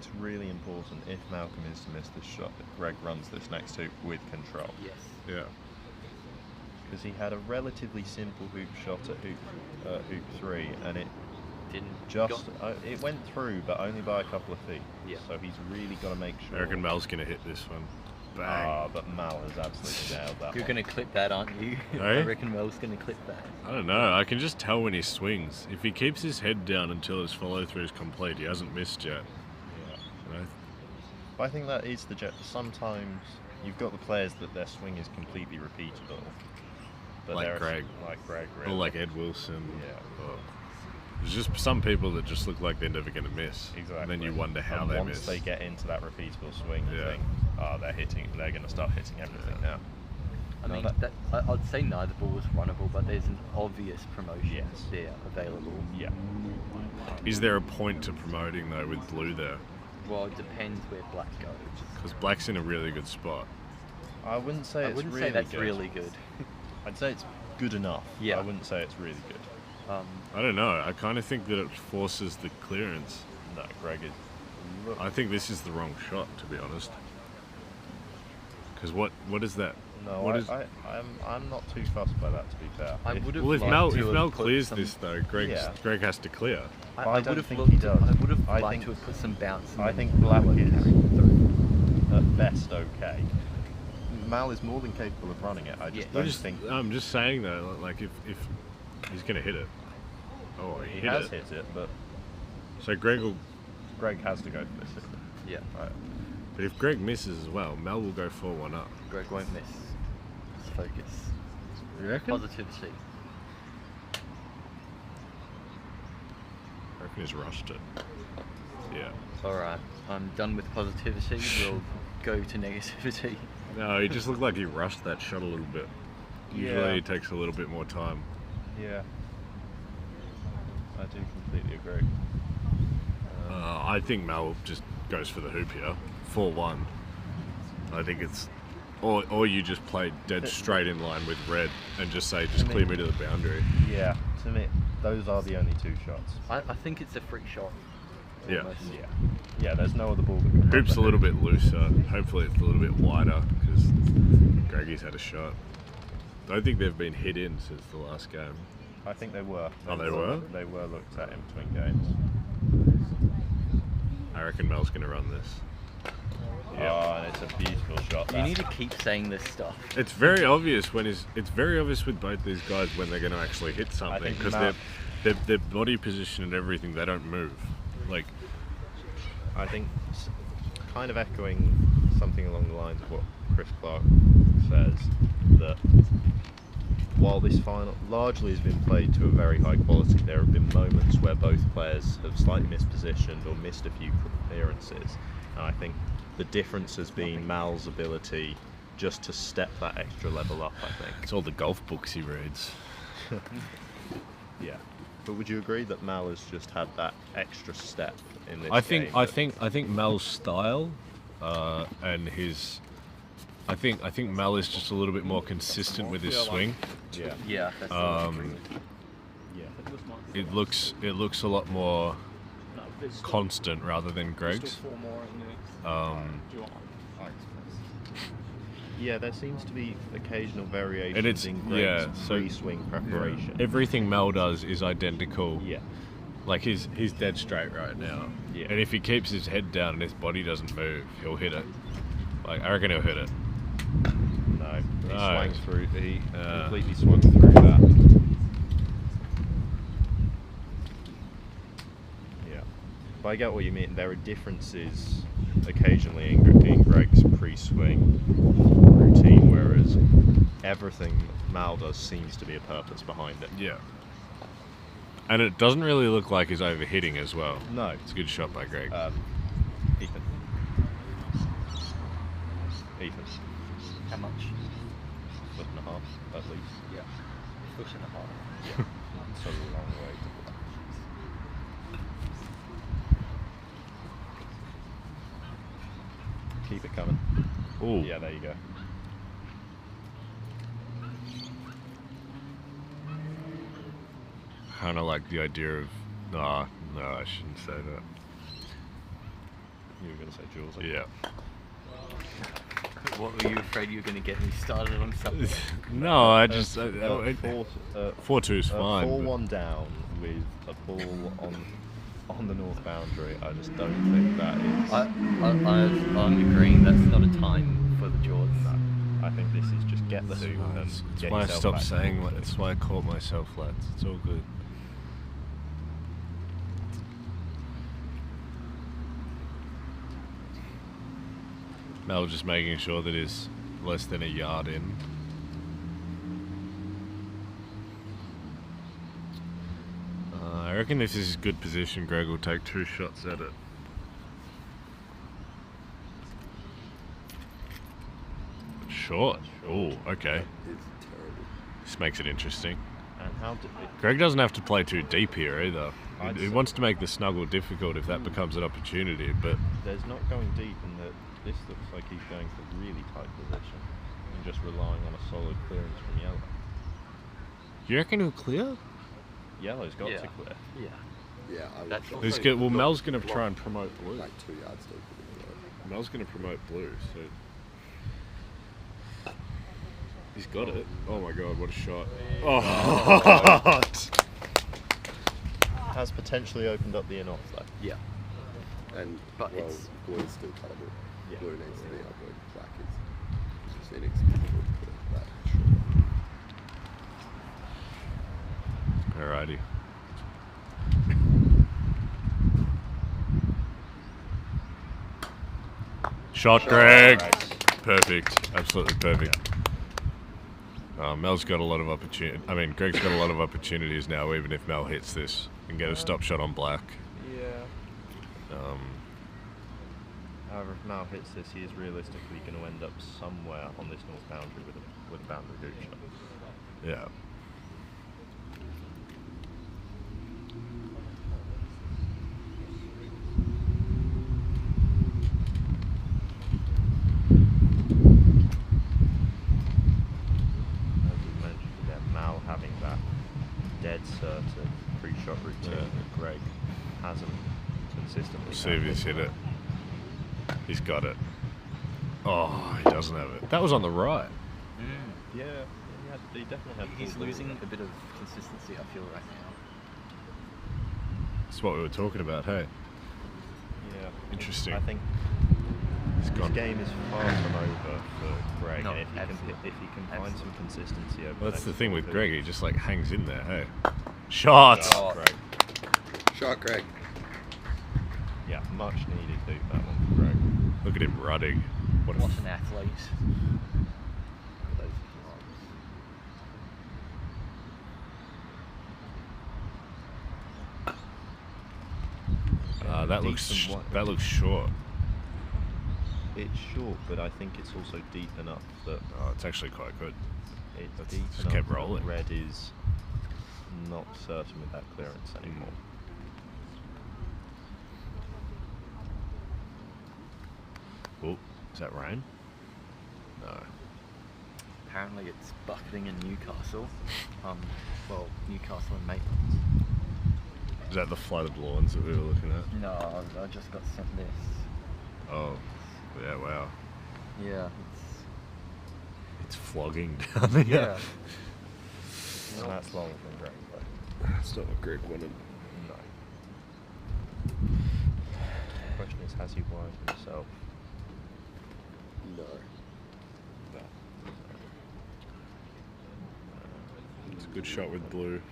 it's really important if Malcolm is to miss this shot that Greg runs this next hoop with control. Yes. Yeah. Because he had a relatively simple hoop shot at hoop 3, and it didn't it went through, but only by a couple of feet. Yeah. So he's really got to make sure. I reckon Mel's gonna hit this one. Bang. But Mal has absolutely nailed that. You're one. going to clip that, aren't you? Hey? I reckon Mel's going to clip that. I don't know. I can just tell when he swings. If he keeps his head down until his follow through is complete, he hasn't missed yet. Yeah. You know? But I think that is the jet. Sometimes you've got the players that their swing is completely repeatable. But Like there are Greg. Like Greg. Or Really. like Ed Wilson. Yeah. Or there's just some people that just look like they're never going to miss. Exactly. And then you wonder how and they once miss. they get into that repeatable swing, you Yeah. think, they're going to start hitting everything now. I mean, I'd say neither ball was runnable, but there's an obvious promotion there available. Yeah. Is there a point to promoting though with blue there? Well, it depends where black goes. Because black's in a really good spot. I wouldn't say it's wouldn't really say that's good. really good. I'd say it's good enough. Yeah. I wouldn't say it's really good. I don't know. I kind of think that it forces the clearance. No, Greg is. I think this is the wrong shot, to be honest. Because what is that? No, What is- I'm not too fussed by that, to be fair. I would have Well, if liked Mel to have put clears some- this though, Greg has to clear. I I would don't have think looked, he does. I would have I liked think- to have put some bounce. I think black is at best okay. Mal is more than capable of running it. I just don't think I'm just saying though, like if he's gonna hit it. Oh, he hit has it. hit it, but So Greg has to go for this. Yeah. Right. But if Greg misses as well, Mel will go 4-1 up. Greg won't miss. Just focus. You reckon? Positivity. I reckon he's rushed it. Yeah. Alright, I'm done with positivity. We'll go to negativity. No, he just looked like he rushed that shot a little bit. Usually Yeah. it takes a little bit more time. Yeah. I do completely agree. I think Mel just goes for the hoop here. 4-1. I think it's... Or you just play dead straight in line with red and just say, just clear me to the boundary. Yeah, to me, those are the only two shots. I think it's a free shot. Yeah. Almost. Yeah, there's no other ball that can Hoop's a little bit looser. Hopefully it's a little bit wider because Greggy's had a shot. I don't think they've been hit in since the last game. I think they were. Oh, they were? They were looked at in between games. I reckon Mel's going to run this. Oh, and it's a beautiful shot. You need to keep saying this stuff. It's very obvious it's very obvious with both these guys when they're going to actually hit something think because their body position and everything, they don't move. Like, I think, kind of echoing something along the lines of what Chris Clark says, that while this final largely has been played to a very high quality, there have been moments where both players have slightly mispositioned or missed a few clearances. And I think the difference has been Mal's ability just to step that extra level up, I think. it's all the golf books he reads. Yeah. But would you agree that Mal has just had that extra step in this I think game? I think Mel's style and his I think Mel is just a little bit more consistent with his swing. Yeah. Yeah. That's It looks a lot more constant rather than Greg's. Yeah, there seems to be occasional variations And it's in Greg's so pre-swing preparation. everything Mel does is identical. Yeah. Like he's dead straight right now. Yeah. And if he keeps his head down and his body doesn't move, he'll hit it. Like I reckon he'll hit it. No, he No. swung through. He completely swung through that. Yeah, but I get what you mean. There are differences occasionally in Greg's pre-swing routine, whereas everything Mal does seems to be a purpose behind it. Yeah. And it doesn't really look like he's overhitting as well. No. It's a good shot by Greg. Ethan. How much? Foot and a half, at least. Yeah. Foot and a half. Yeah. It's a long way to go. Keep it coming. Ooh. Yeah, there you go. Kind of like the idea of... no, I shouldn't say that. You were going to say Jules. Yeah. What were you afraid you were going to get me started on something? No, I just... 4-2 is fine. 4-1 down with a ball on the north boundary. I just don't think that is... I'm agreeing that's not a time for the jaws. No, I think this is just get the hoop and That's get why I yourself stopped back. saying that. That's why I caught myself, lads. It's all good. Mel just making sure that he's less than a yard in. I reckon if this is good position, Greg will take 2 shots at it. Short. Oh, okay. This makes it interesting. And how Greg doesn't have to play too deep here either. He wants to make the snuggle difficult if that becomes an opportunity, but there's not going deep in that. This looks like he's going for really tight position and just relying on a solid clearance from yellow. you reckon he'll clear? Yellow's got to clear. Yeah. Yeah, I would. Well, Mel's going to try and promote blue. Like 2 yards deep. Mel's going to promote blue, so... He's got it. Oh my god, what a shot. Oh! Has potentially opened up the in-off though. Yeah. And, but well, it's... blue is still cuttable. Yeah. Blue needs to be upward. Black is just inexcusable to put it that short. Alrighty. Shot, Greg! Perfect. Absolutely perfect. Mel's got a lot of opportunity. I mean, Greg's got a lot of opportunities now, even if Mel hits this and get a stop shot on black. Yeah. However, if Mal hits this, he is realistically going to end up somewhere on this north boundary with a boundary hoop shot. Yeah. Mal having that dead certain pre-shot routine that Greg hasn't consistently. Let's see if he's hit it. He's got it. Oh, he doesn't have it. That was on the right. Yeah, he definitely had. He's losing a bit of consistency, I feel, right now. That's what we were talking about, hey? Yeah. Interesting. I think He's this gone. game is far from over for Greg. No, and if he can find some consistency over Well, that's the next thing with couple Greg, he just like hangs in there, hey? Shot! Shot, Greg. Shot, Greg. Yeah, much needed hoop that one for Greg. Look at him running. What What an athlete. that looks short. It's short, but I think it's also deep enough that Oh, it's actually quite good. it's deep just enough kept that rolling. Red is not certain with that clearance anymore. Oh, is that rain? No. Apparently it's bucketing in Newcastle. Well, Newcastle and Maitland. Is that the flooded lawns that we were looking at? No, I just got sent this. Oh, yeah, wow. Yeah, It's flogging down there. Yeah. And that's longer than Greg, but That's not what Greg wanted. no. The question is, has he wired himself? No. It's a good shot with blue.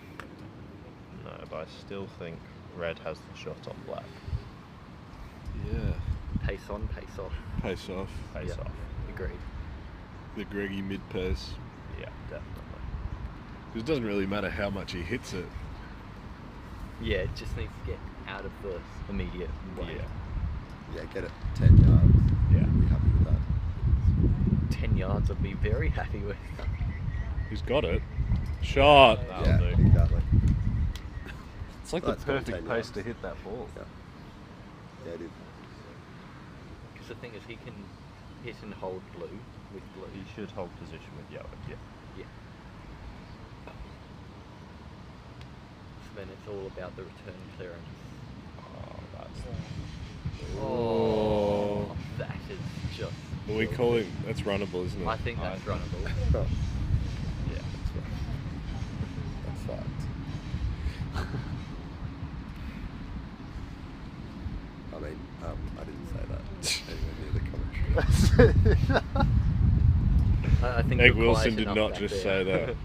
No, but I still think Red has the shot on black. Yeah. pace on, pace off. Pace off. Pace off. Agreed. The Greggy mid pace. Yeah, definitely. Because it doesn't really matter how much he hits it. Yeah, it just needs to get out of the immediate way. Yeah, get it 10 yards. Yeah. Be happy with that. 10 yards I'd be very happy with. He's got it. Shot. Yeah, exactly. It's like That's the got 10 perfect pace yards. to hit that ball. Yeah. Yeah, it is. Because the thing is, he can hit and hold blue with blue. He should hold position with yellow. Yeah. Yeah. So then it's all about the return clearance. Oh, that's. Oh. That is just. We call it, that's runnable, isn't it? I think that's runnable. Yeah, that's right. That's fact. I mean, I didn't say that anywhere near the commentary. I think Egg you're Wilson quiet did enough not back just there. say that.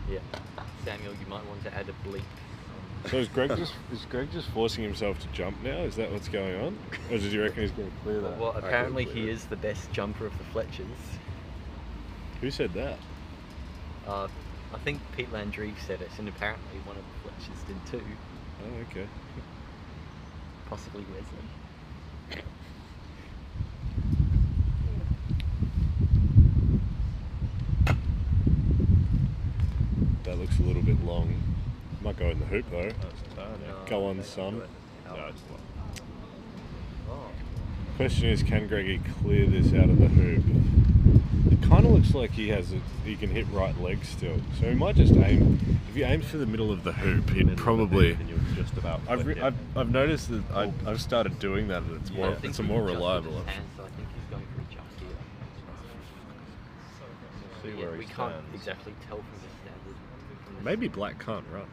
Yeah. Samuel, you might want to add a bleep. So is Greg just forcing himself to jump now? Is that what's going on? Or does he reckon he's going to clear that? Well, apparently he is the best jumper of the Fletchers. Who said that? I think Pete Landry said it, and apparently one of the Fletchers did too. Oh, okay. Possibly Wesley. That looks a little bit long. Might go in the hoop though. Go on, son. No, it's not. Question is, can Greggy clear this out of the hoop? It kind of looks like he can hit right leg still. So he might just aim. If he aims for the middle of the hoop, he'd probably. Just about. I've noticed that I've started doing that, and it's more more reliable. So I think he's going for a jump here. See Yeah, where we he can't stands. exactly tell from the standard. Maybe Black can't run.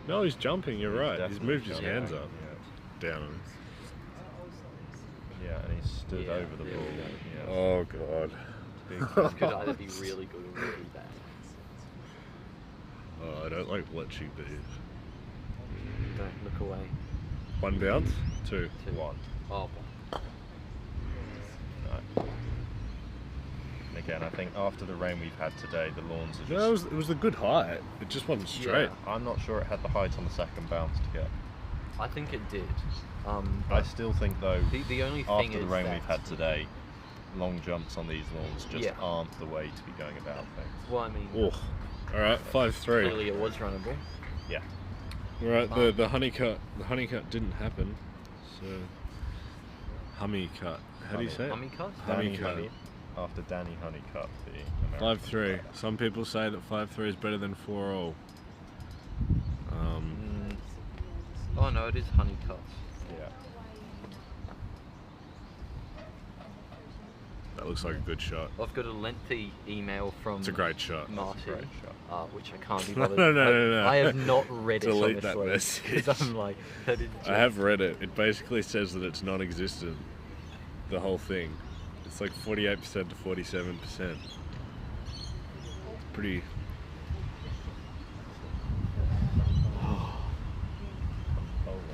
No, he's jumping. You're right. He's moved his hands up, down. Yeah, and he stood over the ball. Yeah. Oh god. This could either be really good or really bad. Oh, I don't like watching these. Don't look away. One bounce, two. One. Oh, No. And again, I think after the rain we've had today, the lawns are just... No, it was a good height. It just wasn't straight. Yeah, I'm not sure it had the height on the second bounce to get. I think it did. I still think though, the only thing after the is rain that we've had today, long jumps on these lawns just aren't the way to be going about things. Well, I mean... Oh. Alright, 5-3. Clearly it was runnable. Yeah. Alright, the honeycut didn't happen. So Honeycut. How do you say it? Honeycut? Honeycut. After Danny Honeycutt, the American 5-3. Some people say that 5-3 is better than 4-all. Oh no, it is Honeycut. Yeah. That looks like a good shot. I've got a lengthy email from It's a great shot. Marty, That's a great which I can't be bothered. No. I have not read it, Delete that honestly, message. because I'm like, that is I have read it. It basically says that it's non-existent. The whole thing. It's like 48% to 47%. Pretty.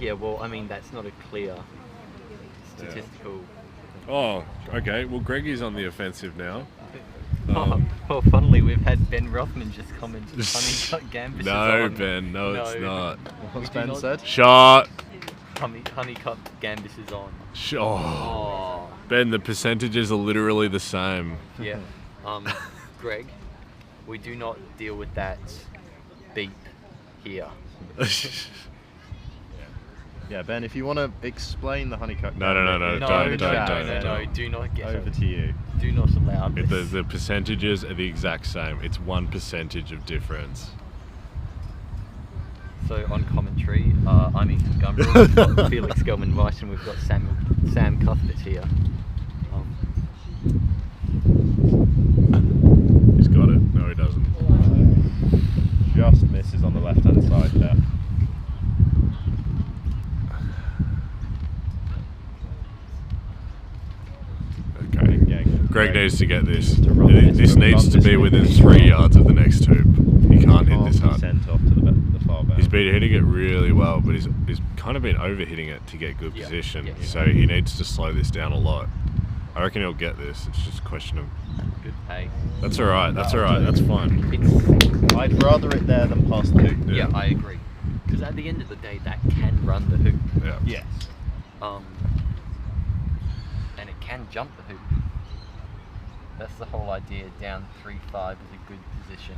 Yeah, well, I mean, that's not a clear statistical. Oh, okay. Well, Greggy's on the offensive now. Well, funnily, we've had Ben Rothman just comment Honeycut Gambus is No, on. Ben. No, it's not. What's Ben said? Shot. Honeycut Gambus is on. Oh. Ben, the percentages are literally the same. Yeah. Greg, we do not deal with that beep here. Yeah, Ben, if you want to explain the Honeycut. No, don't. No, do not get over to you. Do not allow this. The percentages are the exact same. It's 1% of difference. So on commentary, I'm Ethan Gumbrell, we've got Felix Gelman-Weiss, and we've got Sam Cuthbert here. He's got it. No, he doesn't. Just misses on the left-hand side there. Okay. Yeah, Greg needs to get this. run This needs to be within 3 yards of the next hoop. He can't hit this hard. Sent off to the far back. He's been hitting it really well, but he's kind of been over-hitting it to get good position. So he needs to slow this down a lot. I reckon he'll get this. It's just a question of... Good pace. That's all right. That's fine. I'd rather it there than past the hoop. Yeah, I agree. Because at the end of the day, that can run the hoop. Yeah. Yes. And it can jump the hoop. That's the whole idea. Down 3-5 is a good position.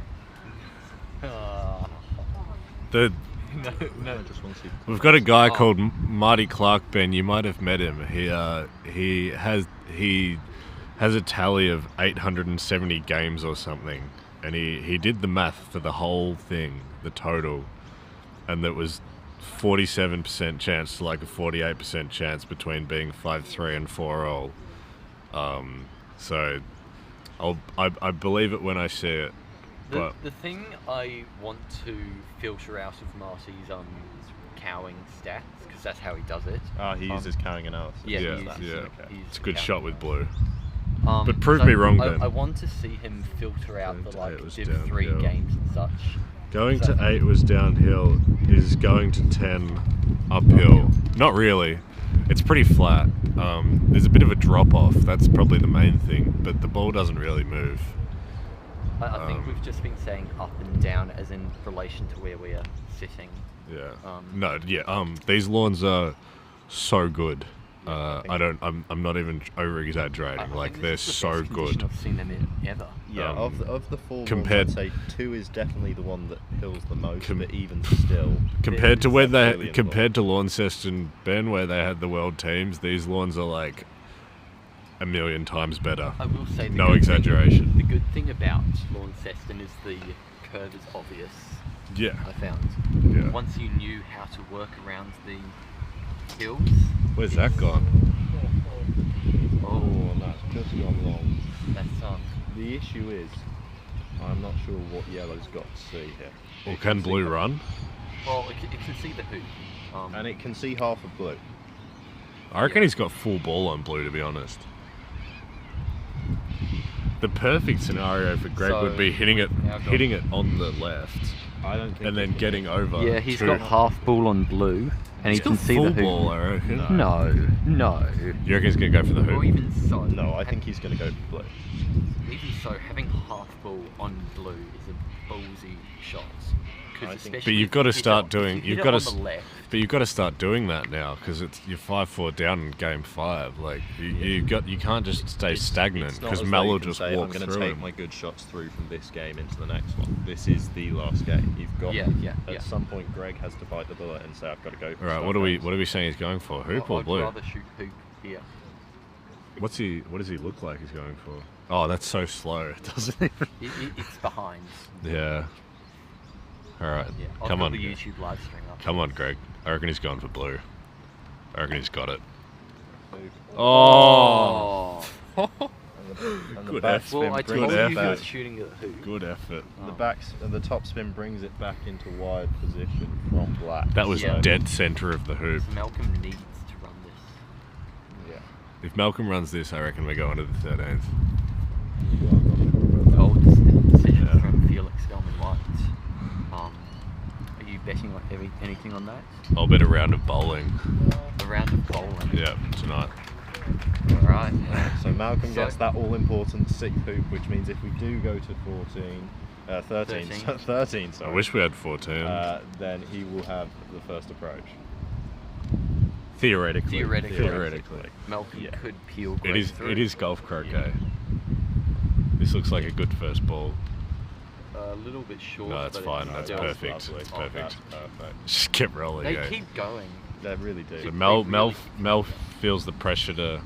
No. We've got a guy called Marty Clark, Ben. You might have met him. He has a tally of 870 games or something, and he did the math for the whole thing, the total, and that was 47% chance to like a 48% chance between being 5-3 and 4-all. So I believe it when I see it. But The thing I want to filter out of Marty's cowing stats, because that's how he does it. He uses cowing analysis. Yeah, yeah. He's It's a good cowing shot with blue. analysis. But prove so me wrong, Ben. I want to see him filter out the like It was Div 3 downhill. games and such. Going to 8 was downhill, is going to 10 uphill. Not really. It's pretty flat. There's a bit of a drop off. That's probably the main thing, but the ball doesn't really move. I think we've just been saying up and down as in relation to where we're sitting. Yeah. These lawns are so good. I'm not even over exaggerating. Like they're so good. I've seen them in ever. Yeah, of the four compared, ones, I'd say 2 is definitely the one that hills the most, but even still, compared to Launceston, Ben, where they had the world teams, these lawns are like a million times better. I will say no exaggeration. The good thing about Launceston is the curve is obvious. Yeah. I found. Yeah. Once you knew how to work around the hills. Where's that gone? Oh, and that's just gone long. That's The issue is, I'm not sure what yellow's got to see here. Or can blue run? Well, it can see the hoop. And it can see half of blue. I reckon he's got full ball on blue, to be honest. The perfect scenario for Greg would be hitting it on the left. I don't think and then getting over. Yeah, he's got half ball on blue, and he can see the hoop. Ball, I reckon. No. You reckon he's going to go for the hoop? Or even so. No, I think he's going to go for blue. Even so, having half ball on blue is a ballsy shot. But you've got to start doing. You've got to. Left. But you've got to start doing that now because you're 5-4 down in game 5. Like you can't just stay stagnant because Mel will just walk through. I'm going to take my good shots through from this game into the next one. This is the last game. You've got. At some point, Greg has to bite the bullet and say, "I've got to go." All right. What are we saying he's going for? Hoop or blue? I'd rather shoot hoop here. What does he look like he's going for? Oh, that's so slow. It doesn't even. It's behind. Yeah. All right. Yeah, I'll Come on. the YouTube live stream up. Come on, Greg. I reckon he's gone for blue. I reckon he's got it. Oh. Good effort. Well, I told you he was shooting at the hoop. Good effort. The top spin brings it back into wide position from black. That was dead centre of the hoop. So Malcolm needs to run this. Yeah. If Malcolm runs this, I reckon we're going to the 13th. Gold decision from Felix Gelman-White. Are you betting on anything on that? I'll bet a round of bowling. A round of bowling? Yeah, tonight. Alright. So Malcolm gets that all-important 6th hoop, which means if we do go to 13, I wish we had 14. Then he will have the first approach. Theoretically. Malcolm could peel it is golf croquet. This looks like a good first ball. A little bit short. No, that's fine. That's perfect. It's perfect. Just keep rolling. They keep going. They really do. So Mel feels the pressure to.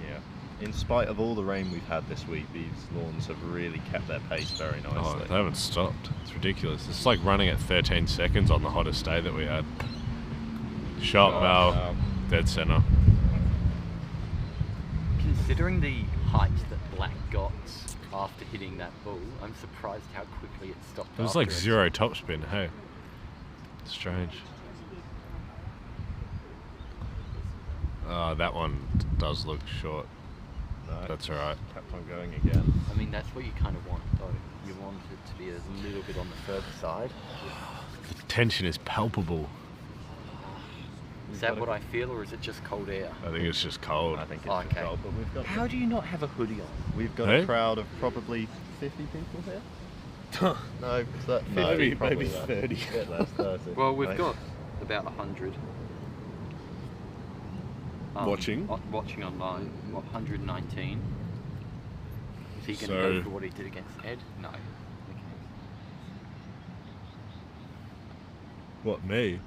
Yeah. In spite of all the rain we've had this week, these lawns have really kept their pace very nicely. Oh, they haven't stopped. It's ridiculous. It's like running at 13 seconds on the hottest day that we had. Sharpe Mel, dead centre. Considering the height that Black got after hitting that ball, I'm surprised how quickly it stopped. It was like zero topspin, hey. Strange. That one does look short. No, that's alright. Kept on going again. I mean, that's what you kind of want, though. You want it to be a little bit on the further side. The tension is palpable. Is that what I feel, or is it just cold air? I think it's just cold. I think it's just cold, but we've got. How do you not have a hoodie on? We've got a crowd of probably 50 people here. No, 50, maybe 30. Yeah, that's 30. Well, we've got about 100. Watching? Watching online. What, 119? Is he going to go for what he did against Ed? No. Okay. What, me?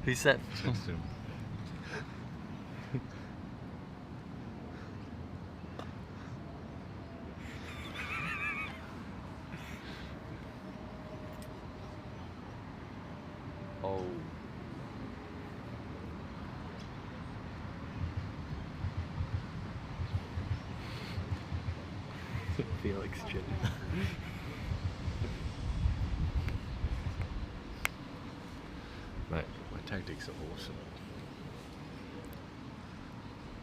Who's that? Felix Jim. Mate, my tactics are awesome.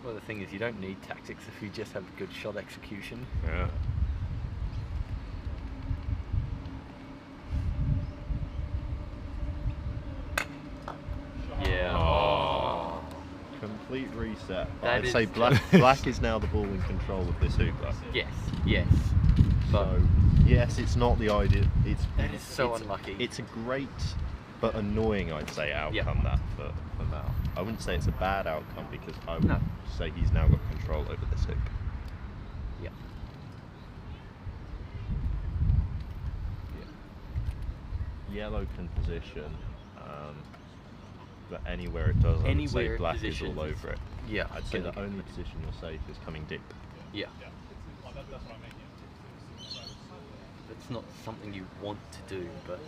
Well, the thing is, you don't need tactics if you just have good shot execution. Yeah. Yeah. Oh. Complete reset. But That I'd is say black is now the ball in control of this hoop. Yes, yes. But So, yes, it's not the idea. that is so unlucky. It's a great but annoying, I'd say, outcome that for Mal. I wouldn't say it's a bad outcome because I would say he's now got control over this hoop. Yeah. Yellow can position, but anywhere it does, I would say Anywhere it black is positions all is- over it. yeah, I'd say the gonna only position you're safe is coming deep. Yeah. It's not something you want to do, but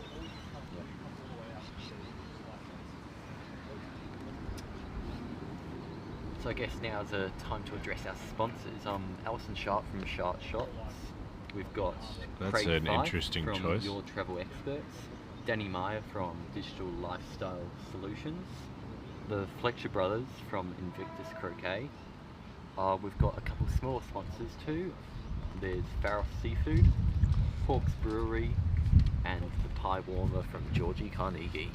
so I guess now is a time to address our sponsors. Alison Sharpe from Sharpe Shots. We've got That's Craig an Fyfe interesting from choice. Your Travel Experts, Danny Meyer from Digital Lifestyle Solutions, the Fletcher brothers from Invictus Croquet. We've got a couple smaller sponsors too. There's Pharos Seafood, Hawks Brewery, and the Pie Warmer from Georgie Carnegie.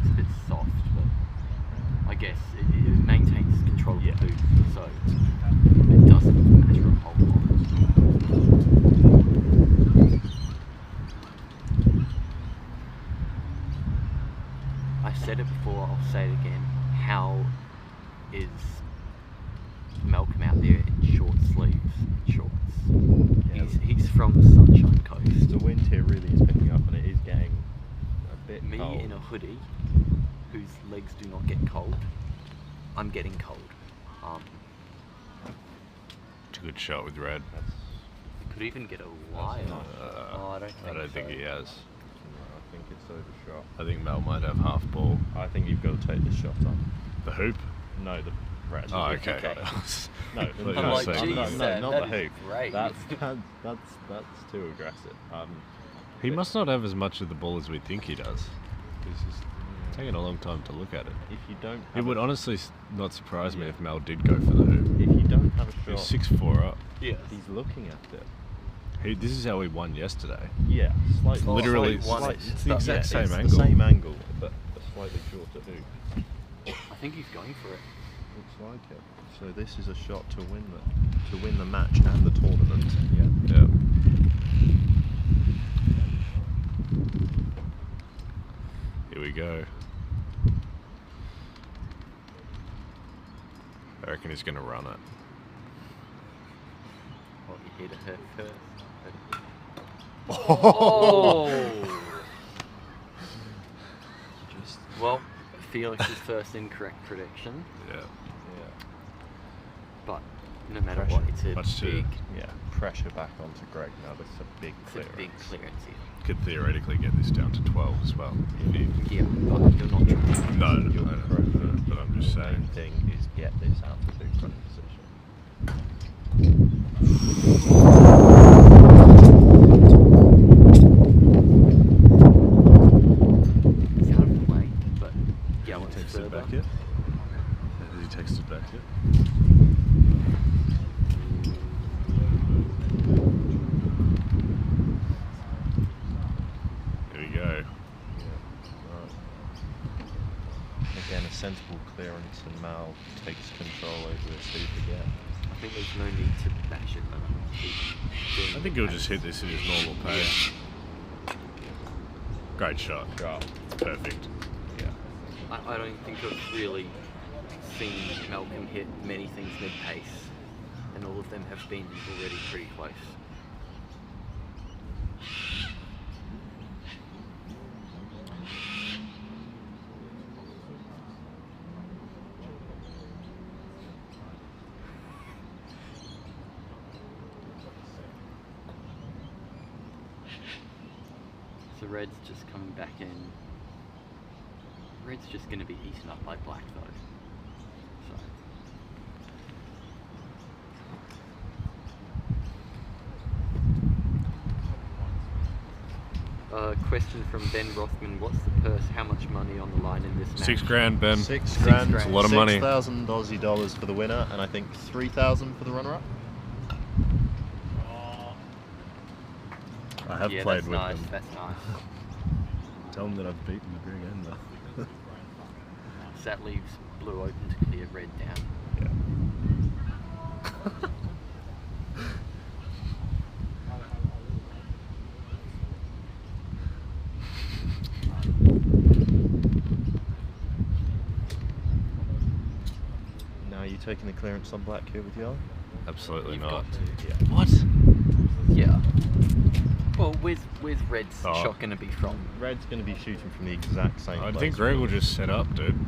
It's a bit soft, but I guess it maintains control of the hoop, so it doesn't matter a whole lot. I said it before, I'll say it again. How is Malcolm out there in short sleeves shorts? He's from the Sunshine Coast. The wind here really is picking up and it is getting a bit Me cold. in a hoodie, whose legs do not get cold. I'm getting cold. It's a good shot with red. You could even get a wire. I don't think he has. I think it's overshot. I think Mel might have half ball. I think you've got to take this shot on. The hoop? No, the red. Oh, okay. No, I'm like, geez, not that the is hoop. great. That's too aggressive. He must not have as much of the ball as we think he does. It's taking a long time to look at it. If you don't, It would honestly not surprise me if Mel did go for the hoop. If you don't have a shot, He's 6'4" up. Yeah. He's looking at it. This is how he won yesterday. Yeah, slightly. Literally, it's the exact same angle. The same angle, but a slightly shorter hoop. I think he's going for it. Looks like it. So this is a shot to win the match and the tournament. Yeah. Here we go. I reckon he's going to run it. What, you hit her first? Oh! Well, Felix's first incorrect prediction. Yeah. But no matter what, it's a Much big, pressure back onto Greg now. This is a big it's clearance. a big clearance here. Could theoretically get this down to 12 as well. Yeah, but you're not trying to. No, but I'm just The main saying. thing is get this out of the front position. It's out of the way, but yeah, Has once he texted further. back yet? Has he texted back yet? Here we go. Again, a sensible clearance, and Mal takes control over this hoop again. I think there's no need to bash it. I think he'll just hit this at his normal pace. Great shot. Perfect. Yeah. I don't think I've really seen Malcolm hit many things mid-pace, and all of them have been already pretty close. So Red's just coming back in. Red's just going to be eaten up by black though. Question from Ben Rothman: what's the purse? How much money on the line in this match? $6,000, Ben. $6,000. It's a lot of money. 6,000 Aussie dollars for the winner, and I think 3,000 for the runner-up. I have Yeah, played that's with nice. them. That's nice. Tell them that I've beaten the Greg Ender. So that leaves blue open to clear red down. Now, are you taking the clearance on black here with yellow? Absolutely You've not. got to. Yeah. What? Yeah. Well, where's Red's Oh. shot going to be from? Red's going to be shooting from the exact same I place. think Greg will just set up, dude.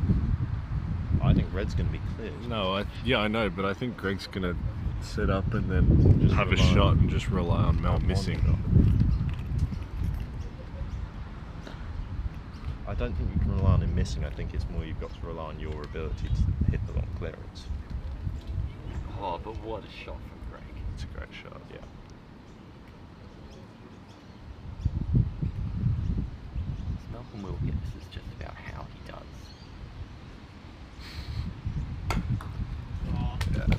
I think Red's going to be clear. No, I know, but I think Greg's going to set up and then Just have a rely shot on- and just rely on Mel missing. I don't think you can rely on him missing. I think it's more you've got to rely on your ability to hit the long clearance. Oh, but what a shot from Greg. It's a great shot. Yeah. Malcolm will get this is just about how he does.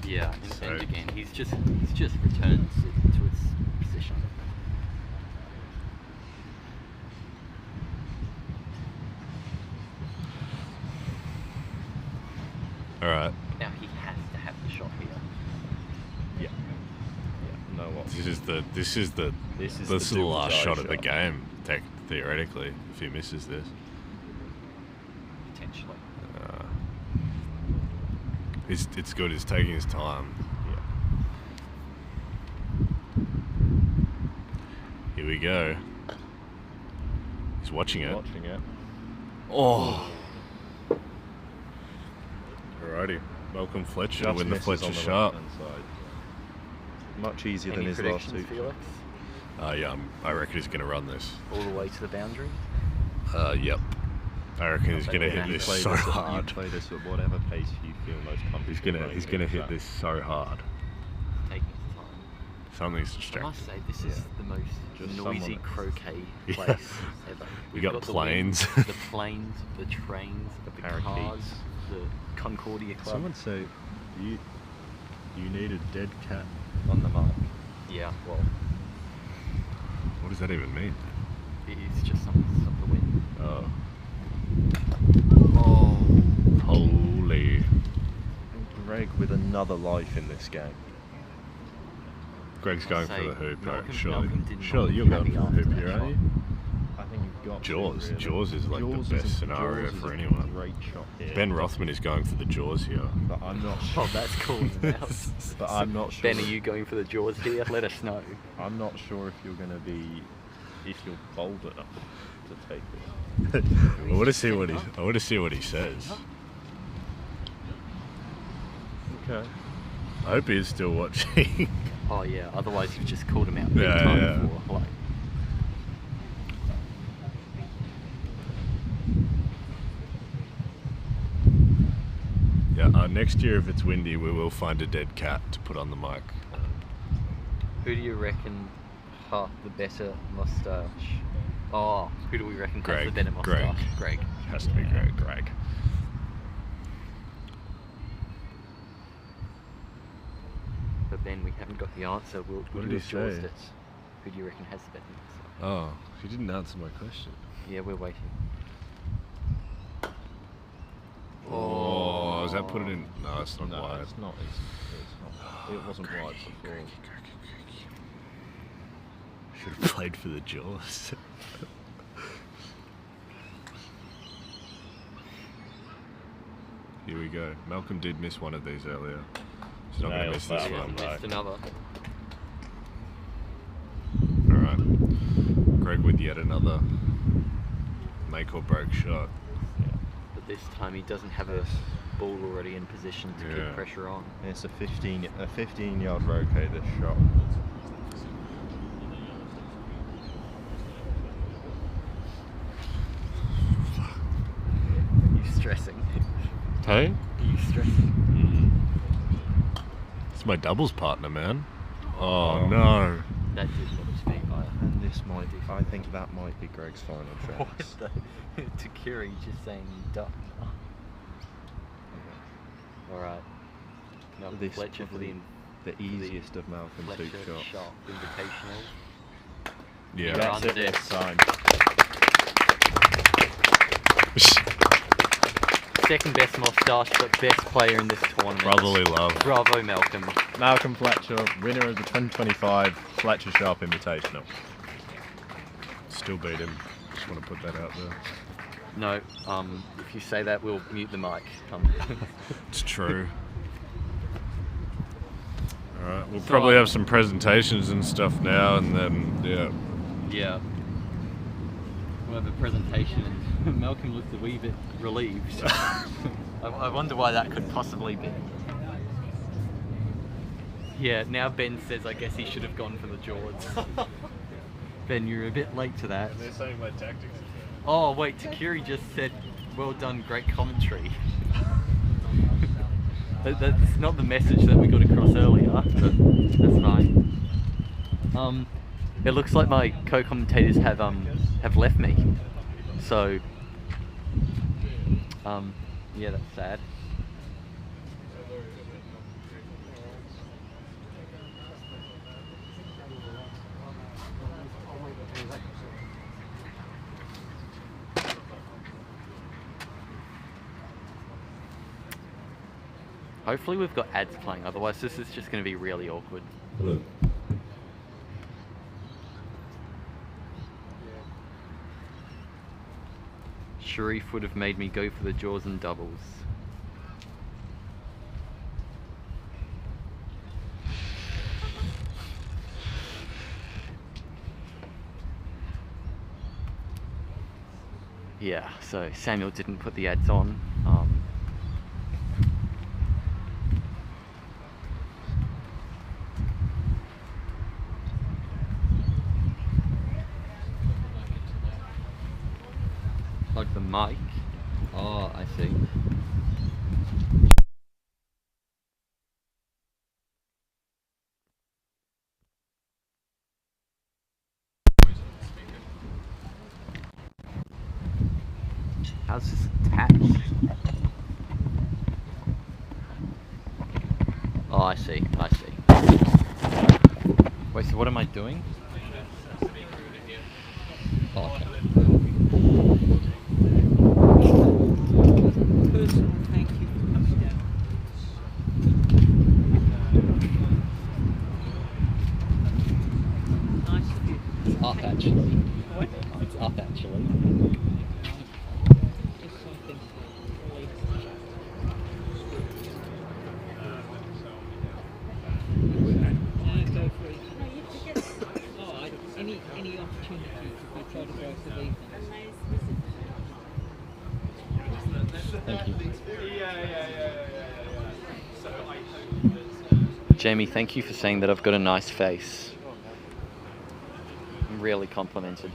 Yeah, and again, he's just returned to its position. All right. Now he has to have the shot here. Yeah. Yeah. No what? This is the do or last die shot of the game, theoretically, if he misses this. Potentially. It's good. He's taking his time. Yeah. Here we go. He's watching it. Watching it. Oh. Alrighty. Welcome Fletcher to Just win the misses Fletcher on the Sharpe. right-hand side. Much easier Any than his last predictions, two. Felix? Yeah, I reckon he's going to run this. All the way to the boundary? Yep. I reckon he's going to hit this so hard. You play this at whatever pace you feel most comfortable. He's gonna hit this so hard. Taking his time. Something's I distracting. must say, this is the most Just noisy someone- croquet Yeah. place ever. We We've got the planes. wind, the planes, the trains, the Parakeets. cars, the Concordia Club. Someone say you need a dead cat on the mark. Yeah, well, What does that even mean? it's just something to stop the wind. Oh. Oh. Holy. Greg with another life in this game. Greg's going I'll for say the hoop, Malcolm- right? Surely. Malcolm did not Surely you're have going the for the hoop after here, that aren't you? I think you've got Jaws. to, really. Jaws is like Jaws the best is a- scenario Jaws is for a anyone. Great shot here. Ben Rothman is going for the Jaws here. But I'm not Oh, sure. that's cool. But I'm not sure. Ben, are you going for the Jaws here? Let us know. I'm not sure if you're going to be, if you're bold enough to take it. I want to see what he says. Okay. I hope he is still watching. Oh yeah, otherwise you've just called him out big Yeah, time yeah. for like. Yeah. Next year, if it's windy, we will find a dead cat to put on the mic. Who do you reckon has the better moustache? Oh, who do we reckon has the better moustache? Greg. Has to be Greg. Greg. But Ben, we haven't got the answer. We'll What do did a he Jaws say? it. Who do you reckon has the better moustache? Oh, he didn't answer my question. Yeah, we're waiting. Oh, does that put it in? No, it's not No, wide. it's not. It's not. It wasn't wide before. Should have played for the Jaws. Here we go. Malcolm did miss one of these earlier. He's not going to Nailed miss that this one, one. Missed another. Alright. Greg with yet another make or break shot. But this time he doesn't have a ball already in position to Yeah. keep pressure on. It's a 15-yard roquet, this shot. Hey? Are you stressing? It's my doubles partner, man. Oh no. That did look to me. And this might be, I think that might be Greg's final What chance. the? Takiri just saying duck. Alright. Now This Fletcher for the easiest of Malcolm's hoop Fletcher shots. Sharpe Invitational. Yeah. That's it Runs this time. Second best moustache, but best player in this tournament. Brotherly love. Bravo, Malcolm. Malcolm Fletcher, winner of the 2025 Fletcher Sharpe Invitational. Still beat him. Just want to put that out there. No, if you say that, we'll mute the mic. It's true. Alright, we'll probably have some presentations and stuff now, and then, yeah. Yeah. We'll have a presentation, and Malcolm looks a wee bit relieved. I wonder why that could possibly be. Yeah, now Ben says I guess he should have gone for the Jords. Ben, you're a bit late to that. They're saying my tactics. Oh wait, Takiri just said, well done, great commentary. That's not the message that we got across earlier, but that's fine. It looks like my co-commentators have left me, so yeah, that's sad. Hopefully we've got ads playing, otherwise this is just going to be really awkward. Hello. Sharif would have made me go for the jaws and doubles. Yeah, so Samuel didn't put the ads on. Plug the mic. Oh, I see. How's this attached? Oh, I see. I see. Wait, so what am I doing? Oh, okay. Personal thank you for coming down. Nice of you. It's up actually. What? It's up actually. Just something. Go for it. Oh, any opportunity to try to go for these. Thank you. Jamie, thank you for saying that I've got a nice face. I'm really complimented.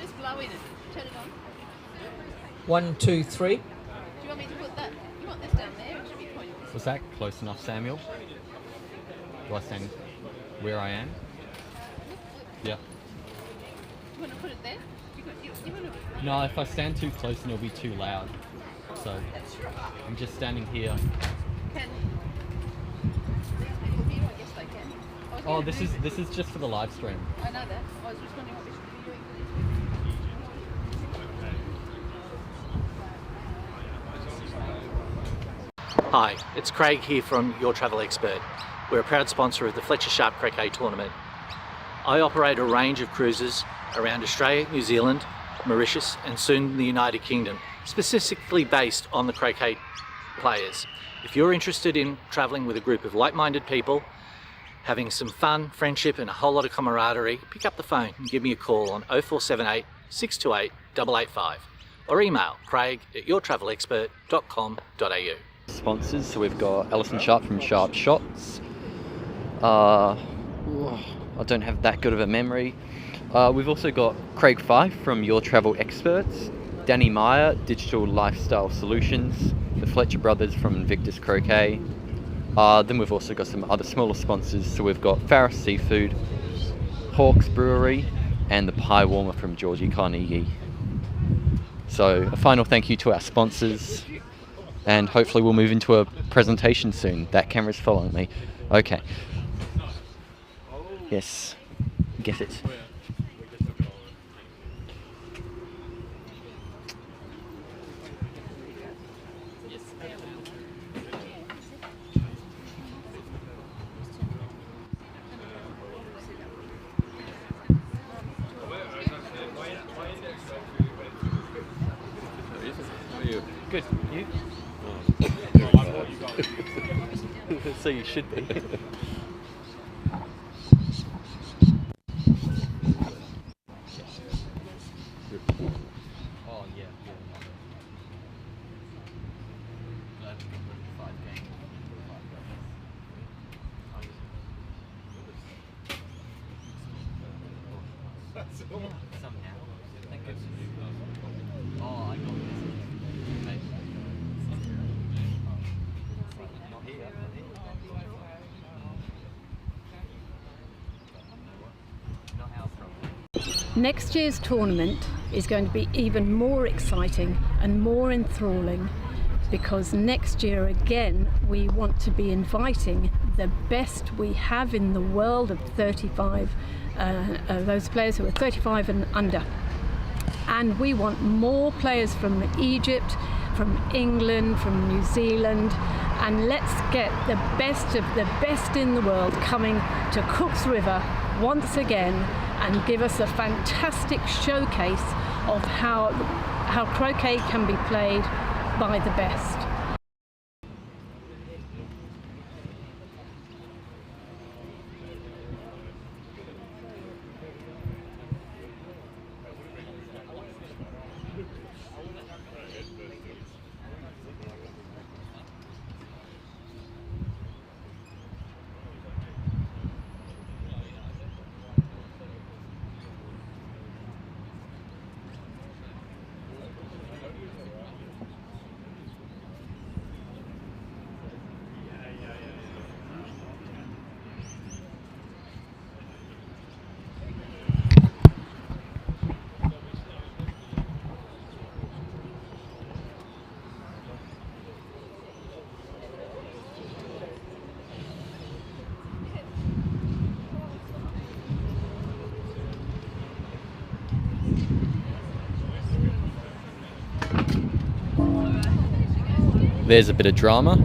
Just blow in it. Turn it on. 1, 2, 3. Do you want me to put that? You want this down there? It should be pointing. Was that close enough, Samuel? Do I stand where I am? Yeah. Do you want to put it there? You want to... No, if I stand too close, then it'll be too loud. So I'm just standing here. Can these people hear? I guess they can. Oh, this is just for the live stream. I know that. I was just wondering what we should be doing for these people. Hi, it's Craig here from Your Travel Expert. We're a proud sponsor of the Fletcher Sharpe Croquet tournament. I operate a range of cruises around Australia, New Zealand, Mauritius and soon the United Kingdom, specifically based on the croquet players. If you're interested in traveling with a group of like-minded people, having some fun, friendship and a whole lot of camaraderie, pick up the phone and give me a call on 0478 628 885 or email craig@yourtravelexpert.com.au. Sponsors, so we've got Sharpe from Sharpe Shots. I don't have that good of a memory. We've also got Craig Fife from Your Travel Experts, Danny Meyer, Digital Lifestyle Solutions, the Fletcher brothers from Invictus Croquet. Then we've also got some other smaller sponsors, so we've got Farris Seafood, Hawks Brewery, and the Pie Warmer from Georgie Carnegie. So a final thank you to our sponsors, and hopefully we'll move into a presentation soon. That camera's following me. Okay. Yes, get it. Good. You? So you should be. Oh yeah. Next year's tournament is going to be even more exciting and more enthralling, because next year again we want to be inviting the best we have in the world of 35, those players who are 35 and under. And we want more players from Egypt, from England, from New Zealand, and let's get the best of the best in the world coming to Cook's River once again and give us a fantastic showcase of how croquet can be played by the best. There's a bit of drama.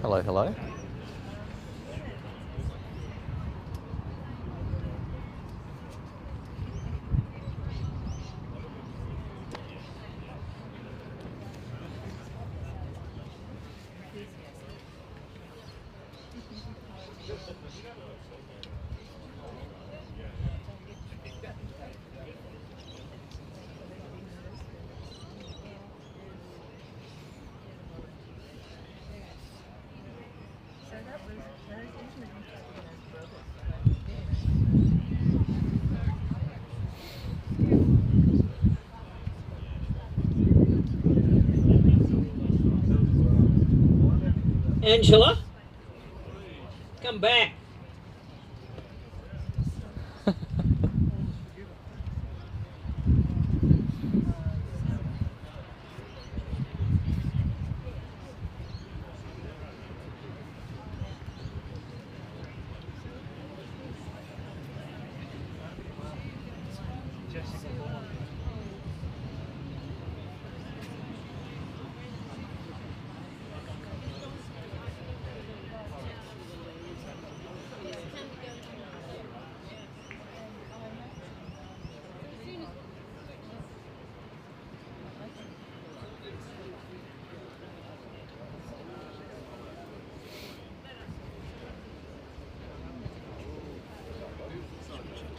Hello, hello. Angela, come back.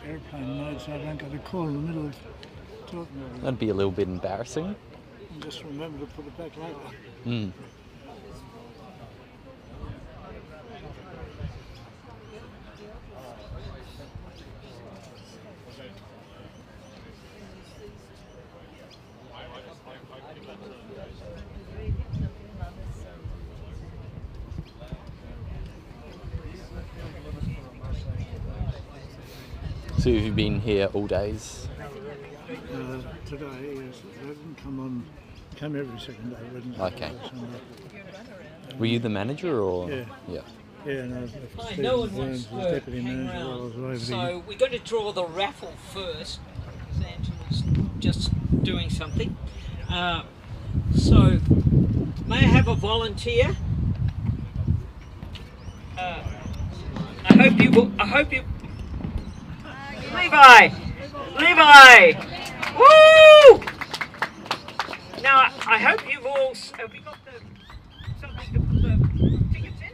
airplane mode, so I don't get a call in the middle of talking over That'd be a little bit embarrassing. and just remember to put it back later. Mm. So have you been here all days? Today, yes, I didn't come every second day, Wednesday, Okay. Sunday. Were you the manager or? Yeah. Yeah. Yeah, and I was Hi, Stephen no one Burns, wants was to deputy hang manager while I was away around. with So we're going to draw the raffle first. Angela's just doing something. So may I have a volunteer? I hope you. Levi! Woo! Now I hope you've all. Have we got something to put the tickets in?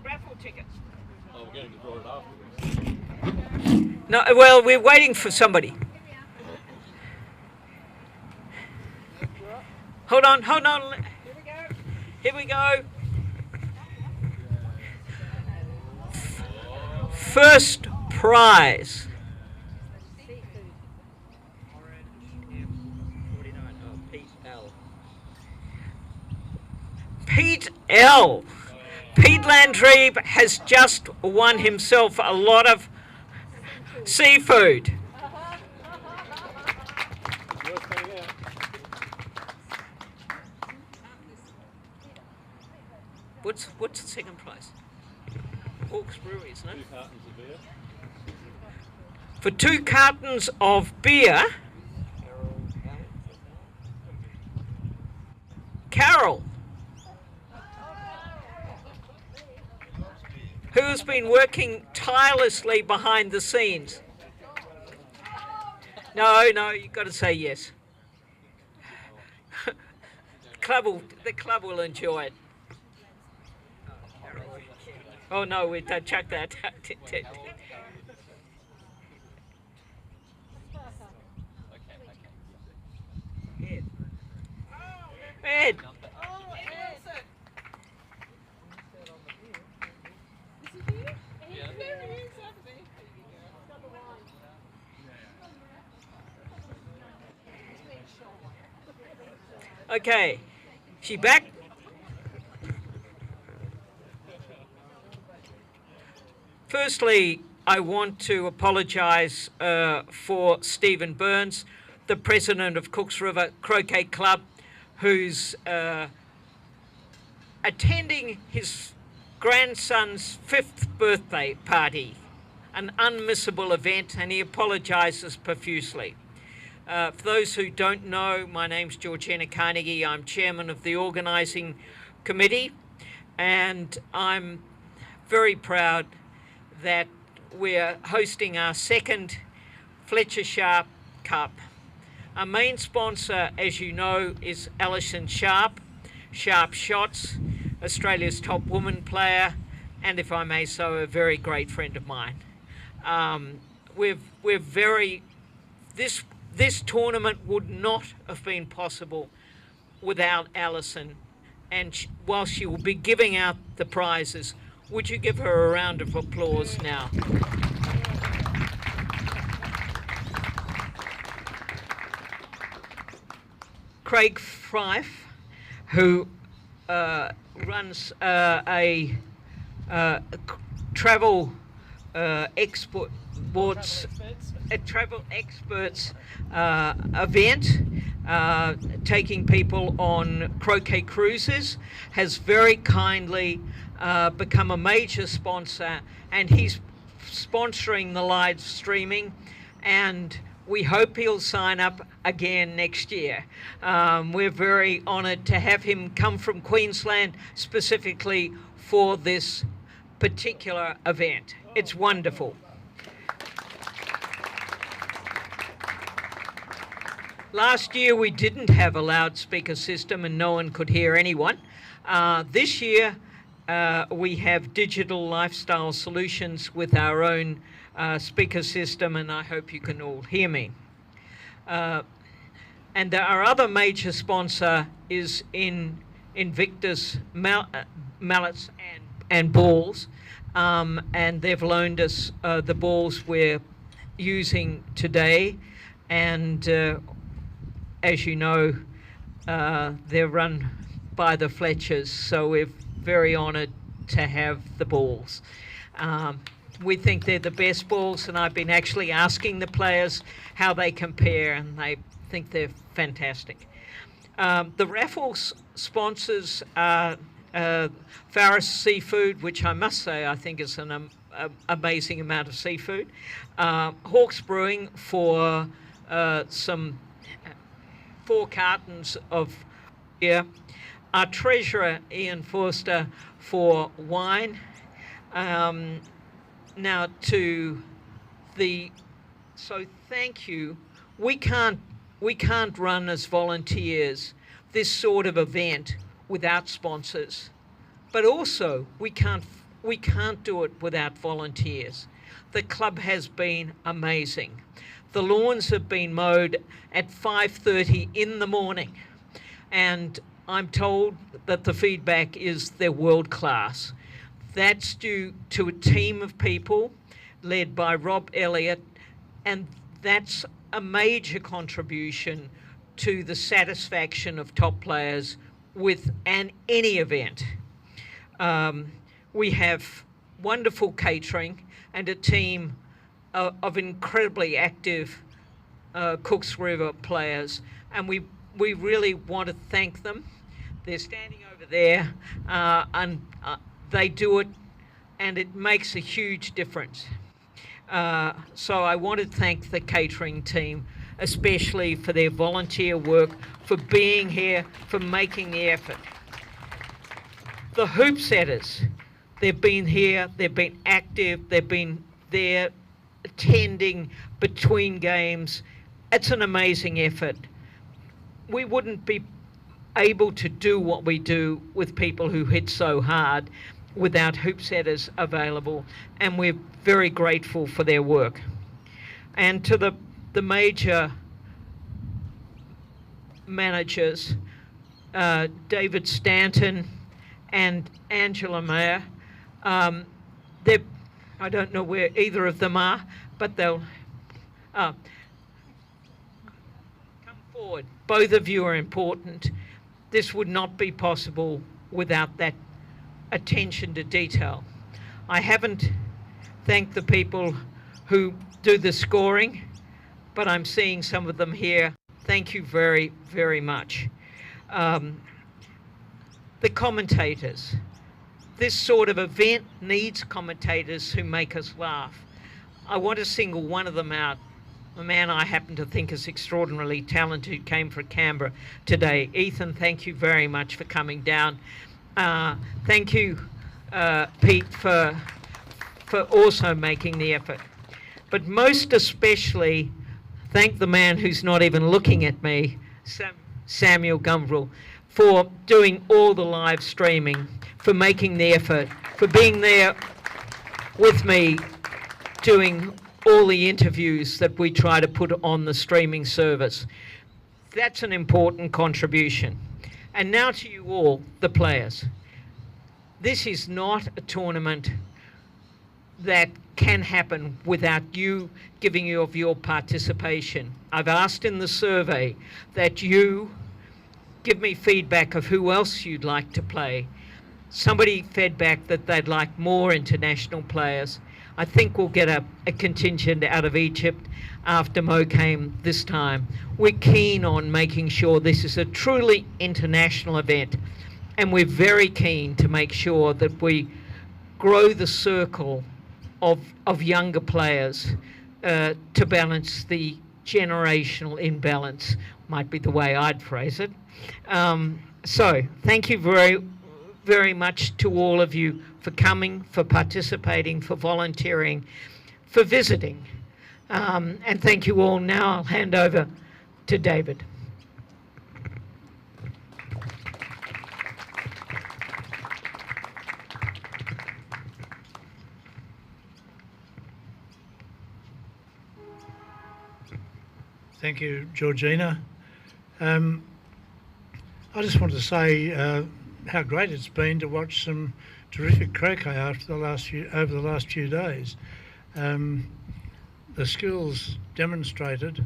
Raffle tickets. Oh, we're going to draw it afterwards. No, well, we're waiting for somebody. Hold on. Here we go. First prize. Pete L. Pete Landry has just won himself a lot of seafood. What's the second prize? Hawke's Brewery, isn't it? 2 cartons of beer. For 2 cartons of beer, Carol, who has been working tirelessly behind the scenes. No, you've got to say yes. The club will enjoy it. Oh no, we chuck that. Ed. Okay, she back? Firstly, I want to apologise for Stephen Burns, the president of Cooks River Croquet Club, who's attending his grandson's 5th birthday party, an unmissable event, and he apologises profusely. For those who don't know, my name's Georgina Carnegie. I'm chairman of the organising committee, and I'm very proud that we're hosting our 2nd Fletcher Sharpe Cup. Our main sponsor, as you know, is Alison Sharpe, Sharpe Shots, Australia's top woman player, and if I may so, a very great friend of mine. This tournament would not have been possible without Alison, and while she will be giving out the prizes, would you give her a round of applause now? Craig Fife, who runs a travel travel experts event, taking people on croquet cruises, has very kindly become a major sponsor, and he's sponsoring the live streaming, and we hope he'll sign up again next year. We're very honoured to have him come from Queensland specifically for this particular event. It's wonderful. Last year we didn't have a loudspeaker system and no one could hear anyone. This year we have digital lifestyle solutions with our own speaker system, and I hope you can all hear me. And our other major sponsor is Invictus mallets and balls, and they've loaned us the balls we're using today, and as you know, they're run by the Fletchers, so we're very honoured to have the balls. We think they're the best balls, and I've been actually asking the players how they compare, and they think they're fantastic. The raffles sponsors are Farris Seafood, which I must say I think is an amazing amount of seafood. Hawke's Brewing for some 4 cartons of beer. Our treasurer, Ian Forster, for wine. Now so thank you. We can't run as volunteers this sort of event without sponsors, but also we can't do it without volunteers. The club has been amazing. The lawns have been mowed at 5:30 in the morning, and I'm told that the feedback is they're world class. That's due to a team of people led by Rob Elliott, and that's a major contribution to the satisfaction of top players with any event. We have wonderful catering and a team of incredibly active Cooks River players, and we really want to thank them. They're standing over there, and they do it, and it makes a huge difference. So I want to thank the catering team, especially for their volunteer work, for being here, for making the effort. The hoop setters, they've been here, they've been active, they've been there attending between games. It's an amazing effort. We wouldn't be able to do what we do with people who hit so hard without hoop setters available, and we're very grateful for their work. And to the major managers, David Stanton and Angela Mayer, I don't know where either of them are, but they'll come forward. Both of you are important. This would not be possible without that attention to detail. I haven't thanked the people who do the scoring, but I'm seeing some of them here. Thank you very, very much. The commentators. This sort of event needs commentators who make us laugh. I want to single one of them out. A man I happen to think is extraordinarily talented, who came from Canberra today. Ethan, thank you very much for coming down. Thank you, Pete, for also making the effort. But most especially, thank the man who's not even looking at me, Samuel Gumbrell, for doing all the live streaming, for making the effort, for being there with me, doing all the interviews that we try to put on the streaming service. That's an important contribution. And now to you all, the players. This is not a tournament that can happen without you giving you of your participation. I've asked in the survey that you give me feedback of who else you'd like to play. Somebody fed back that they'd like more international players. I think we'll get a contingent out of Egypt after Mo came this time. We're keen on making sure this is a truly international event, and we're very keen to make sure that we grow the circle of younger players to balance the generational imbalance, might be the way I'd phrase it. So thank you very, very much to all of you for coming, for participating, for volunteering, for visiting. And thank you all. Now I'll hand over to David. Thank you, Georgina. I just want to say how great it's been to watch some terrific croquet over the last few days. The skills demonstrated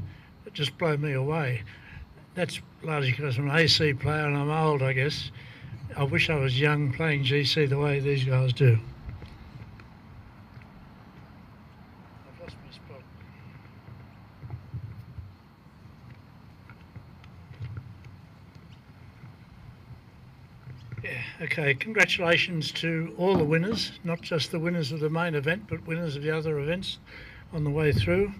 just blow me away. That's largely because I'm an AC player and I'm old, I guess. I wish I was young playing GC the way these guys do. I've lost my spot. Yeah, okay, congratulations to all the winners, not just the winners of the main event, but winners of the other events on the way through.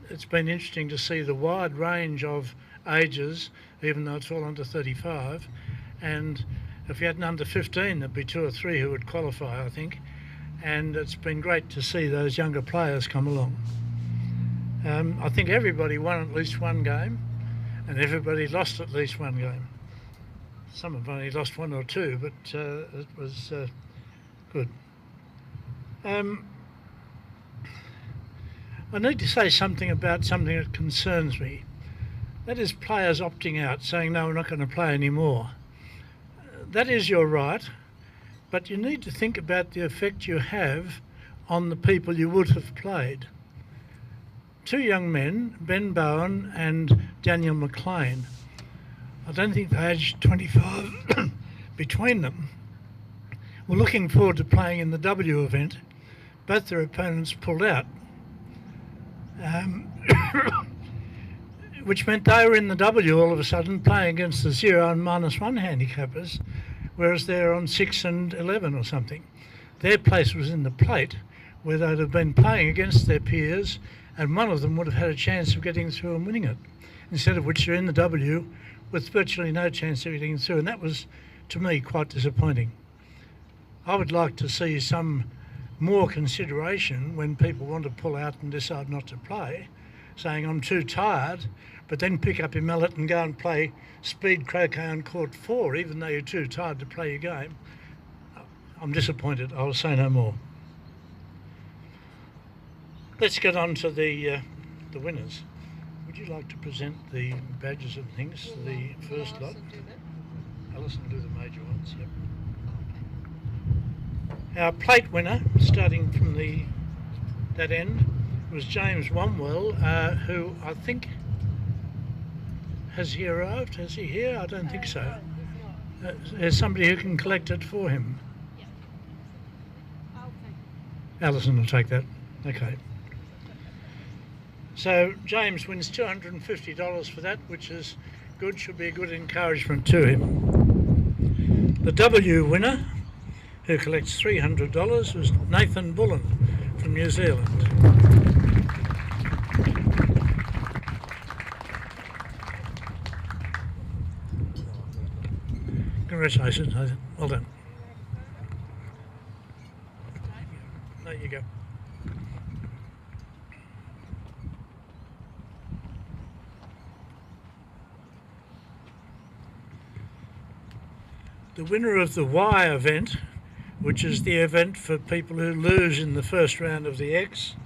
It's been interesting to see the wide range of ages, even though it's all under 35. And if you had an under 15, there'd be 2 or 3 who would qualify, I think. And it's been great to see those younger players come along. I think everybody won at least one game, and everybody lost at least one game. Some have only lost 1 or 2, but it was good. I need to say something about something that concerns me. That is players opting out, saying, no, we're not going to play anymore. That is your right, but you need to think about the effect you have on the people you would have played. 2 young men, Ben Bowen and Daniel McLean, I don't think they're aged 25 between them, were looking forward to playing in the W event. Both their opponents pulled out. Which meant they were in the W all of a sudden playing against the 0 and -1 handicappers, whereas they're on 6 and 11 or something. Their place was in the plate, where they'd have been playing against their peers, and one of them would have had a chance of getting through and winning it, instead of which they're in the W with virtually no chance of getting through, and that was, to me, quite disappointing. I would like to see some more consideration when people want to pull out and decide not to play, saying I'm too tired, but then pick up your mallet and go and play speed croquet on court 4, even though you're too tired to play your game. I'm disappointed. I'll say no more. Let's get on to the winners. Would you like to present the badges and things to the first lot? Alison will do the major ones, yep. Our plate winner, starting from that end, was James Womwell, who I think, has he arrived? Is he here? I don't think so. There's somebody who can collect it for him. Alison will take that. Okay. So James wins $250 for that, which is good, should be a good encouragement to him. The W winner, who collects $300, was Nathan Bullen from New Zealand. Congratulations, Nathan. Well done. There you go. The winner of the Y event, which is the event for people who lose in the first round of the X,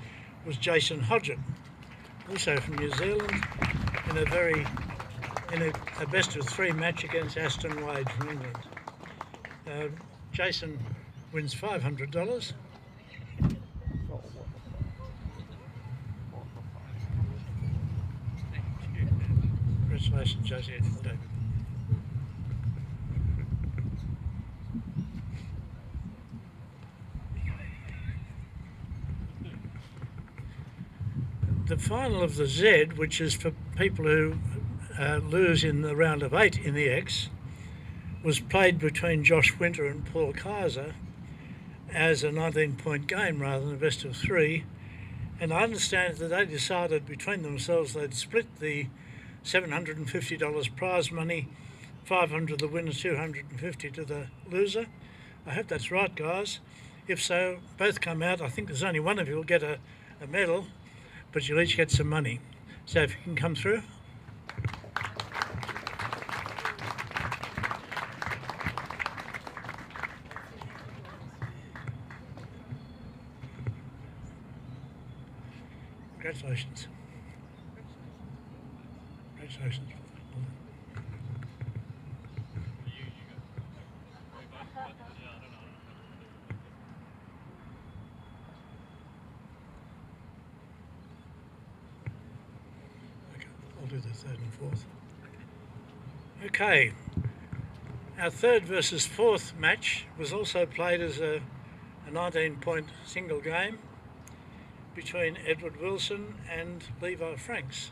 was Jason Hodgett, also from New Zealand, in a best of 3 match against Aston Wade from England. Jason wins $500. Congratulations, Josie. David. The final of the Z, which is for people who lose in the round of 8 in the X, was played between Josh Winter and Paul Kaiser as a 19-point game rather than a best of 3. And I understand that they decided between themselves they'd split the $750 prize money, $500 to the winner, $250 to the loser. I hope that's right, guys. If so, both come out. I think there's only one of you will get a medal, but you'll each get some money. So if you can come through. Congratulations. Congratulations. I'll do the third and fourth. Okay, our third versus fourth match was also played as a 19-point single game between Edward Wilson and Levi Franks.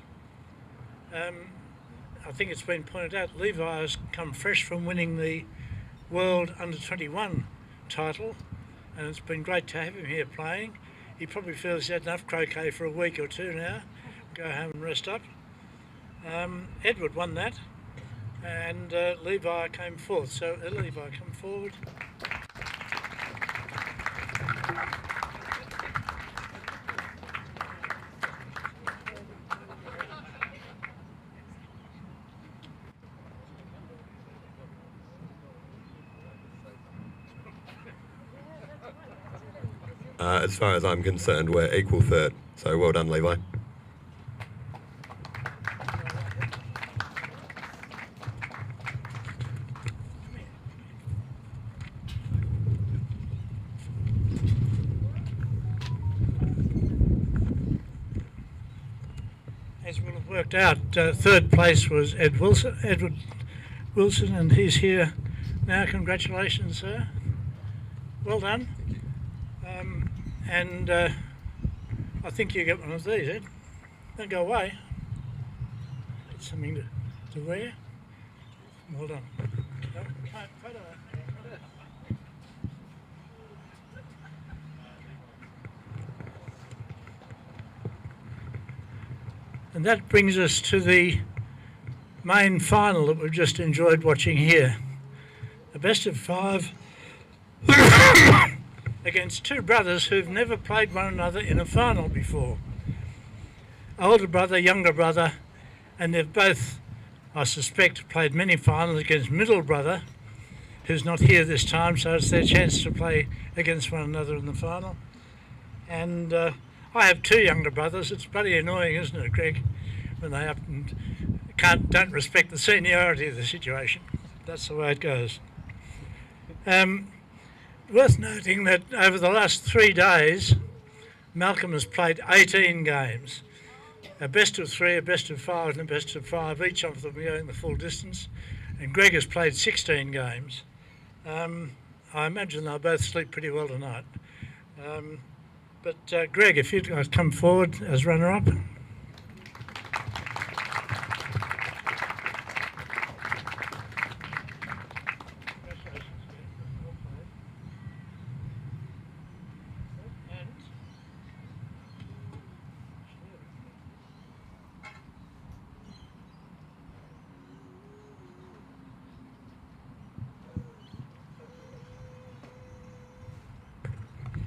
I think it's been pointed out, Levi has come fresh from winning the World Under-21 title, and it's been great to have him here playing. He probably feels he's had enough croquet for a week or two now. Go home and rest up. Edward won that, and Levi came fourth. So Levi, come forward. As far as I'm concerned, we're equal third. So well done, Levi. As will have worked out, third place was Edward Wilson, and he's here now. Congratulations, sir. Well done. And I think you get one of these, Ed. Don't go away. It's something to wear. Well done. And that brings us to the main final that we've just enjoyed watching here. A best of 5 against two brothers who've never played one another in a final before. Older brother, younger brother, and they've both, I suspect, played many finals against middle brother, who's not here this time, so it's their chance to play against one another in the final. And I have two younger brothers. It's bloody annoying, isn't it, Greg, when they up and don't respect the seniority of the situation. That's the way it goes. Worth noting that over the last 3 days, Malcolm has played 18 games. A best of 3, a best of 5 and a best of 5, each of them going the full distance. And Greg has played 16 games. I imagine they'll both sleep pretty well tonight. But Greg, if you'd like to come forward as runner-up.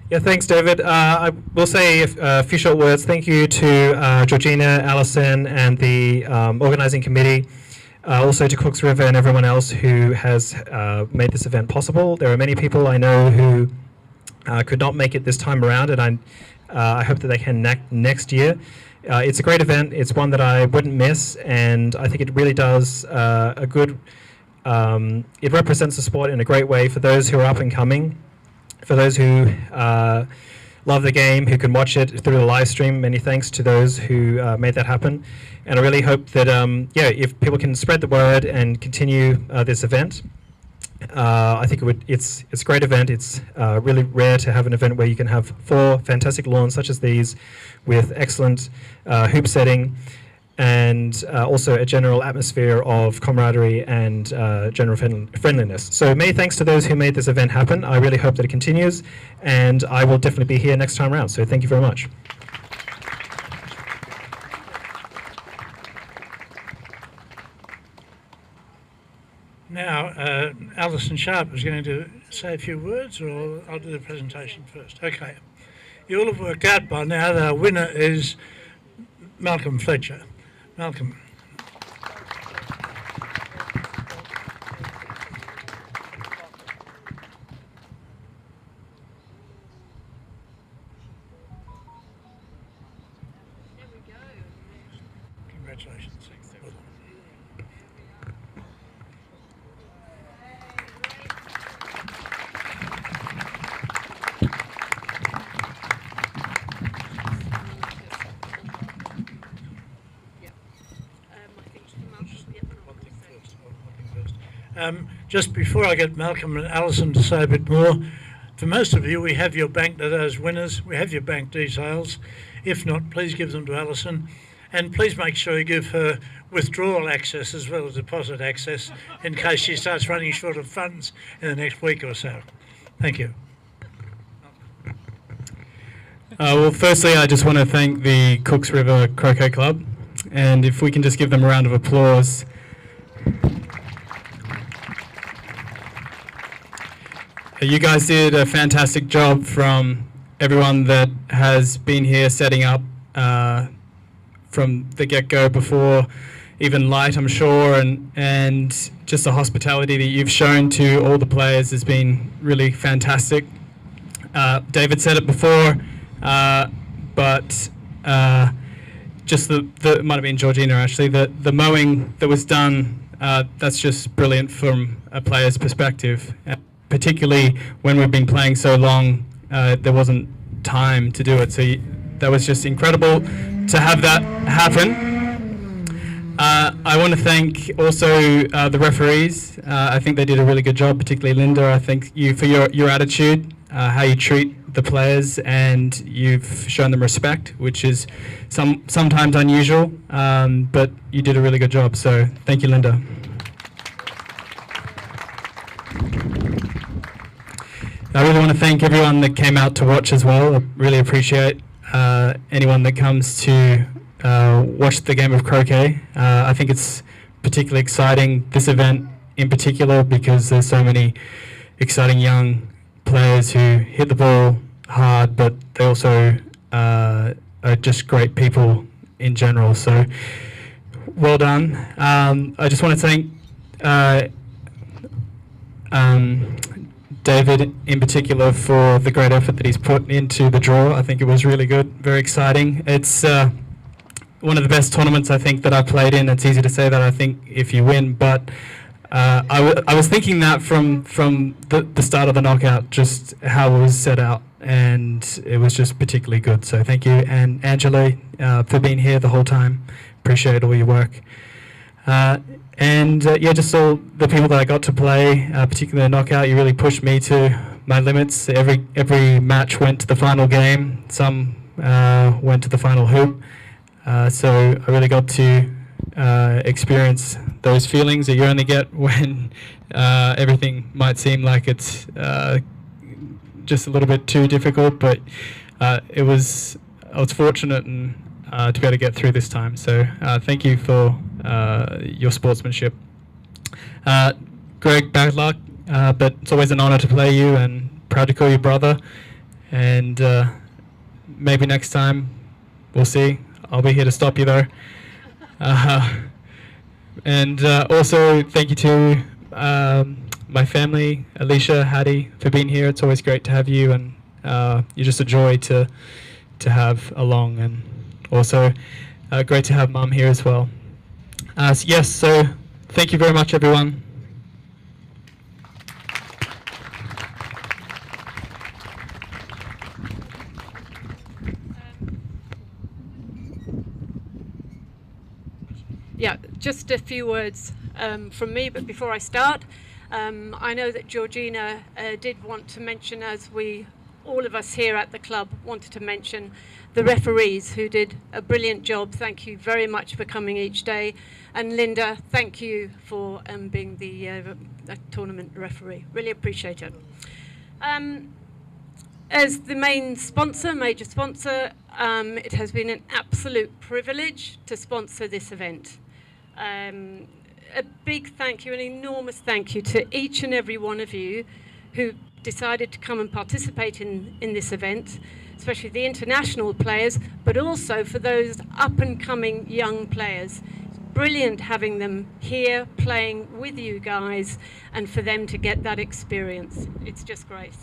Yeah, thanks, David. I will say a few short words. Thank you to Georgina, Alison, and the organising committee. Also to Cooks River and everyone else who has made this event possible. There are many people I know who could not make it this time around, and I hope that they can next year. It's a great event. It's one that I wouldn't miss, and I think it really does a good. It represents the sport in a great way for those who are up and coming. For those who love the game, who can watch it through the live stream, many thanks to those who made that happen. And I really hope that, if people can spread the word and continue this event, I think it's a great event. It's really rare to have an event where you can have 4 fantastic lawns such as these with excellent hoop setting, and also a general atmosphere of camaraderie and general friendliness. So many thanks to those who made this event happen. I really hope that it continues, and I will definitely be here next time around. So thank you very much. Now, Alison Sharpe is going to say a few words, or I'll do the presentation first. Okay. You all have worked out by now that our winner is Malcolm Fletcher. Malcolm. Congratulations. Well done. Just before I get Malcolm and Alison to say a bit more, for most of you, we have your bank to those winners. We have your bank details. If not, please give them to Alison. And please make sure you give her withdrawal access as well as deposit access in case she starts running short of funds in the next week or so. Thank you. Well, firstly, I just want to thank the Cooks River Croquet Club, and if we can just give them a round of applause. You guys did a fantastic job from everyone that has been here setting up from the get-go before even light, I'm sure, and just the hospitality that you've shown to all the players has been really fantastic. David said it before, but just it might have been Georgina actually, the mowing that was done, that's just brilliant from a player's perspective. Particularly when we've been playing so long, there wasn't time to do it. So that was just incredible to have that happen. I want to thank also the referees. I think they did a really good job, particularly Linda. I thank you for your attitude, how you treat the players, and you've shown them respect, which is sometimes unusual, but you did a really good job. So thank you, Linda. I really want to thank everyone that came out to watch as well. I really appreciate anyone that comes to watch the game of croquet. I think it's particularly exciting, this event in particular, because there's so many exciting young players who hit the ball hard, but they also are just great people in general. So well done. I just want to thank David in particular for the great effort that he's put into the draw. I think it was really good, very exciting. It's one of the best tournaments I think that I've played in. It's easy to say that, I think, if you win, but I was thinking that from the start of the knockout, just how it was set out, and it was just particularly good. So thank you, and Angela, for being here the whole time. Appreciate all your work. And yeah, just all the people that I got to play, particularly the knockout, you really pushed me to my limits. Every match went to the final game. Some went to the final hoop. So I really got to experience those feelings that you only get when everything might seem like it's just a little bit too difficult. But I was fortunate and to be able to get through this time. So thank you for your sportsmanship. Greg, bad luck, but it's always an honor to play you, and proud to call you brother. And maybe next time, we'll see. I'll be here to stop you though. And also thank you to my family, Alicia, Hattie, for being here. It's always great to have you, and you're just a joy to have along, and also great to have Mum here as well. Yes, so thank you very much, everyone. Yeah, just a few words from me, but before I start, I know that Georgina did want to mention, as all of us here at the club wanted to mention, the referees who did a brilliant job. Thank you very much for coming each day. And Linda, thank you for being the tournament referee. Really appreciate it. As the main sponsor, major sponsor, it has been an absolute privilege to sponsor this event. A big thank you, an enormous thank you to each and every one of you who decided to come and participate in this event, especially the international players, but also for those up-and-coming young players. It's brilliant having them here playing with you guys, and for them to get that experience. It's just great.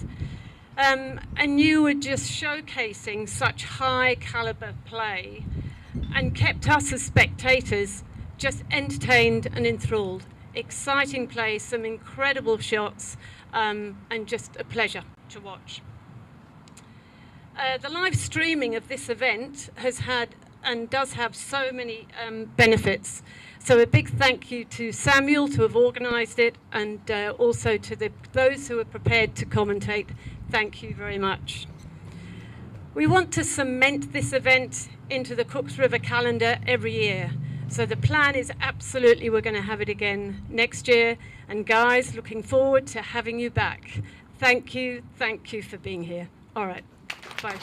And you were just showcasing such high caliber play and kept us as spectators just entertained and enthralled. Exciting play, some incredible shots, and just a pleasure to watch. The live streaming of this event has had and does have so many benefits. So a big thank you to Samuel to have organised it, and also to those who are prepared to commentate. Thank you very much. We want to cement this event into the Cooks River calendar every year. So the plan is absolutely we're going to have it again next year. And guys, looking forward to having you back. Thank you for being here. All right, bye.